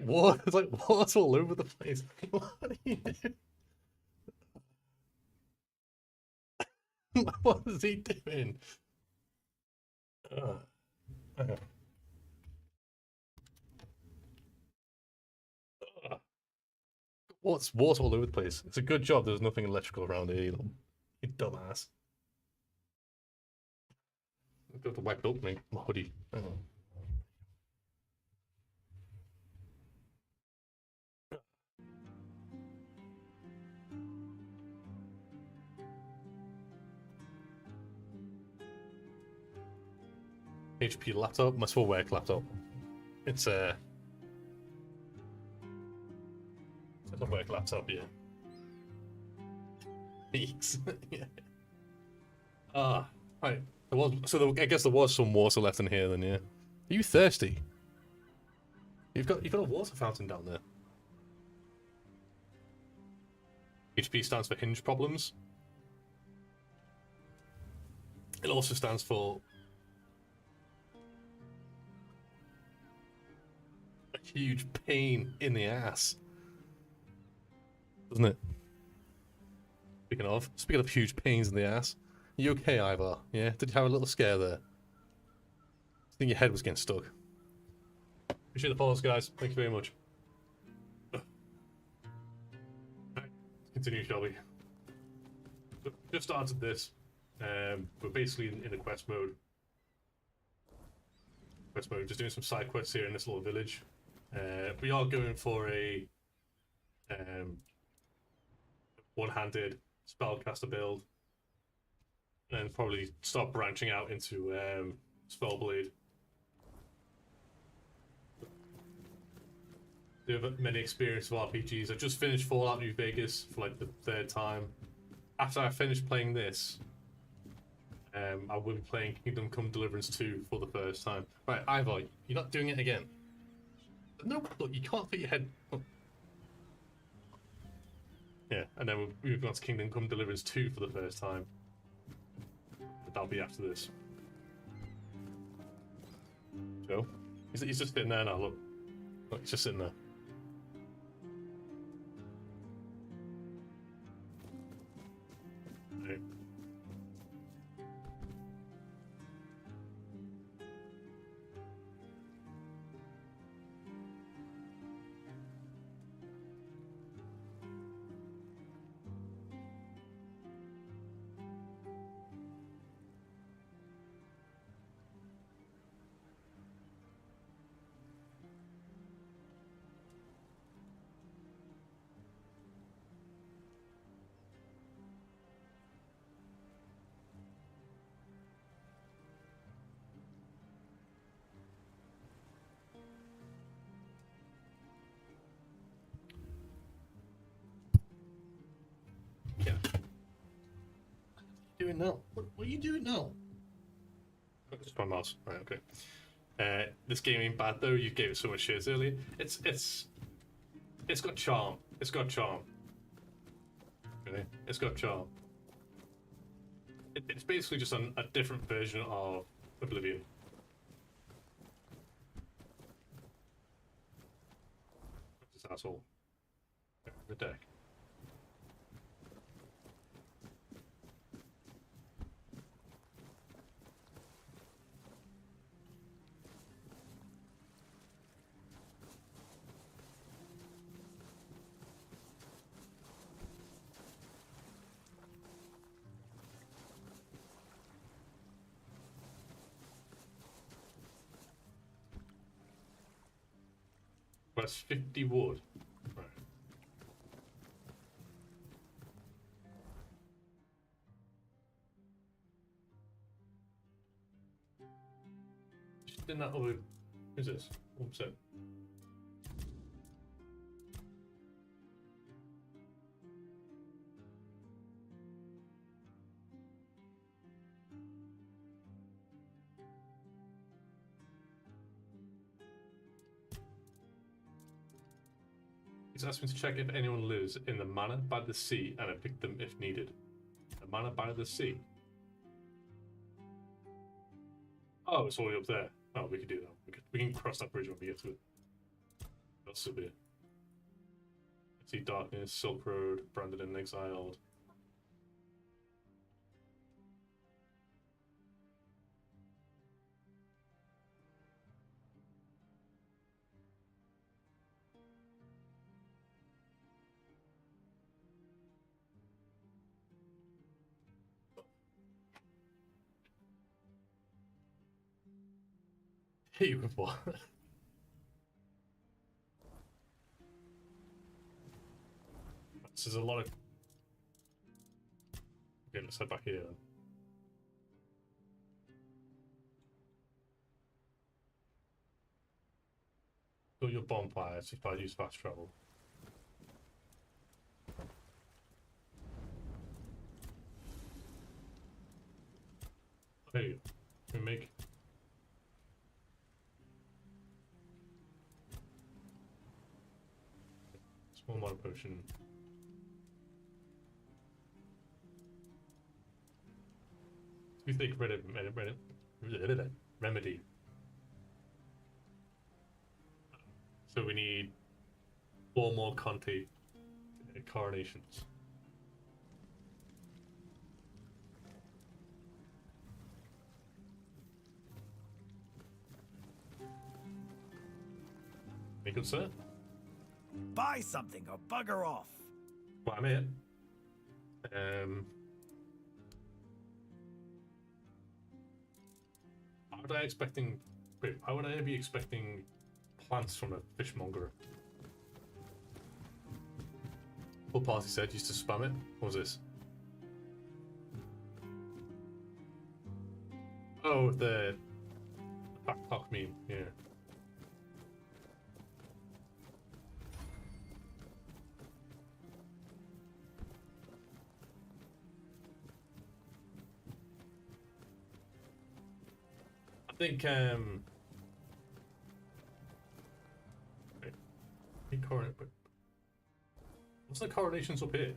water all over the place. What are you doing? What is he doing? What's water all over the place? It's a good job there's nothing electrical around here, you dumbass. I have to wipe up my hoodie. Hang on. HP laptop, my full work laptop. It's It's a work laptop, yeah. Peaks. Yeah. Ah, right. I guess there was some water left in here then, yeah. Are you thirsty? You've got a water fountain down there. HP stands for hinge problems. It also stands for a huge pain in the ass. Doesn't it? Speaking of huge pains in the ass, are you okay, Ivar? Yeah? Did you have a little scare there? I think your head was getting stuck. Appreciate the follows, guys. Thank you very much. Right, let's continue, shall we? So, just started this. We're basically in the quest mode. Just doing some side quests here in this little village. We are going for a one-handed spellcaster build, and probably start branching out into Spellblade. Do you have many experience with RPGs? I just finished Fallout New Vegas for like the 3rd time. After I finish playing this, I will be playing Kingdom Come Deliverance 2 for the first time. Right, Ivar, you're not doing it again. No, look, you can't put your head. Oh. Yeah, and then we'll move on to Kingdom Come Deliverance 2 for the first time. But that'll be after this. Joe? He's just sitting there now, look. Look, he's just sitting there. Right. Yeah. What are you doing now? What are you doing now? Oh, just my mouse. Right, okay. This game ain't bad though. You gave it so much shit earlier. It's got charm. It's got charm. Really? It's got charm. It's basically just a different version of Oblivion. What's this asshole? The deck. That's 50 wood. Right. Just in that other. Who's this? 1%. He's asked me to check if anyone lives in the manor by the sea and evict them if needed. The manor by the sea? Oh, it's all the way up there. Oh, we could do that. We can cross that bridge when we get to it. That's so be. See Darkness, Silk Road, Branded and Exiled. Hit you with what? This is a lot of. Okay, let's head back here then. Fill your bonfires if I use fast travel. Hey, we make. Small amount of potion. We think remedy. So we need 4 more Conti coronations. Make it, sir. Buy something or bugger off. Well, I'm here. How would I expecting? Wait, how would I be expecting plants from a fishmonger? Full party said used to spam it. What was this? Oh, the backpack meme. Yeah. I think wait, what's the coronations up here?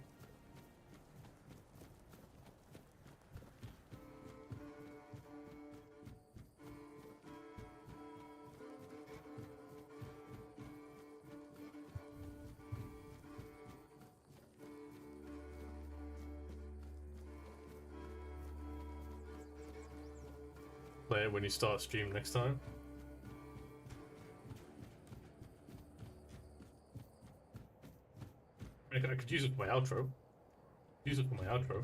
Play it when you start stream next time. I could use it for my outro. Use it for my outro.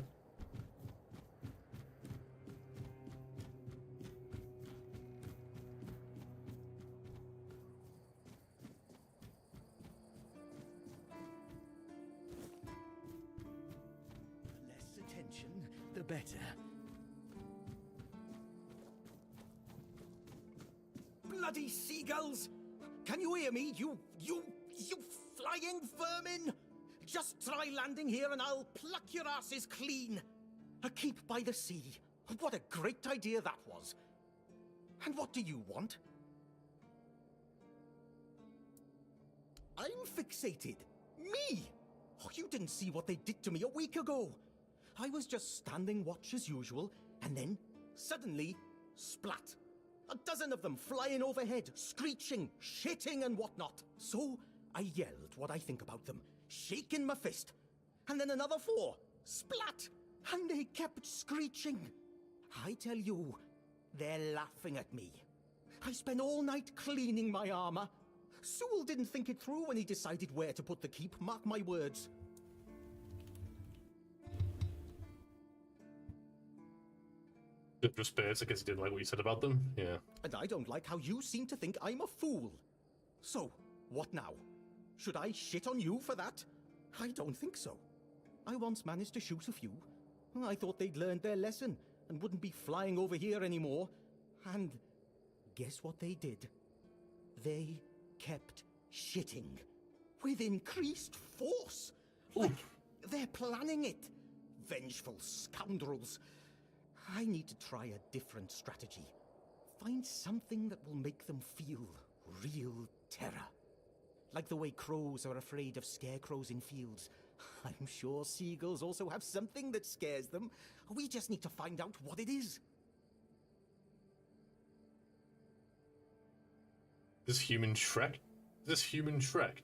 The less attention, the better. Bloody seagulls! Can you hear me? You flying vermin! Just try landing here and I'll pluck your asses clean. A keep by the sea. What a great idea that was. And what do you want? I'm fixated. Me! Oh, you didn't see what they did to me a week ago. I was just standing watch as usual, and then, suddenly, splat. A dozen of them flying overhead, screeching, shitting and whatnot. So, I yelled what I think about them, shaking my fist. And then another 4, splat! And they kept screeching. I tell you, they're laughing at me. I spent all night cleaning my armor. Sewell didn't think it through when he decided where to put the keep, mark my words. Just birds, I guess he didn't like what you said about them, yeah. And I don't like how you seem to think I'm a fool. So, what now? Should I shit on you for that? I don't think so. I once managed to shoot a few. I thought they'd learned their lesson and wouldn't be flying over here anymore. And guess what they did? They kept shitting. With increased force. Like they're planning it. Vengeful scoundrels. I need to try a different strategy. Find something that will make them feel real terror. Like the way crows are afraid of scarecrows in fields. I'm sure seagulls also have something that scares them. We just need to find out what it is. This human Shrek? This human Shrek?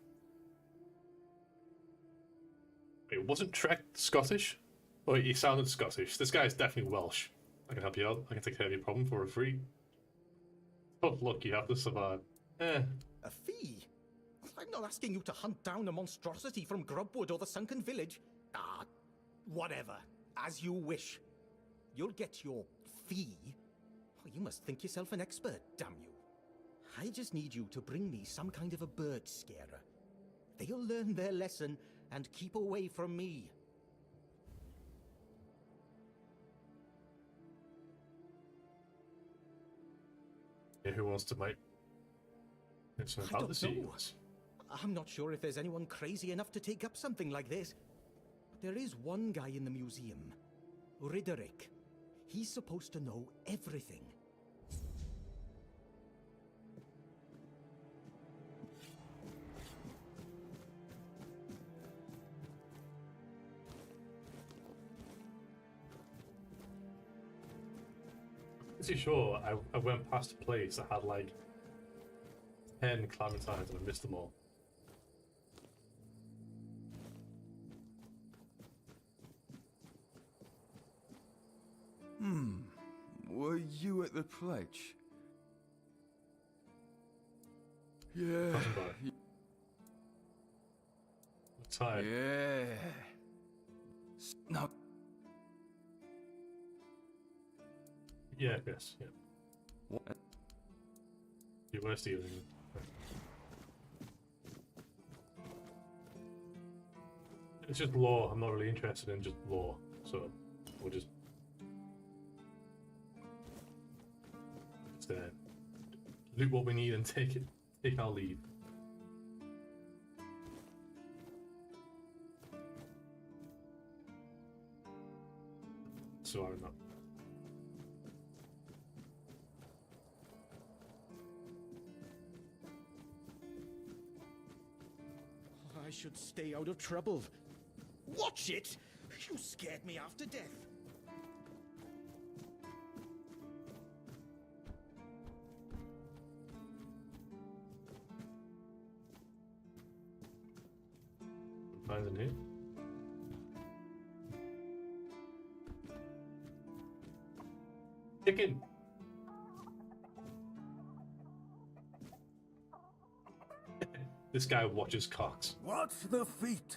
Wait, wasn't Shrek Scottish? Oh, he sounded Scottish. This guy is definitely Welsh. I can help you out. I can take care of your problem for a free. Oh, look, you have to survive. A fee? I'm not asking you to hunt down a monstrosity from Grubwood or the Sunken Village. Ah, whatever. As you wish. You'll get your fee. Oh, you must think yourself an expert, damn you. I just need you to bring me some kind of a bird scarer. They'll learn their lesson and keep away from me. Yeah, who wants to make something about the seagulls? I'm not sure if there's anyone crazy enough to take up something like this. But there is one guy in the museum. Riderick. He's supposed to know everything. Pretty sure I went past a place that had like 10 clementines and I missed them all. Were you at the pledge? Yeah. I'm tired. Yeah. No. Yeah, yes, yeah. What? You were stealing. It's just lore. I'm not really interested in just lore, so we'll just loot what we need and take our leave. Sorry, not. I should stay out of trouble. Watch it! You scared me half to death. Finds in here. Chicken. This guy watches cocks. Watch the feet.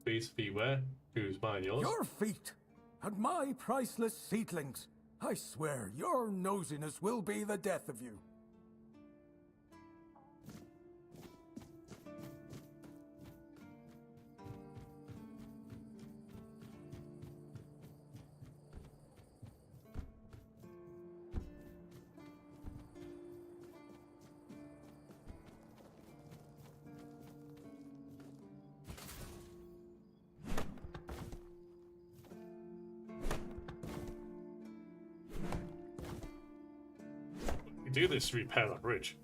These feet where? Who's mine? Yours? Your feet. And my priceless seedlings. I swear, your nosiness will be the death of you. Do this to repair that bridge.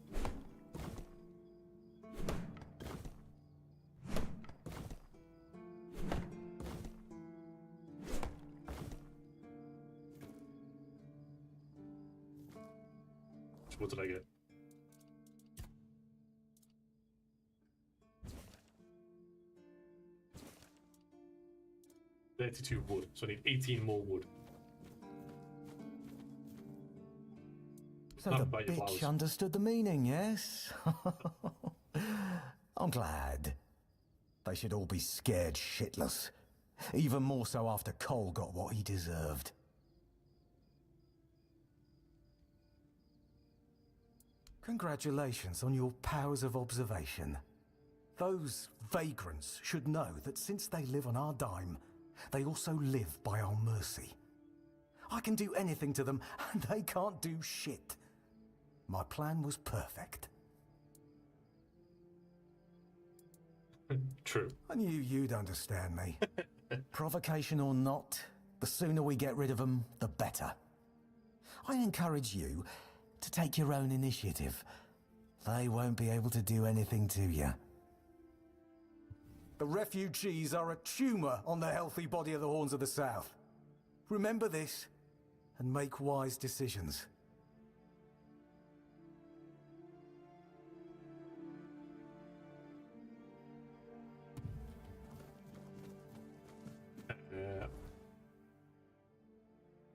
What did I get? $32 wood, so I need 18 more wood. So the bitch understood the meaning, yes? I'm glad. They should all be scared shitless. Even more so after Cole got what he deserved. Congratulations on your powers of observation. Those vagrants should know that since they live on our dime, they also live by our mercy. I can do anything to them, and they can't do shit. My plan was perfect. True. I knew you'd understand me. Provocation or not, the sooner we get rid of them, the better. I encourage you to take your own initiative. They won't be able to do anything to you. The refugees are a tumour on the healthy body of the Horns of the South. Remember this, and make wise decisions.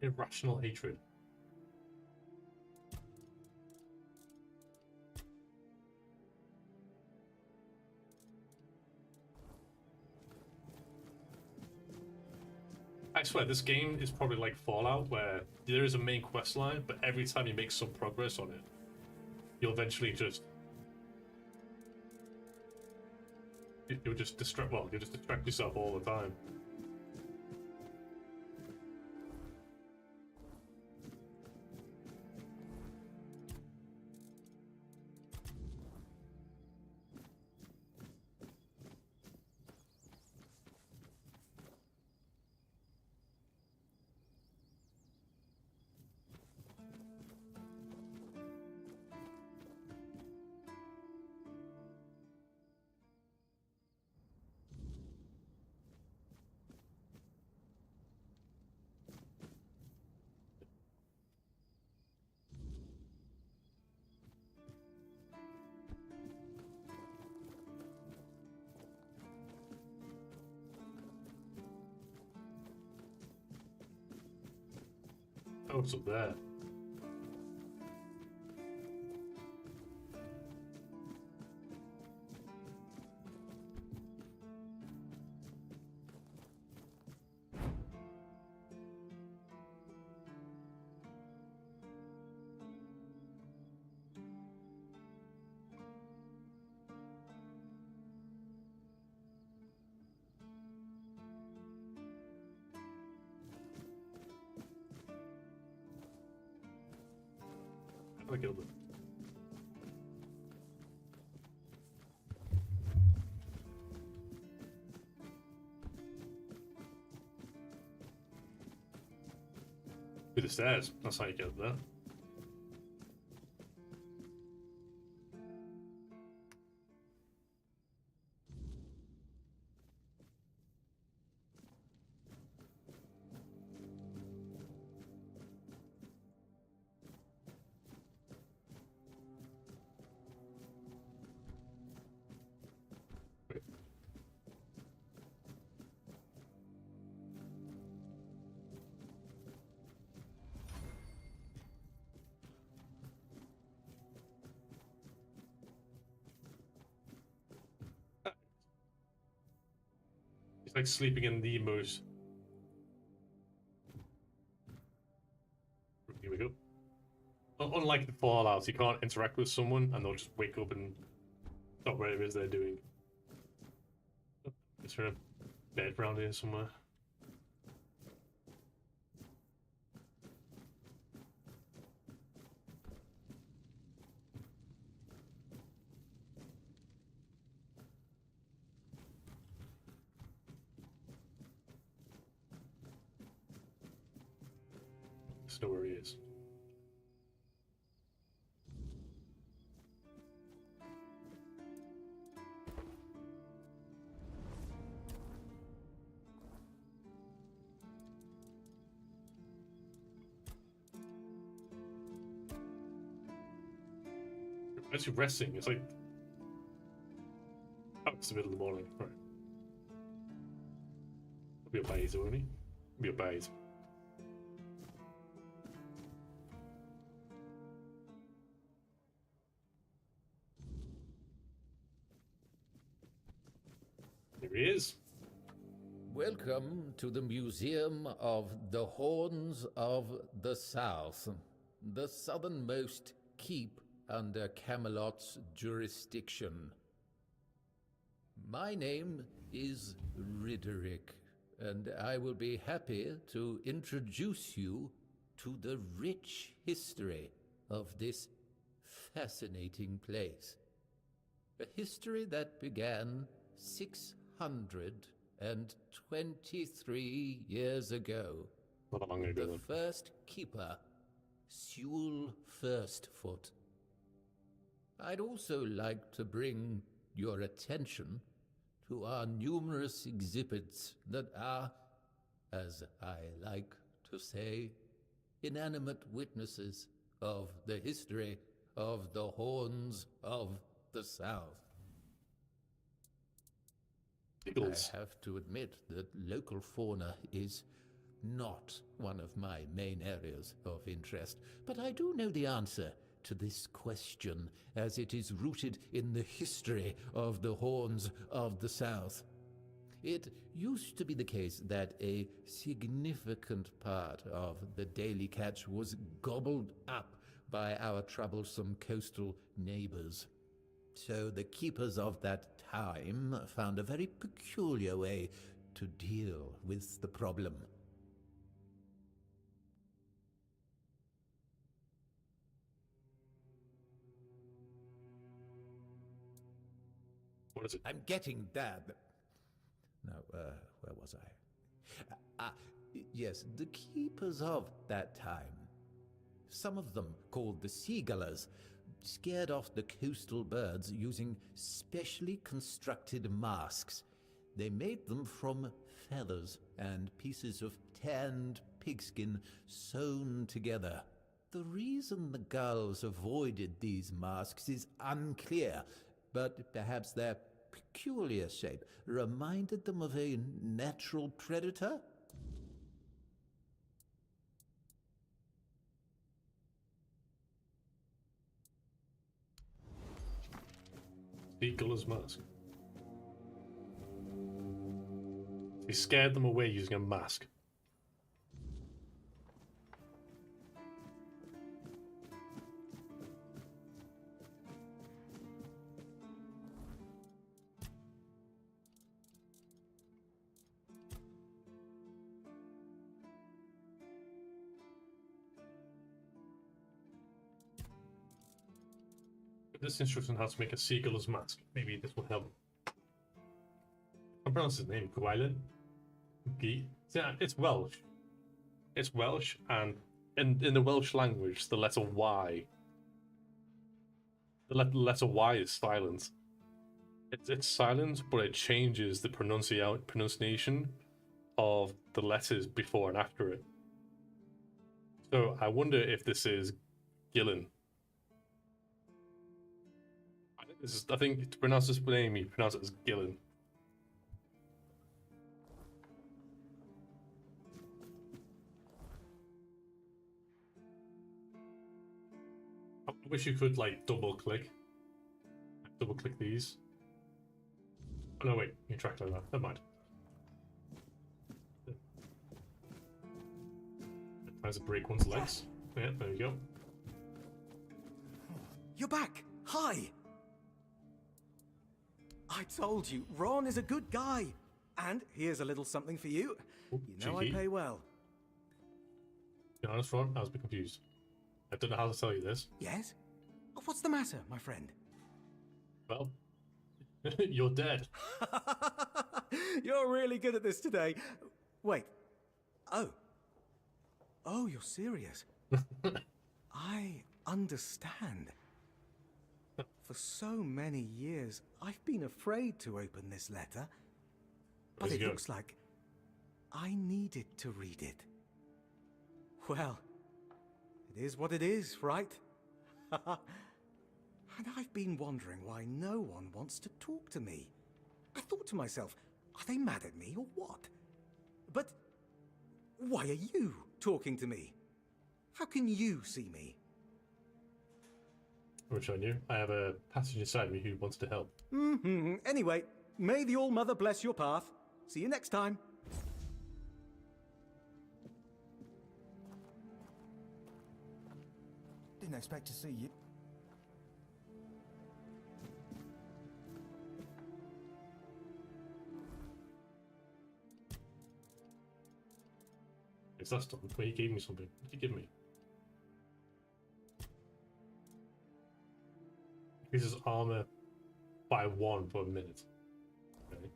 Irrational hatred. I swear, this game is probably like Fallout, where there is a main quest line, but every time you make some progress on it, you'll eventually just... You'll just distract yourself all the time. What's up there? I killed him. Through the stairs. That's how you get up there. It's like sleeping in the most. Here we go. Unlike the Fallout, you can't interact with someone and they'll just wake up and stop whatever it is they're doing. Is there a bed around here somewhere? Know where he is. It's resting. It's like, oh, it's the middle of the morning. Right. It'll be a bathe, won't he? It'll be a bathe. Here he is. Welcome to the Museum of the Horns of the South, the southernmost keep under Camelot's jurisdiction. My name is Ridderick, and I will be happy to introduce you to the rich history of this fascinating place. A history that began 623 years ago. Not long ago. The first keeper, Sewell Firstfoot. I'd also like to bring your attention to our numerous exhibits that are, as I like to say, inanimate witnesses of the history of the Horns of the South. Eagles. I have to admit that local fauna is not one of my main areas of interest, but I do know the answer to this question, as it is rooted in the history of the Horns of the South. It used to be the case that a significant part of the daily catch was gobbled up by our troublesome coastal neighbors. So the keepers of that time found a very peculiar way to deal with the problem. What is it? I'm getting that. No, where was I? Yes, the keepers of that time. Some of them, called the seagullers, scared off the coastal birds using specially constructed masks. They made them from feathers and pieces of tanned pigskin sewn together. The reason the gulls avoided these masks is unclear, but perhaps their peculiar shape reminded them of a natural predator? Seagull's mask. He scared them away using a mask. This instruction how to make a seagull's mask. Maybe this will help. I pronounce his name, Gwylyn. Yeah, it's Welsh. It's Welsh, and in the Welsh language, the letter Y. The letter Y is silent. It's silent, but it changes the pronunciation of the letters before and after it. So I wonder if this is Gillen. I think to pronounce this name, you pronounce it as Gillen. I wish you could like double click these. Oh no, wait, you track like that. Never mind. Tries to break one's legs. Yeah, there you go. You're back! Hi! I told you, Ron is a good guy. And here's a little something for you. Ooh, you know cheeky. I pay well. To be honest, Ron, I was a bit confused. I don't know how to tell you this. Yes? What's the matter, my friend? Well, you're dead. You're really good at this today. Wait. Oh, you're serious. I understand. For so many years, I've been afraid to open this letter. But it looks like I needed to read it. Well, it is what it is, right? And I've been wondering why no one wants to talk to me. I thought to myself, are they mad at me or what? But why are you talking to me? How can you see me? Which I knew. I have a passenger inside me who wants to help. Anyway, may the All-Mother bless your path. See you next time. Didn't expect to see you. It's that stuff. Where he gave me something. What did he give me? Increases armor by 1 for a minute. Okay.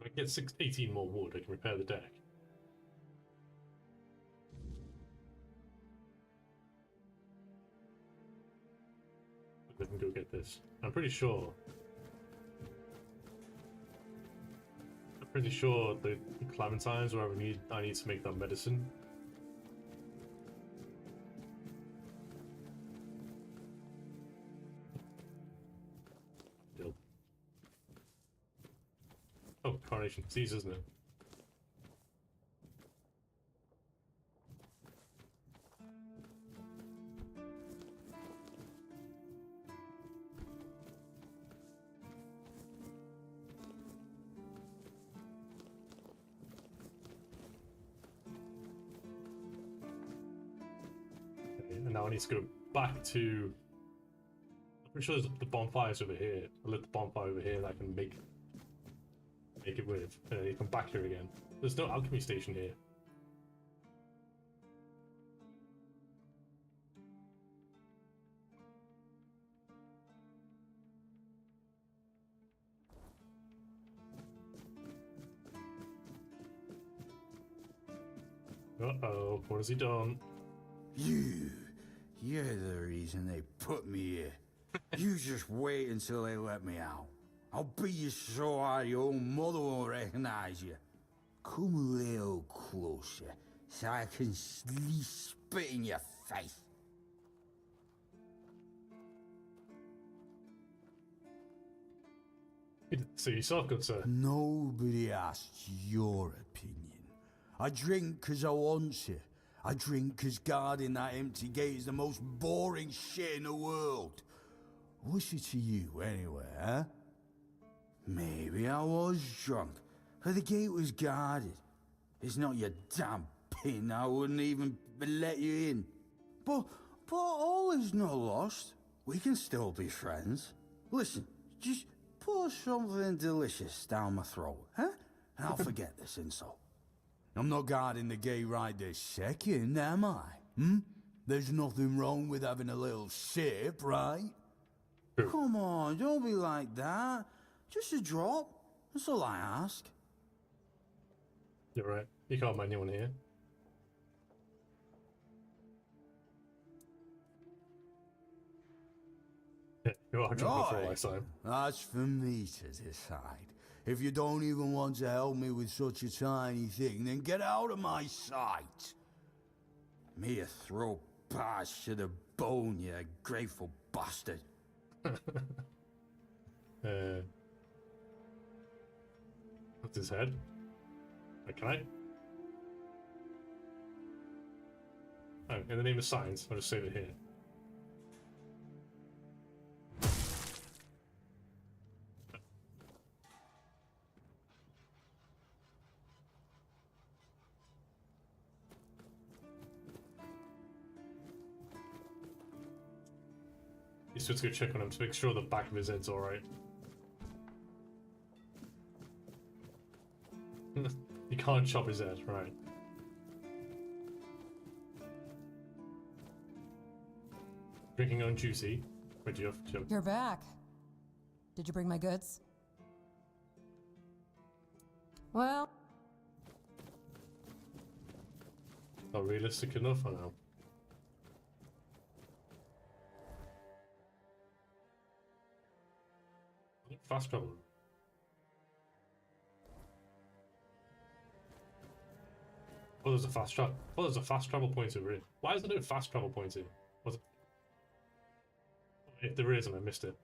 I get 18 more wood, I can repair the deck. I can go get this. I'm pretty sure the clementines where I need to make that medicine. Oh, Carnation Disease, isn't it? Okay, and now I need to go back to... I'm pretty sure there's the bonfire's over here. I lit the bonfire over here and I can make it with, and then you come back here again. There's no alchemy station here. Uh-oh, what has he done? You're the reason they put me here. You just wait until they let me out. I'll beat you so hard your own mother won't recognize you. Come a little closer so I can spit in your face. So yourself, good sir. Nobody asked your opinion. I drink 'cause I want to. I drink 'cause guarding that empty gate is the most boring shit in the world. What's it to you, anyway, huh? Maybe I was drunk, but the gate was guarded. It's not your damn pin, I wouldn't even let you in. But all is not lost. We can still be friends. Listen, just pour something delicious down my throat, huh? And I'll forget this insult. I'm not guarding the gate right this second, am I? There's nothing wrong with having a little sip, right? Come on, don't be like that. Just a drop. That's all I ask. You're right. You can't mind anyone here. Yeah, you are drunk before last time. That's for me to decide. If you don't even want to help me with such a tiny thing, then get out of my sight. Me a throw pass to the bone, you grateful bastard. What's his head? Can I? Oh, in the name of science, I'll just save it here. He's just gonna check on him to make sure the back of his head's alright. You can't chop his head, right? Drinking on juicy. Wait, do you have... You're back. Did you bring my goods? Well... Not realistic enough, I know. Fast travel. Oh, there's a fast travel. Oh, there's a fast travel point over here. Why is there no fast travel point here? Was it? If there is, and I missed it.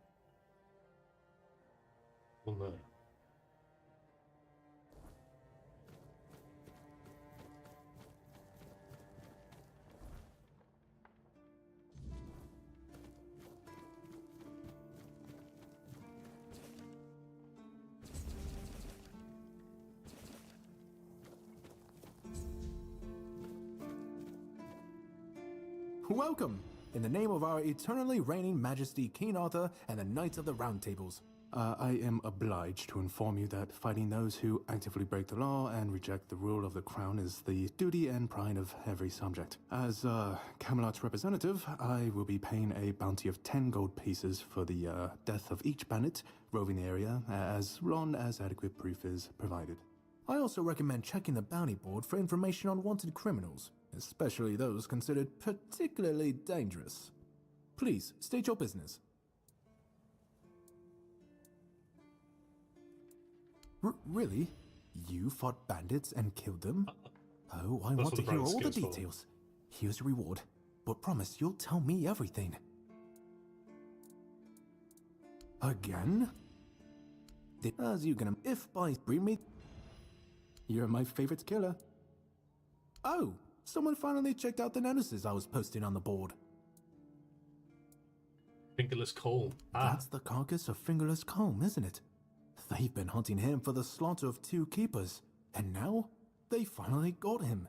Well, no. Welcome, in the name of our eternally reigning Majesty King Arthur and the Knights of the Round Tables. I am obliged to inform you that fighting those who actively break the law and reject the rule of the crown is the duty and pride of every subject. As Camelot's representative, I will be paying a bounty of 10 gold pieces for the death of each bandit roving the area, as long as adequate proof is provided. I also recommend checking the bounty board for information on wanted criminals, especially those considered particularly dangerous. Please, state your business. Really? You fought bandits and killed them? Oh, I want to hear all the details. Here's your reward, but promise you'll tell me everything. Again? As you can, if by bring me... You're my favorite killer. Oh, someone finally checked out the notices I was posting on the board. Fingerless Colm. That's the carcass of Fingerless Colm, isn't it? They've been hunting him for the slaughter of 2 keepers, and now they finally got him.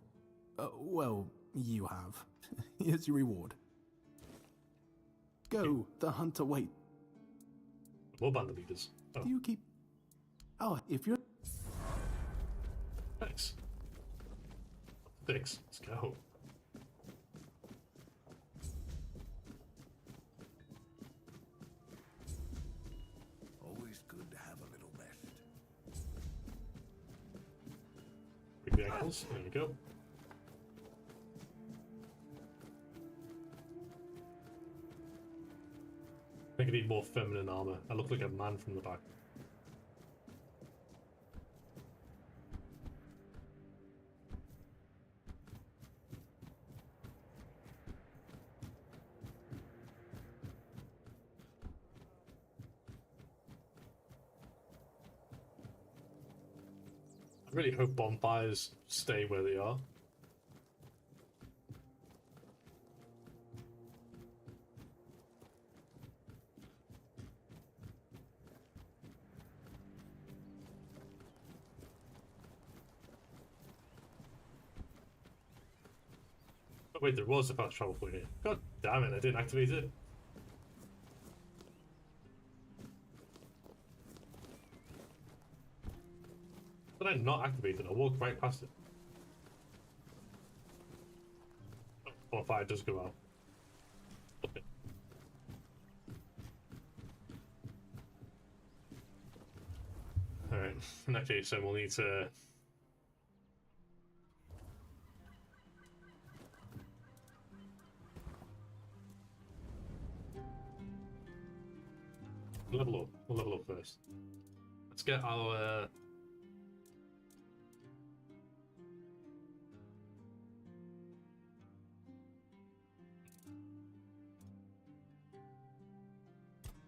Well, you have. Here's your reward. Go, the hunt await. More band leaders. Oh. Do you keep... Oh, if you're... Thanks. Thanks. Let's go. Always good to have a little rest. Big the ankles. There you go. I think I need more feminine armor. I look like a man from the back. I really hope bonfires stay where they are. wait, there was a fast travel point here. God damn it, I didn't activate it. Did I not activate it? I walked right past it. Oh, fire does go out. Okay. Alright, in that case, then we'll need to... level up. We'll level up first. Let's get our...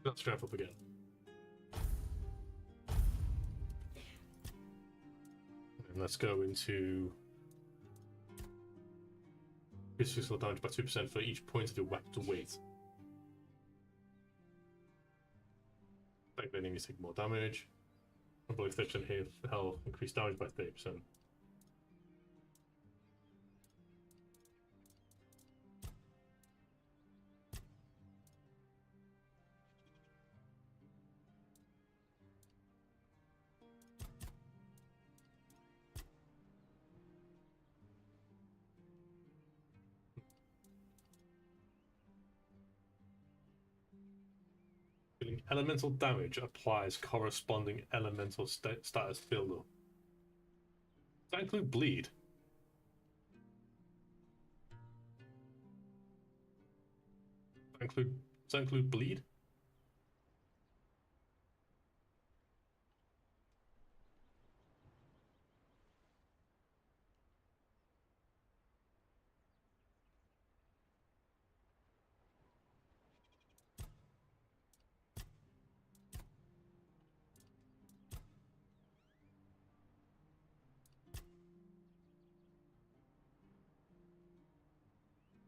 Let's strap up again. And let's go into... physical damage by 2% for each point of your weapon weight. Like the enemies take more damage. Probably 30% health, increased damage by 30%. Elemental damage applies corresponding elemental status buildup. Does that include bleed? Does that include bleed?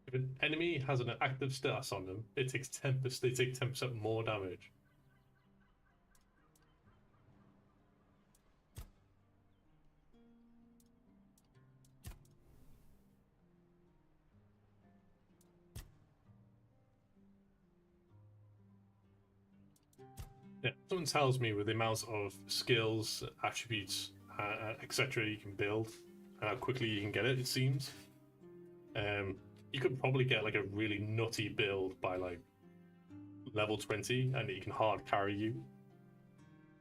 If an enemy has an active status on them, it takes 10%. They take 10% more damage. Yeah, someone tells me with the amount of skills, attributes, etc. you can build, and how quickly you can get it, it seems. You could probably get like a really nutty build by like level 20, and it can hard carry you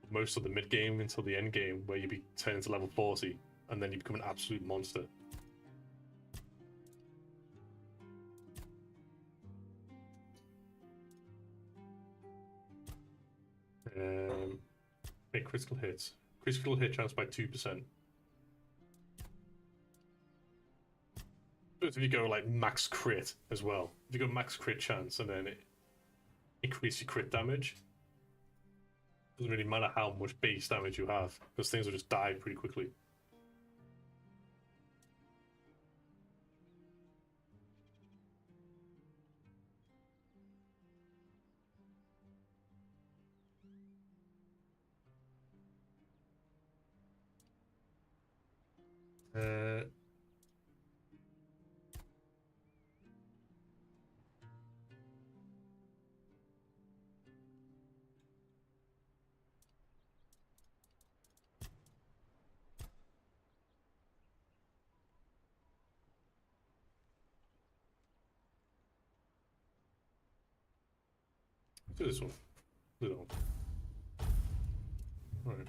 most of the mid game until the end game, where you be turned to level 40, and then you become an absolute monster. Make critical hits. Critical hit chance by 2%. But if you go like max crit as well, if you go max crit chance and then it increase your crit damage, doesn't really matter how much base damage you have, because things will just die pretty quickly. Do this one. Do that one. Right.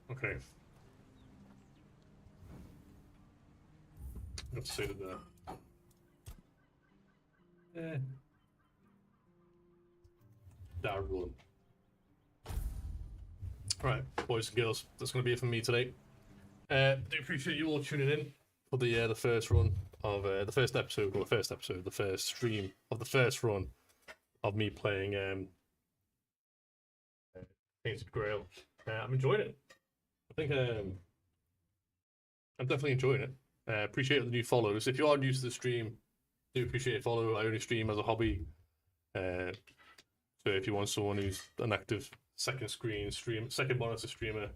Okay. Let's save it there. That run. Right, boys and girls, that's going to be it from me today. Do appreciate you all tuning in for the first run of the first episode, or the first stream of the first run of me playing Painted Grail. I'm enjoying it. I think I'm definitely enjoying it. Appreciate the new follows. If you are new to the stream, do appreciate a follow. I only stream as a hobby. So if you want someone who's an active second monitor streamer,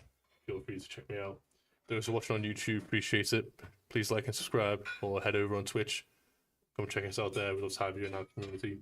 feel free to check me out. Those who are watching on YouTube, appreciate it. Please like and subscribe, or head over on Twitch. come check us out there. We'd love to have you in our community.